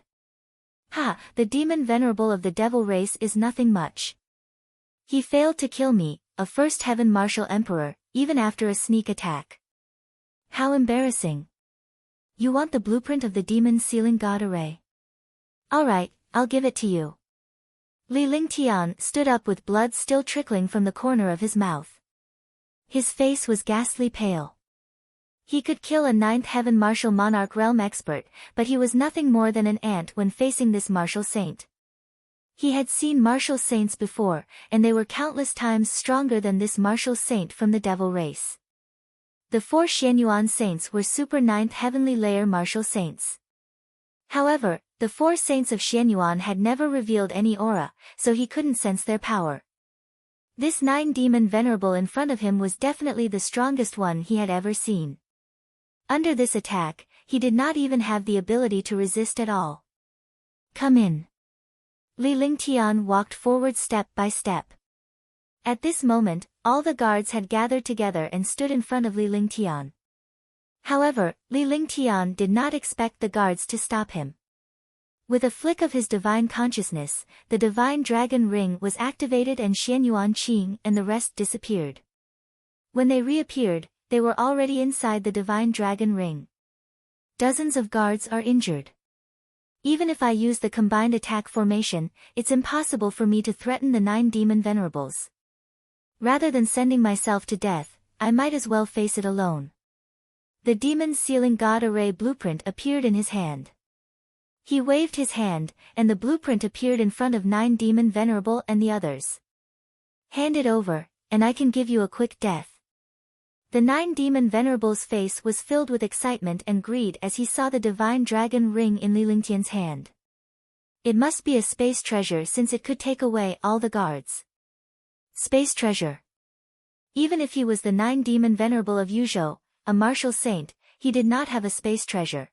Ha, the demon venerable of the devil race is nothing much. He failed to kill me, a 1st Heaven Martial Emperor, even after a sneak attack. How embarrassing. You want the blueprint of the demon sealing god array? Alright, I'll give it to you. Li Lingtian stood up with blood still trickling from the corner of his mouth. His face was ghastly pale. He could kill a 9th Heaven Martial Monarch realm expert, but he was nothing more than an ant when facing this martial saint. He had seen martial saints before, and they were countless times stronger than this martial saint from the devil race. The 4 Xianyuan saints were super 9th heavenly layer martial saints. However, the 4 saints of Xianyuan had never revealed any aura, so he couldn't sense their power. This 9 demon venerable in front of him was definitely the strongest one he had ever seen. Under this attack, he did not even have the ability to resist at all. Come in. Li Lingtian walked forward step by step. At this moment, all the guards had gathered together and stood in front of Li Lingtian. However, Li Lingtian did not expect the guards to stop him. With a flick of his divine consciousness, the divine dragon ring was activated and Xianyuan Qing and the rest disappeared. When they reappeared, they were already inside the divine dragon ring. Dozens of guards are injured. Even if I use the combined attack formation, it's impossible for me to threaten the 9 demon venerables. Rather than sending myself to death, I might as well face it alone. The demon sealing god array blueprint appeared in his hand. He waved his hand, and the blueprint appeared in front of 9 demon venerable and the others. Hand it over, and I can give you a quick death. The 9 demon venerable's face was filled with excitement and greed as he saw the divine dragon ring in Li Lingtian's hand. It must be a space treasure since it could take away all the guards. Space treasure. Even if he was the 9 demon venerable of Yuzhou, a martial saint, he did not have a space treasure.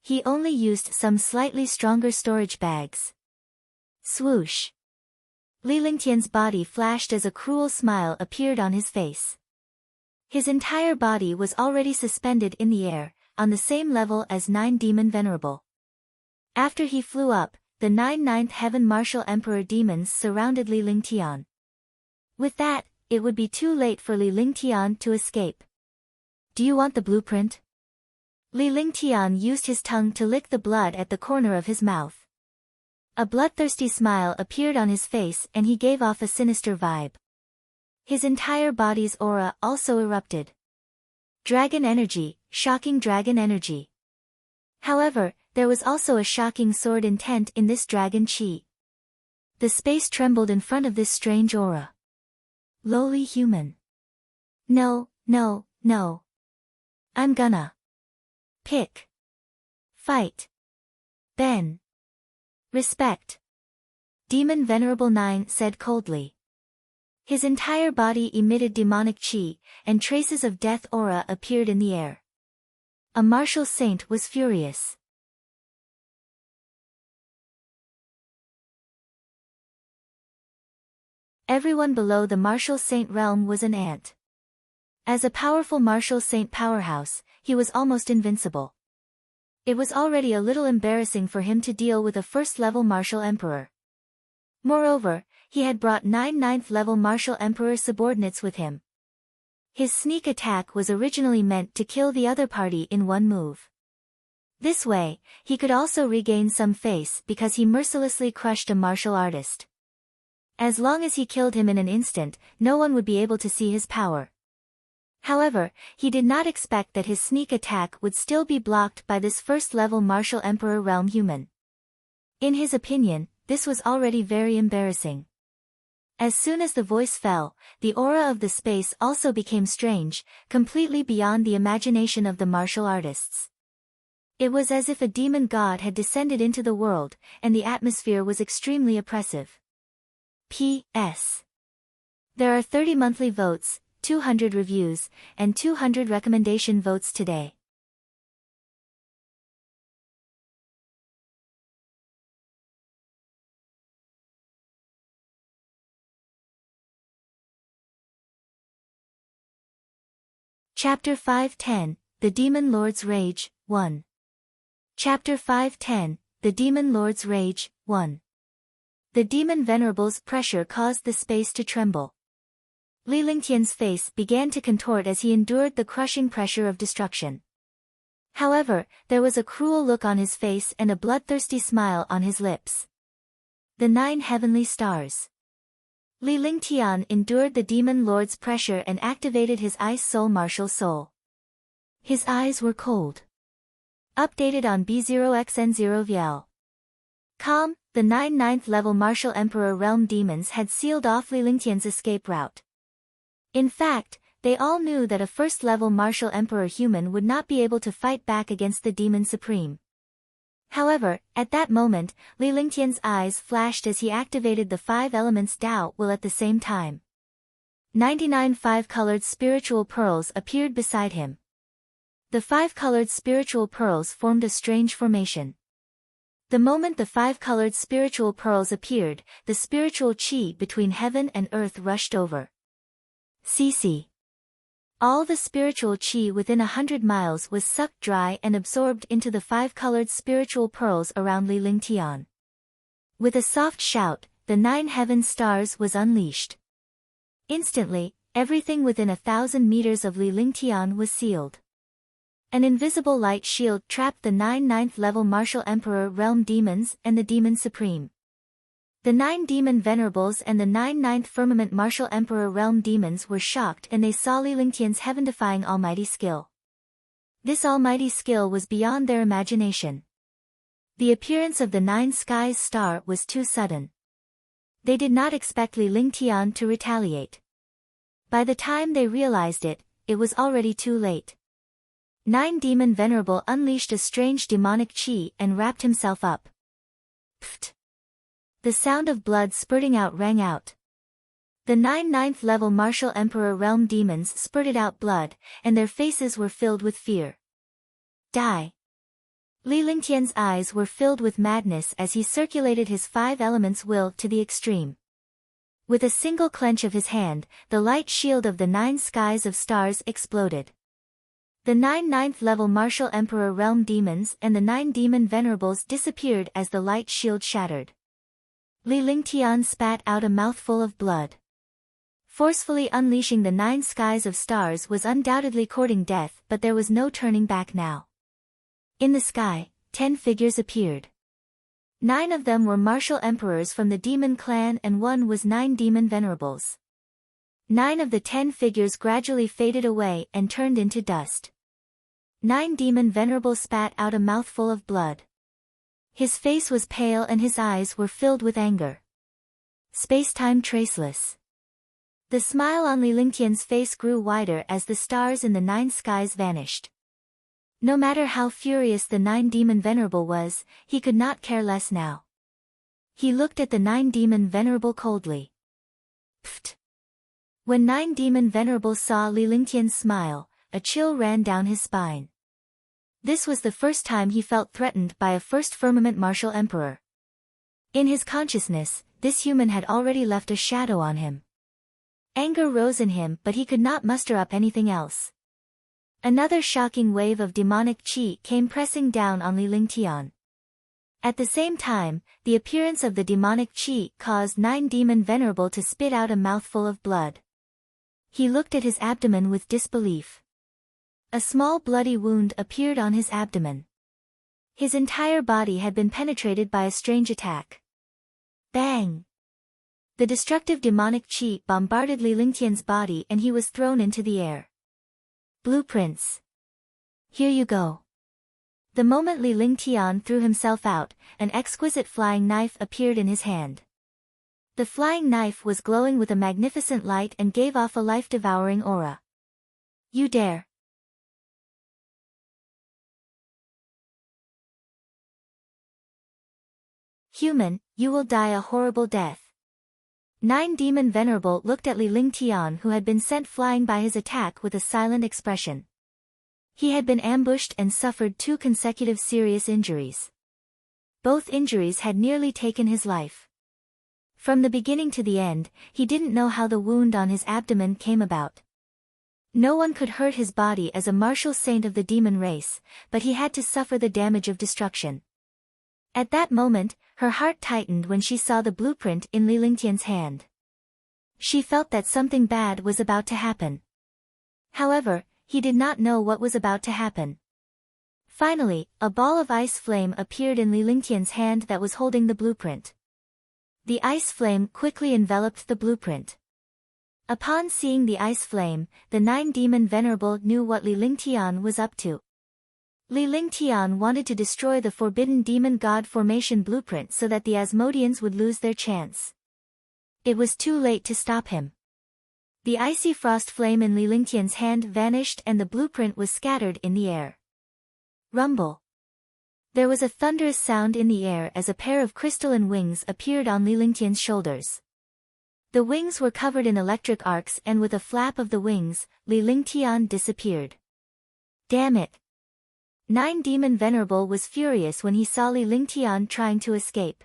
He only used some slightly stronger storage bags. Swoosh. Li Lingtian's body flashed as a cruel smile appeared on his face. His entire body was already suspended in the air, on the same level as 9 demon venerable. After he flew up, the 9 9th Heaven Martial Emperor demons surrounded Li Lingtian. With that, it would be too late for Li Lingtian to escape. Do you want the blueprint? Li Lingtian used his tongue to lick the blood at the corner of his mouth. A bloodthirsty smile appeared on his face and he gave off a sinister vibe. His entire body's aura also erupted. Dragon energy, shocking dragon energy. However, there was also a shocking sword intent in this dragon chi. The space trembled in front of this strange aura. Lowly human. No, no, no. I'm gonna. Pick. Fight. Ben. Respect. Demon Venerable 9 said coldly. His entire body emitted demonic chi, and traces of death aura appeared in the air. A martial saint was furious. Everyone below the martial saint realm was an ant. As a powerful martial saint powerhouse, he was almost invincible. It was already a little embarrassing for him to deal with a first-level martial emperor. Moreover, he had brought 9 9th-level martial emperor subordinates with him. His sneak attack was originally meant to kill the other party in one move. This way, he could also regain some face because he mercilessly crushed a martial artist. As long as he killed him in an instant, no one would be able to see his power. However, he did not expect that his sneak attack would still be blocked by this first-level martial emperor realm human. In his opinion, this was already very embarrassing. As soon as the voice fell, the aura of the space also became strange, completely beyond the imagination of the martial artists. It was as if a demon god had descended into the world, and the atmosphere was extremely oppressive. P.S. There are 30 monthly votes, 200 reviews, and 200 recommendation votes today. Chapter 510, The Demon Lord's Rage, 1. Chapter 510, The Demon Lord's Rage, 1. The demon venerable's pressure caused the space to tremble. Li Lingtian's face began to contort as he endured the crushing pressure of destruction. However, there was a cruel look on his face and a bloodthirsty smile on his lips. The 9 heavenly stars. Li Lingtian endured the demon lord's pressure and activated his ice soul martial soul. His eyes were cold. Updated on B0xN0 VL. Calm, the 9 ninth level martial emperor realm demons had sealed off Li Lingtian's escape route. In fact, they all knew that a first level martial emperor human would not be able to fight back against the demon supreme. However, at that moment, Li Lingtian's eyes flashed as he activated the 5 elements Dao will at the same time. 99 5-colored spiritual pearls appeared beside him. The 5-colored spiritual pearls formed a strange formation. The moment the 5-colored spiritual pearls appeared, the spiritual chi between heaven and earth rushed over. CC. All the spiritual chi within 100 miles was sucked dry and absorbed into the 5-colored spiritual pearls around Li Lingtian. With a soft shout, the 9 heaven stars was unleashed. Instantly, everything within 1,000 meters of Li Lingtian was sealed. An invisible light shield trapped the 9 ninth level martial emperor realm demons and the demon supreme. The 9 demon venerables and the 9 ninth firmament martial emperor realm demons were shocked and they saw Li Lingtian's heaven-defying almighty skill. This almighty skill was beyond their imagination. The appearance of the 9 skies star was too sudden. They did not expect Li Lingtian to retaliate. By the time they realized it, it was already too late. 9 demon venerable unleashed a strange demonic chi and wrapped himself up. Pfft. The sound of blood spurting out rang out. The 9 ninth level martial emperor realm demons spurted out blood, and their faces were filled with fear. Die. Li Lingtian's eyes were filled with madness as he circulated his 5 elements will to the extreme. With a single clench of his hand, the light shield of the 9 skies of stars exploded. The 9 ninth level martial emperor realm demons and the 9 demon venerables disappeared as the light shield shattered. Li Lingtian spat out a mouthful of blood. Forcefully unleashing the 9 skies of stars was undoubtedly courting death, but there was no turning back now. In the sky, 10 figures appeared. 9 of them were martial emperors from the demon clan and 1 was 9 demon venerables. 9 of the 10 figures gradually faded away and turned into dust. 9 demon venerables spat out a mouthful of blood. His face was pale and his eyes were filled with anger. Space-time traceless. The smile on Li Lingtian's face grew wider as the stars in the 9 skies vanished. No matter how furious the 9 demon venerable was, he could not care less now. He looked at the 9 demon venerable coldly. Pfft. When 9 demon venerable saw Li Lingtian's smile, a chill ran down his spine. This was the first time he felt threatened by a first firmament martial emperor. In his consciousness, this human had already left a shadow on him. Anger rose in him but he could not muster up anything else. Another shocking wave of demonic chi came pressing down on Li Lingtian. At the same time, the appearance of the demonic chi caused 9 demon venerable to spit out a mouthful of blood. He looked at his abdomen with disbelief. A small bloody wound appeared on his abdomen. His entire body had been penetrated by a strange attack. Bang! The destructive demonic chi bombarded Li Lingtian's body and he was thrown into the air. Blueprints. Here you go. The moment Li Lingtian threw himself out, an exquisite flying knife appeared in his hand. The flying knife was glowing with a magnificent light and gave off a life-devouring aura. You dare. Human, you will die a horrible death. Nine Demon Venerable looked at Li Lingtian, who had been sent flying by his attack, with a silent expression. He had been ambushed and suffered 2 consecutive serious injuries. Both injuries had nearly taken his life. From the beginning to the end, he didn't know how the wound on his abdomen came about. No one could hurt his body as a martial saint of the demon race, but he had to suffer the damage of destruction. At that moment, her heart tightened when she saw the blueprint in Li Lingtian's hand. She felt that something bad was about to happen. However, he did not know what was about to happen. Finally, a ball of ice flame appeared in Li Lingtian's hand that was holding the blueprint. The ice flame quickly enveloped the blueprint. Upon seeing the ice flame, the 9 Demon Venerable knew what Li Lingtian was up to. Li Lingtian wanted to destroy the forbidden demon god formation blueprint so that the Asmodeans would lose their chance. It was too late to stop him. The icy frost flame in Li Lingtian's hand vanished and the blueprint was scattered in the air. Rumble. There was a thunderous sound in the air as a pair of crystalline wings appeared on Li Lingtian's shoulders. The wings were covered in electric arcs and with a flap of the wings, Li Lingtian disappeared. Damn it! 9 Demon Venerable was furious when he saw Li Lingtian trying to escape.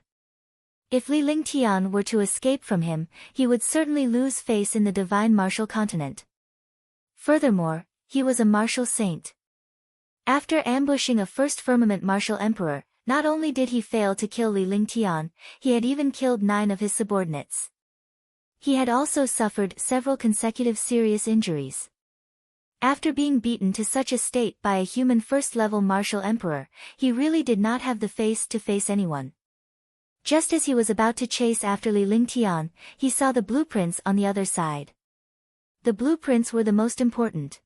If Li Lingtian were to escape from him, he would certainly lose face in the divine martial continent. Furthermore, he was a martial saint. After ambushing a first firmament martial emperor, not only did he fail to kill Li Lingtian, he had even killed 9 of his subordinates. He had also suffered several consecutive serious injuries. After being beaten to such a state by a human first-level martial emperor, he really did not have the face to face anyone. Just as he was about to chase after Li Lingtian, he saw the blueprints on the other side. The blueprints were the most important.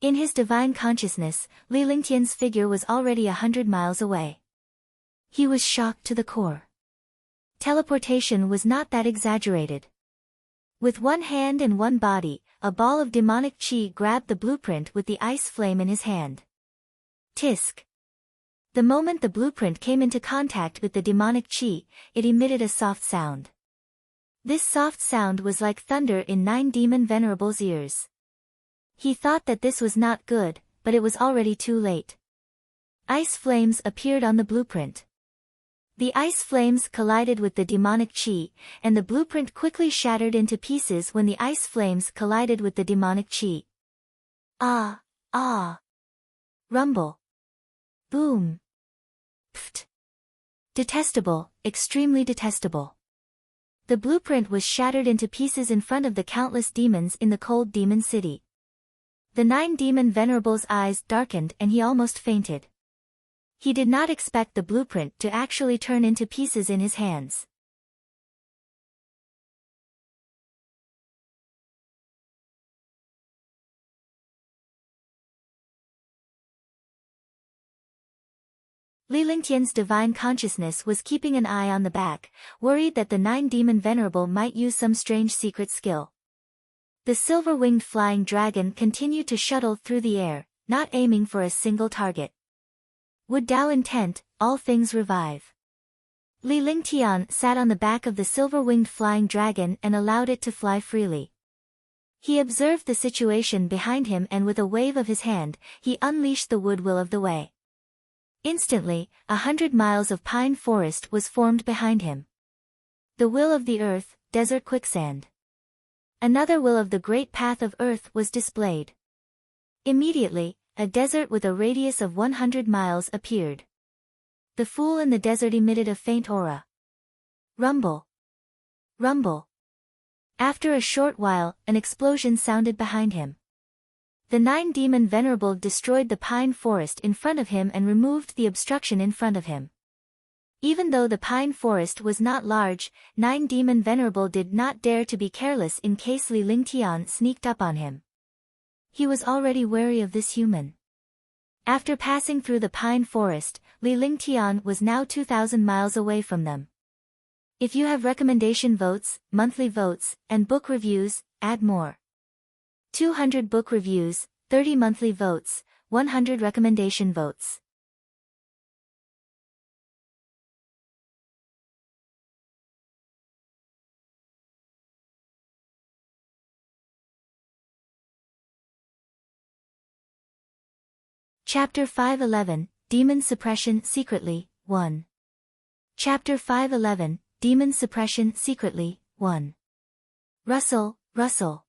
In his divine consciousness, Li Lingtian's figure was already 100 miles away. He was shocked to the core. Teleportation was not that exaggerated. With one hand and one body, a ball of demonic chi grabbed the blueprint with the ice flame in his hand. Tisk. The moment the blueprint came into contact with the demonic chi, it emitted a soft sound. This soft sound was like thunder in 9 Demon Venerable's ears. He thought that this was not good, but it was already too late. Ice flames appeared on the blueprint. The ice flames collided with the demonic chi, and the blueprint quickly shattered into pieces when the ice flames collided with the demonic chi. Ah! Ah! Rumble! Boom! Pft! Detestable, extremely detestable. The blueprint was shattered into pieces in front of the countless demons in the cold demon city. The 9 Demon Venerable's eyes darkened and he almost fainted. He did not expect the blueprint to actually turn into pieces in his hands. Li Lingtian's divine consciousness was keeping an eye on the back, worried that the 9 Demon Venerable might use some strange secret skill. The silver-winged flying dragon continued to shuttle through the air, not aiming for a single target. Would Tao intent, all things revive. Li Lingtian sat on the back of the silver-winged flying dragon and allowed it to fly freely. He observed the situation behind him and with a wave of his hand, he unleashed the wood will of the way. Instantly, 100 miles of pine forest was formed behind him. The will of the earth, desert quicksand. Another will of the great path of earth was displayed. Immediately, a desert with a radius of 100 miles appeared. The fool in the desert emitted a faint aura. Rumble. Rumble. After a short while, an explosion sounded behind him. The 9 Demon Venerable destroyed the pine forest in front of him and removed the obstruction in front of him. Even though the pine forest was not large, 9 Demon Venerable did not dare to be careless in case Li Lingtian sneaked up on him. He was already wary of this human. After passing through the pine forest, Li Lingtian was now 2,000 miles away from them. If you have recommendation votes, monthly votes, and book reviews, add more. 200 book reviews, 30 monthly votes, 100 recommendation votes. Chapter 511, Demon Suppression Secretly, 1. Chapter 511, Demon Suppression Secretly, 1. Rustle, rustle.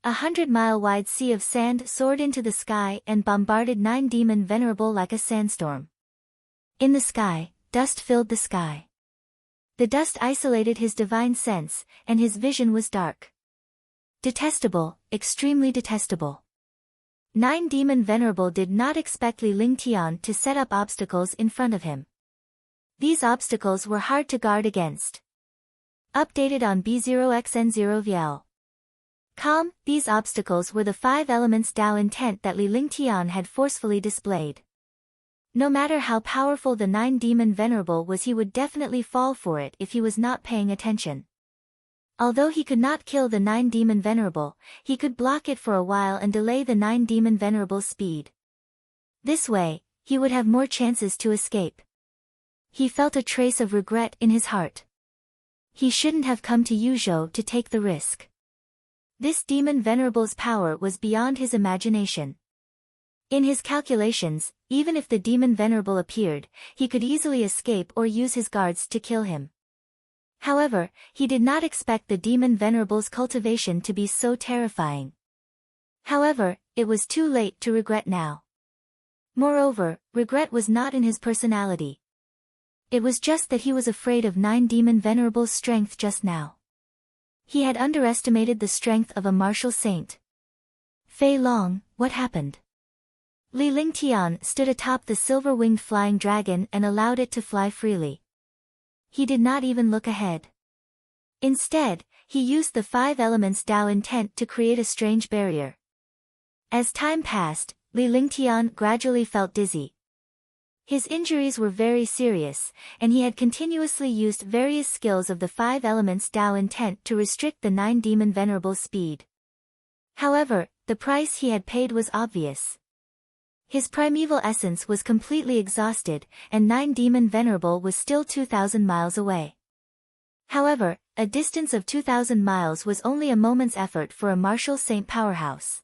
100-mile-wide sea of sand soared into the sky and bombarded 9 demon venerable like a sandstorm. In the sky, dust filled the sky. The dust isolated his divine sense, and his vision was dark. Detestable, extremely detestable. 9 demon venerable did not expect Li Lingtian to set up obstacles in front of him. These obstacles were hard to guard against. Updated on B0xN0VL. These obstacles were the 5 elements Tao intent that Li Lingtian had forcefully displayed. No matter how powerful the 9 demon venerable was, he would definitely fall for it if he was not paying attention. Although he could not kill the 9 demon venerable, he could block it for a while and delay the 9 demon venerable's speed. This way, he would have more chances to escape. He felt a trace of regret in his heart. He shouldn't have come to Yuzhou to take the risk. This demon venerable's power was beyond his imagination. In his calculations, even if the demon venerable appeared, he could easily escape or use his guards to kill him. However, he did not expect the demon venerable's cultivation to be so terrifying. However, it was too late to regret now. Moreover, regret was not in his personality. It was just that he was afraid of 9 demon venerable's strength just now. He had underestimated the strength of a martial saint. Fei Long, what happened? Li Lingtian stood atop the silver-winged flying dragon and allowed it to fly freely. He did not even look ahead. Instead, he used the 5 elements Tao intent to create a strange barrier. As time passed, Li Lingtian gradually felt dizzy. His injuries were very serious, and he had continuously used various skills of the 5 elements Tao intent to restrict the 9 demon venerable's speed. However, the price he had paid was obvious. His primeval essence was completely exhausted, and 9 demon venerable was still 2,000 miles away. However, a distance of 2,000 miles was only a moment's effort for a martial saint powerhouse.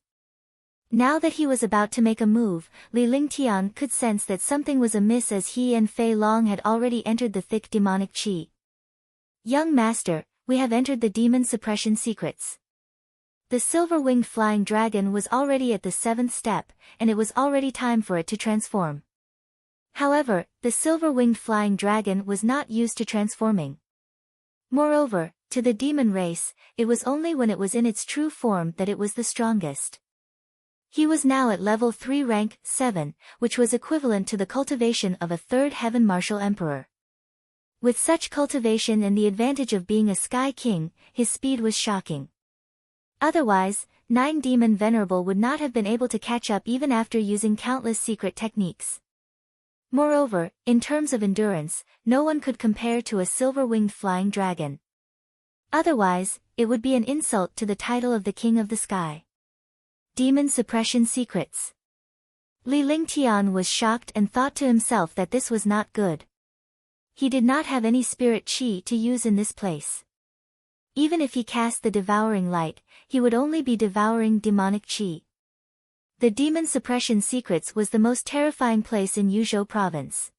Now that he was about to make a move, Li Lingtian could sense that something was amiss, as he and Fei Long had already entered the thick demonic qi. Young master, we have entered the demon suppression secrets. The silver-winged flying dragon was already at the 7th step, and it was already time for it to transform. However, the silver-winged flying dragon was not used to transforming. Moreover, to the demon race, it was only when it was in its true form that it was the strongest. He was now at level 3 rank 7, which was equivalent to the cultivation of a 3rd heaven martial emperor. With such cultivation and the advantage of being a sky king, his speed was shocking. Otherwise, 9 demon venerable would not have been able to catch up even after using countless secret techniques. Moreover, in terms of endurance, no one could compare to a silver-winged flying dragon. Otherwise, it would be an insult to the title of the King of the Sky. Demon suppression secrets. Li Lingtian was shocked and thought to himself that this was not good. He did not have any spirit qi to use in this place. Even if he cast the devouring light, he would only be devouring demonic qi. The demon suppression secrets was the most terrifying place in Yuzhou province.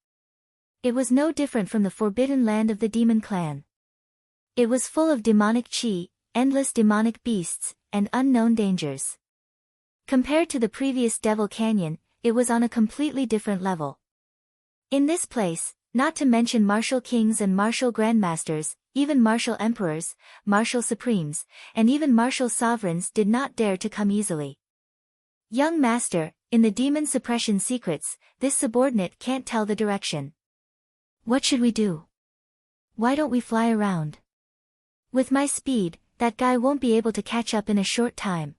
It was no different from the forbidden land of the demon clan. It was full of demonic qi, endless demonic beasts, and unknown dangers. Compared to the previous Devil Canyon, it was on a completely different level. In this place, not to mention martial kings and martial grandmasters, even martial emperors, martial supremes, and even martial sovereigns did not dare to come easily. Young master, in the demon suppression secrets, this subordinate can't tell the direction. What should we do? Why don't we fly around? With my speed, that guy won't be able to catch up in a short time.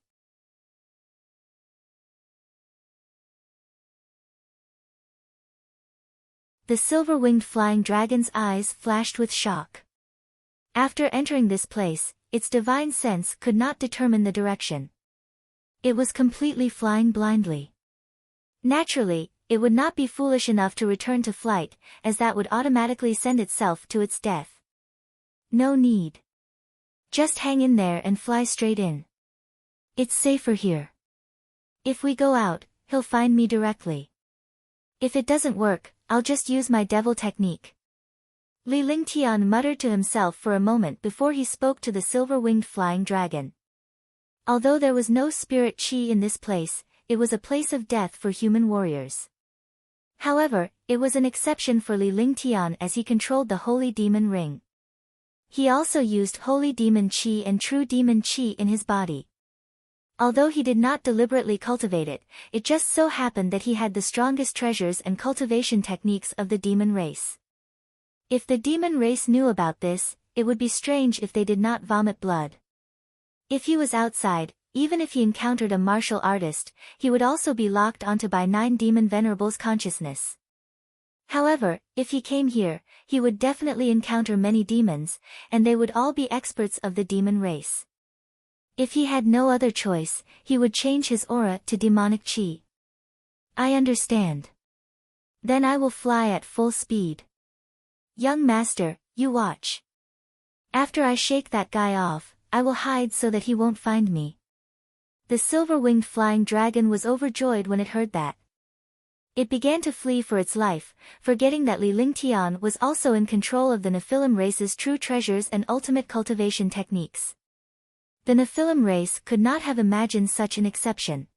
The silver-winged flying dragon's eyes flashed with shock. After entering this place, its divine sense could not determine the direction. It was completely flying blindly. Naturally, it would not be foolish enough to return to flight, as that would automatically send itself to its death. No need. Just hang in there and fly straight in. It's safer here. If we go out, he'll find me directly. If it doesn't work, I'll just use my devil technique. Li Lingtian muttered to himself for a moment before he spoke to the silver-winged flying dragon. Although there was no spirit chi in this place, it was a place of death for human warriors. However, it was an exception for Li Lingtian as he controlled the Holy Demon Ring. He also used Holy Demon Chi and True Demon Chi in his body. Although he did not deliberately cultivate it, it just so happened that he had the strongest treasures and cultivation techniques of the demon race. If the demon race knew about this, it would be strange if they did not vomit blood. If he was outside, even if he encountered a martial artist, he would also be locked onto by 9 demon venerables' consciousness. However, if he came here, he would definitely encounter many demons, and they would all be experts of the demon race. If he had no other choice, he would change his aura to demonic chi. I understand. Then I will fly at full speed. Young master, you watch. After I shake that guy off, I will hide so that he won't find me. The silver-winged flying dragon was overjoyed when it heard that. It began to flee for its life, forgetting that Li Lingtian was also in control of the Nephilim race's true treasures and ultimate cultivation techniques. The Nephilim race could not have imagined such an exception.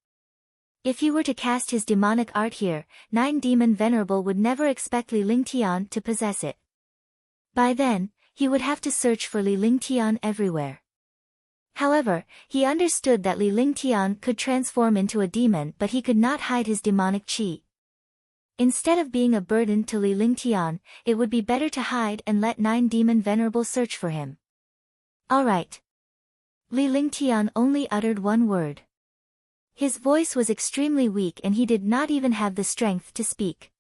If he were to cast his demonic art here, 9 demon venerable would never expect Li Lingtian to possess it. By then, he would have to search for Li Lingtian everywhere. However, he understood that Li Lingtian could transform into a demon, but he could not hide his demonic chi. Instead of being a burden to Li Lingtian, it would be better to hide and let 9 demon venerable search for him. Alright. Li Lingtian only uttered one word. His voice was extremely weak and he did not even have the strength to speak.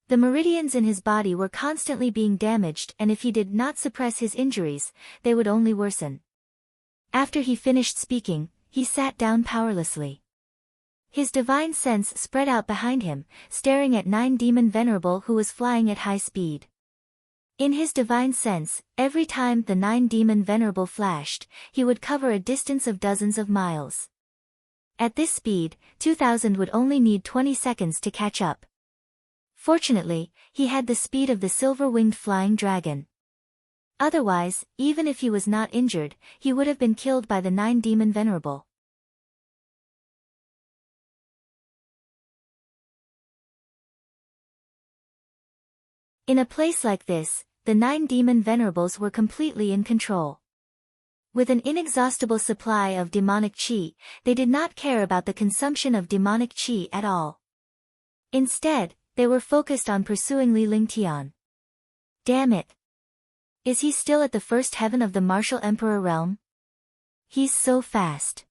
The meridians in his body were constantly being damaged, and if he did not suppress his injuries, they would only worsen. After he finished speaking, he sat down powerlessly. His divine sense spread out behind him, staring at 9 demon venerable who was flying at high speed. In his divine sense, every time the 9 demon venerable flashed, he would cover a distance of dozens of miles. At this speed, 2000 would only need 20 seconds to catch up. Fortunately, he had the speed of the silver-winged flying dragon. Otherwise, even if he was not injured, he would have been killed by the 9 demon venerable. In a place like this, the 9 demon venerables were completely in control. With an inexhaustible supply of demonic chi, they did not care about the consumption of demonic chi at all. Instead, they were focused on pursuing Li Lingtian. Damn it! Is he still at the first heaven of the martial emperor realm? He's so fast.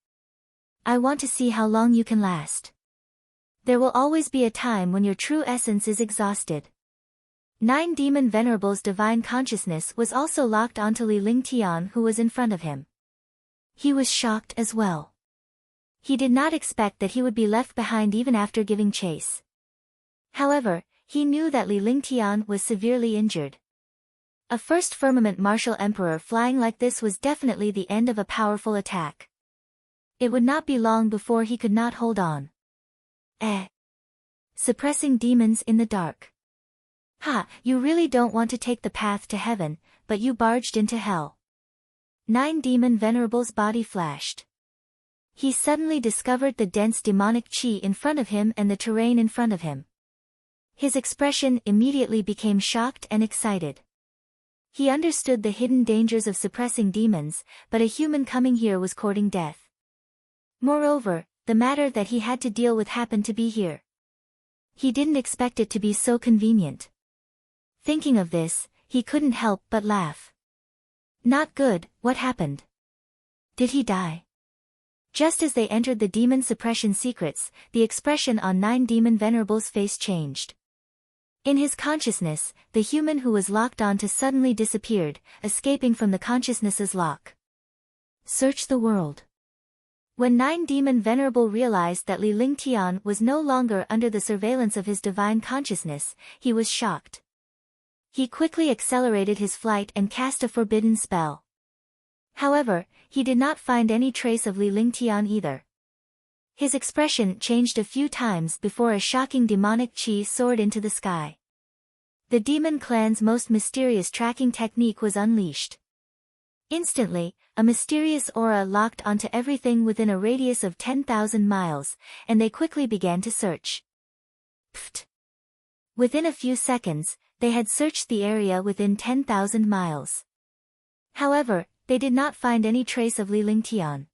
I want to see how long you can last. There will always be a time when your true essence is exhausted. 9 demon venerable's divine consciousness was also locked onto Li Lingtian, who was in front of him. He was shocked as well. He did not expect that he would be left behind even after giving chase. However, he knew that Li Lingtian was severely injured. A first firmament martial emperor flying like this was definitely the end of a powerful attack. It would not be long before he could not hold on. Suppressing demons in the dark. Ha, you really don't want to take the path to heaven, but you barged into hell. 9 demon venerable's body flashed. He suddenly discovered the dense demonic chi in front of him and the terrain in front of him. His expression immediately became shocked and excited. He understood the hidden dangers of suppressing demons, but a human coming here was courting death. Moreover, the matter that he had to deal with happened to be here. He didn't expect it to be so convenient. Thinking of this, he couldn't help but laugh. Not good, what happened? Did he die? Just as they entered the demon suppression secrets, the expression on 9 demon venerable's face changed. In his consciousness, the human who was locked onto suddenly disappeared, escaping from the consciousness's lock. Search the world. When Nine-Demon Venerable realized that Li Lingtian was no longer under the surveillance of his divine consciousness, he was shocked. He quickly accelerated his flight and cast a forbidden spell. However, he did not find any trace of Li Lingtian either. His expression changed a few times before a shocking demonic chi soared into the sky. The demon clan's most mysterious tracking technique was unleashed. Instantly, a mysterious aura locked onto everything within a radius of 10,000 miles, and they quickly began to search. Pfft! Within a few seconds, they had searched the area within 10,000 miles. However, they did not find any trace of Li Lingtian.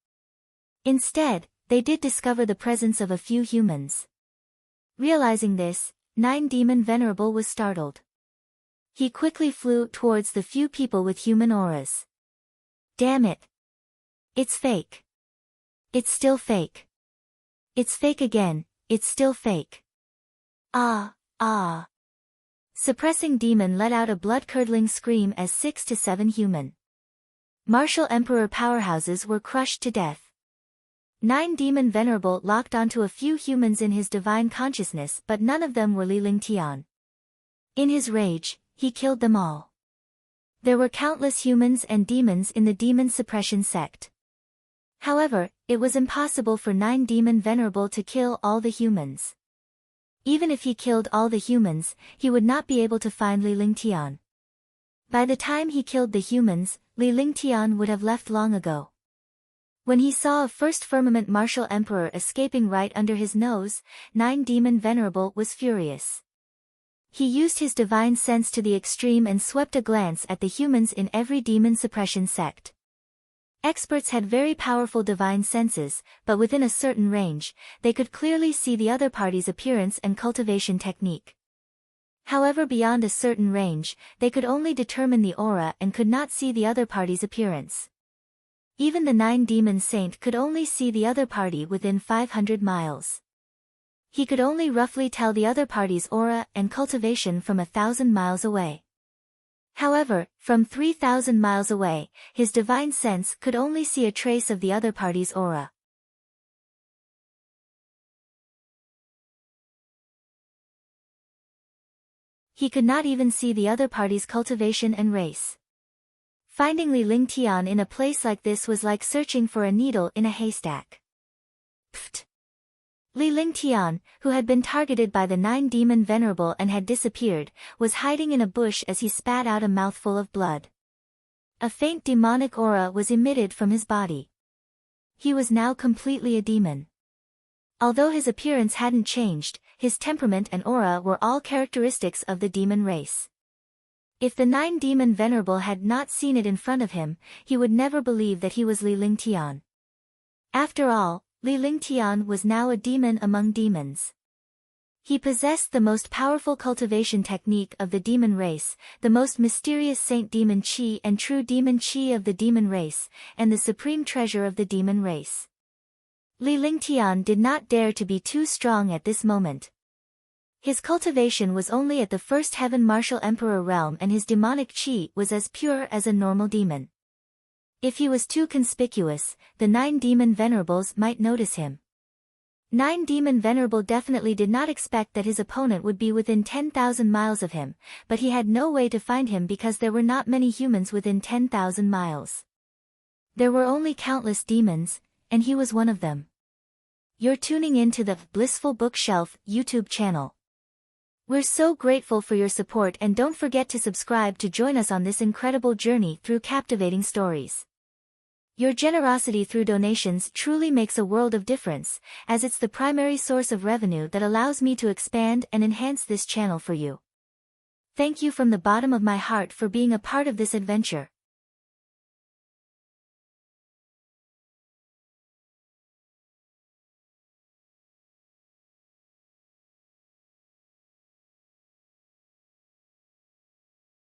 Instead, they did discover the presence of a few humans. Realizing this, Nine-Demon Venerable was startled. He quickly flew towards the few people with human auras. Damn it! It's fake. It's still fake. It's fake again, it's still fake. Ah. Suppressing Demon let out a blood-curdling scream as 6 to 7 human Martial Emperor powerhouses were crushed to death. Nine-Demon Venerable locked onto a few humans in his divine consciousness, but none of them were Li Lingtian. In his rage, he killed them all. There were countless humans and demons in the demon suppression sect. However, it was impossible for Nine-Demon Venerable to kill all the humans. Even if he killed all the humans, he would not be able to find Li Lingtian. By the time he killed the humans, Li Lingtian would have left long ago. When he saw a first firmament martial emperor escaping right under his nose, Nine-Demon Venerable was furious. He used his divine sense to the extreme and swept a glance at the humans in every demon suppression sect. Experts had very powerful divine senses, but within a certain range, they could clearly see the other party's appearance and cultivation technique. However, beyond a certain range, they could only determine the aura and could not see the other party's appearance. Even the Nine-Demon Saint could only see the other party within 500 miles. He could only roughly tell the other party's aura and cultivation from 1,000 miles away. However, from 3,000 miles away, his divine sense could only see a trace of the other party's aura. He could not even see the other party's cultivation and race. Finding Li Lingtian in a place like this was like searching for a needle in a haystack. Pfft! Li Lingtian, who had been targeted by the Nine-Demon Venerable and had disappeared, was hiding in a bush as he spat out a mouthful of blood. A faint demonic aura was emitted from his body. He was now completely a demon. Although his appearance hadn't changed, his temperament and aura were all characteristics of the demon race. If the Nine-Demon Venerable had not seen it in front of him, he would never believe that he was Li Lingtian. After all, Li Lingtian was now a demon among demons. He possessed the most powerful cultivation technique of the demon race, the most mysterious saint demon chi and true demon chi of the demon race, and the supreme treasure of the demon race. Li Lingtian did not dare to be too strong at this moment. His cultivation was only at the first heaven martial emperor realm and his demonic chi was as pure as a normal demon. If he was too conspicuous, the Nine-Demon Venerables might notice him. Nine-Demon Venerable definitely did not expect that his opponent would be within 10,000 miles of him, but he had no way to find him because there were not many humans within 10,000 miles. There were only countless demons, and he was one of them. You're tuning in to the Blissful Bookshelf YouTube channel. We're so grateful for your support and don't forget to subscribe to join us on this incredible journey through captivating stories. Your generosity through donations truly makes a world of difference, as it's the primary source of revenue that allows me to expand and enhance this channel for you. Thank you from the bottom of my heart for being a part of this adventure.